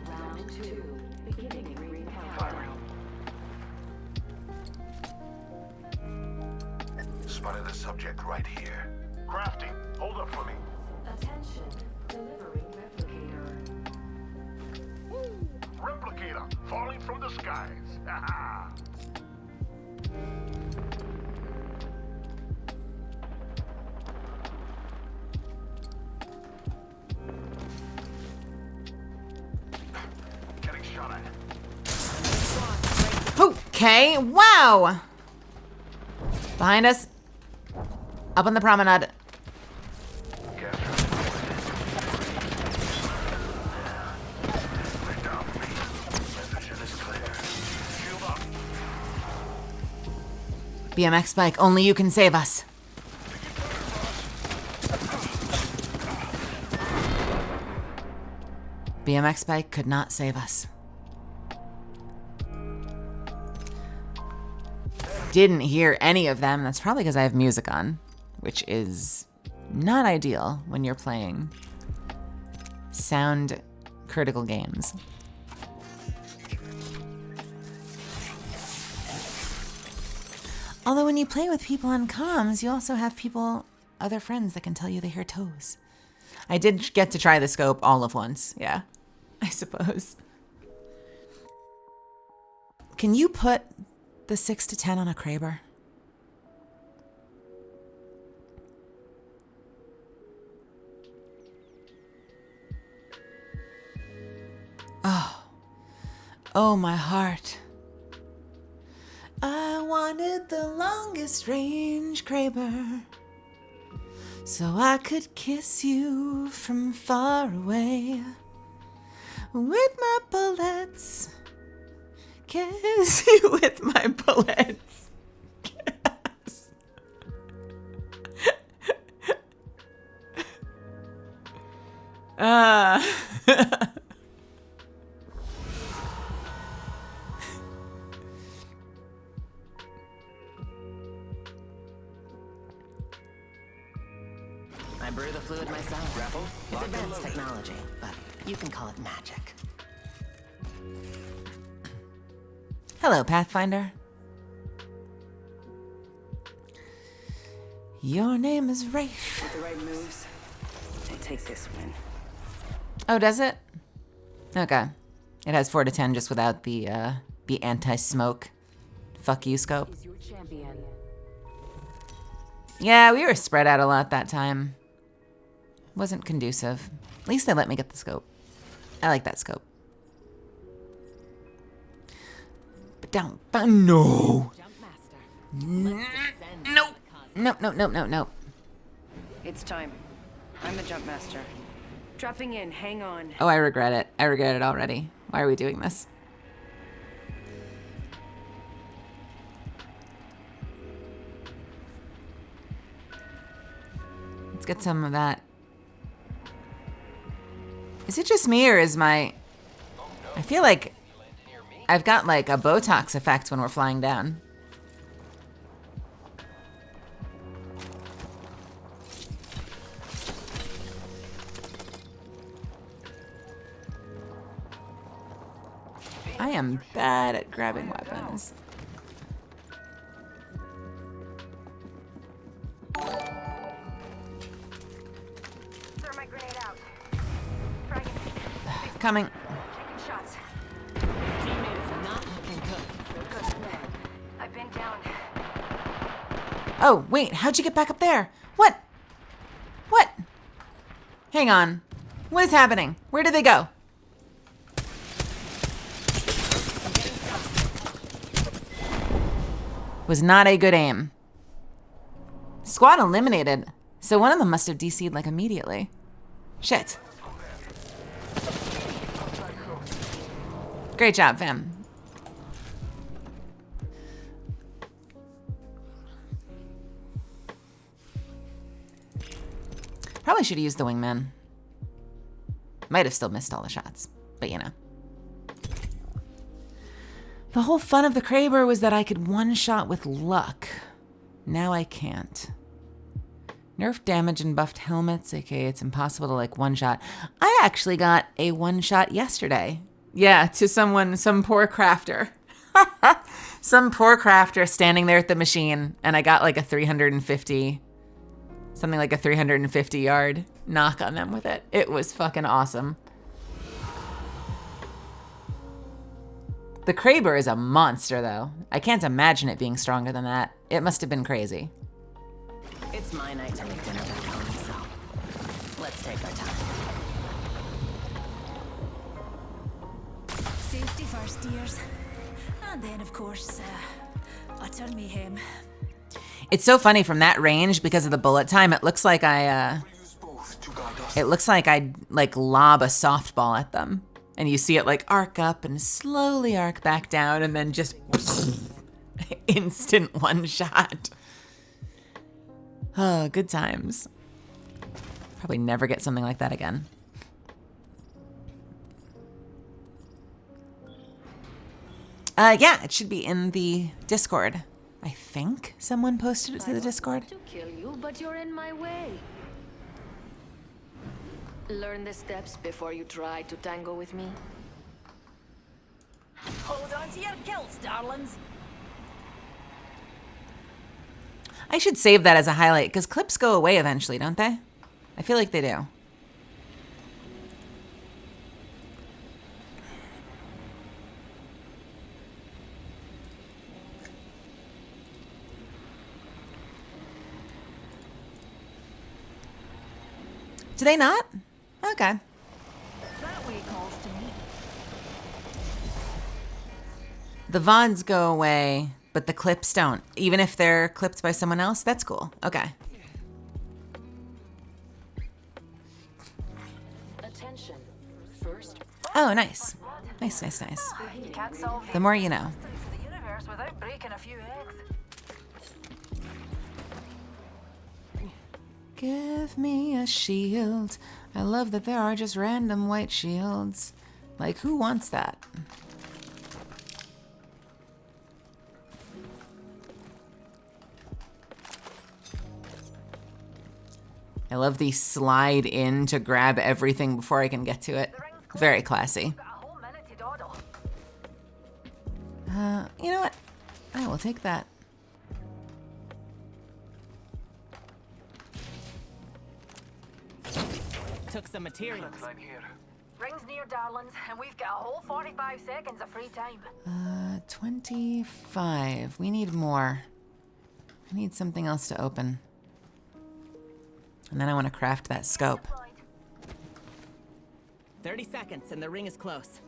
Speaker 14: Round 2. Beginning ring
Speaker 8: Firing. Spotted the subject right here.
Speaker 15: Crafty, hold up for me.
Speaker 14: Attention. Delivering replicator.
Speaker 15: Replicator falling from the skies. Haha.
Speaker 8: Getting shot at.
Speaker 1: Okay, wow! Behind us. Up on the promenade. BMX bike, only you can save us. BMX bike could not save us. Didn't hear any of them. That's probably because I have music on, which is not ideal when you're playing sound critical games. Although when you play with people on comms, you also have people, other friends that can tell you they hear toes. I did get to try the scope all of once, yeah, I suppose. Can you put the 6 to 10 on a Kraber? Oh, my heart. I wanted the longest range Kraber, so I could kiss you from far away with my bullets. Kiss you with my bullets. Yes.
Speaker 12: I brew the fluid myself. It's advanced technology, but You can call it magic.
Speaker 1: Hello, Pathfinder. Your name is Rafe.
Speaker 12: With the right moves, I take this win.
Speaker 1: Oh, does it? Okay. It has 4 to 10 just without the anti-smoke fuck you scope.
Speaker 12: He's your champion.
Speaker 1: Yeah, we were spread out a lot that time. Wasn't conducive. At least they let me get the scope. I like that scope. But down, no. No.
Speaker 16: It's time. I'm the jump master. Dropping in, hang on.
Speaker 1: Oh, I regret it. I regret it already. Why are we doing this? Let's get some of that. Is it just me or is my... I feel like I've got like a Botox effect when we're flying down. I am bad at grabbing weapons.
Speaker 11: Thermite grenade out.
Speaker 1: Coming.
Speaker 11: Taking shots. I've been down.
Speaker 1: Oh, wait, how'd you get back up there? What? What? Hang on. What is happening? Where did they go? Was not a good aim. Squad eliminated. So one of them must have DC'd like immediately. Shit. Great job, fam. Probably should have used the wingman. Might have still missed all the shots, but you know. The whole fun of the Kraber was that I could one-shot with luck. Now I can't. Nerfed damage and buffed helmets, aka it's impossible to like one-shot. I actually got a one-shot yesterday. Yeah, to someone, some poor crafter. Some poor crafter standing there at the machine, and I got like a 350, something like a 350 yard knock on them with it. It was fucking awesome. The Kraber is a monster, though. I can't imagine it being stronger than that. It must have been crazy.
Speaker 12: It's my night to make dinner back home, so let's take our time.
Speaker 17: Safety first, dears. And then, of course, utter mayhem.
Speaker 1: It's so funny from that range because of the bullet time. It looks like I like lob a softball at them. And you see it like arc up and slowly arc back down and then just instant one shot. Oh, good times. Probably never get something like that again. Yeah, it should be in the Discord. I think someone posted it to the Discord.
Speaker 14: To kill you, but you're in my way. Learn the steps before you try to tango with me.
Speaker 17: Hold on to your kilts, darlings.
Speaker 1: I should save that as a highlight because clips go away eventually, don't they? I feel like they do. Do they not? Okay.
Speaker 17: That way calls to me.
Speaker 1: The VODs go away, but the clips don't. Even if they're clipped by someone else, that's cool. Okay.
Speaker 14: Attention. First.
Speaker 1: Oh, nice. Nice.
Speaker 11: You can't solve
Speaker 1: The more you know.
Speaker 11: the universe without breaking a few eggs.
Speaker 1: Give me a shield. I love that there are just random white shields. Like, who wants that? I love the slide in to grab everything before I can get to it.
Speaker 11: The ring's
Speaker 1: Very classy. You know what? I will take that.
Speaker 12: Took some materials.
Speaker 11: Ring's near, darlings, and we've got a whole 45 seconds of free time.
Speaker 1: 25. We need more. I need something else to open. And then I want to craft that scope.
Speaker 12: 30 seconds and the ring is close.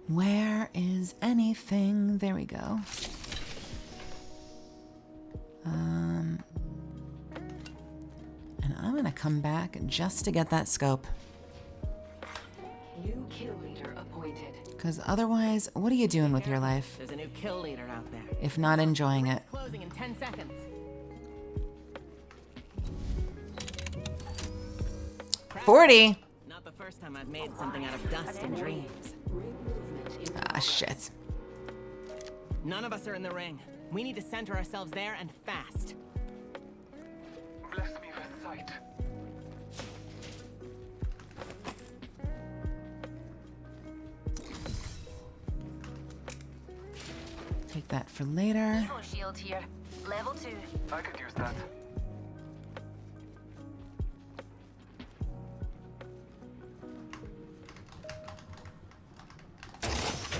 Speaker 1: Where is anything? There we go. And I'm gonna come back just to get that scope.
Speaker 16: New kill leader appointed.
Speaker 1: Because otherwise, what are you doing with your life?
Speaker 12: There's a new kill leader out there.
Speaker 1: If not enjoying it.
Speaker 12: Closing in 10 seconds.
Speaker 1: 40.
Speaker 12: Not the first time I've made something out of dust and dreams.
Speaker 1: Ah, shit.
Speaker 12: None of us are in the ring. We need to center ourselves there and fast.
Speaker 8: Bless me with sight.
Speaker 1: Take that for later.
Speaker 11: Evo shield here. Level 2.
Speaker 8: I could use that.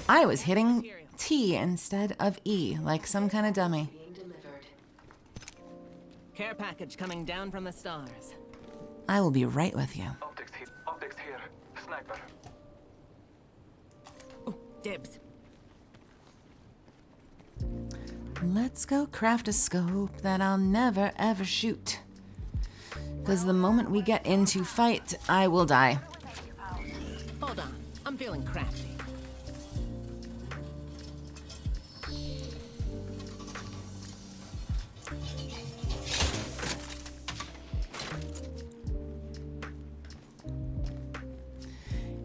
Speaker 1: I was hitting T instead of E, like some kind of dummy.
Speaker 12: Care package coming down from the stars.
Speaker 1: I will be right with you.
Speaker 8: Optics here. Optics here. Sniper.
Speaker 12: Ooh, dibs.
Speaker 1: Let's go craft a scope that I'll never ever shoot. Because the moment we get into fight, I will die.
Speaker 12: Hold on, I'm feeling crafty.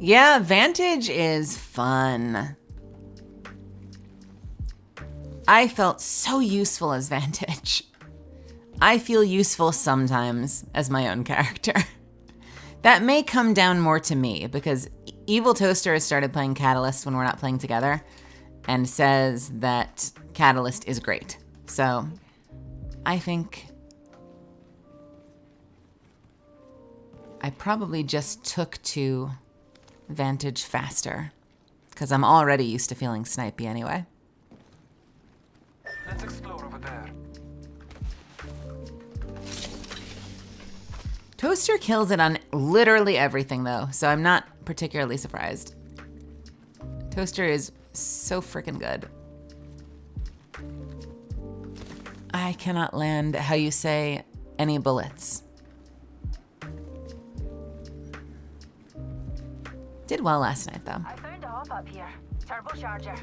Speaker 1: Yeah, Vantage is fun. I felt so useful as Vantage. I feel useful sometimes as my own character. That may come down more to me because Evil Toaster has started playing Catalyst when we're not playing together and says that Catalyst is great. So I think I probably just took to Vantage faster because I'm already used to feeling snipey anyway.
Speaker 8: Let's explore over there.
Speaker 1: Toaster kills it on literally everything though, so I'm not particularly surprised. Toaster is so freaking good. I cannot land how you say any bullets. Did well last night though.
Speaker 11: I found a hop up here. Turbocharger.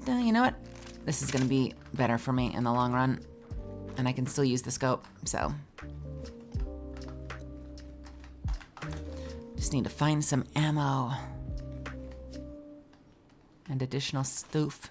Speaker 1: You know what? This is gonna be better for me in the long run. And I can still use the scope, so. Just need to find some ammo. And additional stoof.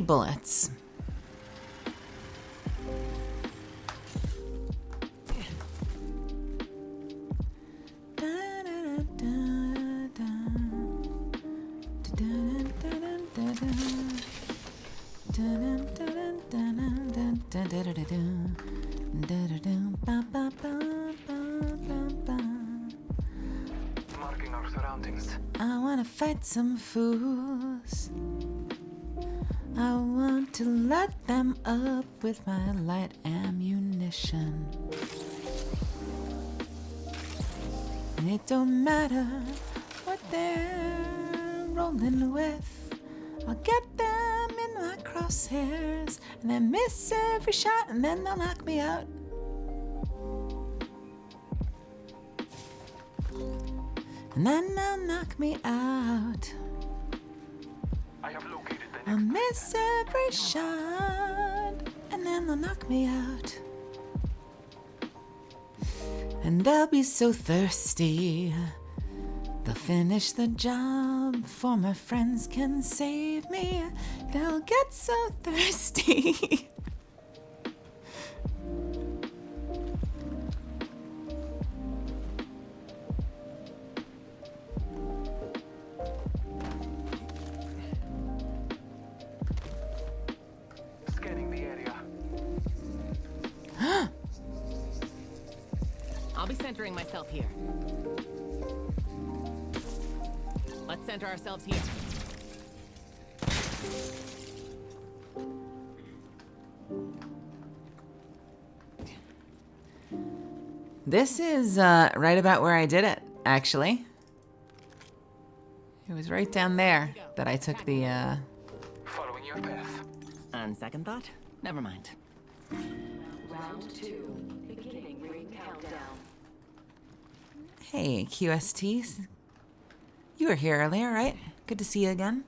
Speaker 1: Bullets.
Speaker 8: Marking our surroundings.
Speaker 1: I wanna fight some fools. I want to light them up with my light ammunition. And it don't matter what they're rolling with. I'll get them in my crosshairs and then miss every shot and then they'll knock me out. and then they'll knock me out. I'll miss every shot, and then they'll knock me out. And they'll be so thirsty, they'll finish the job before my friends can save me. They'll get so thirsty.
Speaker 10: Scanning the area.
Speaker 12: I'll be centering myself here. Let's center ourselves here.
Speaker 1: This is right about where I did it, actually. It was right down there that I took the
Speaker 10: Following your path.
Speaker 12: On second thought, never mind.
Speaker 14: Round 2. Beginning ring countdown.
Speaker 1: Hey, QST. You were here earlier, right? Good to see you again.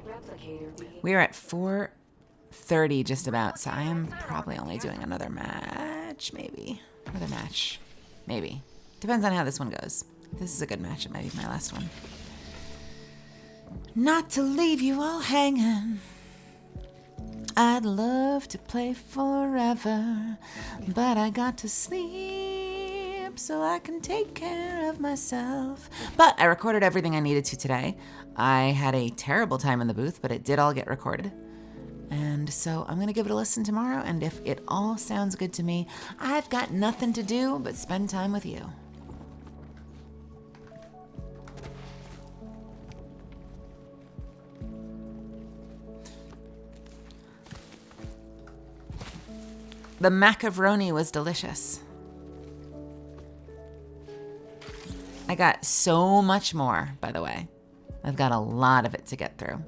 Speaker 14: Replicator being
Speaker 1: We are at 4:30 just about, so I am probably only doing another match, maybe. Another match, maybe. Depends on how this one goes. If this is a good match, it might be my last one. Not to leave you all hanging. I'd love to play forever, but I got to sleep so I can take care of myself. But I recorded everything I needed to today. I had a terrible time in the booth, but it did all get recorded. And so I'm gonna give it a listen tomorrow, and if it all sounds good to me, I've got nothing to do but spend time with you. The macaroni was delicious. I got so much more, by the way. I've got a lot of it to get through.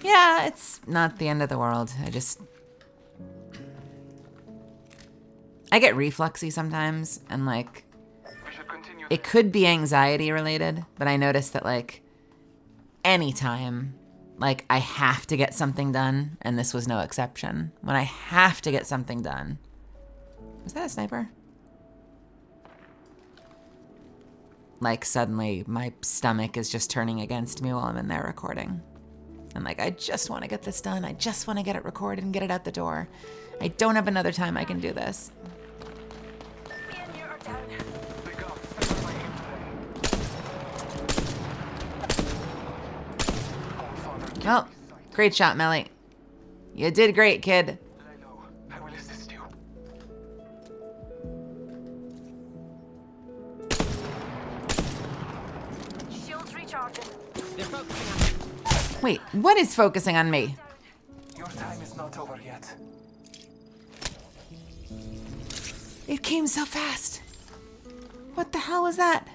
Speaker 1: Yeah, it's not the end of the world. I get refluxy sometimes, and like, it could be anxiety related, but I noticed that like, anytime, like I have to get something done, and this was no exception. When I have to get something done. Was that a sniper? Like suddenly my stomach is just turning against me while I'm in there recording. And like, I just want to get this done. I just want to get it recorded and get it out the door. I don't have another time I can do this. Well, great shot, Melly. You did great, kid.
Speaker 10: I will assist you.
Speaker 11: Shields recharging.
Speaker 12: They're focusing on me.
Speaker 1: Wait, what is focusing on me?
Speaker 10: Your time is not over yet.
Speaker 1: It came so fast. What the hell was that?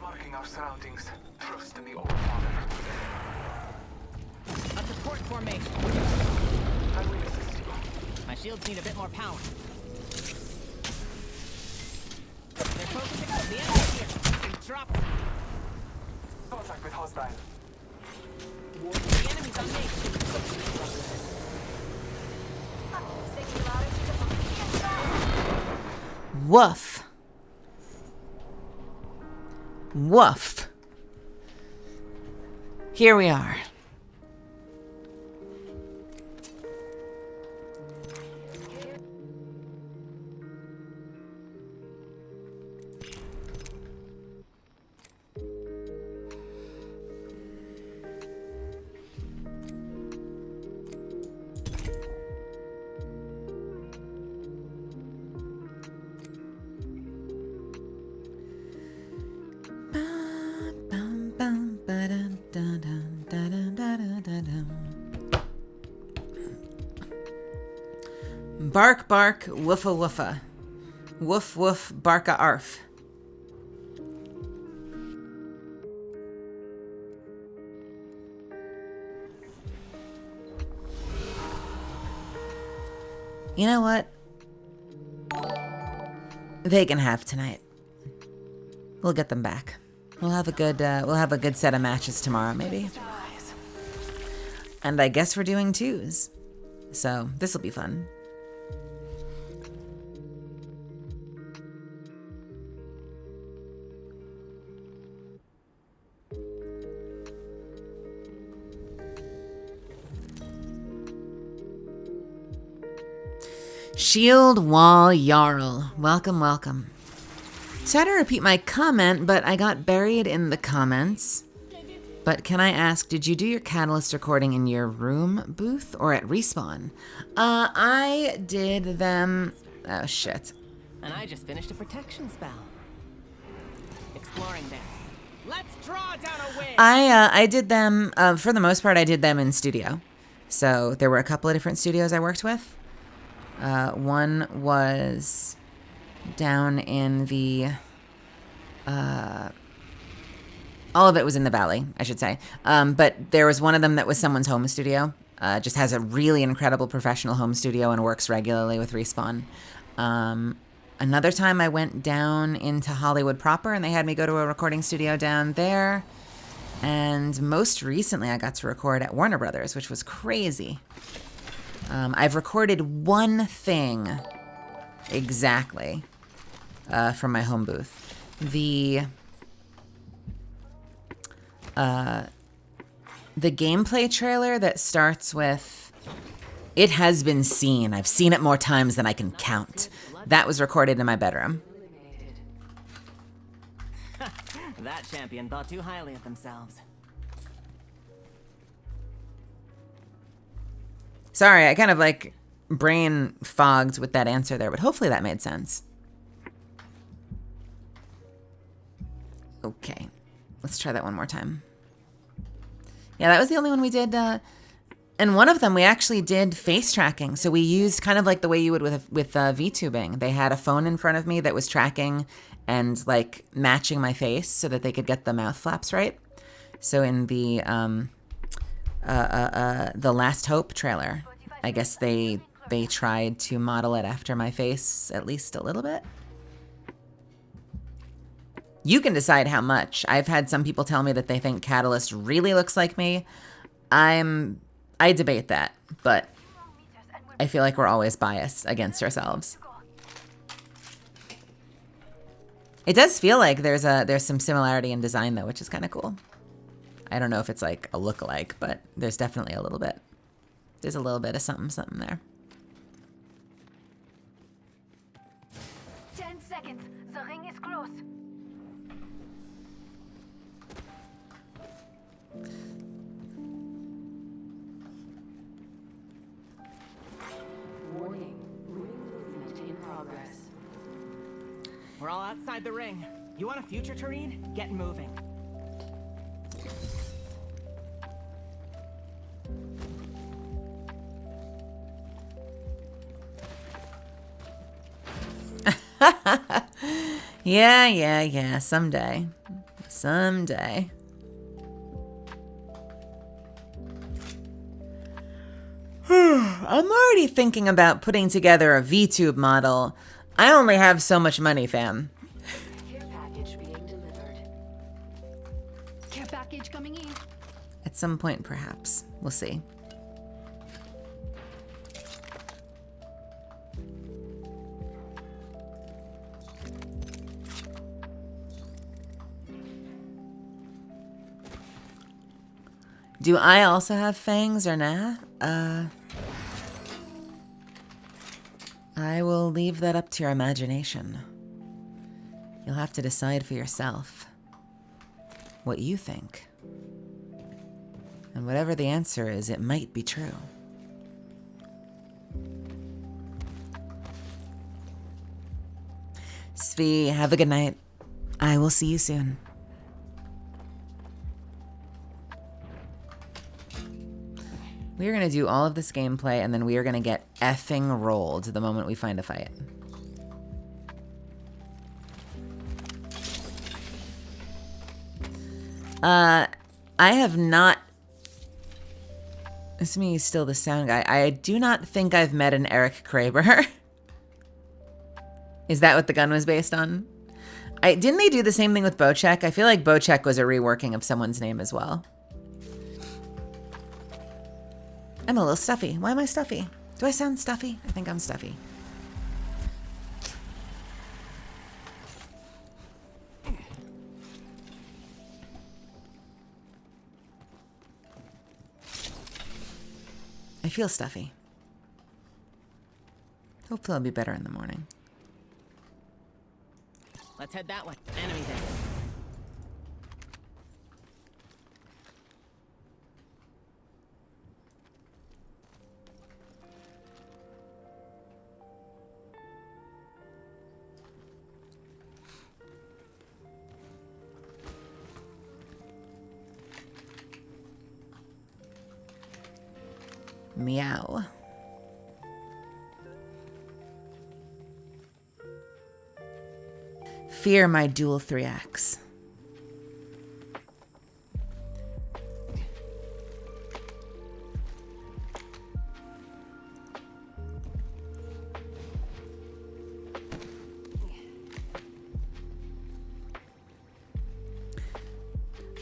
Speaker 10: Marking our surroundings. Trust in the Old Father.
Speaker 12: A support formation.
Speaker 10: I will assist you.
Speaker 12: My shields need a bit more power. They're focusing on the enemy here. They dropped.
Speaker 10: Contact with hostile.
Speaker 12: The enemy's on me.
Speaker 1: Woof. Woof. Here we are. Bark, bark, woofa, woofa. Woof, woof, barka, arf. You know what? they can have tonight. We'll get them back. We'll have a good set of matches tomorrow, maybe. And I guess we're doing 2s. So this will be fun. Shield Wall Jarl. Welcome, welcome. So I had to repeat my comment, but I got buried in the comments. But can I ask, did you do your Catalyst recording in your room booth or at Respawn? I did them... Oh, shit.
Speaker 12: And I just finished a protection spell. Exploring there. Let's draw down a wing!
Speaker 1: I did them, for the most part, I did them in studio. So there were a couple of different studios I worked with. One was down in the... all of it was in the Valley, I should say. But there was one of them that was someone's home studio. Just has a really incredible professional home studio and works regularly with Respawn. Another time I went down into Hollywood proper and they had me go to a recording studio down there. And most recently I got to record at Warner Brothers, which was crazy. I've recorded one thing exactly from my home booth. The gameplay trailer that starts with, "It has been seen. I've seen it more times than I can count." That was recorded in my bedroom.
Speaker 12: That champion thought too highly of themselves.
Speaker 1: Sorry, I kind of like brain fogged with that answer there, but hopefully that made sense. Okay, let's try that one more time. Yeah, that was the only one we did. And one of them we actually did face tracking. So we used kind of like the way you would with VTubing. They had a phone in front of me that was tracking and like matching my face so that they could get the mouth flaps right. So in the Last Hope trailer, I guess they tried to model it after my face at least a little bit. You can decide how much. I've had some people tell me that they think Catalyst really looks like me. I debate that, but I feel like we're always biased against ourselves. It does feel like there's some similarity in design though, which is kind of cool. I don't know if it's like a lookalike, but there's definitely a little bit. There's a little bit of something there.
Speaker 11: 10 seconds. The ring is close.
Speaker 12: Warning. Ring movement in progress. We're all outside the ring. You want a future, Tareen? Get moving.
Speaker 1: Yeah. Someday. I'm already thinking about putting together a VTube model. I only have so much money, fam.
Speaker 11: Care package being delivered. Care package coming in.
Speaker 1: At some point, perhaps. We'll see. Do I also have fangs or nah? I will leave that up to your imagination. You'll have to decide for yourself what you think. And whatever the answer is, it might be true. Svi, have a good night. I will see you soon. We are going to do all of this gameplay, and then we are going to get effing rolled the moment we find a fight. I have not... Assuming he's still the sound guy. I do not think I've met an Eric Kraber. Is that what the gun was based on? Didn't they do the same thing with Bocek? I feel like Bocek was a reworking of someone's name as well. I'm a little stuffy. Why am I stuffy? Do I sound stuffy? I think I'm stuffy. I feel stuffy. Hopefully I'll be better in the morning.
Speaker 12: Let's head that way. Enemy there.
Speaker 1: Meow. Fear my dual 3x.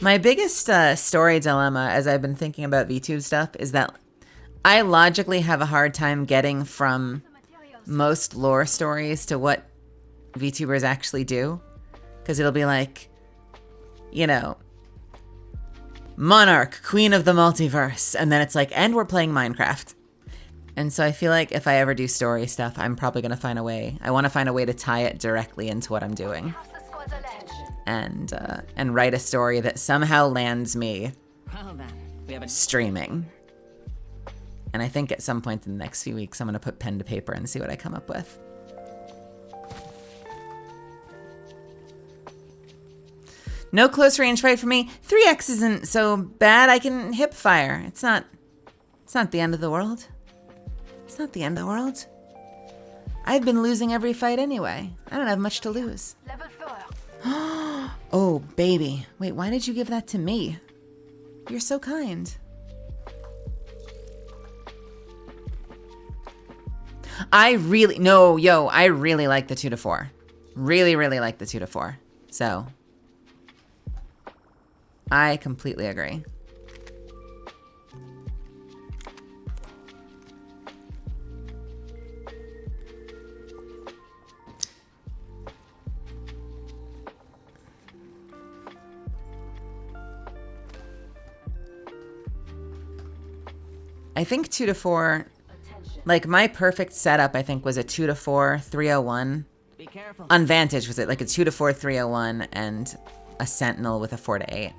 Speaker 1: My biggest story dilemma as I've been thinking about VTube stuff is that I logically have a hard time getting from most lore stories to what VTubers actually do. Because it'll be like, you know, Monarch, Queen of the Multiverse. And then it's like, and we're playing Minecraft. And so I feel like if I ever do story stuff, I'm probably going to find a way. I want to find a way to tie it directly into what I'm doing. And write a story that somehow lands me streaming. And I think at some point in the next few weeks, I'm going to put pen to paper and see what I come up with. No close range fight for me. 3x isn't so bad. I can hip fire. It's not the end of the world. It's not the end of the world. I've been losing every fight anyway. I don't have much to lose. Oh, baby. Wait, why did you give that to me? You're so kind. I really like the 2-4. Really, really like the 2-4. So, I completely agree. I think 2-4, like my perfect setup, I think was a 2-4, 301.
Speaker 12: Be careful.
Speaker 1: On Vantage was it like a 2-4, 301 and a Sentinel with a 4-8.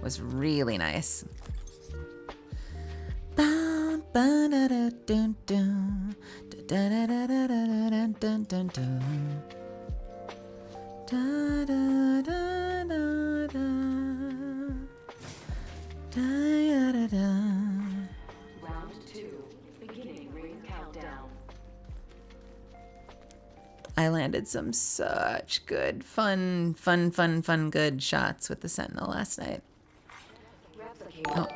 Speaker 1: Was really nice.
Speaker 14: Round 2, beginning ring countdown.
Speaker 1: I landed some such good, fun, good shots with the Sentinel last night. Oh.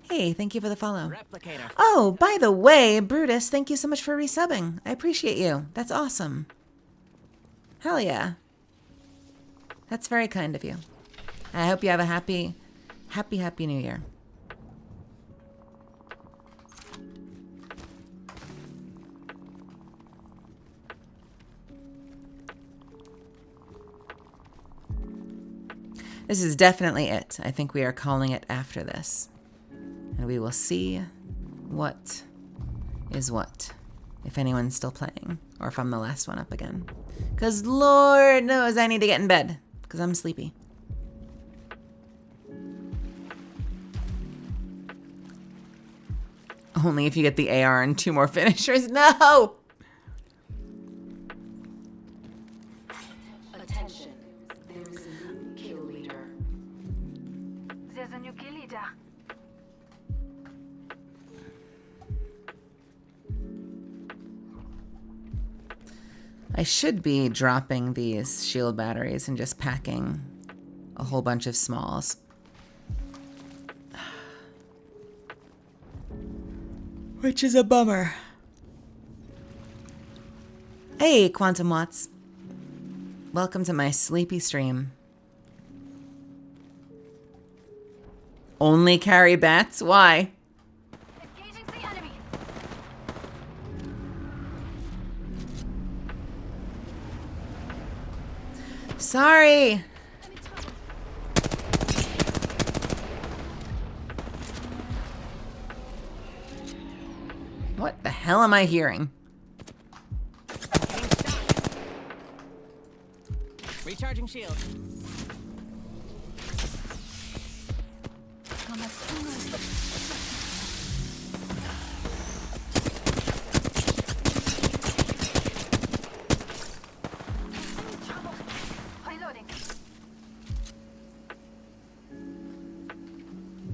Speaker 1: Hey, thank you for the follow.
Speaker 12: Replicator.
Speaker 1: Oh, by the way, Brutus, thank you so much for resubbing. I appreciate you. That's awesome. Hell yeah. That's very kind of you. I hope you have a happy New Year. This is definitely it. I think we are calling it after this. And we will see what is what. If anyone's still playing. Or if I'm the last one up again. Because Lord knows I need to get in bed. Because I'm sleepy. Only if you get the AR and 2 more finishers. No!
Speaker 14: Attention. There is a new kill leader.
Speaker 11: There's a new kill leader.
Speaker 1: I should be dropping these shield batteries and just packing a whole bunch of smalls. Which is a bummer. Hey, Quantum Watts. Welcome to my sleepy stream. Only carry bats? Why?
Speaker 11: Engaging the enemy.
Speaker 1: Sorry. What the hell am I hearing?
Speaker 12: Recharging shield.
Speaker 11: Reloading.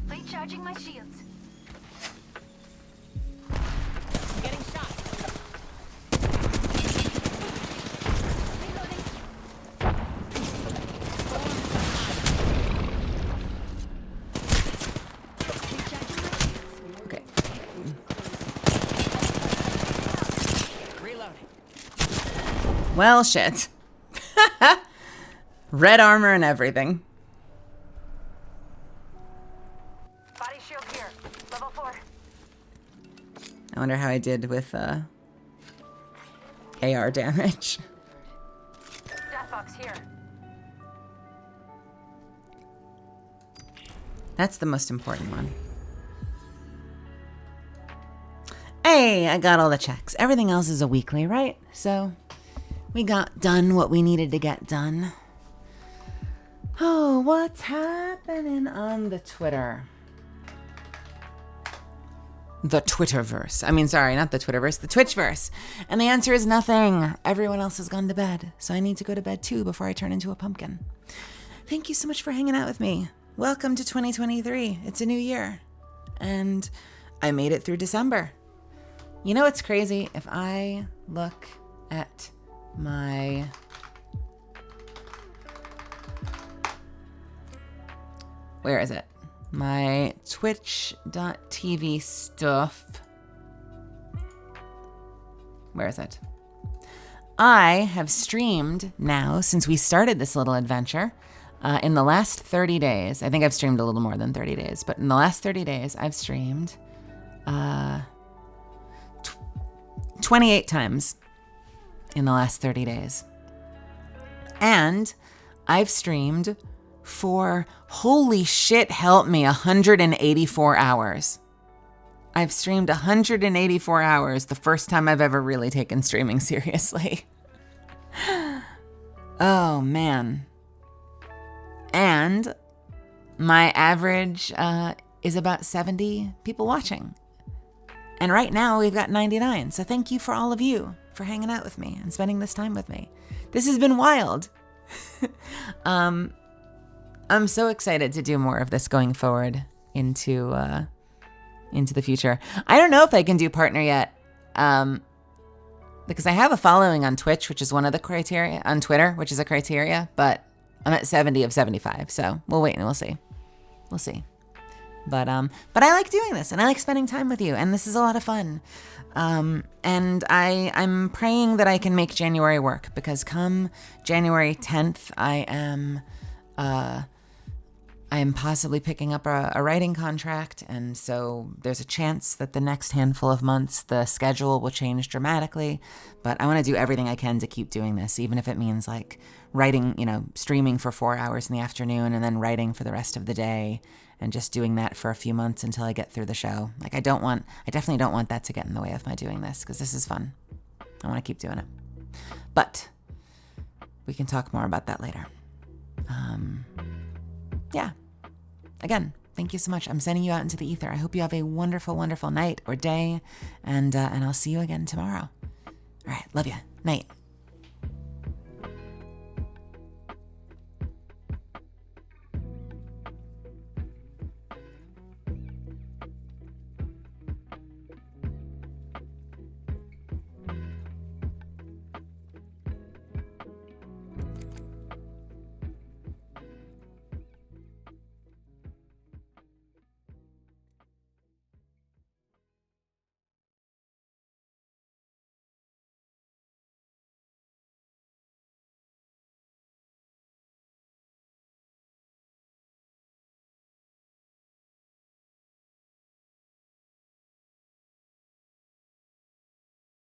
Speaker 11: Recharging my shields.
Speaker 12: Getting shot.
Speaker 1: Okay.
Speaker 12: Reloading.
Speaker 1: Well, shit. Red armor and everything.
Speaker 11: Body shield here. Level 4.
Speaker 1: I wonder how I did with AR damage.
Speaker 11: Death box here.
Speaker 1: That's the most important one. Hey, I got all the checks. Everything else is a weekly, right? So we got done what we needed to get done. Oh, what's happening on the Twitter? The Twitterverse. I mean, sorry, not the Twitterverse, the Twitchverse. And the answer is nothing. Everyone else has gone to bed, so I need to go to bed too before I turn into a pumpkin. Thank you so much for hanging out with me. Welcome to 2023. It's a new year. And I made it through December. You know what's crazy? If I look at my... Where is it? My twitch.tv stuff. Where is it? I have streamed now since we started this little adventure. In the last 30 days, I think I've streamed a little more than 30 days, but in the last 30 days, I've streamed 28 times in the last 30 days. And I've streamed for, holy shit, help me, 184 hours. I've streamed 184 hours, the first time I've ever really taken streaming seriously. Oh, man. And my average is about 70 people watching. And right now we've got 99. So thank you for all of you for hanging out with me and spending this time with me. This has been wild. I'm so excited to do more of this going forward into the future. I don't know if I can do partner yet, because I have a following on Twitch, which is one of the criteria, on Twitter, which is a criteria, but I'm at 70 of 75, so we'll wait and we'll see. We'll see. But I like doing this, and I like spending time with you, and this is a lot of fun. And I'm praying that I can make January work, because come January 10th, I am possibly picking up a writing contract, and so there's a chance that the next handful of months the schedule will change dramatically, but I want to do everything I can to keep doing this, even if it means like writing, streaming for 4 hours in the afternoon and then writing for the rest of the day, and just doing that for a few months until I get through the show. Like I definitely don't want that to get in the way of my doing this, because this is fun. I want to keep doing it. But we can talk more about that later. Yeah. Again, thank you so much. I'm sending you out into the ether. I hope you have a wonderful, wonderful night or day, and I'll see you again tomorrow. All right, love you. Night.